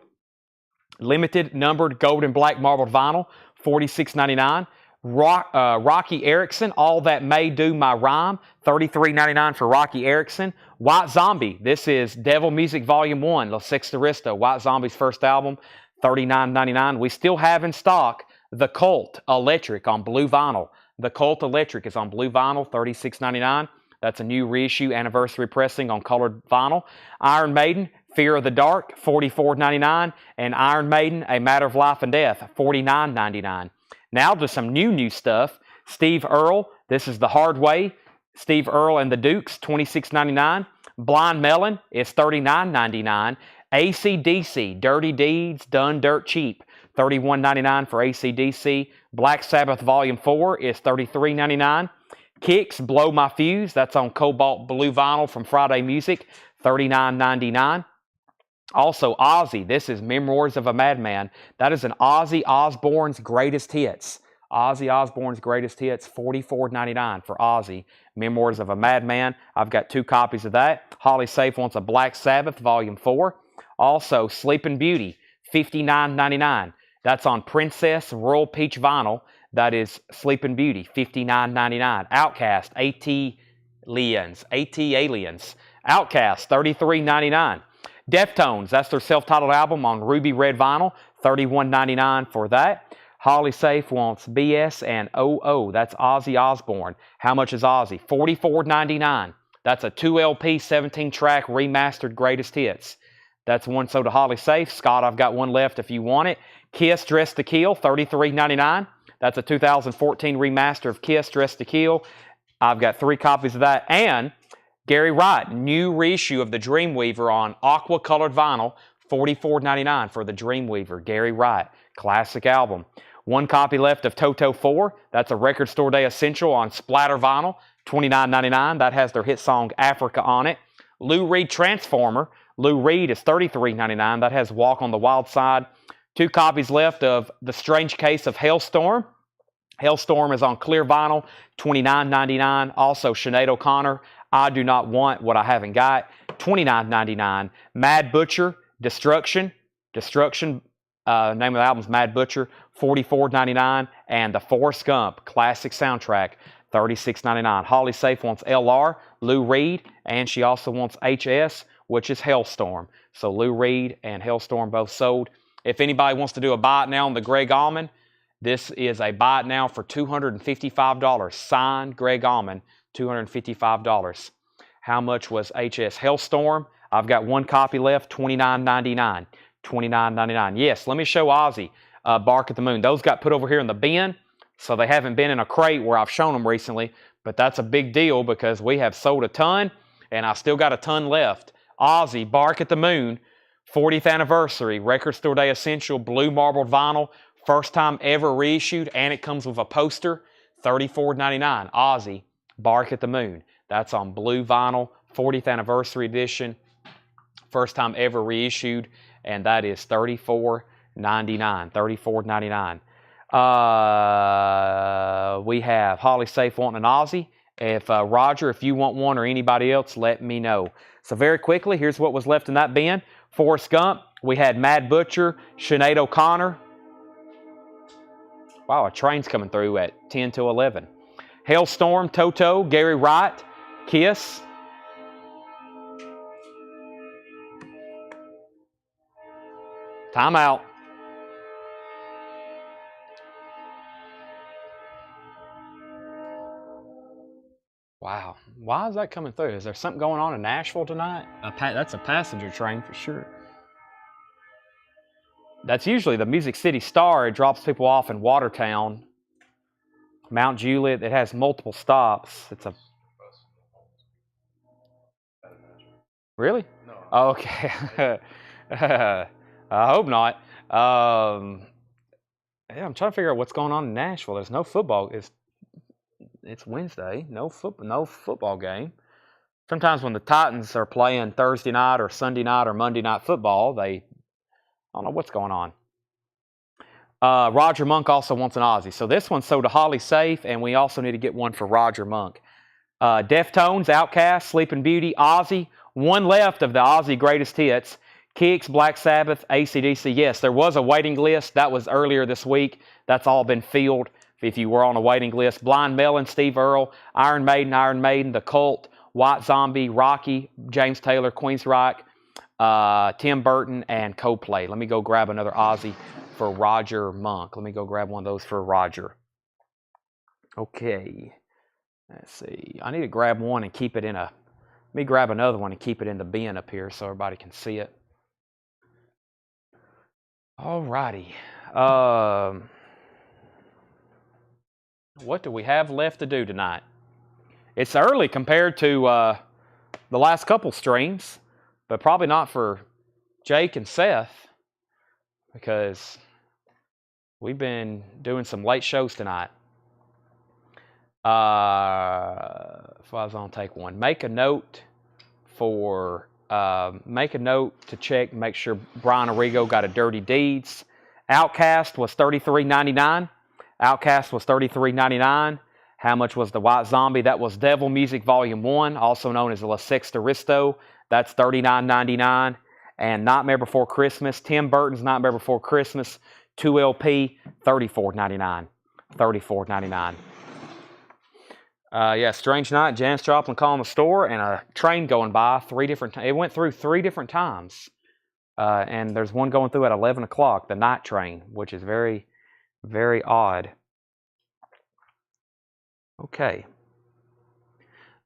limited numbered gold and black marbled vinyl, $46.99. Rocky Erickson, All That May Do My Rhyme, $33.99 for Rocky Erickson. White Zombie, this is Devil Music Volume 1, La Sexta Rista, White Zombie's first album, $39.99. We still have in stock the Cult Electric on blue vinyl. The Cult Electric is on blue vinyl, $36.99. That's a new reissue anniversary pressing on colored vinyl. Iron Maiden, Fear of the Dark, $44.99. And Iron Maiden, A Matter of Life and Death, $49.99. Now to some new stuff. Steve Earle, this is The Hard Way. Steve Earle and the Dukes, $26.99. Blind Melon is $39.99. AC/DC, Dirty Deeds Done Dirt Cheap, $31.99 for AC/DC. Black Sabbath Volume 4 is $33.99. Kicks, Blow My Fuse, that's on cobalt blue vinyl from Friday Music, $39.99. Also, Ozzy, this is Memoirs of a Madman. That is an Ozzy Osbourne's Greatest Hits. Ozzy Osbourne's Greatest Hits, $44.99 for Ozzy. Memoirs of a Madman. I've got 2 copies of that. Holly Safe wants a Black Sabbath Volume 4. Also, Sleeping Beauty, $59.99. That's on Princess Royal Peach Vinyl. That is Sleeping Beauty, $59.99. Outcast, AT-Aliens. Outcast, $33.99. Deftones, that's their self-titled album on Ruby Red Vinyl, $31.99 for that. Holly Safe wants BS and OO. That's Ozzy Osbourne. How much is Ozzy? $44.99. That's a 2 LP, 17-track remastered greatest hits. That's one sold to Holly Safe. Scott, I've got one left if you want it. Kiss Dressed to Kill, $33.99. That's a 2014 remaster of Kiss Dressed to Kill. I've got 3 copies of that. And Gary Wright, new reissue of the Dreamweaver on aqua colored vinyl, $44.99 for the Dreamweaver. Gary Wright, classic album. 1 copy left of Toto 4. That's a Record Store Day Essential on splatter vinyl, $29.99. That has their hit song Africa on it. Lou Reed Transformer. Lou Reed is $33.99. That has Walk on the Wild Side. 2 copies left of The Strange Case of Hailstorm. Hailstorm is on clear vinyl, $29.99. Also, Sinead O'Connor, I Do Not Want What I Haven't Got, $29.99. Mad Butcher, Destruction. Name of the album is Mad Butcher, $44.99. And the Forrest Gump classic soundtrack, $36.99. Holly Safe wants LR, Lou Reed, and she also wants HS, which is Hailstorm. So Lou Reed and Hailstorm both sold. If anybody wants to do a buy it now on the Greg Allman, this is a buy it now for $255. Signed Greg Allman, $255. How much was HS? Hailstorm, I've got 1 copy left, $29.99. $29.99. Yes, let me show Ozzy, Bark at the Moon. Those got put over here in the bin, so they haven't been in a crate where I've shown them recently, but that's a big deal because we have sold a ton, and I still got a ton left. Ozzy, Bark at the Moon, 40th anniversary, Record Store Day Essential, blue marbled vinyl, first time ever reissued, and it comes with a poster, $34.99. Ozzy, Bark at the Moon. That's on blue vinyl, 40th anniversary edition, first time ever reissued, and that is $34.99. $34.99. We have Holly Safe wanting an Ozzy. If Roger, if you want one or anybody else, let me know. So very quickly, here's what was left in that bin. Forrest Gump, we had Mad Butcher, Sinead O'Connor. Wow, a train's coming through at 10 to 11. Hailstorm, Toto, Gary Wright, Kiss. Time out. Wow. Why is that coming through? Is there something going on in Nashville tonight? That's a passenger train for sure. That's usually the Music City Star. It drops people off in Watertown. Mount Juliet. It has multiple stops. It's a... Really? No. Oh, okay. I hope not. Yeah, I'm trying to figure out what's going on in Nashville. There's no football. It's Wednesday. No football game. Sometimes when the Titans are playing Thursday night or Sunday night or Monday night football, I don't know what's going on. Roger Monk also wants an Ozzy. So this one's sold to Holly Safe, and we also need to get one for Roger Monk. Deftones, Outkast, Sleeping Beauty, Ozzy. One left of the Ozzy greatest hits. Kicks, Black Sabbath, AC/DC. Yes, there was a waiting list. That was earlier this week. That's all been filled if you were on a waiting list. Blind Melon, Steve Earle, Iron Maiden, The Cult, White Zombie, Rocky, James Taylor, Queensryche, Tim Burton, and Coldplay. Let me go grab another Aussie for Roger Monk. Let me go grab one of those for Roger. Okay. Let's see. I need to grab one and keep it in a... Let me grab another one and keep it in the bin up here so everybody can see it. Alrighty. What do we have left to do tonight? It's early compared to the last couple streams, but probably not for Jake and Seth because we've been doing some late shows tonight. If I was on take one, make a note for to check, make sure Brian Arrigo got a Dirty Deeds. Outcast was $33.99. Outcast was $33.99. How much was the White Zombie? That was Devil Music Volume 1, also known as La Sexta Risto. That's $39.99. And Nightmare Before Christmas, Tim Burton's Nightmare Before Christmas, 2LP, $34.99. $34.99. Yeah, strange night. Janis Joplin calling the store and a train going by 3 different times. It went through 3 different times. And there's one going through at 11 o'clock, the night train, which is very, very odd. Okay.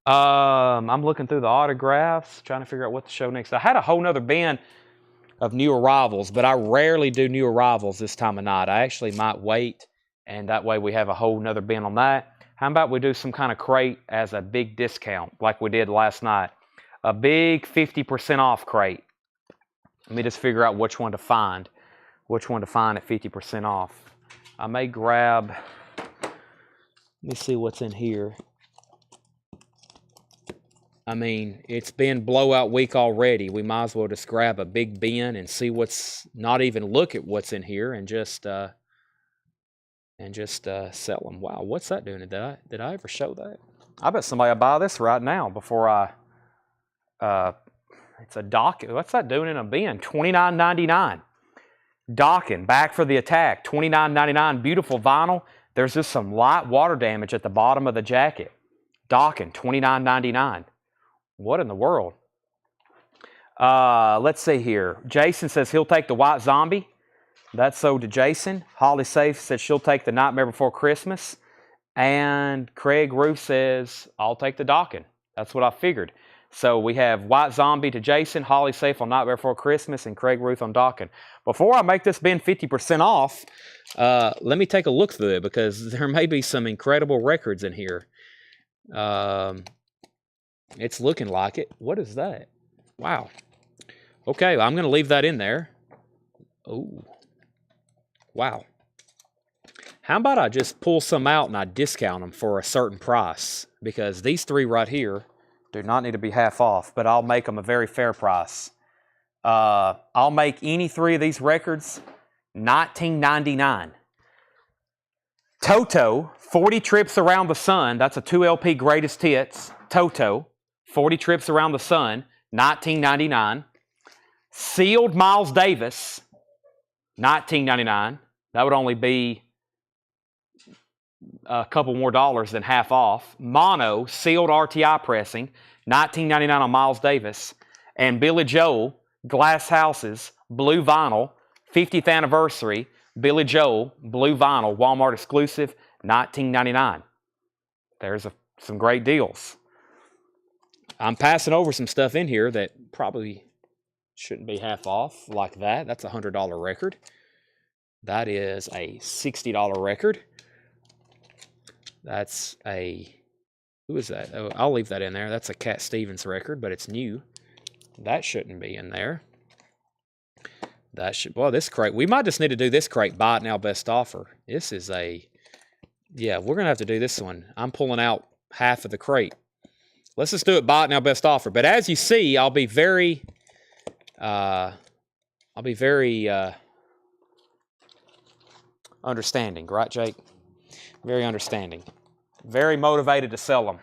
I'm looking through the autographs, trying to figure out what to show next. I had a whole nother bin of new arrivals, but I rarely do new arrivals this time of night. I actually might wait, and that way we have a whole nother bin on that. How about we do some kind of crate as a big discount like we did last night? A big 50% off crate. Let me just figure out which one to find. Which one to find at 50% off. I may grab... Let me see what's in here. I mean, it's been blowout week already. We might as well just grab a big bin and see what's... Not even look at what's in here and just sell them. Wow, what's that doing? Did I ever show that? I bet somebody will buy this right now before I... it's a Dockin. What's that doing in a bin? $29.99. Dockin, Back for the Attack, $29.99. Beautiful vinyl. There's just some light water damage at the bottom of the jacket. Dockin, $29.99. What in the world? Let's see here. Jason says he'll take the White Zombie. That's sold to Jason. Holly Safe says she'll take the Nightmare Before Christmas. And Craig Ruth says, I'll take the Dockin. That's what I figured. So we have White Zombie to Jason, Holly Safe on Nightmare Before Christmas, and Craig Ruth on Dockin. Before I make this bin 50% off, let me take a look through it because there may be some incredible records in here. It's looking like it. What is that? Wow. Okay, I'm going to leave that in there. Oh. Wow. How about I just pull some out and I discount them for a certain price? Because these 3 right here do not need to be half off, but I'll make them a very fair price. I'll make any 3 of these records $19.99. Toto, 40 Trips Around the Sun. That's a 2LP Greatest Hits. Toto, 40 Trips Around the Sun, $19.99. Sealed Miles Davis, $19.99. That would only be a couple more dollars than half off. Mono, sealed RTI pressing, $19.99 on Miles Davis. And Billy Joel, Glass Houses, blue vinyl, 50th anniversary, Billy Joel, blue vinyl, Walmart exclusive, $19.99. There's some great deals. I'm passing over some stuff in here that probably shouldn't be half off like that. That's a $100 record. That is a $60 record. That's a... Who is that? Oh, I'll leave that in there. That's a Cat Stevens record, but it's new. That shouldn't be in there. That should... Well, this crate... We might just need to do this crate. Buy it now, best offer. This is a... Yeah, we're going to have to do this one. I'm pulling out half of the crate. Let's just do it. Buy it now, best offer. But as you see, I'll be very... understanding, right, Jake? Very understanding. Very motivated to sell them.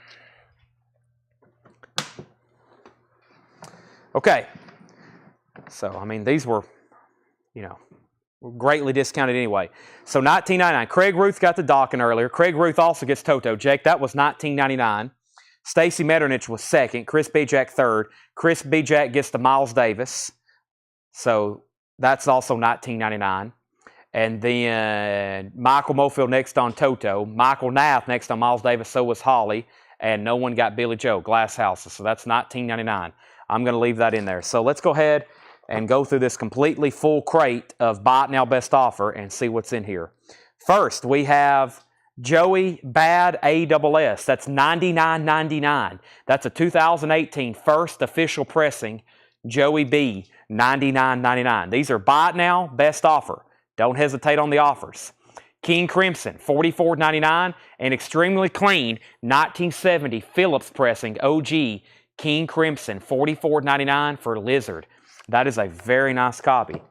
Okay. So, I mean, these were, greatly discounted anyway. So, $19.99. Craig Ruth got the Dockin earlier. Craig Ruth also gets Toto. Jake, that was $19.99. Stacy Metternich was second. Chris B. Jack third. Chris B. Jack gets the Miles Davis. So that's also $19.99. And then Michael Mofield next on Toto. Michael Nath next on Miles Davis. So was Holly. And no one got Billy Joe, Glass Houses. So that's $19.99. I'm going to leave that in there. So let's go ahead and go through this completely full crate of Buy It Now Best Offer and see what's in here. First, we have Joey Bad ASS. That's $99.99. That's a 2018 first official pressing. Joey B, $99.99. These are Buy It Now Best Offer. Don't hesitate on the offers. King Crimson, $44.99, and extremely clean 1970 Phillips pressing OG King Crimson, $44.99 for Lizard. That is a very nice copy.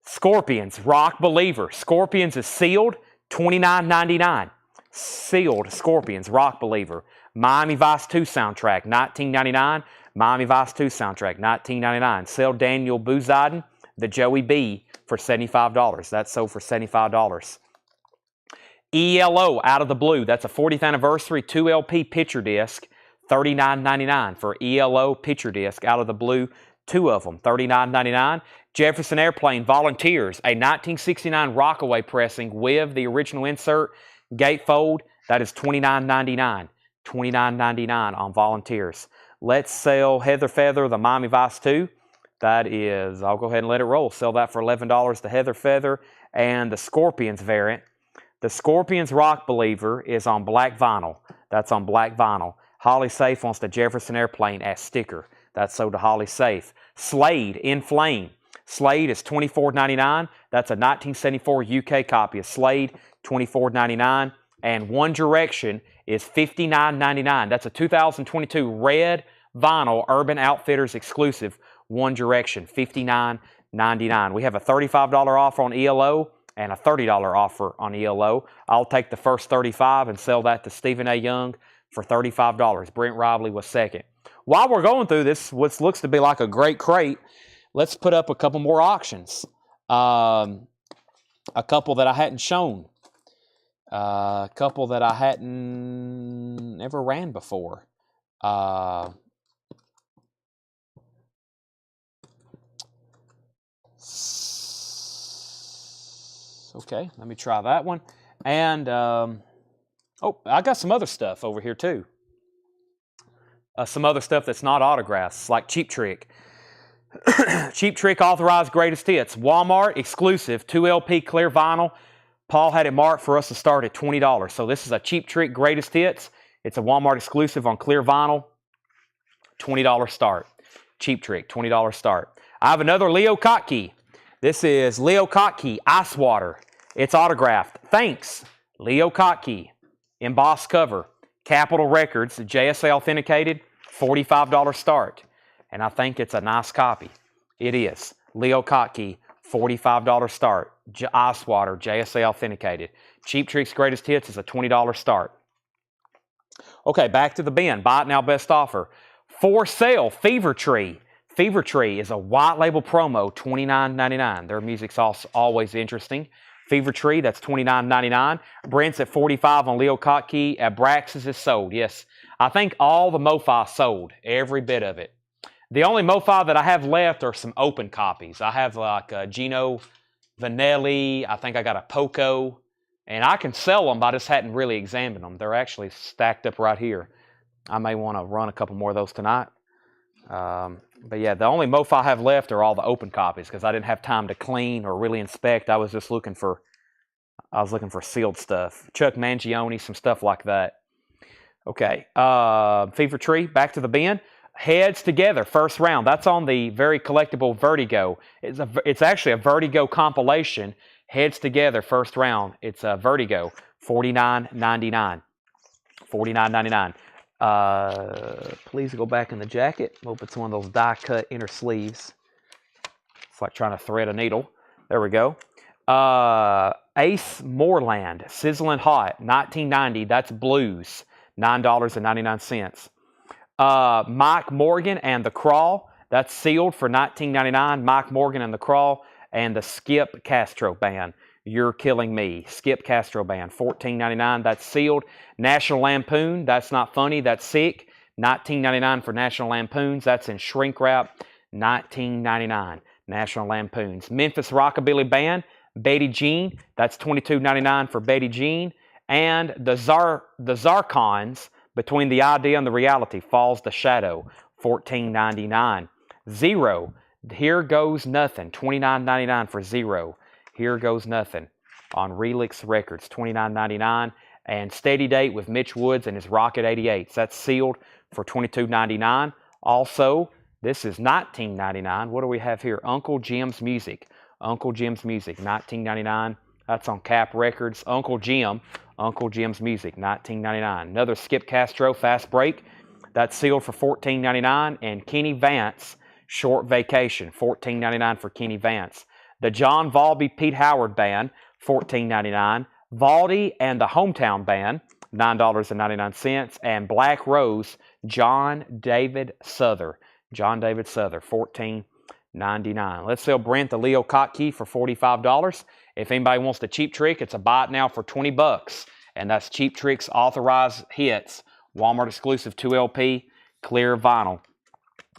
Scorpions, Rock Believer. Scorpions is sealed, $29.99. Sealed Scorpions, Rock Believer. Miami Vice 2 soundtrack, $19.99. Miami Vice 2 soundtrack, $19.99. Sell Daniel Bouzadin, the Joey B, for $75. That's sold for $75. ELO, Out of the Blue. That's a 40th anniversary 2LP picture disc, $39.99 for ELO picture disc, Out of the Blue. 2 of them, $39.99. Jefferson Airplane Volunteers, a 1969 Rockaway pressing with the original insert, gatefold. That is $29.99. $29.99 on Volunteers. Let's sell Heather Feather, the Miami Vice 2. That is, I'll go ahead and let it roll. Sell that for $11, the Heather Feather. And the Scorpions variant. The Scorpions Rock Believer is on black vinyl. That's on black vinyl. Holly Safe wants the Jefferson Airplane as sticker. That's sold to Holly Safe. Slade in Flame. Slade is $24.99. That's a 1974 UK copy of Slade, $24.99. And One Direction is $59.99. That's a 2022 red vinyl Urban Outfitters exclusive. One Direction, $59.99. We have a $35 offer on ELO and a $30 offer on ELO. I'll take the first $35 and sell that to Stephen A. Young for $35. Brent Robley was second. While we're going through this, what looks to be like a great crate, let's put up a couple more auctions. A couple that I hadn't shown. A couple that I hadn't ever ran before. Okay, let me try that one. And, oh, I got some other stuff over here too. Some other stuff that's not autographs, like Cheap Trick. Cheap Trick Authorized Greatest Hits. Walmart exclusive, 2LP clear vinyl. Paul had it marked for us to start at $20. So this is a Cheap Trick Greatest Hits. It's a Walmart exclusive on clear vinyl. $20 start. Cheap Trick, $20 start. I have another Leo Kottke. This is Leo Kottke Ice Water. It's autographed. Thanks, Leo Kottke. Embossed cover. Capitol Records, JSA authenticated, $45 start. And I think it's a nice copy. It is. Leo Kottke, $45 start. Ice Water, JSA authenticated. Cheap Trick's Greatest Hits is a $20 start. Okay, back to the bin. Buy It Now Best Offer. For sale, Fever Tree. Fever Tree is a white label promo, $29.99. Their music's always interesting. Fever Tree, that's $29.99. Brent's at $45 on Leo Kottke. Abraxas is sold. Yes, I think all the Mofi sold, every bit of it. The only Mofi that I have left are some open copies. I have like a Gino Vanelli. I think I got a Poco. And I can sell them, but I just hadn't really examined them. They're actually stacked up right here. I may want to run a couple more of those tonight. But yeah, the only Mofi I have left are all the open copies because I didn't have time to clean or really inspect. I was just looking for sealed stuff. Chuck Mangione, some stuff like that. Okay, Fever Tree, back to the bin. Heads Together, first round. That's on the very collectible Vertigo. It's actually a Vertigo compilation. Heads Together, first round. It's a Vertigo, $49.99. $49.99. Please go back in the jacket. Hope it's one of those die-cut inner sleeves. It's like trying to thread a needle. There we go. Ace Moreland, Sizzling Hot, 1990. That's blues, $9.99. Mike Morgan and the Crawl. That's sealed for $19.99. Mike Morgan and the Crawl. And the Skip Castro Band. You're Killing Me. Skip Castro Band, $14.99. That's sealed. National Lampoon, That's Not Funny, That's Sick. $19.99 for National Lampoons. That's in shrink wrap, $19.99. National Lampoons. Memphis Rockabilly Band, Betty Jean, that's $22.99 for Betty Jean. And the Zarkons, Between the Idea and the Reality, Falls the Shadow, $14.99. Zero, Here Goes Nothing, $29.99 for Zero. Here Goes Nothing on Relix Records, $29.99. And Steady Date with Mitch Woods and his Rocket 88s. That's sealed for $22.99. Also, this is $19.99. What do we have here? Uncle Jim's Music. Uncle Jim's Music, $19.99. That's on Cap Records. Uncle Jim's Music, $19.99. Another Skip Castro Fast Break. That's sealed for $14.99. And Kenny Vance, Short Vacation, $14.99 for Kenny Vance. The John Valby Pete Howard Band, $14.99. Valdy and the Hometown Band, $9.99. And Black Rose, John David Souther, $14.99. Let's sell Brent the Leo Kottke for $45. If anybody wants the Cheap Trick, it's a buy it now for $20. And that's Cheap Trick's Authorized Hits, Walmart exclusive 2LP, clear vinyl.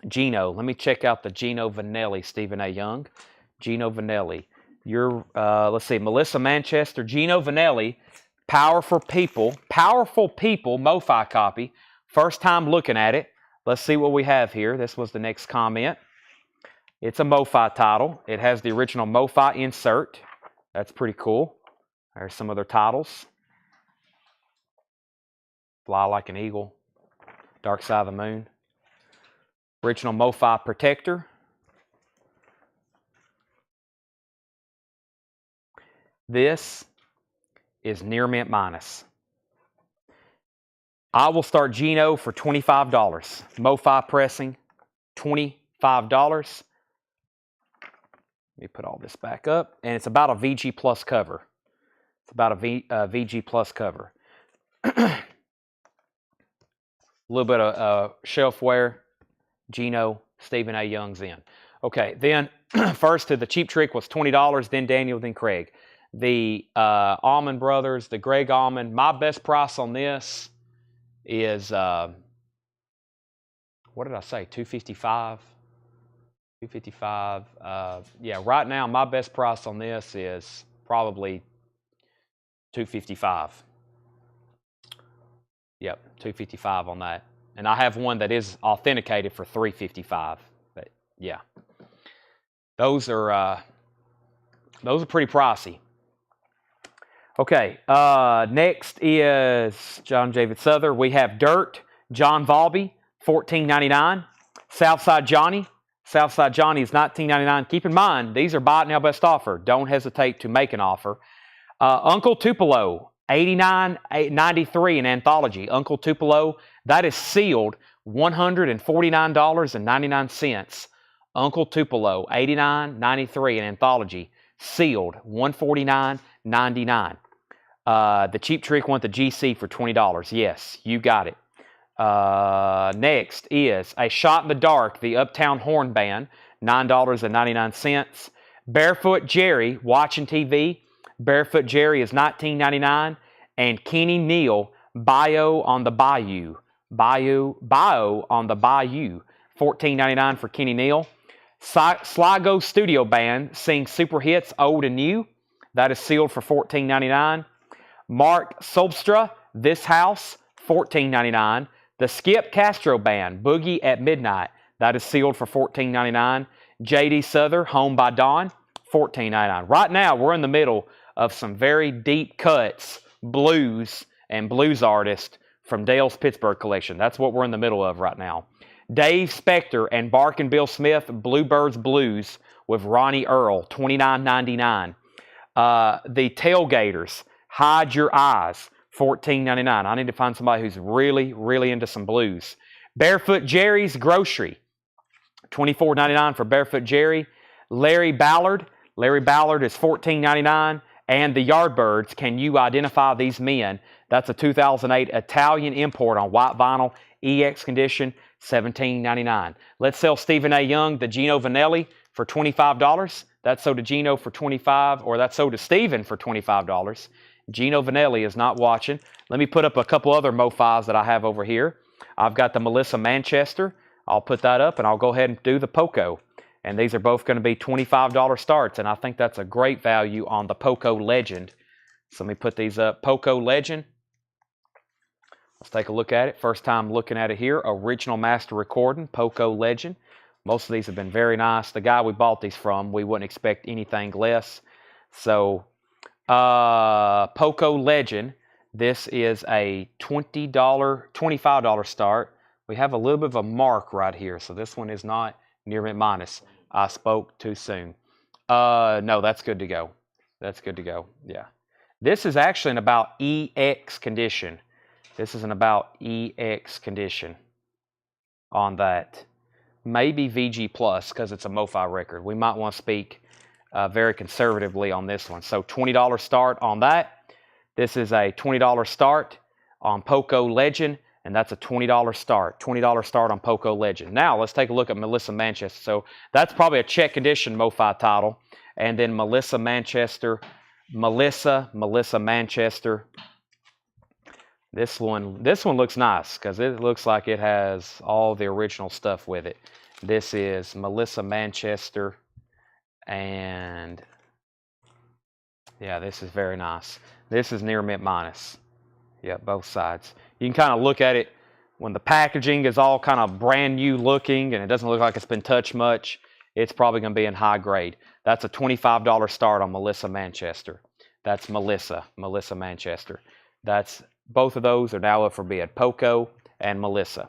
Gino, let me check out the Gino Vanelli, Stephen A. Young. Gino Vanelli. Let's see, Melissa Manchester, Gino Vanelli, Powerful People, Mofi copy. First time looking at it. Let's see what we have here. This was the next comment. It's a Mofi title. It has the original Mofi insert. That's pretty cool. There's some other titles. Fly Like an Eagle, Dark Side of the Moon. Original Mofi Protector. This is Near Mint Minus. I will start Gino for $25. Mofi pressing, $25. Let me put all this back up. And it's about a VG Plus cover. It's about a VG Plus cover. A little bit of shelf wear. Gino, Stephen A. Young's in. Okay, then first to the Cheap Trick was $20, then Daniel, then Craig. The Almond Brothers, the Greg Almond, my best price on this is, what did I say, $255? $255. Yeah, right now my best price on this is probably $255. Yep, $255 on that. And I have one that is authenticated for $355. But yeah, those are pretty pricey. Okay, next is John David Souther. We have Dirt, John Valby, $14.99. Southside Johnny is $19.99. Keep in mind, these are buy it now best offer. Don't hesitate to make an offer. Uncle Tupelo, $89.93 in Anthology. Uncle Tupelo, that is sealed, $149.99. Uncle Tupelo, $89.93 in Anthology. Sealed, $149.99. The Cheap Trick want the GC for $20. Yes, you got it. Next is A Shot in the Dark, the Uptown Horn Band, $9.99. Barefoot Jerry, Watching TV. Barefoot Jerry is $19.99. And Kenny Neal, Bio on the Bayou, $14.99 for Kenny Neal. Sligo Studio Band sings super hits old and new. That is sealed for $14.99. Mark Sobstra, This House, $14.99. The Skip Castro Band, Boogie at Midnight. That is sealed for $14.99. J.D. Souther, Home by Dawn, $14.99. Right now, we're in the middle of some very deep cuts, blues and blues artists from Dale's Pittsburgh collection. That's what we're in the middle of right now. Dave Spector and Bark and Bill Smith, Bluebirds Blues with Ronnie Earl, $29.99. The Tailgaters, Hide Your Eyes, $14.99. I need to find somebody who's really, really into some blues. Barefoot Jerry's Grocery, $24.99 for Barefoot Jerry. Larry Ballard is $14.99. And the Yardbirds, Can You Identify These Men? That's a 2008 Italian import on white vinyl, EX condition, $17.99. Let's sell Stephen A. Young, the Gino Vanelli, for $25. That's sold to Gino for $25, or that's sold to Stephen for $25. Gino Vanelli is not watching. Let me put up a couple other Mofis that I have over here. I've got the Melissa Manchester. I'll put that up, and I'll go ahead and do the Poco. And these are both going to be $25 starts. And I think that's a great value on the Poco Legend. So let me put these up. Poco Legend. Let's take a look at it. First time looking at it here. Original master recording, Poco Legend. Most of these have been very nice. The guy we bought these from, we wouldn't expect anything less. So, Poco Legend. This is a $25 start. We have a little bit of a mark right here. So this one is not near mint minus. I spoke too soon. No, that's good to go. That's good to go. Yeah. This is actually in about EX condition. This is an about EX condition on that. Maybe VG plus because it's a Mofi record. We might want to speak very conservatively on this one. So $20 start on that. This is a $20 start on Poco Legend, and that's a $20 start. $20 start on Poco Legend. Now let's take a look at Melissa Manchester. So that's probably a check condition Mofi title. And then Melissa Manchester. Melissa Manchester. This one looks nice because it looks like it has all the original stuff with it. This is Melissa Manchester, and yeah, this is very nice. This is near mint minus. Yeah, both sides. You can kind of look at it when the packaging is all kind of brand new looking and it doesn't look like it's been touched much. It's probably going to be in high grade. That's a $25 start on Melissa Manchester. That's Melissa Manchester. That's both of those are now up for bid, Poco and Melissa.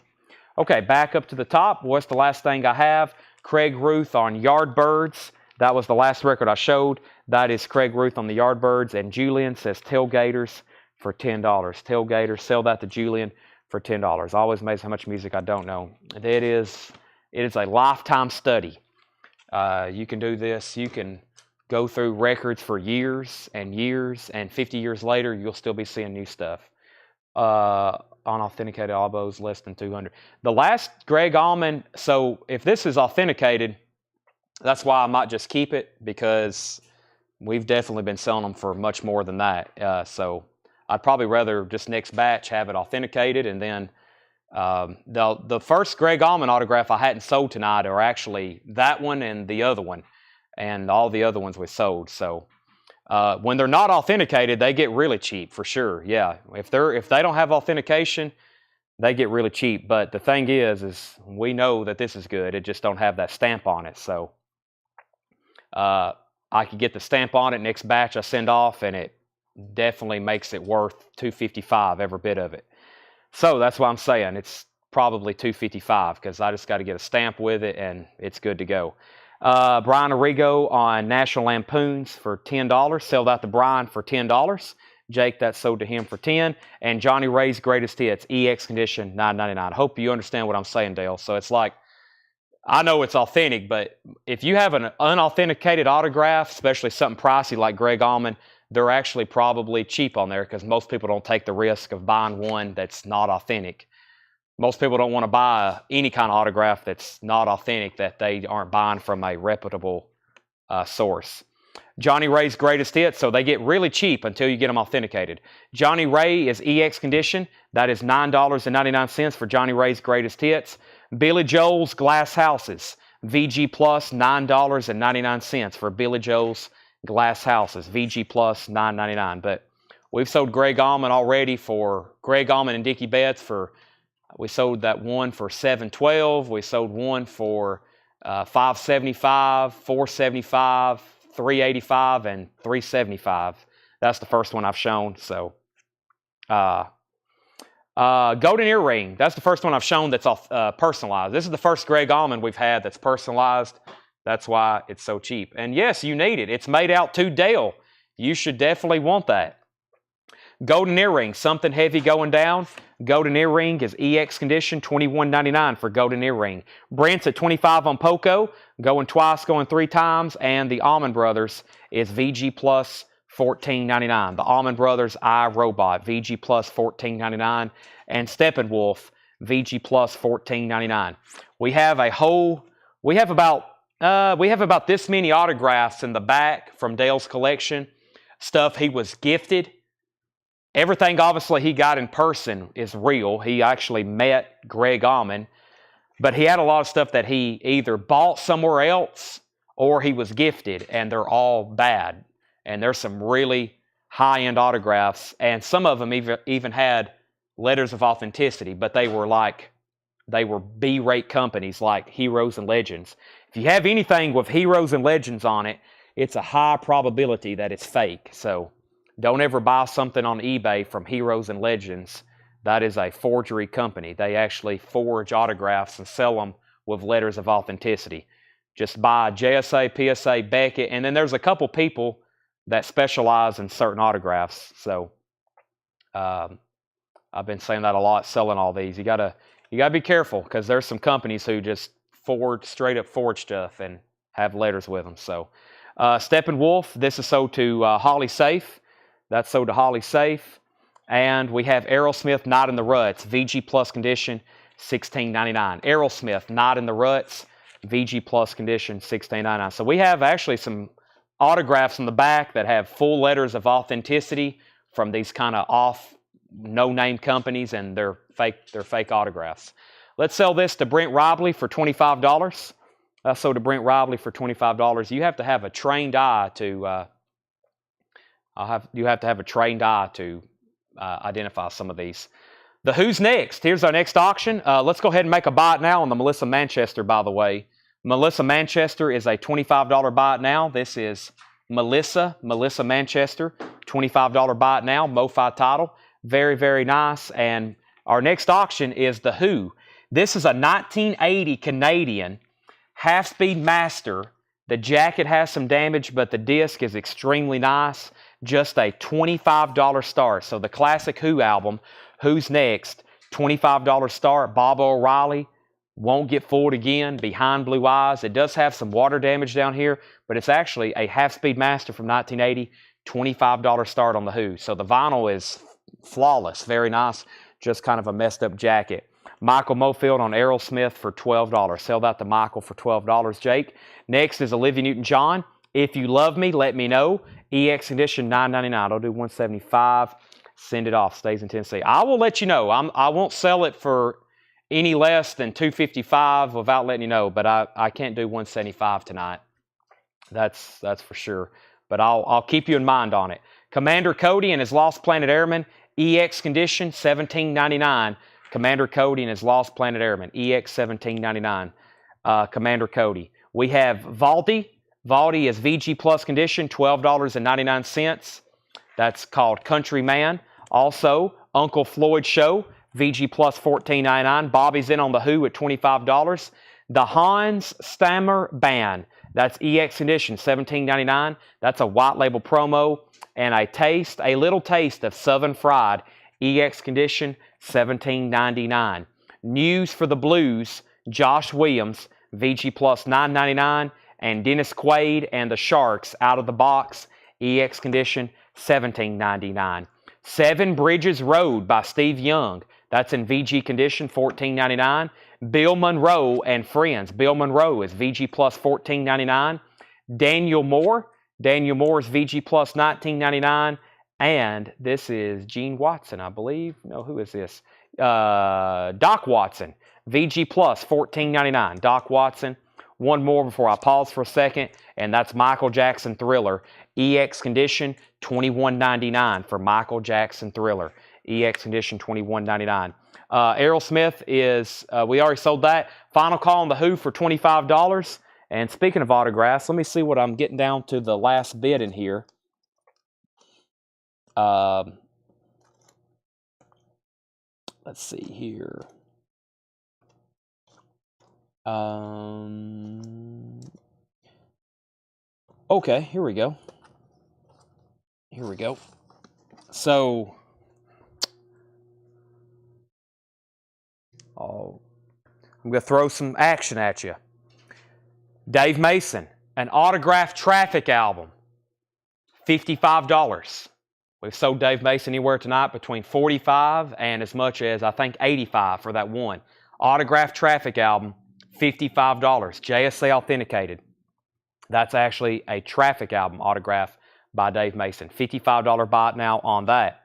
Okay, back up to the top. What's the last thing I have? Craig Ruth on Yardbirds. That was the last record I showed. That is Craig Ruth on the Yardbirds. And Julian says Tailgaters for $10. Tailgaters, sell that to Julian for $10. Always amazed how much music I don't know. It is a lifetime study. You can do this. You can go through records for years, and 50 years later, you'll still be seeing new stuff. Unauthenticated albos less than 200. The last Greg Allman, so if this is authenticated, that's why I might just keep it, because we've definitely been selling them for much more than that. So I'd probably rather just next batch have it authenticated, and then the first Greg Allman autograph I hadn't sold tonight are actually that one and the other one, and all the other ones we sold. So when they're not authenticated, they get really cheap for sure. Yeah, if they don't have authentication, they get really cheap. But the thing is we know that this is good. It just don't have that stamp on it. So I could get the stamp on it next batch I send off, and it definitely makes it worth $255 every bit of it. So that's why I'm saying it's probably $255 because I just got to get a stamp with it, and it's good to go. Brian Arrigo on National Lampoons for $10. Sell that to Brian for $10. Jake, that sold to him for $10. And Johnny Ray's Greatest Hits, EX condition, $9.99. Hope you understand what I'm saying, Dale. So it's like, I know it's authentic, but if you have an unauthenticated autograph, especially something pricey like Greg Allman, they're actually probably cheap on there because most people don't take the risk of buying one that's not authentic. Most people don't want to buy any kind of autograph that's not authentic that they aren't buying from a reputable source. Johnny Ray's Greatest Hits, so they get really cheap until you get them authenticated. Johnny Ray is EX condition. That is $9.99 for Johnny Ray's Greatest Hits. Billy Joel's Glass Houses, VG Plus, $9.99 for Billy Joel's Glass Houses, VG Plus, $9.99. But we've sold Greg Allman already for Greg Allman and Dickie Betts for. We sold that one for $712. We sold one for $575, $475, $385, and $375. That's the first one I've shown. So, Golden Earring. That's the first one I've shown that's personalized. This is the first Greg Allman we've had that's personalized. That's why it's so cheap. And yes, you need it. It's made out to Dale. You should definitely want that. Golden Earring, something heavy going down. Golden Earring is EX condition, $21.99 for Golden Earring. Brent's at $25 on Poco, going twice, going three times. And the Allman Brothers is VG Plus, $14.99. The Allman Brothers iRobot, VG Plus, $14.99. And Steppenwolf, VG Plus, $14.99. We have about this many autographs in the back from Dale's collection. Stuff he was gifted. Everything, obviously, he got in person is real. He actually met Greg Allman. But he had a lot of stuff that he either bought somewhere else or he was gifted, and they're all bad. And there's some really high-end autographs, and some of them even had letters of authenticity, but they were B-rate companies like Heroes and Legends. If you have anything with Heroes and Legends on it, it's a high probability that it's fake. So don't ever buy something on eBay from Heroes and Legends. That is a forgery company. They actually forge autographs and sell them with letters of authenticity. Just buy JSA, PSA, Beckett, and then there's a couple people that specialize in certain autographs. So I've been saying that a lot, selling all these. You gotta be careful, because there's some companies who just straight up forge stuff and have letters with them. So Steppenwolf, this is sold to Holly Safe. That's sold to Holly Safe. And we have Aerosmith, Not in the Ruts, VG Plus condition, $16.99. Aerosmith, Not in the Ruts, VG Plus condition, $16.99. So we have actually some autographs in the back that have full letters of authenticity from these kind of off, no-name companies, and they're fake autographs. Let's sell this to Brent Robley for $25. That's sold to Brent Robley for $25. You have to have a trained eye to identify some of these. The Who's Next? Here's our next auction. Let's go ahead and make a buy it now on the Melissa Manchester, by the way. Melissa Manchester is a $25 buy it now. This is Melissa Manchester, $25 buy it now, Mofi title. Very, very nice. And our next auction is The Who. This is a 1980 Canadian half-speed master. The jacket has some damage, but the disc is extremely nice. Just a $25 start. So the classic Who album, Who's Next, $25 start. Bob O'Reilly, Won't Get Fooled Again, Behind Blue Eyes. It does have some water damage down here, but it's actually a half-speed master from 1980, $25 start on the Who. So the vinyl is flawless, very nice, just kind of a messed up jacket. Michael Mofield on Aerosmith for $12. Sell that to Michael for $12, Jake. Next is Olivia Newton-John. If You Love Me, Let Me Know. EX condition, $9.99. I'll do $175. Send it off. Stays in Tennessee. I will let you know. I won't sell it for any less than $255 without letting you know, but I can't do $175 tonight. That's for sure. But I'll keep you in mind on it. Commander Cody and his Lost Planet Airman, EX condition, $17.99. Commander Cody and his Lost Planet Airman, EX $17.99. Commander Cody. We have Valdi. Valdi is VG Plus condition, $12.99. That's called Countryman. Also, Uncle Floyd Show, VG Plus $14.99. Bobby's in on the Who at $25. The Hans Stammer Band. That's EX condition, $17.99. That's a white label promo. And a little taste of Southern Fried, EX condition, $17.99. News for the Blues, Josh Williams, VG Plus $9.99. And Dennis Quaid and the Sharks, Out of the Box, EX condition, $17.99. Seven Bridges Road by Steve Young. That's in VG condition, $14.99. Bill Monroe and Friends. Bill Monroe is VG Plus $14.99. Daniel Moore. Daniel Moore is VG Plus $19.99. And this is Gene Watson, I believe. No, who is this? Doc Watson. VG Plus $14.99. Doc Watson. One more before I pause for a second, and that's Michael Jackson Thriller. EX condition, $21.99 for Michael Jackson Thriller. EX condition, $21.99. Aerosmith is, we already sold that. Final call on the Who for $25. And speaking of autographs, let me see what I'm getting down to the last bid in here. Let's see here. Okay, here we go. So, I'm going to throw some action at you. Dave Mason, an autographed Traffic album, $55. We've sold Dave Mason anywhere tonight between $45 and as much as, I think, $85 for that one. Autographed Traffic album, $55. JSA authenticated. That's actually a Traffic album autograph by Dave Mason. $55 buy now on that.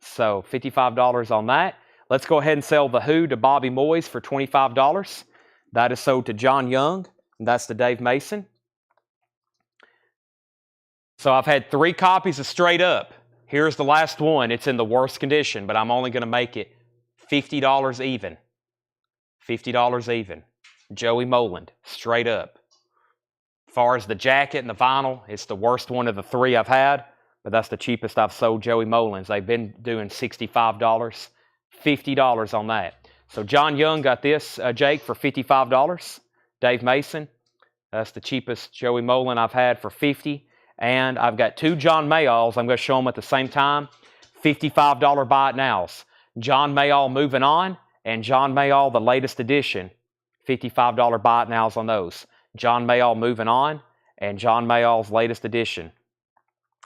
So $55 on that. Let's go ahead and sell the Who to Bobby Moyes for $25. That is sold to John Young, and that's to Dave Mason. So I've had 3 copies of Straight Up. Here's the last one. It's in the worst condition, but I'm only going to make it $50 even. $50 even. Joey Moland, Straight Up. As far as the jacket and the vinyl, it's the worst one of the 3 I've had, but that's the cheapest I've sold Joey Moland's. They've been doing $65, $50 on that. So John Young got this, Jake, for $55. Dave Mason, that's the cheapest Joey Moland I've had for $50. And I've got 2 John Mayalls. I'm going to show them at the same time. $55 buy it nows. John Mayall Moving On and John Mayall the latest edition. $55 buy it nows on those. John Mayall Moving On and John Mayall's latest edition.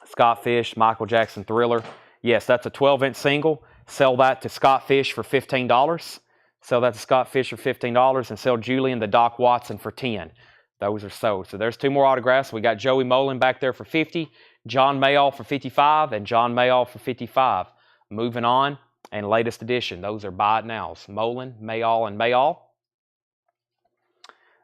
Scott Fish, Michael Jackson Thriller. Yes, that's a 12-inch single. Sell that to Scott Fish for $15. Sell that to Scott Fish for $15 and sell Julian the Doc Watson for $10. Those are sold. So there's 2 more autographs. We got Joey Moland back there for $50, John Mayall for $55, and John Mayall for $55. Moving On and latest edition. Those are buy it nows. Moland, Mayall, and Mayall.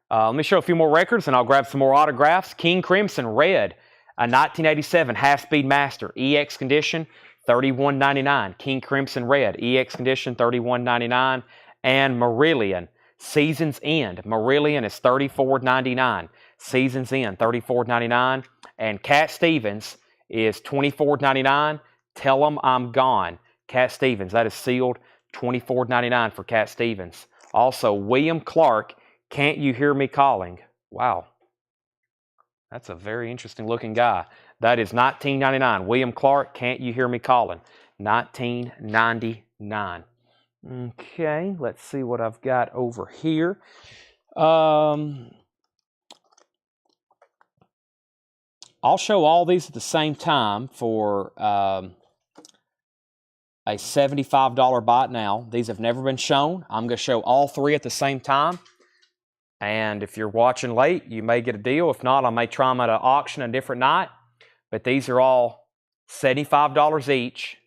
Let me show a few more records, and I'll grab some more autographs. King Crimson Red, a 1987 half-speed master, EX condition, $31.99. King Crimson Red, EX condition, $31.99. And Marillion, Season's End. Marillion is $34.99. Season's End, $34.99. And Cat Stevens is $24.99. Tell 'em I'm Gone. Cat Stevens, that is sealed, $24.99 for Cat Stevens. Also, William Clark, Can't You Hear Me Calling? Wow. That's a very interesting looking guy. That is $19.99. William Clark, Can't You Hear Me Calling? $19.99. Okay, let's see what I've got over here. I'll show all these at the same time for a $75 buy it now. These have never been shown. I'm going to show all 3 at the same time. And if you're watching late, you may get a deal. If not, I may try them at an auction a different night. But these are all $75 each.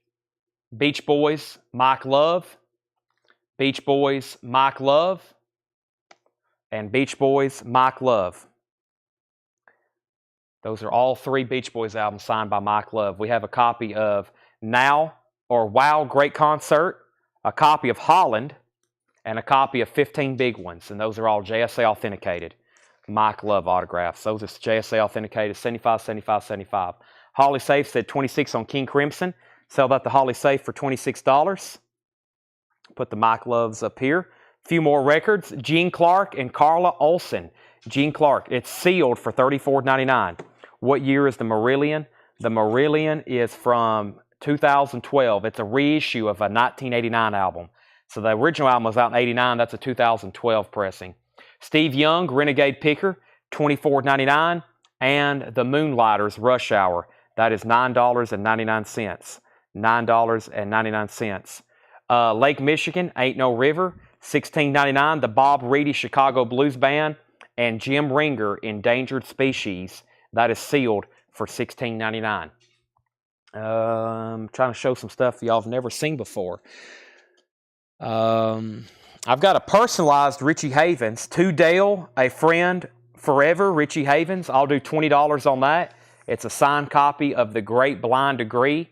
Beach Boys, Mike Love. Beach Boys, Mike Love. And Beach Boys, Mike Love. Those are all 3 Beach Boys albums signed by Mike Love. We have a copy of Now or Wow Great Concert, a copy of Holland, and a copy of 15 Big Ones. And those are all JSA authenticated. Mike Love autographs. Those are JSA authenticated, 75, 75, 75. Holly Safe said 26 on King Crimson. Sell that to Holly Safe for $26. Put the Mike Loves up here. A few more records. Gene Clark and Carla Olsen. Gene Clark. It's sealed for $34.99. What year is the Marillion? The Marillion is from 2012. It's a reissue of a 1989 album. So the original album was out in 89. That's a 2012 pressing. Steve Young, Renegade Picker, $24.99. And the Moonlighters, Rush Hour. That is $9.99. $9.99. Lake Michigan, Ain't No River, $16.99. The Bob Reedy Chicago Blues Band. And Jim Ringer, Endangered Species. That is sealed for $16.99. I'm trying to show some stuff y'all have never seen before. I've got a personalized Richie Havens. To Dale, A Friend Forever, Richie Havens. I'll do $20 on that. It's a signed copy of The Great Blind Degree.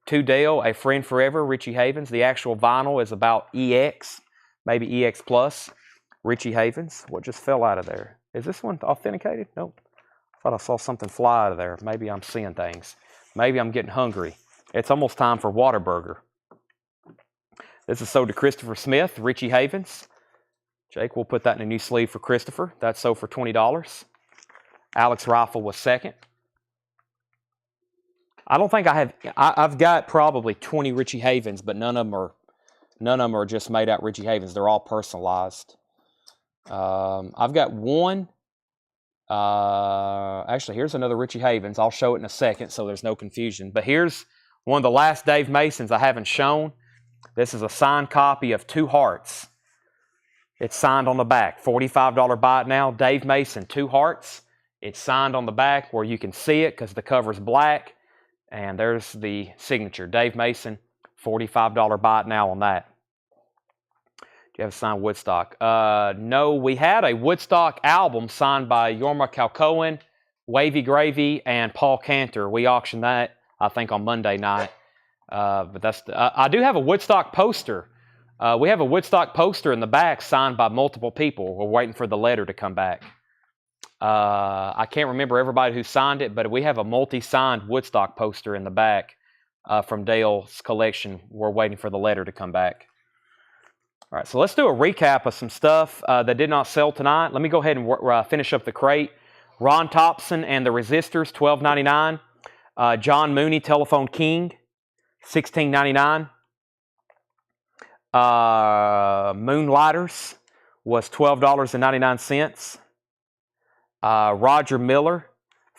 To Dale, A Friend Forever, Richie Havens. The actual vinyl is about EX, maybe EX Plus. Richie Havens. What just fell out of there? Is this one authenticated? Nope. I thought I saw something fly out of there. Maybe I'm seeing things. Maybe I'm getting hungry. It's almost time for Whataburger. This is sold to Christopher Smith, Richie Havens. Jake, we'll put that in a new sleeve for Christopher. That's sold for $20. Alex Rifle was second. I don't think I've got probably 20 Richie Havens, but none of them are just made out Richie Havens. They're all personalized. I've got one. Actually, here's another Richie Havens. I'll show it in a second so there's no confusion. But here's one of the last Dave Masons I haven't shown. This is a signed copy of Two Hearts. It's signed on the back. $45 buy it now. Dave Mason, Two Hearts. It's signed on the back where you can see it because the cover's black. And there's the signature. Dave Mason, $45 buy it now on that. Do you have a signed Woodstock? No, we had a Woodstock album signed by Yorma Calcoen, Wavy Gravy, and Paul Cantor. We auctioned that, I think, on Monday night. But that's I do have a Woodstock poster. We have a Woodstock poster in the back signed by multiple people. We're waiting for the letter to come back. I can't remember everybody who signed it, but we have a multi-signed Woodstock poster in the back from Dale's collection. We're waiting for the letter to come back. All right, so let's do a recap of some stuff that did not sell tonight. Let me go ahead and finish up the crate. Ron Thompson and the Resistors, $12.99. John Mooney, Telephone King, $16.99. Moonlighters was $12.99. Roger Miller,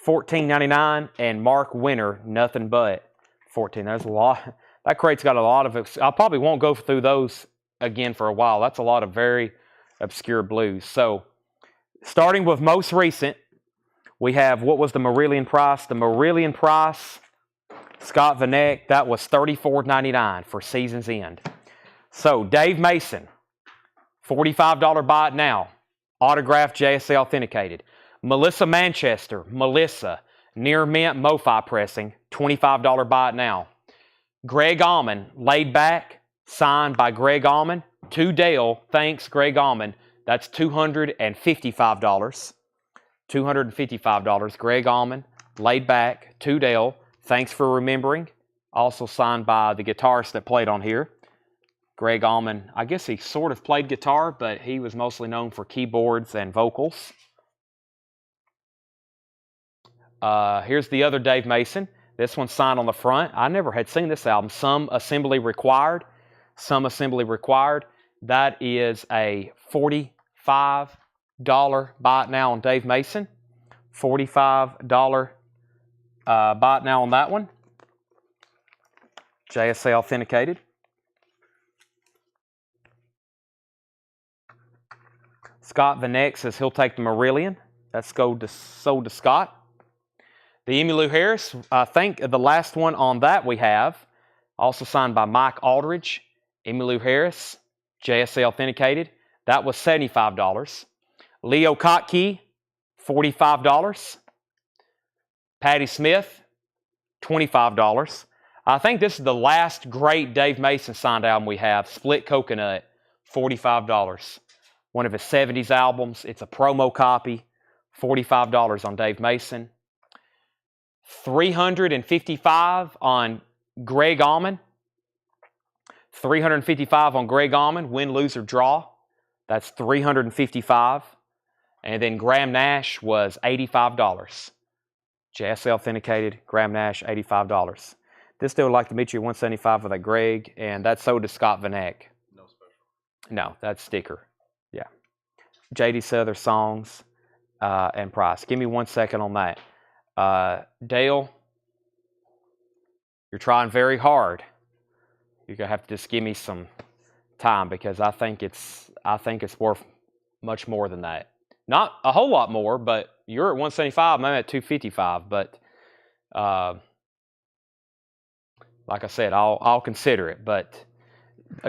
$14.99, and Mark Winter, Nothing But, $14. There's a lot. That crate's got a lot of. I probably won't go through those again for a while. That's a lot of very obscure blues. So, starting with most recent, we have what was the Marillion price? The Marillion price, Scott Van Eyck, that was $34.99 for season's end. So, Dave Mason, $45 buy it now, autographed, JSA authenticated. Melissa Manchester, Melissa, near mint Mofi pressing, $25 buy it now. Greg Allman, Laid Back, signed by Greg Allman to Dale. Thanks, Greg Allman. That's $255. $255. Greg Allman, Laid Back to Dale. Thanks for remembering. Also signed by the guitarist that played on here. Greg Allman, I guess he sort of played guitar, but he was mostly known for keyboards and vocals. Here's the other Dave Mason. This one's signed on the front. I never had seen this album. Some Assembly Required. Some Assembly Required. That is a $45 buy it now on Dave Mason. $45 buy it now on that one. JSA authenticated. Scott Van Eyck says he'll take the Marillion. That's sold to Scott. The Emmylou Harris, I think the last one on that we have, also signed by Mike Aldridge. Emmylou Harris, JSA authenticated. That was $75. Leo Kottke, $45. Patti Smith, $25. I think this is the last great Dave Mason signed album we have, Split Coconut, $45. One of his 70s albums. It's a promo copy, $45 on Dave Mason. $355 on Greg Allman. $355 on Greg Allman, win, lose, or draw. That's $355. And then Graham Nash was $85. JSA authenticated, Graham Nash, $85. This dude would like to meet you at $175 for that Greg, and that's sold to Scott Van Eyck. No special. No, that's sticker. Yeah. J.D. Souther songs and price. Give me 1 second on that. Dale, you're trying very hard. You're gonna have to just give me some time because I think it's worth much more than that. Not a whole lot more, but you're at 175. I'm at 255. But like I said, I'll consider it. But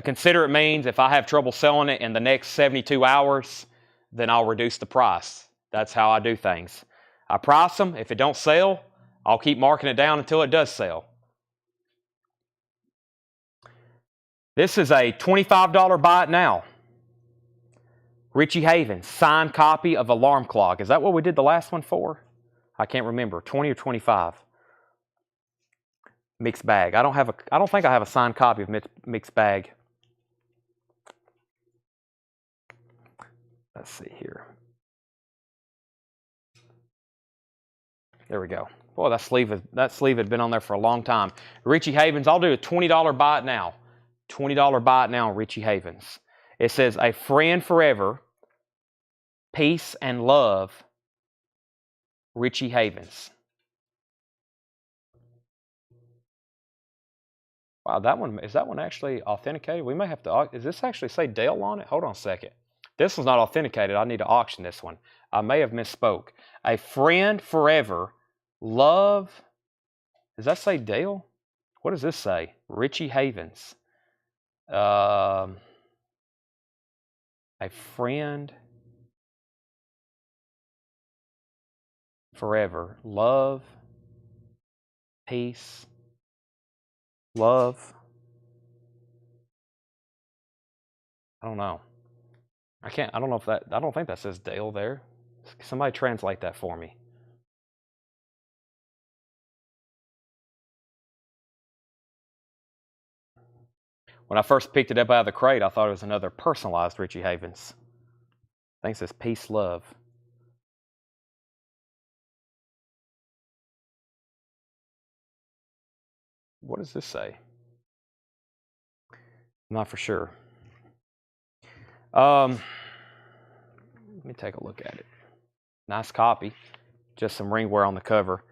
consider it means if I have trouble selling it in the next 72 hours, then I'll reduce the price. That's how I do things. I price them. If it don't sell, I'll keep marking it down until it does sell. This is a $25 buy it now. Richie Havens, signed copy of Alarm Clock. Is that what we did the last one for? I can't remember. 20 or 25. Mixed bag. I don't think I have a signed copy of Mixed Bag. Let's see here. There we go. Boy, that sleeve had been on there for a long time. Richie Havens, I'll do a $20 buy it now. $20 buy it now on Richie Havens. It says, a friend forever, peace and love, Richie Havens. Wow, is that one actually authenticated? We may have to, does this actually say Dale on it? Hold on a second. This one's not authenticated. I need to auction this one. I may have misspoke. A friend forever, love, does that say Dale? What does this say? Richie Havens. A friend forever. Love, peace, love. I don't know. I don't know if that, I don't think that says Dale there. Somebody translate that for me. When I first picked it up out of the crate, I thought it was another personalized Richie Havens. I think it says peace, love. What does this say? I'm not for sure. Let me take a look at it. Nice copy. Just some ring wear on the cover.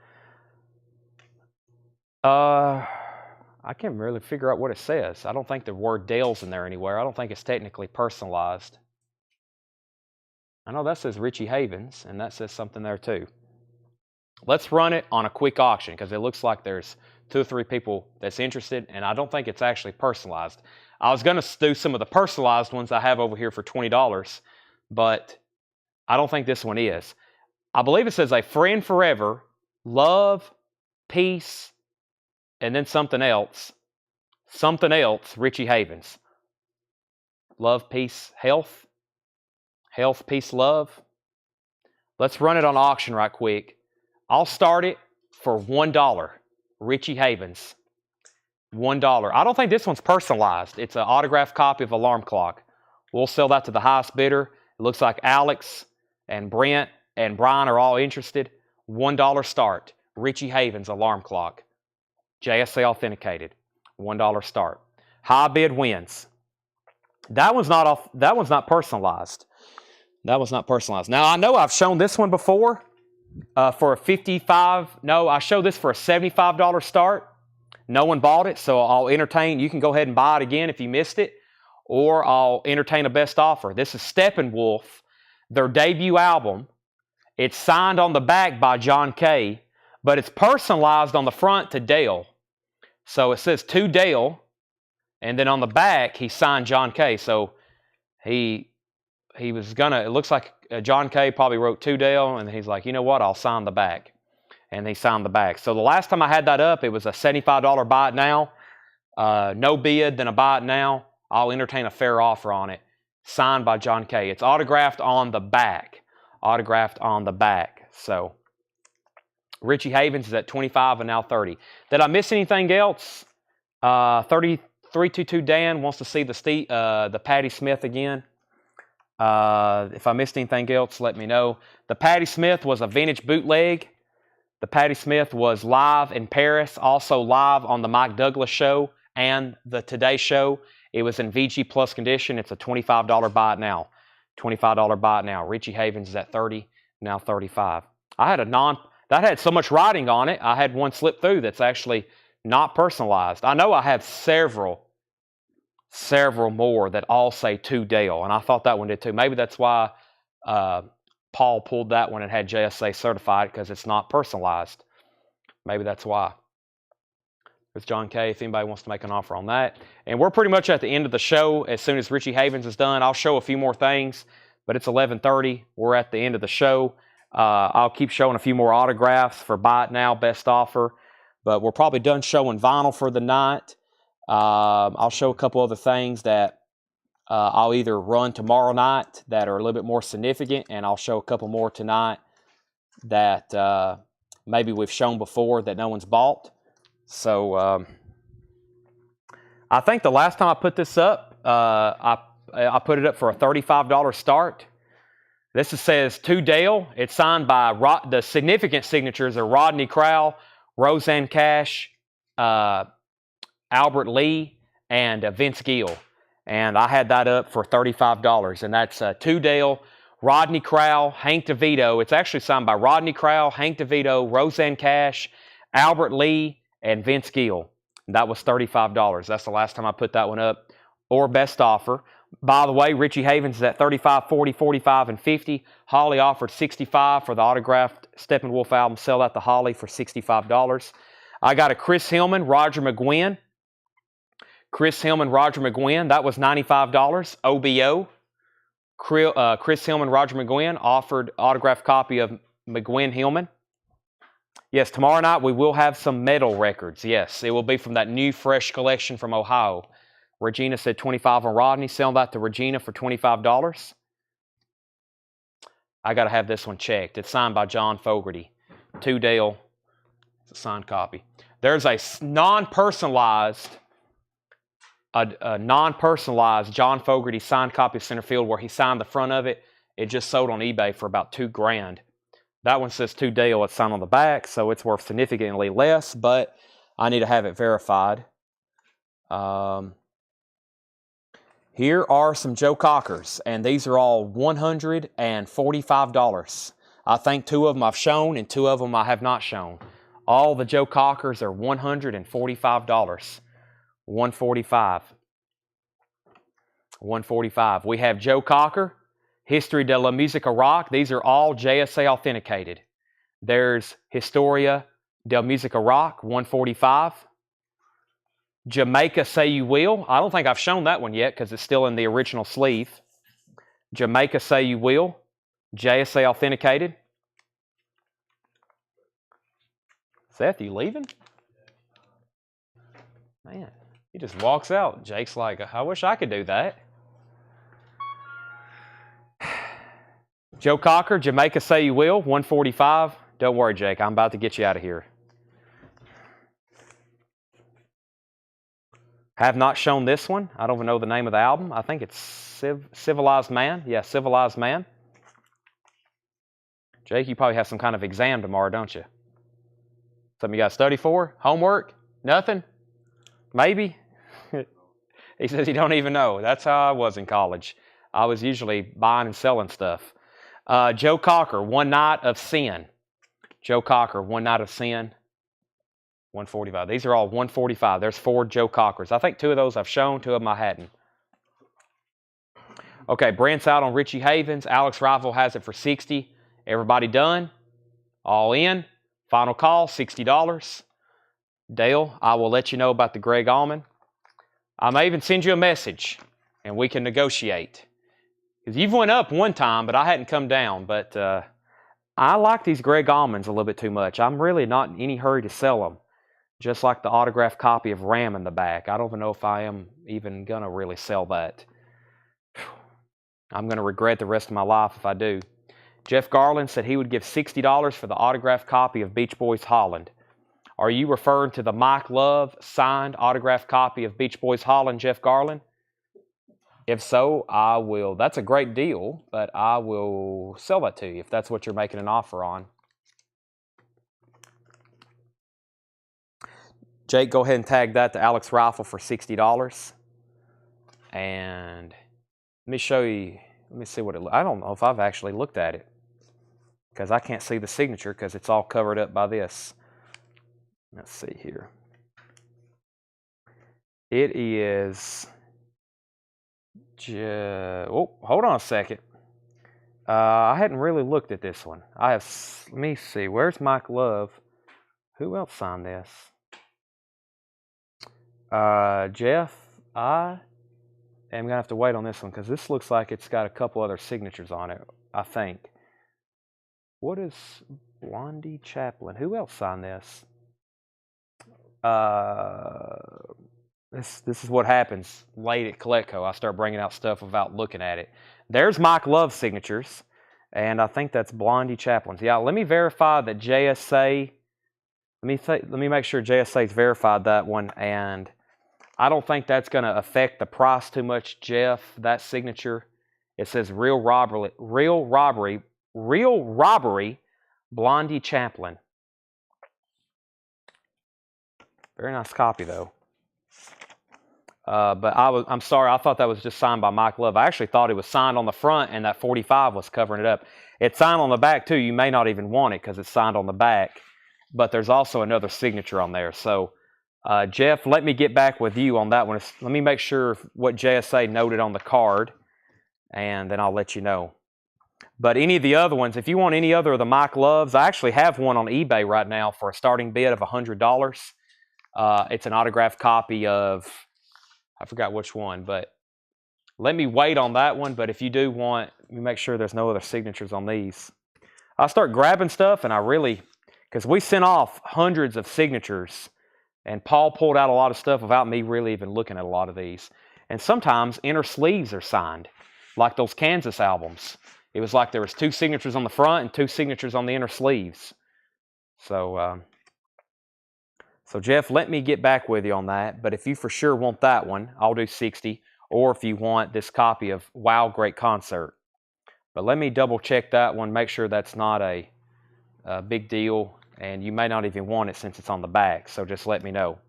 I can't really figure out what it says. I don't think the word Dale's in there anywhere. I don't think it's technically personalized. I know that says Richie Havens, and that says something there too. Let's run it on a quick auction because it looks like there's 2 or 3 people that's interested, and I don't think it's actually personalized. I was going to do some of the personalized ones I have over here for $20, but I don't think this one is. I believe it says a friend forever, love, peace, and then something else, Richie Havens. Love, peace, health, peace, love. Let's run it on auction right quick. I'll start it for $1, Richie Havens. $1. I don't think this one's personalized. It's an autographed copy of Alarm Clock. We'll sell that to the highest bidder. It looks like Alex and Brent and Brian are all interested. $1 start. Richie Havens Alarm Clock. JSA authenticated. $1 start. High bid wins. That one's not personalized. That was not personalized. Now I know I've shown this one before for a $55. No, I showed this for a $75 start. No one bought it, so I'll entertain. You can go ahead and buy it again if you missed it, or I'll entertain a best offer. This is Steppenwolf, their debut album. It's signed on the back by John Kay, but it's personalized on the front to Dale. So it says to Dale, and then on the back he signed John Kay. So he was gonna. It looks like John Kay probably wrote to Dale, and he's like, you know what? I'll sign the back. And he signed the back. So the last time I had that up, it was a $75 buy it now. No bid, then a buy it now. I'll entertain a fair offer on it. Signed by John Kay. It's autographed on the back. Autographed on the back. So Richie Havens is at 25 and now 30. Did I miss anything else? 3322 Dan wants to see the Patti Smith again. If I missed anything else, let me know. The Patti Smith was a vintage bootleg. The Patti Smith was live in Paris, also live on the Mike Douglas show and the Today show. It was in VG Plus condition. It's a $25 buy it now. $25 buy it now. Richie Havens is at 30, now 35. I had that had so much writing on it, I had one slip through that's actually not personalized. I know I have several more that all say to Dale, and I thought that one did too. Maybe that's why Paul pulled that one and had JSA certified, because it's not personalized. Maybe that's why. With John Kay, if anybody wants to make an offer on that. And we're pretty much at the end of the show. As soon as Richie Havens is done, I'll show a few more things, but it's 11:30. We're at the end of the show. I'll keep showing a few more autographs for buy it now, best offer, but we're probably done showing vinyl for the night. I'll show a couple other things that I'll either run tomorrow night that are a little bit more significant, and I'll show a couple more tonight that maybe we've shown before that no one's bought. So I think the last time I put this up, I put it up for a $35 start. This says to Dale. It's signed by the significant signatures are Rodney Crowell, Roseanne Cash, Albert Lee, and Vince Gill. And I had that up for $35. And that's to Dale, Rodney Crowell, Hank DeVito. It's actually signed by Rodney Crowell, Hank DeVito, Roseanne Cash, Albert Lee, and Vince Gill. And that was $35. That's the last time I put that one up. Or best offer. By the way, Richie Havens is at 35, 40, 45, and 50. Holly offered $65 for the autographed Steppenwolf album. Sell that to Holly for $65. I got a Chris Hillman, Roger McGuinn. Chris Hillman, Roger McGuinn. That was $95. OBO. Chris Hillman, Roger McGuinn offered autographed copy of McGuinn Hillman. Yes, tomorrow night we will have some metal records. Yes, it will be from that new fresh collection from Ohio. Regina said 25 on Rodney. Selling that to Regina for $25. I got to have this one checked. It's signed by John Fogerty. To Dale. It's a signed copy. There's a non-personalized John Fogerty signed copy of center field where he signed the front of it. It just sold on eBay for about $2,000. That one says to Dale. It's signed on the back, so it's worth significantly less, but I need to have it verified. Here are some Joe Cockers, and these are all $145. I think 2 of them I've shown, and 2 of them I have not shown. All the Joe Cockers are $145. $145. We have Joe Cocker, History de la Musica Rock. These are all JSA authenticated. There's Historia del Musica Rock, $145. Jamaica Say You Will. I don't think I've shown that one yet because it's still in the original sleeve. Jamaica Say You Will. JSA authenticated. Seth, you leaving? Man, he just walks out. Jake's like, I wish I could do that. Joe Cocker, Jamaica Say You Will, $145. Don't worry, Jake. I'm about to get you out of here. Have not shown this one. I don't even know the name of the album. I think it's Civilized Man. Yeah, Civilized Man. Jake, you probably have some kind of exam tomorrow, don't you? Something you got to study for? Homework? Nothing? Maybe? He says he don't even know. That's how I was in college. I was usually buying and selling stuff. Joe Cocker, One Night of Sin. Joe Cocker, One Night of Sin. $145. These are all $145. There's 4 Joe Cockers. I think 2 of those I've shown, 2 of them I hadn't. Okay, Brent's out on Richie Havens. Alex Rifle has it for $60. Everybody done? All in? Final call, $60. Dale, I will let you know about the Greg Allman. I may even send you a message, and we can negotiate. Because you've went up one time, but I hadn't come down. But I like these Greg Allmans a little bit too much. I'm really not in any hurry to sell them. Just like the autographed copy of Ram in the back. I don't even know if I am even going to really sell that. I'm going to regret the rest of my life if I do. Jeff Garland said he would give $60 for the autographed copy of Beach Boys Holland. Are you referring to the Mike Love signed autographed copy of Beach Boys Holland, Jeff Garland? If so, I will. That's a great deal, but I will sell that to you if that's what you're making an offer on. Jake, go ahead and tag that to Alex Rifle for $60. And let me show you, let me see what it looks like. I don't know if I've actually looked at it because I can't see the signature because it's all covered up by this. Let's see here. It is, hold on a second. I hadn't really looked at this one. Let me see, where's Mike Love? Who else signed this? Jeff, I am going to have to wait on this one because this looks like it's got a couple other signatures on it, I think. What is Blondie Chaplin? Who else signed this? This is what happens late at Coletco. I start bringing out stuff without looking at it. There's Mike Love's signatures, and I think that's Blondie Chaplin's. Yeah, let me verify that JSA. Let me make sure JSA's verified that one, and I don't think that's going to affect the price too much, Jeff. That signature, it says real robbery, Blondie Chaplin. Very nice copy though. But I'm sorry, I thought that was just signed by Mike Love. I actually thought it was signed on the front and that 45 was covering it up. It's signed on the back too. You may not even want it because it's signed on the back. But there's also another signature on there. So, Jeff, let me get back with you on that one. Let me make sure what JSA noted on the card, and then I'll let you know. But any of the other ones, if you want any other of the Mike Loves, I actually have one on eBay right now for a starting bid of $100. It's an autographed copy of, I forgot which one, but let me wait on that one, but if you do want, you make sure there's no other signatures on these. I start grabbing stuff, and I really, because we sent off hundreds of signatures, and Paul pulled out a lot of stuff without me really even looking at a lot of these. And sometimes inner sleeves are signed, like those Kansas albums. It was like there was 2 signatures on the front and 2 signatures on the inner sleeves. So, so Jeff, let me get back with you on that. But if you for sure want that one, I'll do 60. Or if you want this copy of Wow, Great Concert. But let me double check that one, make sure that's not a big deal. And you may not even want it since it's on the back. So just let me know.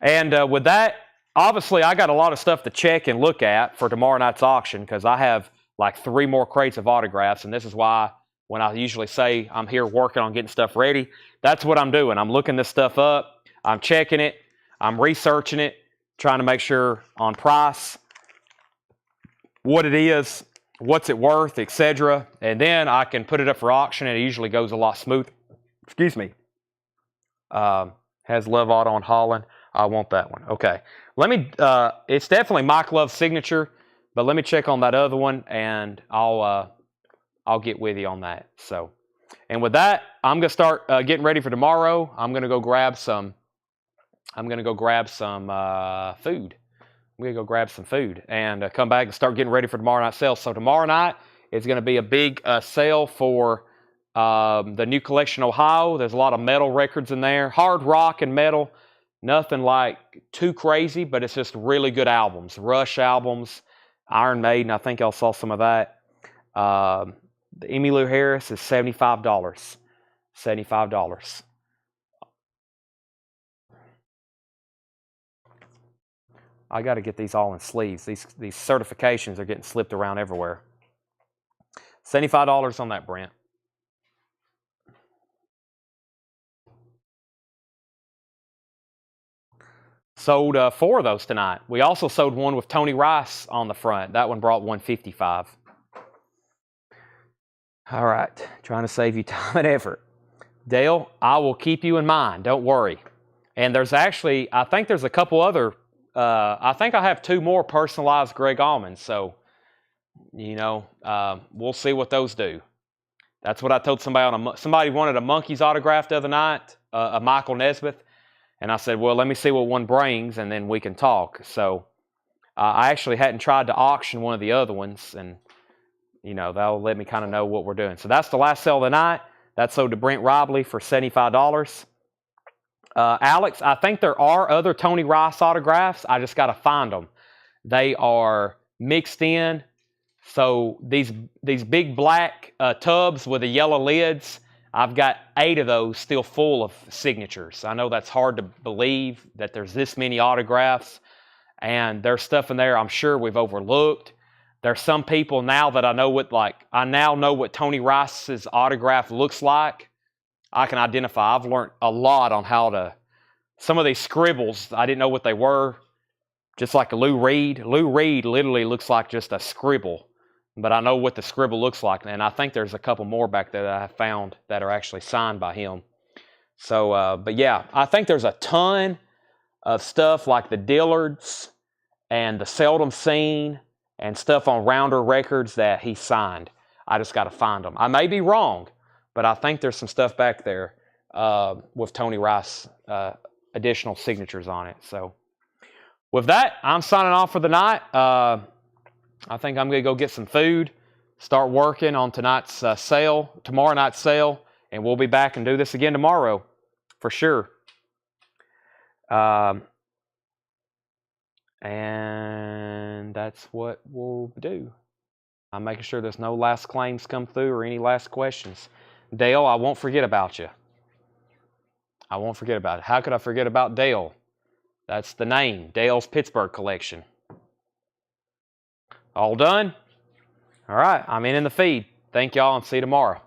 And with that, obviously I got a lot of stuff to check and look at for tomorrow night's auction because I have like 3 more crates of autographs. And this is why when I usually say I'm here working on getting stuff ready, that's what I'm doing. I'm looking this stuff up. I'm checking it. I'm researching it, trying to make sure on price, what it is, what's it worth, etc. And then I can put it up for auction, and it usually goes a lot smoother. Excuse me. Has Love Auto and Holland. I want that one. Okay. Let me, it's definitely Mike Love's signature, but let me check on that other one, and I'll get with you on that. So, and with that, I'm going to start getting ready for tomorrow. I'm going to go grab some, food. I'm going to go grab some food and come back and start getting ready for tomorrow night's sale. So tomorrow night is going to be a big sale for the new collection Ohio. There's a lot of metal records in there, hard rock and metal. Nothing like too crazy, but it's just really good albums. Rush albums, Iron Maiden. I think I saw some of that. The Emmylou Harris is $75. $75. I got to get these all in sleeves. These certifications are getting slipped around everywhere. $75 on that, Brent. Sold 4 of those tonight. We also sold one with Tony Rice on the front. That one brought $155. All right, trying to save you time and effort. Dale, I will keep you in mind. Don't worry. And there's actually, I think there's a couple other, I think I have 2 more personalized Greg Allmans. So, you know, we'll see what those do. That's what I told somebody somebody wanted a Monkeys autograph the other night, a Michael Nesmith. And I said, well, let me see what one brings, and then we can talk. So I actually hadn't tried to auction one of the other ones, and, you know, that'll let me kind of know what we're doing. So that's the last sale of the night. That sold to Brent Robley for $75. Alex, I think there are other Tony Rice autographs. I just got to find them. They are mixed in. So these big black tubs with the yellow lids, I've got 8 of those still full of signatures. I know that's hard to believe that there's this many autographs, and there's stuff in there I'm sure we've overlooked. There's some people now that I now know what Tony Rice's autograph looks like. I can identify. I've learned a lot on how to, some of these scribbles, I didn't know what they were. Just like a Lou Reed. Lou Reed literally looks like just a scribble. But I know what the scribble looks like, and I think there's a couple more back there that I found that are actually signed by him. So, but yeah, I think there's a ton of stuff like the Dillards and the Seldom Seen and stuff on Rounder Records that he signed. I just got to find them. I may be wrong, but I think there's some stuff back there with Tony Rice additional signatures on it. So with that, I'm signing off for the night. I think I'm going to go get some food, start working on tonight's tomorrow night's sale, and we'll be back and do this again tomorrow, for sure. And that's what we'll do. I'm making sure there's no last claims come through or any last questions. Dale, I won't forget about you. I won't forget about it. How could I forget about Dale? That's the name, Dale's Pittsburgh Collection. All done? All right, I'm in the feed. Thank y'all, and see you tomorrow.